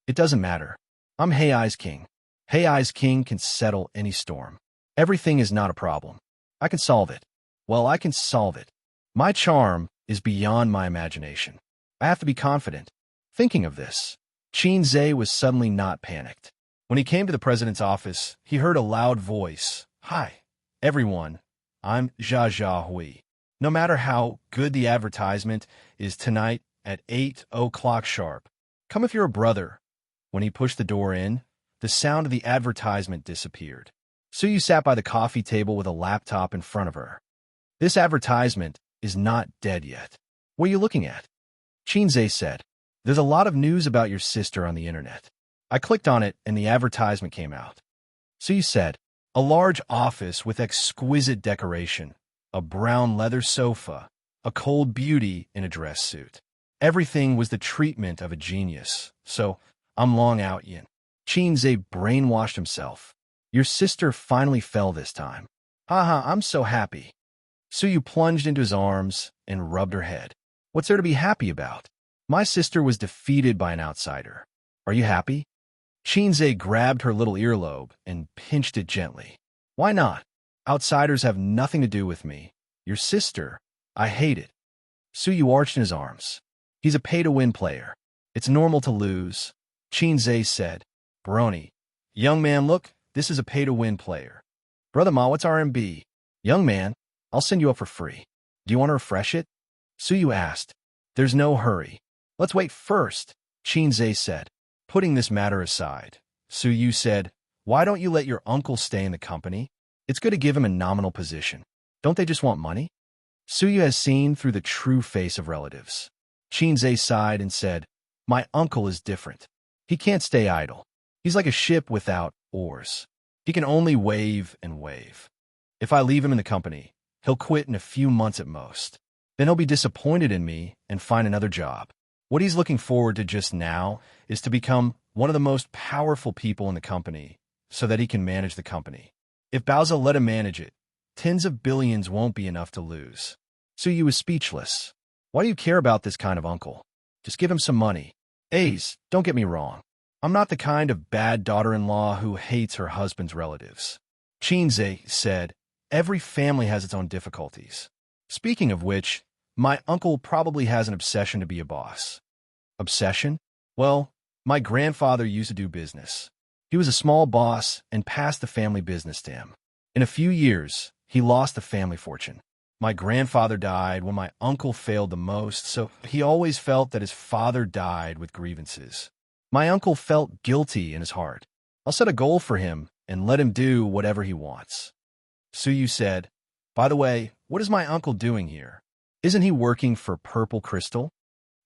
It doesn't matter. I'm Hei's king. Hei's king can settle any storm. Everything is not a problem. I can solve it. Well, I can solve it. My charm is beyond my imagination. I have to be confident. Thinking of this, Xianxia was suddenly not panicked. When he came to the president's office, he heard a loud voice. Hi, everyone. I'm Jia Hui. No matter how good the advertisement is tonight at 8 o'clock sharp, come if you're a brother When he pushed the door in, the sound of the advertisement disappeared. Suyu sat by the coffee table with a laptop in front of her. This advertisement is not dead yet. What are you looking at? Xianxia said. There's a lot of news about your sister on the internet. I clicked on it and the advertisement came out. Suyu said, a large office with exquisite decoration, a brown leather sofa, a cold beauty in a dress suit. Everything was the treatment of a genius. So, I'm long out, Yin. Xianxia brainwashed himself. Your sister finally fell this time. Haha, I'm so happy. Suyu plunged into his arms and rubbed her head. What's there to be happy about? My sister was defeated by an outsider. Are you happy? Xianxia grabbed her little earlobe and pinched it gently. Why not? Outsiders have nothing to do with me. Your sister, I hate it. Suyu arched in his arms. He's a pay-to-win player. It's normal to lose. Xianxia said. Baroni. Young man, look, this is a pay-to-win player. Brother Ma, what's RMB? Young man, I'll send you up for free. Do you want to refresh it? Suyu asked. There's no hurry. Let's wait first, Xianxia said. Putting this matter aside, Suyu said, why don't you let your uncle stay in the company? It's good to give him a nominal position. Don't they just want money? Suyu has seen through the true face of relatives. Xianxia sighed and said, my uncle is different. He can't stay idle. He's like a ship without oars. He can only wave and wave. If I leave him in the company, he'll quit in a few months at most. Then he'll be disappointed in me and find another job. What he's looking forward to just now is to become one of the most powerful people in the company so that he can manage the company. If Baoza let him manage it, tens of billions won't be enough to lose. Suyu was speechless. Why do you care about this kind of uncle? Just give him some money. Ace, don't get me wrong. I'm not the kind of bad daughter-in-law who hates her husband's relatives. Xianxia said, every family has its own difficulties. Speaking of which, my uncle probably has an obsession to be a boss. Obsession? Well, my grandfather used to do business. He was a small boss and passed the family business to him. In a few years, he lost the family fortune. My grandfather died when my uncle failed the most, so he always felt that his father died with grievances. My uncle felt guilty in his heart. I'll set a goal for him and let him do whatever he wants. Suyu said, by the way, what is my uncle doing here? Isn't he working for Purple Crystal?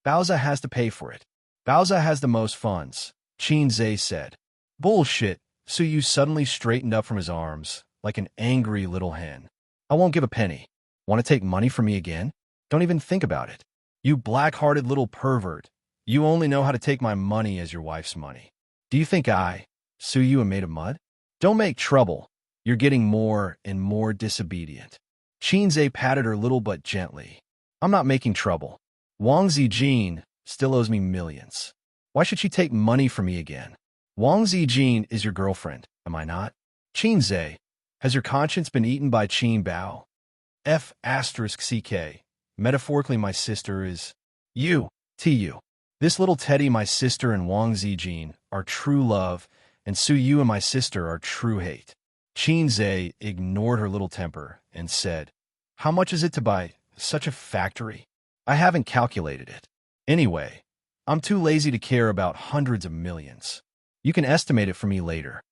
Baoza has to pay for it. Baoza has the most funds, Xianxia said. Bullshit, Suyu suddenly straightened up from his arms, like an angry little hen. I won't give a penny. Want to take money from me again? Don't even think about it. You black-hearted little pervert. You only know how to take my money as your wife's money. Do you think I, Suyu, am made of mud? Don't make trouble. You're getting more and more disobedient. Xianxia patted her little butt gently. I'm not making trouble. Wang Zijin still owes me millions. Why should she take money from me again? Wang Zijin is your girlfriend, am I not? Xianxia, has your conscience been eaten by Qin Bao? F***CK. Metaphorically, my sister is you, TU. This little Teddy, my sister, and Wang Zijin are true love, and Suyu and my sister are true hate. Xianxia ignored her little temper and said, how much is it to buy such a factory? I haven't calculated it. Anyway, I'm too lazy to care about hundreds of millions. You can estimate it for me later.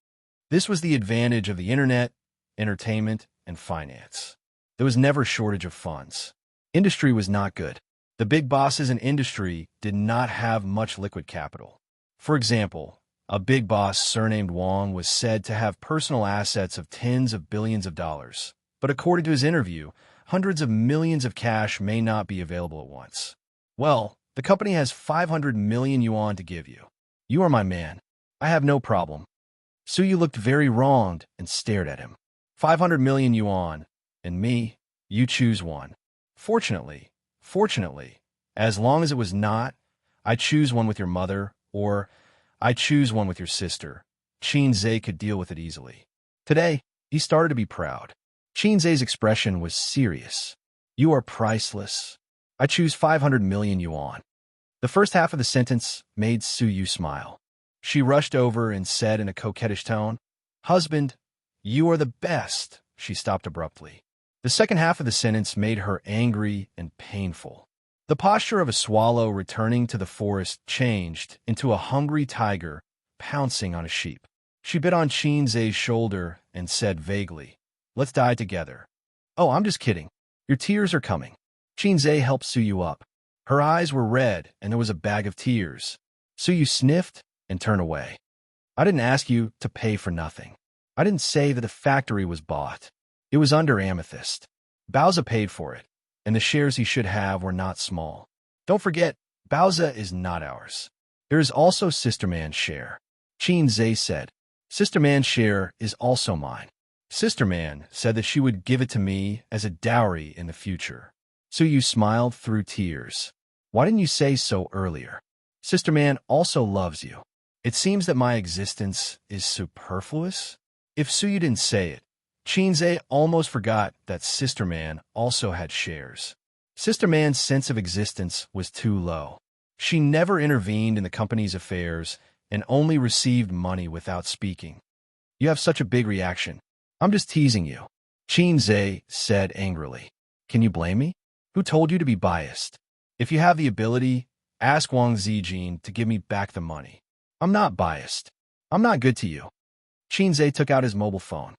This was the advantage of the internet, entertainment, and finance. There was never a shortage of funds. Industry was not good. The big bosses in industry did not have much liquid capital. For example, a big boss surnamed Wang was said to have personal assets of tens of billions of dollars. But according to his interview, hundreds of millions of cash may not be available at once. Well, the company has 500 million yuan to give you. You are my man. I have no problem. Suyu looked very wronged and stared at him. 500 million yuan. And me, you choose one. Fortunately, as long as it was not, I choose one with your mother, or I choose one with your sister. Xianxia could deal with it easily. Today, he started to be proud. Xianxia's expression was serious. You are priceless. I choose 500 million yuan. The first half of the sentence made Suyu smile. She rushed over and said in a coquettish tone, Husband, you are the best. She stopped abruptly. The second half of the sentence made her angry and painful. The posture of a swallow returning to the forest changed into a hungry tiger pouncing on a sheep. She bit on Xianxia's shoulder and said vaguely, "Let's die together." "Oh, I'm just kidding. Your tears are coming." Xianxia helped Suyu up. Her eyes were red and there was a bag of tears. Suyu sniffed and turned away. "I didn't ask you to pay for nothing. I didn't say that the factory was bought. It was under Amethyst. Bowza paid for it, and the shares he should have were not small. Don't forget, Bowza is not ours. There is also Sister Man's share." Xianxia said, "Sister Man's share is also mine. Sister Man said that she would give it to me as a dowry in the future." Suyu smiled through tears. "Why didn't you say so earlier? Sister Man also loves you. It seems that my existence is superfluous." If Suyu didn't say it, Xianxia almost forgot that Sister Man also had shares. Sister Man's sense of existence was too low. She never intervened in the company's affairs and only received money without speaking. "You have such a big reaction. I'm just teasing you," Xianxia said angrily. "Can you blame me? Who told you to be biased? If you have the ability, ask Wang Zijin to give me back the money. I'm not biased. I'm not good to you." Xianxia took out his mobile phone.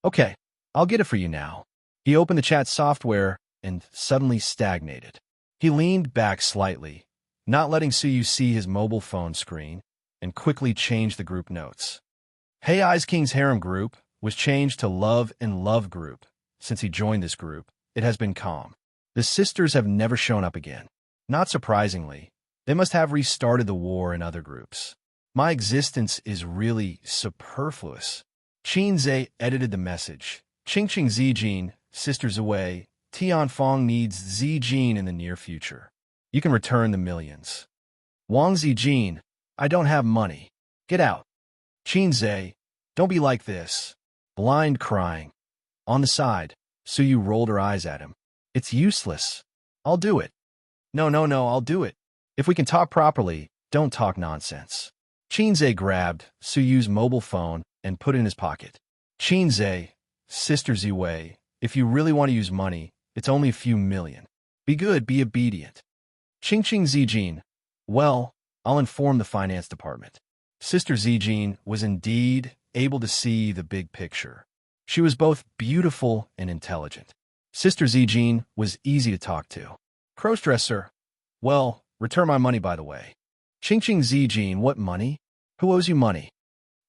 "Okay, I'll get it for you now." He opened the chat software and suddenly stagnated. He leaned back slightly, not letting Suyu see his mobile phone screen, and quickly changed the group notes. Hey Eyes King's Harem Group was changed to Love and Love Group. Since he joined this group, it has been calm. The sisters have never shown up again. Not surprisingly, they must have restarted the war in other groups. My existence is really superfluous. Xianxia edited the message. Qingqing Zijin, sisters away. Tianfang needs Zijin in the near future. You can return the millions. Wang Zijin, I don't have money. Get out. Xianxia, don't be like this. Blind crying. On the side, Suyu rolled her eyes at him. It's useless. I'll do it. No, I'll do it. If we can talk properly, don't talk nonsense. Xianxia grabbed Suyu's mobile phone and put it in his pocket. Xianxia, Sister Ziwei, if you really want to use money, it's only a few million. Be good, be obedient. Qingqing Zijin, well, I'll inform the finance department. Sister Zijin was indeed able to see the big picture. She was both beautiful and intelligent. Sister Zijin was easy to talk to. Crossdresser, well, return my money by the way. Qingqing Zijin, what money? Who owes you money?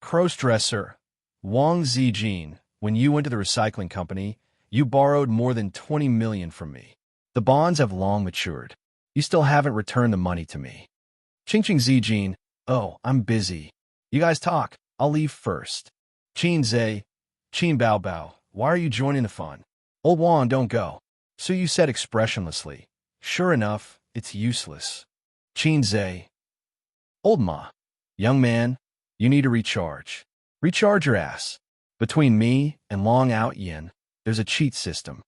Crossdresser, Wang Zijin, when you went to the recycling company, you borrowed more than 20 million from me. The bonds have long matured. You still haven't returned the money to me. Qingqing Zijin, oh, I'm busy. You guys talk. I'll leave first. Xianxia, Qin Bao, why are you joining the fun? Old Wan, don't go. Suyu said expressionlessly. Sure enough, it's useless. Xianxia, Old Ma, young man, you need to recharge. Recharge your ass. Between me and Long Out Yin, there's a cheat system.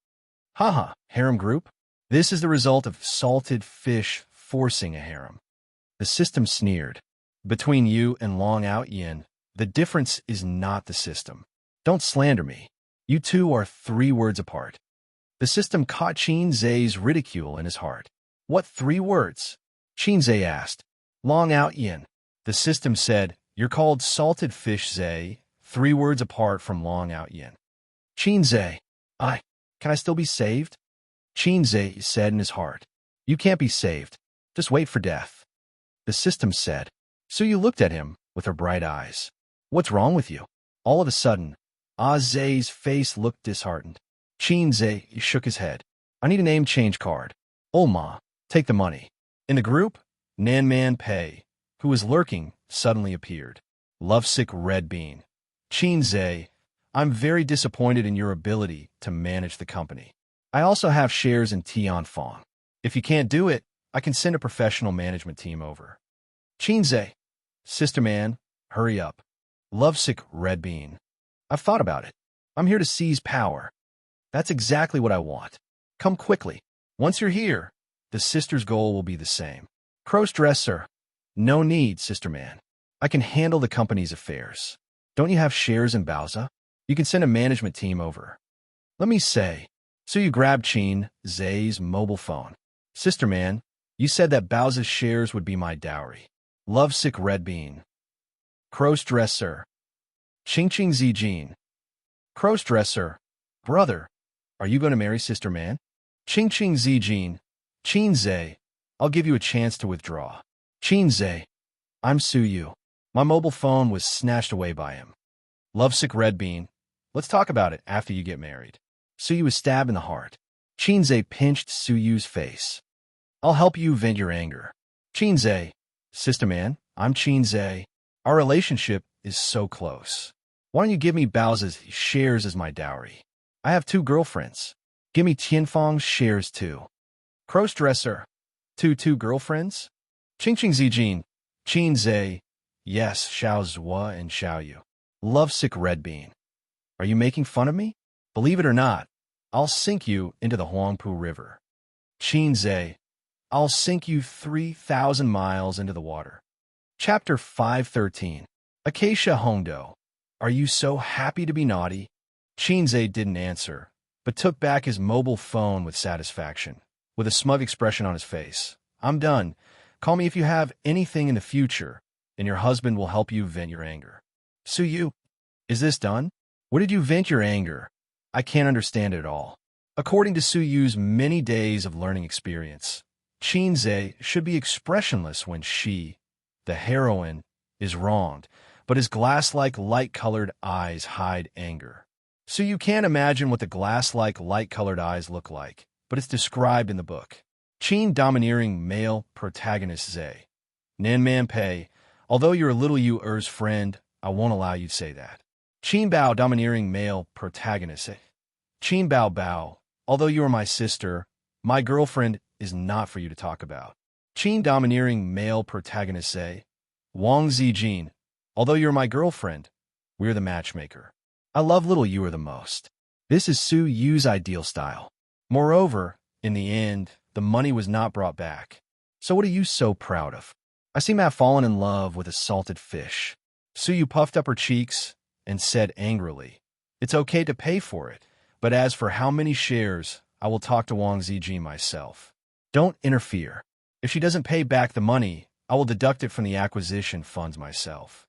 Haha, harem group? This is the result of salted fish forcing a harem. The system sneered. Between you and Long Out Yin, the difference is not the system. Don't slander me. You two are 3 words apart. The system caught Xianxia's ridicule in his heart. What 3 words? Xianxia asked. Long Out Yin. The system said, you're called salted fish Zay, 3 words apart from Long Out Yin. Xianxia, can I still be saved? Xianxia said in his heart. You can't be saved. Just wait for death. The system said. Suyu looked at him with her bright eyes. What's wrong with you? All of a sudden, Zay's face looked disheartened. Xianxia shook his head. I need a name change card. Oma, take the money. In the group, Nanman Pei, who was lurking, suddenly appeared. Lovesick Red Bean. Xianxia, I'm very disappointed in your ability to manage the company. I also have shares in Tianfang. If you can't do it, I can send a professional management team over. Xianxia, Sister Man, hurry up. Lovesick Red Bean. I've thought about it. I'm here to seize power. That's exactly what I want. Come quickly. Once you're here, the sister's goal will be the same. Crossdresser. No need, Sister Man. I can handle the company's affairs. Don't you have shares in Bowza? You can send a management team over. Let me say. So you grabbed Qin Zay's mobile phone. Sister Man, you said that Bowza's shares would be my dowry. Lovesick Red Bean. Cross-dresser. Qingqing Zijin. Cross-dresser. Brother, are you going to marry Sister Man? Qingqing Zijin. Qinze, I'll give you a chance to withdraw. Qinze, I'm Suyu. My mobile phone was snatched away by him. Lovesick Red Bean, let's talk about it after you get married. Suyu was stabbed in the heart. Qinze pinched Suyu's face. I'll help you vent your anger. Qinze, Sister Man, I'm Qinze. Our relationship is so close. Why don't you give me Bao's shares as my dowry? I have 2 girlfriends. Give me Tianfang's shares too. Cross-dresser. Two girlfriends? Qingqing Zijin. Qinze. Yes, Xiao Zhua and Xiaoyu. Lovesick Red Bean. Are you making fun of me? Believe it or not, I'll sink you into the Huangpu River. Qinze. I'll sink you 3,000 miles into the water. Chapter 513. Acacia Hongdo. Are you so happy to be naughty? Qinze didn't answer, but took back his mobile phone with satisfaction, with a smug expression on his face. I'm done. Call me if you have anything in the future, and your husband will help you vent your anger. Suyu, is this done? Where did you vent your anger? I can't understand it at all. According to Suyu's many days of learning experience, Qinze should be expressionless when she, the heroine, is wronged, but his glass-like light-colored eyes hide anger. Suyu can't imagine what the glass-like light-colored eyes look like, but it's described in the book. Qin domineering male protagonist Zhe. Nanman Pei, although you're a little you-er's friend, I won't allow you to say that. Qin Bao domineering male protagonist Zhe. Qin Bao Bao, although you are my sister, my girlfriend is not for you to talk about. Qin domineering male protagonist Zhe. Wang Zijin, although you're my girlfriend, we're the matchmaker. I love little you the most. This is Su Yu's ideal style. Moreover, in the end, the money was not brought back. So what are you so proud of? I seem to have fallen in love with a salted fish. Su Yu puffed up her cheeks and said angrily, It's okay to pay for it, but as for how many shares, I will talk to Wang Zijin myself. Don't interfere. If she doesn't pay back the money, I will deduct it from the acquisition funds myself.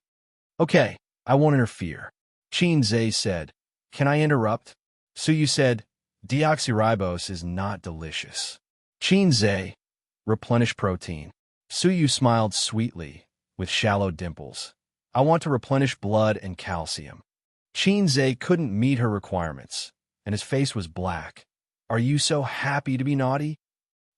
Okay, I won't interfere. Qinze said, Can I interrupt? Suyu said, Deoxyribose is not delicious. Qinze, replenish protein. Suyu smiled sweetly, with shallow dimples. I want to replenish blood and calcium. Qinze couldn't meet her requirements, and his face was black. Are you so happy to be naughty?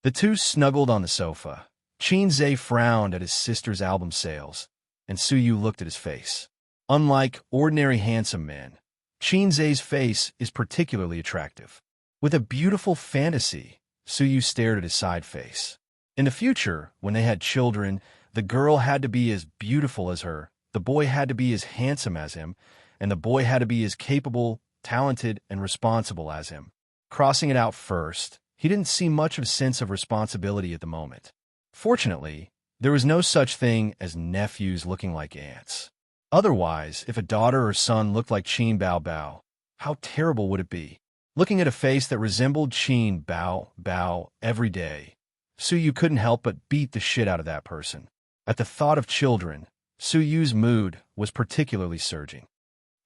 The two snuggled on the sofa. Qinze frowned at his sister's album sales, and Suyu looked at his face. Unlike ordinary handsome men, Qinze's face is particularly attractive. With a beautiful fantasy, Suyu stared at his side face. In the future, when they had children, the girl had to be as beautiful as her, the boy had to be as handsome as him, and the boy had to be as capable, talented, and responsible as him. Crossing it out first, he didn't see much of a sense of responsibility at the moment. Fortunately, there was no such thing as nephews looking like aunts. Otherwise, if a daughter or son looked like Qin Bao Bao, how terrible would it be? Looking at a face that resembled Qin Bao Bao every day, Suyu couldn't help but beat the shit out of that person. At the thought of children, Suyu's mood was particularly surging.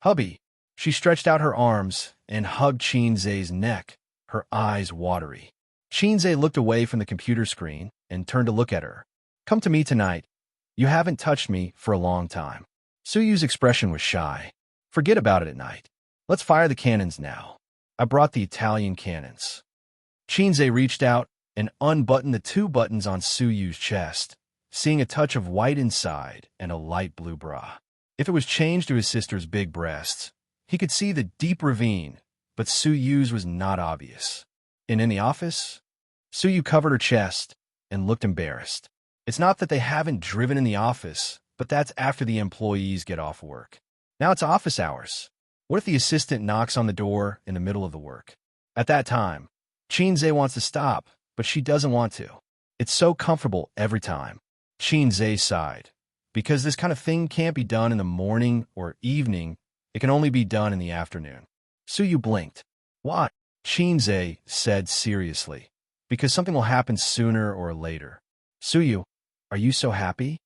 Hubby, she stretched out her arms and hugged Qinze's neck, her eyes watery. Qinze looked away from the computer screen and turned to look at her. Come to me tonight. You haven't touched me for a long time. Suyu's expression was shy. Forget about it at night. Let's fire the cannons now. I brought the Italian cannons. Qinze reached out and unbuttoned the 2 buttons on Suyu's chest, seeing a touch of white inside and a light blue bra. If it was changed to his sister's big breasts, he could see the deep ravine, but Suyu's was not obvious. And in the office, Suyu covered her chest and looked embarrassed. It's not that they haven't driven in the office, but that's after the employees get off work. Now it's office hours. What if the assistant knocks on the door in the middle of the work? At that time, Qinze wants to stop, but she doesn't want to. It's so comfortable every time. Qinze sighed. Because this kind of thing can't be done in the morning or evening, it can only be done in the afternoon. Suyu blinked. Why? Qinze said seriously. Because something will happen sooner or later. Suyu, are you so happy?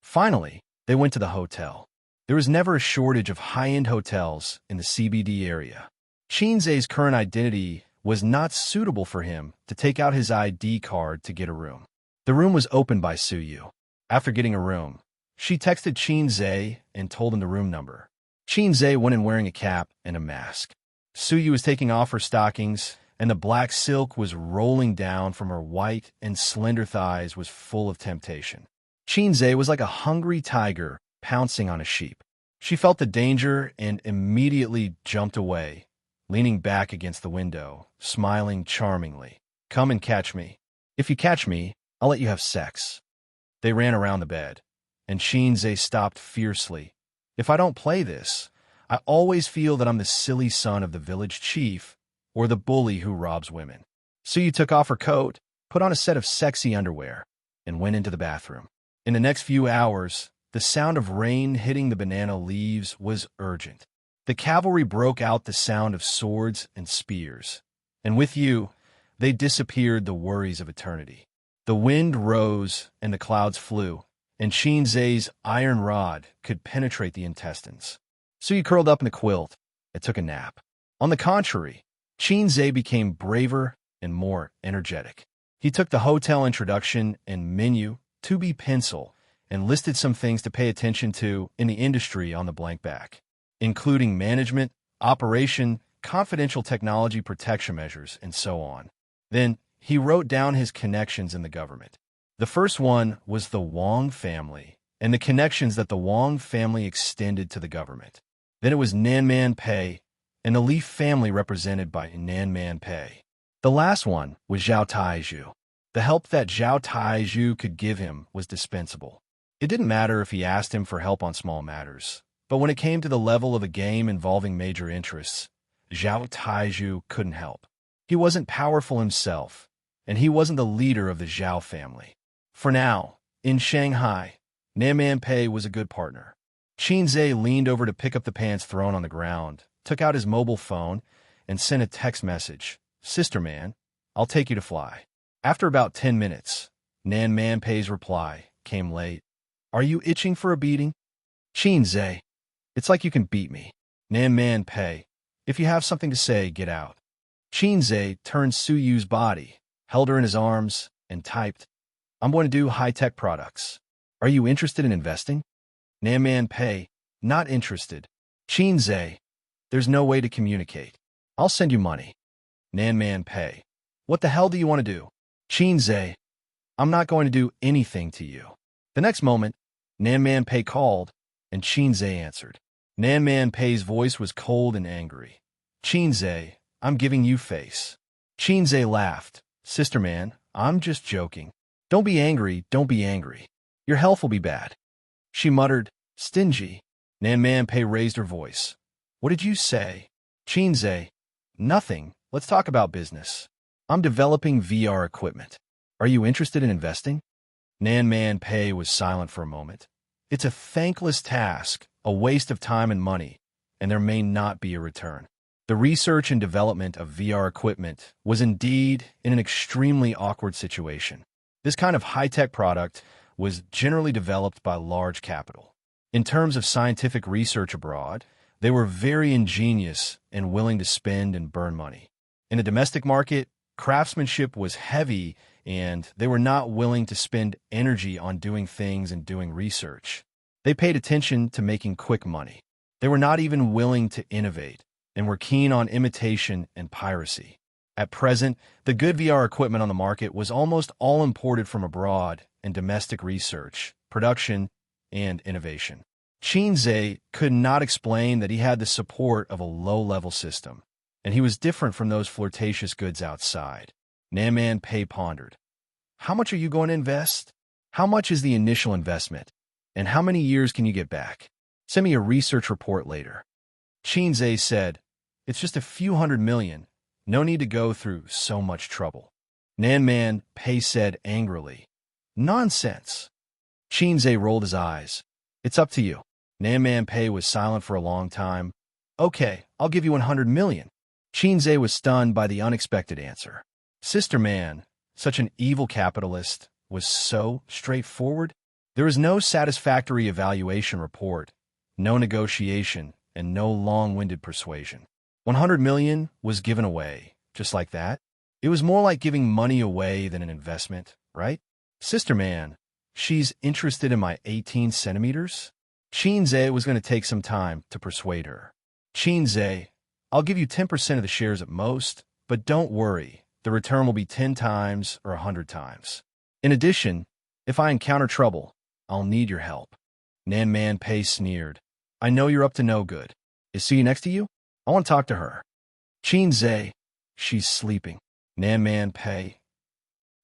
Finally, they went to the hotel. There was never a shortage of high-end hotels in the CBD area. Xianxia's current identity was not suitable for him to take out his ID card to get a room. The room was opened by Suyu. After getting a room, she texted Xianxia and told him the room number. Xianxia went in wearing a cap and a mask. Suyu was taking off her stockings, and the black silk was rolling down from her white and slender thighs was full of temptation. Xianxia was like a hungry tiger pouncing on a sheep. She felt the danger and immediately jumped away, leaning back against the window, smiling charmingly. "Come and catch me. If you catch me, I'll let you have sex." They ran around the bed, and Xianxia stopped fiercely. "If I don't play this, I always feel that I'm the silly son of the village chief or the bully who robs women." Suyu took off her coat, put on a set of sexy underwear, and went into the bathroom. In the next few hours, the sound of rain hitting the banana leaves was urgent. The cavalry broke out the sound of swords and spears, and with you, they disappeared the worries of eternity. The wind rose and the clouds flew, and Xianxia's iron rod could penetrate the intestines. Suyu curled up in the quilt and took a nap. On the contrary, Xianxia became braver and more energetic. He took the hotel introduction and menu to be pencil and listed some things to pay attention to in the industry on the blank back, including management, operation, confidential technology protection measures, and so on. Then he wrote down his connections in the government. The first one was the Wang family and the connections that the Wang family extended to the government. Then it was Nanman Pei and the Leaf family represented by Nanman Pei. The last one was Zhao Taizhu. The help that Zhao Taizhu could give him was dispensable. It didn't matter if he asked him for help on small matters, but when it came to the level of a game involving major interests, Zhao Taizhu couldn't help. He wasn't powerful himself, and he wasn't the leader of the Zhao family. For now, in Shanghai, Nanman Pei was a good partner. Xianxia leaned over to pick up the pants thrown on the ground, took out his mobile phone, and sent a text message. "Sister man, I'll take you to fly." After about 10 minutes, Nanman Pei's reply came late. "Are you itching for a beating?" "Xianxia, it's like you can beat me." "Nanman Pei, if you have something to say, get out." Xianxia turned Suyu's body, held her in his arms, and typed, "I'm going to do high-tech products. Are you interested in investing?" Nanman Pei, not interested. Xianxia, there's no way to communicate. I'll send you money. Nanman Pei, what the hell do you want to do? Xianxia, I'm not going to do anything to you. The next moment, Nanman Pei called, and Xianxia answered. Nanman Pei's voice was cold and angry. "Xianxia, I'm giving you face." Xianxia laughed. "Sister man, I'm just joking. Don't be angry, don't be angry. Your health will be bad." She muttered, "Stingy." Nanman Pei raised her voice. "What did you say?" Xianxia, "Nothing. Let's talk about business. I'm developing VR equipment. Are you interested in investing?" Nanman Pei was silent for a moment. It's a thankless task, a waste of time and money, and there may not be a return. The research and development of VR equipment was indeed in an extremely awkward situation. This kind of high-tech product was generally developed by large capital. In terms of scientific research abroad, they were very ingenious and willing to spend and burn money. In the domestic market, craftsmanship was heavy, and they were not willing to spend energy on doing things and doing research. They paid attention to making quick money. They were not even willing to innovate, and were keen on imitation and piracy. At present, the good VR equipment on the market was almost all imported from abroad in domestic research, production, and innovation. Xianxia could not explain that he had the support of a low-level system, and he was different from those flirtatious goods outside. Nanman Pei pondered. "How much are you going to invest? How much is the initial investment? And how many years can you get back? Send me a research report later." Xianxia said, "It's just a few $100 million. No need to go through so much trouble." Nanman Pei said angrily, "Nonsense." Xianxia rolled his eyes. "It's up to you." Nanman Pei was silent for a long time. "Okay, I'll give you $100 million." Xianxia was stunned by the unexpected answer. Sister man, such an evil capitalist, was so straightforward. There was no satisfactory evaluation report, no negotiation, and no long-winded persuasion. 100 million was given away, just like that. It was more like giving money away than an investment, right? Sister man, she's interested in my 18 centimeters? Xianxia was going to take some time to persuade her. Xianxia, I'll give you 10% of the shares at most, but don't worry, the return will be 10 times or 100 times. In addition, if I encounter trouble, I'll need your help. Nan Man Pei sneered. I know you're up to no good. Is Suyu next to you? I want to talk to her. Xianxia, she's sleeping. Nan Man Pei.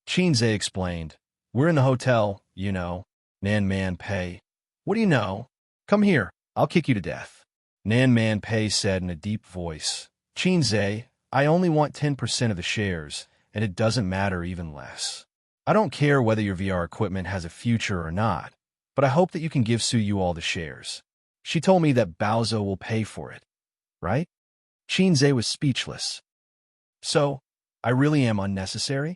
Xianxia explained. We're in the hotel, you know. Nan Man Pei. What do you know? Come here, I'll kick you to death. Nan Man Pei said in a deep voice. Xianxia, I only want 10% of the shares, and it doesn't matter even less. I don't care whether your VR equipment has a future or not, but I hope that you can give Suyu all the shares. She told me that Baozo will pay for it, right? Xianxia was speechless. So, I really am unnecessary?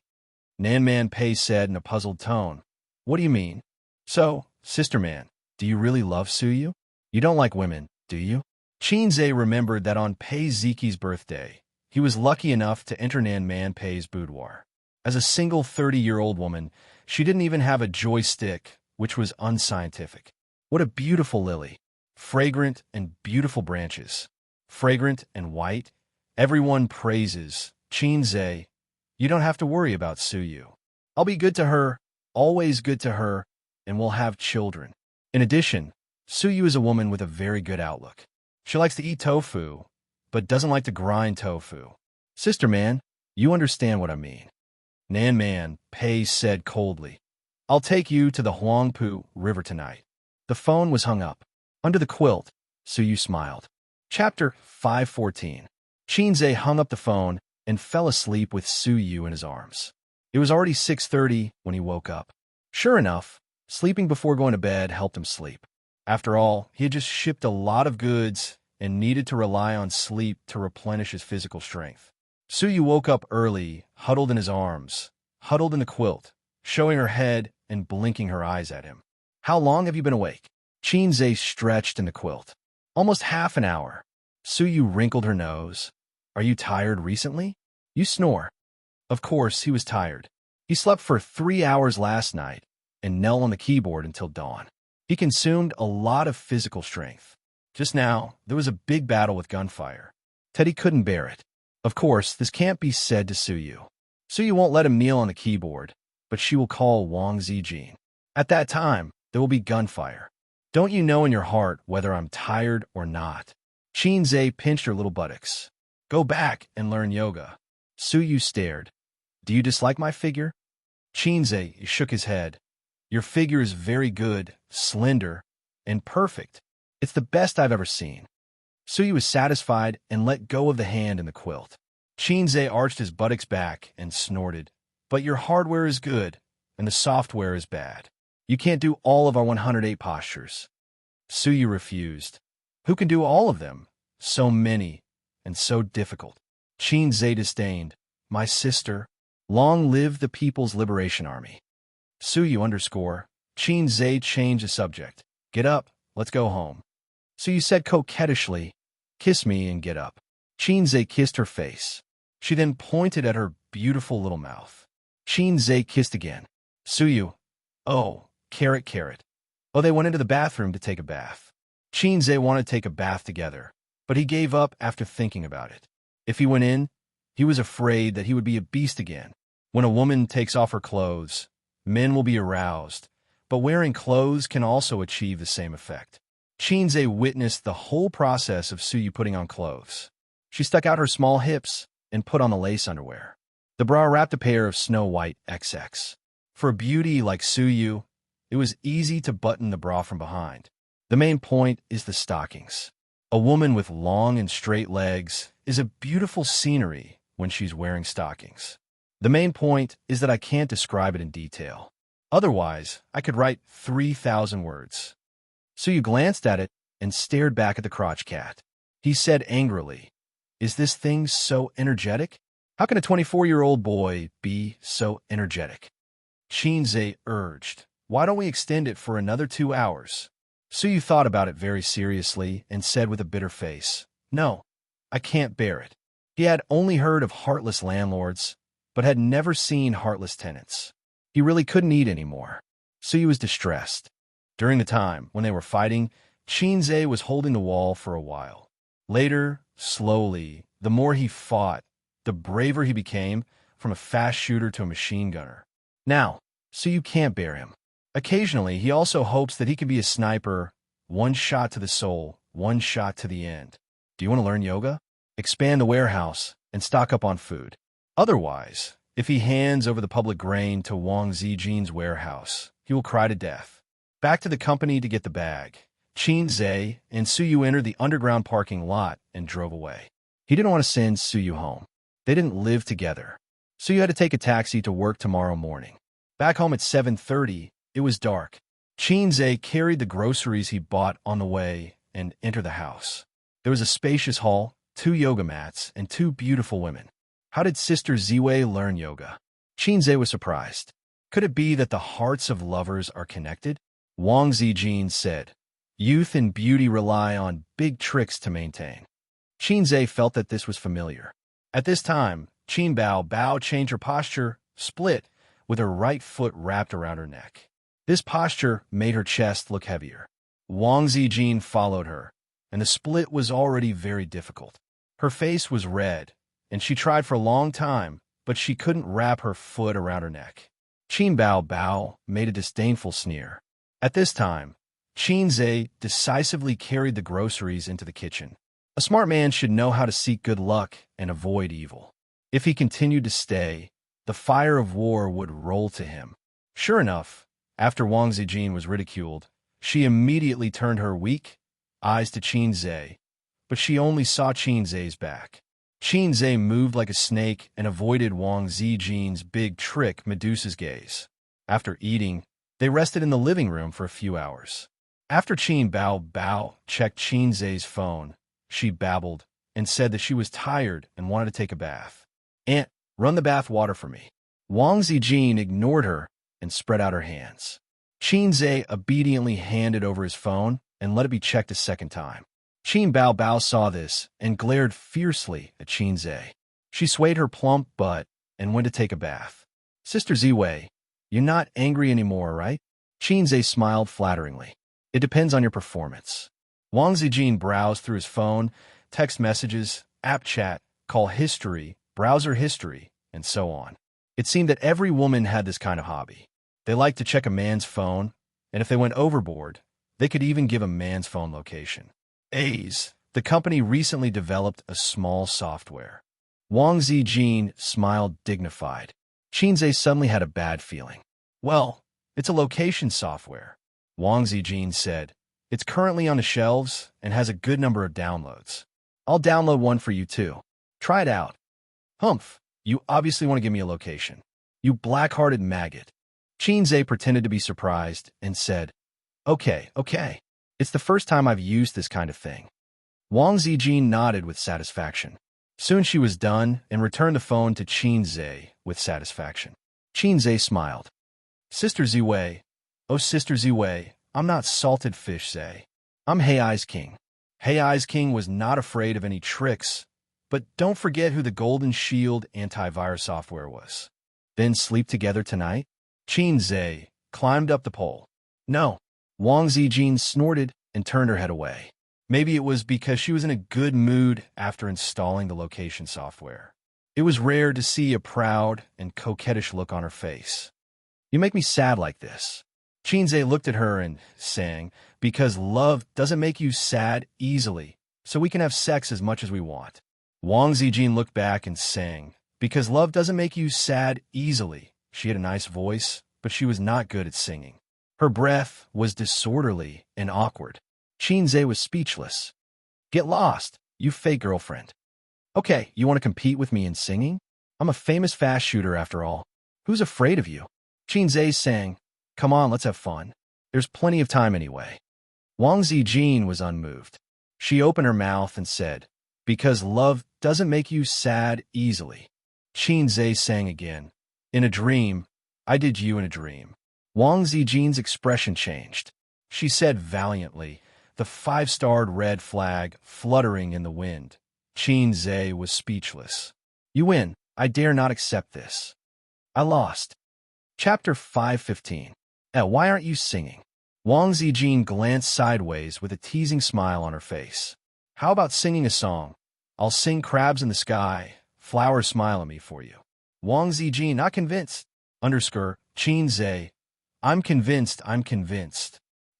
Nan Man Pei said in a puzzled tone. What do you mean? So, sister man, do you really love Suyu? You don't like women, do you? Xianxia remembered that on Pei Ziki's birthday, he was lucky enough to enter Nan Man Pei's boudoir. As a single 30-year-old woman, she didn't even have a joystick, which was unscientific. What a beautiful lily. Fragrant and beautiful branches. Fragrant and white. Everyone praises. Xianxia, you don't have to worry about Suyu. I'll be good to her, always good to her, and we'll have children. In addition, Suyu is a woman with a very good outlook. She likes to eat tofu, but doesn't like to grind tofu. Sister man, you understand what I mean. Nan Man Pei said coldly. I'll take you to the Huangpu River tonight. The phone was hung up. Under the quilt, Suyu smiled. Chapter 514. Xianxia hung up the phone and fell asleep with Suyu in his arms. It was already 6:30 when he woke up. Sure enough, sleeping before going to bed helped him sleep. After all, he had just shipped a lot of goods and needed to rely on sleep to replenish his physical strength. Suyu woke up early, huddled in his arms, huddled in the quilt, showing her head and blinking her eyes at him. How long have you been awake? Xianxia stretched in the quilt. Almost half an hour. Suyu wrinkled her nose. Are you tired recently? You snore. Of course, he was tired. He slept for 3 hours last night and knelt on the keyboard until dawn. He consumed a lot of physical strength. Just now, there was a big battle with gunfire. Teddy couldn't bear it. Of course, this can't be said to Suyu. Suyu won't let him kneel on the keyboard, but she will call Wang Zijin. At that time, there will be gunfire. Don't you know in your heart whether I'm tired or not? Xianxia pinched her little buttocks. Go back and learn yoga. Suyu stared. Do you dislike my figure? Xianxia shook his head. Your figure is very good, slender, and perfect. It's the best I've ever seen. Suyu was satisfied and let go of the hand in the quilt. Xianxia arched his buttocks back and snorted. But your hardware is good, and the software is bad. You can't do all of our 108 postures. Suyu refused. Who can do all of them? So many, and so difficult. Xianxia disdained. My sister, long live the People's Liberation Army. Suyu underscore. Xianxia changed the subject. Get up, let's go home. Suyu said coquettishly, kiss me and get up. Xianxia kissed her face. She then pointed at her beautiful little mouth. Xianxia kissed again. Suyu, oh, carrot, carrot. Oh, they went into the bathroom to take a bath. Xianxia wanted to take a bath together, but he gave up after thinking about it. If he went in, he was afraid that he would be a beast again. When a woman takes off her clothes, men will be aroused, but wearing clothes can also achieve the same effect. Xianxia witnessed the whole process of Suyu putting on clothes. She stuck out her small hips and put on the lace underwear. The bra wrapped a pair of snow-white XX. For a beauty like Suyu, it was easy to button the bra from behind. The main point is the stockings. A woman with long and straight legs is a beautiful scenery when she's wearing stockings. The main point is that I can't describe it in detail. Otherwise, I could write 3,000 words. Suyu glanced at it and stared back at the crotch cat. He said angrily, is this thing so energetic? How can a 24-year-old boy be so energetic? Xianxia urged, why don't we extend it for another 2 hours? Suyu thought about it very seriously and said with a bitter face, "No, I can't bear it." He had only heard of heartless landlords, but had never seen heartless tenants. He really couldn't eat anymore. Suyu was distressed. During the time when they were fighting, Xianxia was holding the wall for a while. Later, slowly, the more he fought, the braver he became, from a fast shooter to a machine gunner. Now, Suyu can't bear him. Occasionally, he also hopes that he can be a sniper, one shot to the soul, one shot to the end. Do you want to learn yoga? Expand the warehouse and stock up on food. Otherwise, if he hands over the public grain to Wang Zijin's warehouse, he will cry to death. Back to the company to get the bag. Xianxia and Suyu entered the underground parking lot and drove away. He didn't want to send Suyu home. They didn't live together. Suyu had to take a taxi to work tomorrow morning. Back home at 7:30, it was dark. Xianxia carried the groceries he bought on the way and entered the house. There was a spacious hall, 2 yoga mats, and 2 beautiful women. How did Sister Ziwei learn yoga? Xianxia was surprised. Could it be that the hearts of lovers are connected? Wang Zijin said, "Youth and beauty rely on big tricks to maintain." Xianxia felt that this was familiar. At this time, Qin Bao changed her posture, split, with her right foot wrapped around her neck. This posture made her chest look heavier. Wang Zijin followed her, and the split was already very difficult. Her face was red, and she tried for a long time, but she couldn't wrap her foot around her neck. Qin Bao made a disdainful sneer. At this time, Xianxia decisively carried the groceries into the kitchen. A smart man should know how to seek good luck and avoid evil. If he continued to stay, the fire of war would roll to him. Sure enough, after Wang Zijin was ridiculed, she immediately turned her weak eyes to Xianxia, but she only saw Xianxia's back. Xianxia moved like a snake and avoided Wang Zijin's big trick, Medusa's gaze. After eating, they rested in the living room for a few hours. After Qin Bao checked Xianxia's phone, she babbled and said that she was tired and wanted to take a bath. "Aunt, run the bath water for me." Wang Zijin ignored her and spread out her hands. Xianxia obediently handed over his phone and let it be checked a second time. Qin Bao saw this and glared fiercely at Xianxia. She swayed her plump butt and went to take a bath. "Sister Ziwei, you're not angry anymore, right?" Xianxia smiled flatteringly. "It depends on your performance." Wang Zijin browsed through his phone, text messages, app chat, call history, browser history, and so on. It seemed that every woman had this kind of hobby. They liked to check a man's phone, and if they went overboard, they could even give a man's phone location. The company recently developed a small software. Wang Zijin smiled dignified. Xianxia suddenly had a bad feeling. "Well, it's a location software," Wang Zijin said. "It's currently on the shelves and has a good number of downloads. I'll download one for you too. Try it out." "Humph, you obviously want to give me a location. You black-hearted maggot." Xianxia pretended to be surprised and said, Okay. It's the first time I've used this kind of thing." Wang Zijin nodded with satisfaction. Soon she was done and returned the phone to Xianxia with satisfaction. Xianxia smiled. "Sister Ziwei, oh Sister Ziwei, I'm not salted fish, Zay. I'm Hei's king." Hei's king was not afraid of any tricks, but don't forget who the Golden Shield antivirus software was. "Then sleep together tonight?" Xianxia climbed up the pole. "No." Wang Zijin snorted and turned her head away. Maybe it was because she was in a good mood after installing the location software. It was rare to see a proud and coquettish look on her face. "You make me sad like this." Xianxia looked at her and sang, "Because love doesn't make you sad easily, so we can have sex as much as we want." Wang Zijin looked back and sang, "Because love doesn't make you sad easily." She had a nice voice, but she was not good at singing. Her breath was disorderly and awkward. Xianxia was speechless. "Get lost, you fake girlfriend." "Okay, you want to compete with me in singing? I'm a famous fast shooter after all. Who's afraid of you?" Xianxia sang, "Come on, let's have fun. There's plenty of time anyway." Wang Zijin was unmoved. She opened her mouth and said, "Because love doesn't make you sad easily." Xianxia sang again, "In a dream, I did you in a dream." Wang Zijin's expression changed. she said valiantly, the five-starred red flag fluttering in the wind. Xianxia was speechless. You win. I dare not accept this. I lost. Chapter 515. Why aren't you singing? Wang Zijin glanced sideways with a teasing smile on her face. How about singing a song? I'll sing Crabs in the Sky, Flowers Smile at Me for you. Wang Zijin, not convinced. Xianxia, I'm convinced.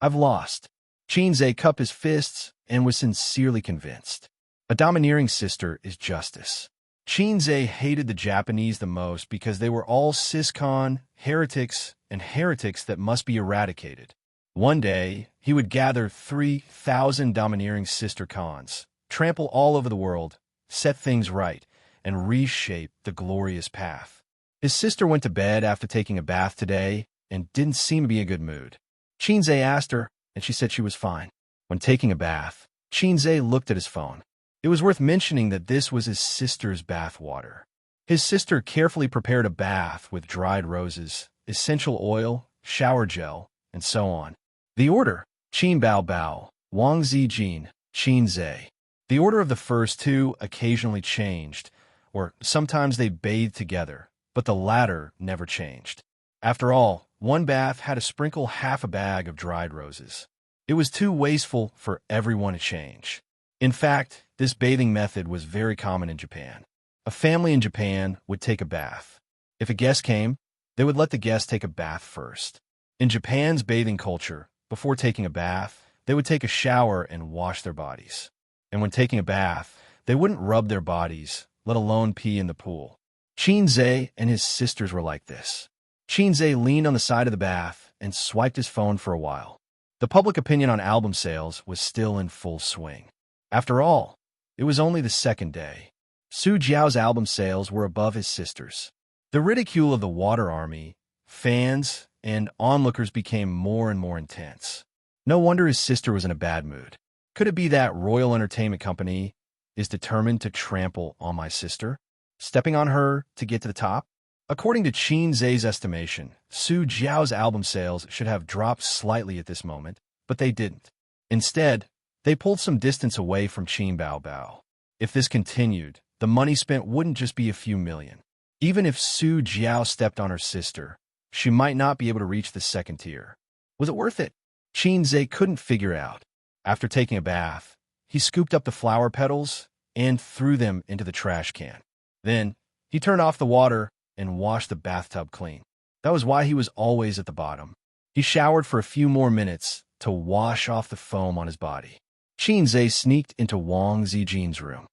I've lost. Xianxia cupped his fists and was sincerely convinced. A domineering sister is justice. Xianxia hated the Japanese the most because they were all ciscon, heretics, and heretics that must be eradicated. One day, he would gather 3,000 domineering sister cons, trample all over the world, set things right, and reshape the glorious path. His sister went to bed after taking a bath today and didn't seem to be in a good mood. Xianxia asked her, and she said she was fine. When taking a bath, Xianxia looked at his phone. It was worth mentioning that this was his sister's bath water. His sister carefully prepared a bath with dried roses, essential oil, shower gel, and so on. The order: Qin Bao Bao, Wang Zijin, Xianxia. The order of the first two occasionally changed, or sometimes they bathed together, but the latter never changed. After all, one bath had to sprinkle half a bag of dried roses. It was too wasteful for everyone to change. In fact, this bathing method was very common in Japan. A family in Japan would take a bath. If a guest came, they would let the guest take a bath first. In Japan's bathing culture, before taking a bath, they would take a shower and wash their bodies. And when taking a bath, they wouldn't rub their bodies, let alone pee in the pool. Xianxia and his sisters were like this. Xianxia leaned on the side of the bath and swiped his phone for a while. The public opinion on album sales was still in full swing. After all, it was only the second day. Su Jiao's album sales were above his sister's. The ridicule of the Water Army, fans, and onlookers became more and more intense. No wonder his sister was in a bad mood. Could it be that Royal Entertainment Company is determined to trample on my sister, stepping on her to get to the top? According to Xianxia's estimation, Su Jiao's album sales should have dropped slightly at this moment, but they didn't. Instead, they pulled some distance away from Qin Bao Bao. If this continued, the money spent wouldn't just be a few million. Even if Su Jiao stepped on her sister, she might not be able to reach the second tier. Was it worth it? Xianxia couldn't figure out. After taking a bath, he scooped up the flower petals and threw them into the trash can. Then, he turned off the water and washed the bathtub clean. That was why he was always at the bottom. He showered for a few more minutes to wash off the foam on his body. Xianxia sneaked into Wang Zijin's room.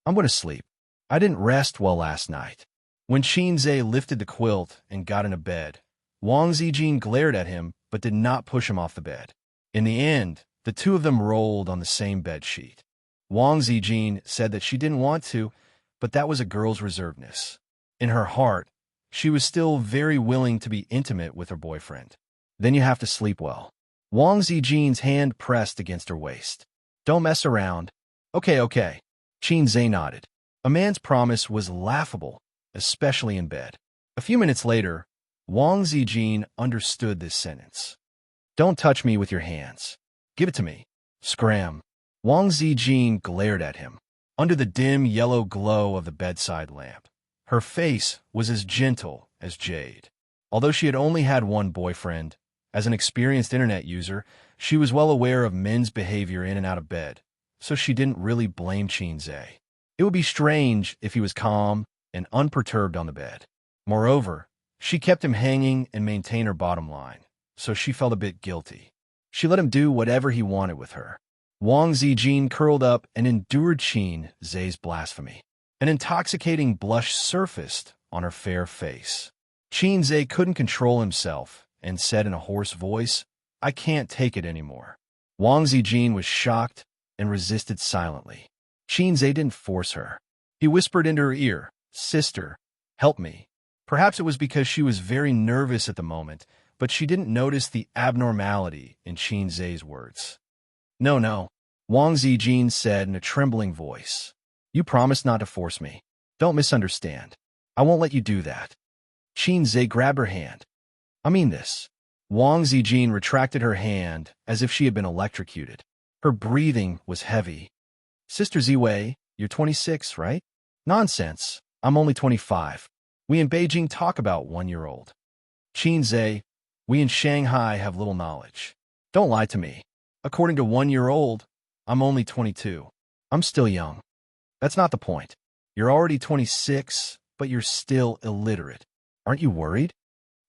I'm going to sleep. I didn't rest well last night. When Xianxia lifted the quilt and got into bed, Wang Zijin glared at him but did not push him off the bed. In the end, the two of them rolled on the same bed sheet. Wang Zijin said that she didn't want to, but that was a girl's reservedness. In her heart, she was still very willing to be intimate with her boyfriend. Then you have to sleep well. Wang Zijin's hand pressed against her waist. Don't mess around. Okay. Xianxia nodded. A man's promise was laughable, especially in bed. A few minutes later, Wang Zijin understood this sentence. Don't touch me with your hands. Give it to me. Scram. Wang Zijin glared at him. Under the dim yellow glow of the bedside lamp, her face was as gentle as jade. Although she had only had one boyfriend, as an experienced internet user, she was well aware of men's behavior in and out of bed, so she didn't really blame Xianxia. It would be strange if he was calm and unperturbed on the bed. Moreover, she kept him hanging and maintained her bottom line, so she felt a bit guilty. She let him do whatever he wanted with her. Wang Zijin curled up and endured Xianxia's blasphemy. An intoxicating blush surfaced on her fair face. Xianxia couldn't control himself and said in a hoarse voice, I can't take it anymore. Wang Zijin was shocked and resisted silently. Xianxia didn't force her. He whispered into her ear, Sister, help me. Perhaps it was because she was very nervous at the moment, but she didn't notice the abnormality in Xianxia's words. No, Wang Zijin said in a trembling voice. You promised not to force me. Don't misunderstand. I won't let you do that. Xianxia grabbed her hand. I mean this. Wang Zijin retracted her hand as if she had been electrocuted. Her breathing was heavy. Sister Ziwei, you're 26, right? Nonsense. I'm only 25. We in Beijing talk about 1-year-old. Qinze, we in Shanghai have little knowledge. Don't lie to me. According to 1-year-old, I'm only 22. I'm still young. That's not the point. You're already 26, but you're still illiterate. Aren't you worried?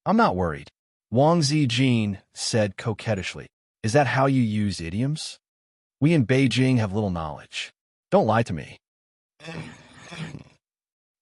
I'm not worried. Wang Zijin said coquettishly. Is that how you use idioms? We in Beijing have little knowledge. Don't lie to me.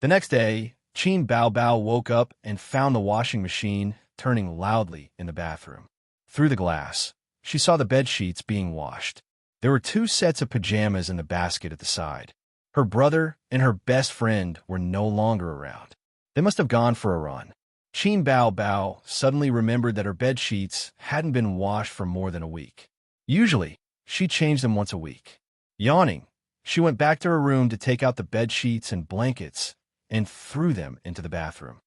The next day, Qin Baobao woke up and found the washing machine turning loudly in the bathroom. Through the glass, she saw the bed sheets being washed. There were 2 sets of pajamas in the basket at the side. Her brother and her best friend were no longer around. They must have gone for a run. Qin Baobao suddenly remembered that her bed sheets hadn't been washed for more than a week. Usually, she changed them once a week. Yawning, she went back to her room to take out the bed sheets and blankets and threw them into the bathroom.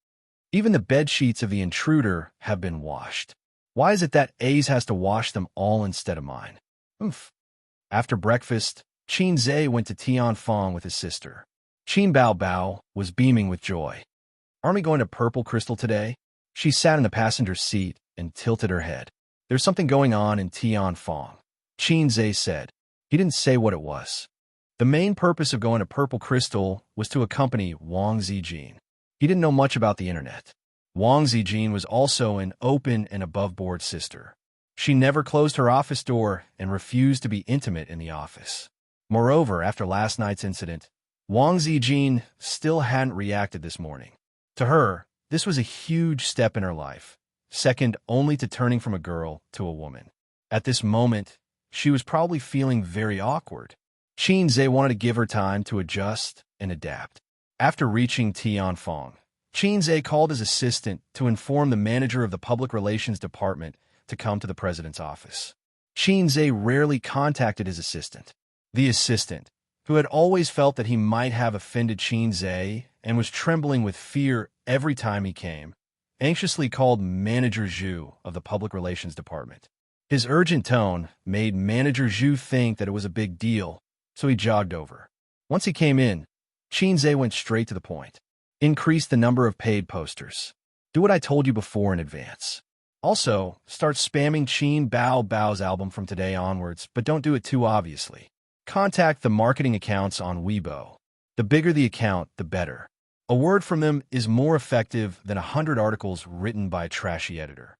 Even the bed sheets of the intruder have been washed. Why is it that A's has to wash them all instead of mine? Oof. After breakfast, Qin Zhe went to Tianfeng with his sister. Qin Baobao was beaming with joy. Aren't we going to Purple Crystal today? She sat in the passenger seat and tilted her head. There's something going on in Tianfeng, Qin Zhe said. He didn't say what it was. The main purpose of going to Purple Crystal was to accompany Wang Zijin. He didn't know much about the internet. Wang Zijin was also an open and above-board sister. She never closed her office door and refused to be intimate in the office. Moreover, after last night's incident, Wang Zijin still hadn't reacted this morning. To her, this was a huge step in her life, second only to turning from a girl to a woman. At this moment, she was probably feeling very awkward. Qin Zhe wanted to give her time to adjust and adapt. After reaching Tianfeng, Qin Zhe called his assistant to inform the manager of the public relations department to come to the president's office. Qin Zhe rarely contacted his assistant. The assistant, who had always felt that he might have offended Qin Zhe and was trembling with fear every time he came, anxiously called Manager Zhu of the public relations department. His urgent tone made Manager Zhu think that it was a big deal, so he jogged over. Once he came in, Qin Zhe went straight to the point. Increase the number of paid posters. Do what I told you before in advance. Also, start spamming Qin Baobao's album from today onwards, but don't do it too obviously. Contact the marketing accounts on Weibo. The bigger the account, the better. A word from them is more effective than 100 articles written by a trashy editor.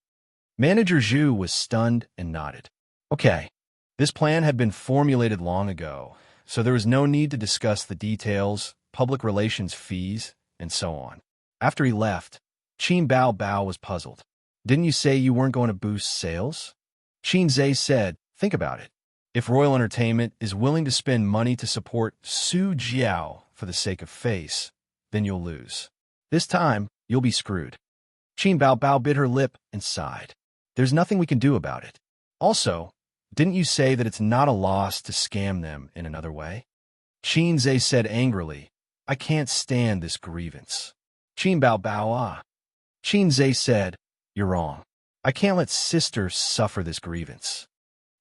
Manager Zhu was stunned and nodded. Okay, this plan had been formulated long ago, so there was no need to discuss the details, public relations fees, and so on. After he left, Qin Baobao was puzzled. Didn't you say you weren't going to boost sales? Qin Zhe said, think about it. If Royal Entertainment is willing to spend money to support Su Jiao for the sake of face, then you'll lose. This time, you'll be screwed. Qin Baobao bit her lip and sighed. There's nothing we can do about it. Also, didn't you say that it's not a loss to scam them in another way? Qin Zhe said angrily, I can't stand this grievance. Qin Baobao. Qin Zhe said, you're wrong. I can't let sister suffer this grievance.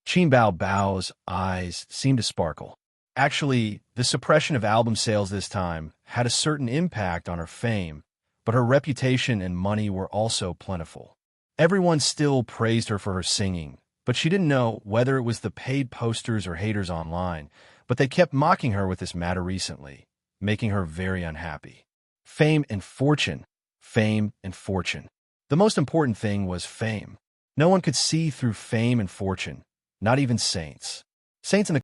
Qin Baobao's eyes seemed to sparkle. Actually, the suppression of album sales this time had a certain impact on her fame, but her reputation and money were also plentiful. Everyone still praised her for her singing, but she didn't know whether it was the paid posters or haters online, but they kept mocking her with this matter recently, making her very unhappy. Fame and fortune. Fame and fortune. The most important thing was fame. No one could see through fame and fortune, not even saints. Saints in the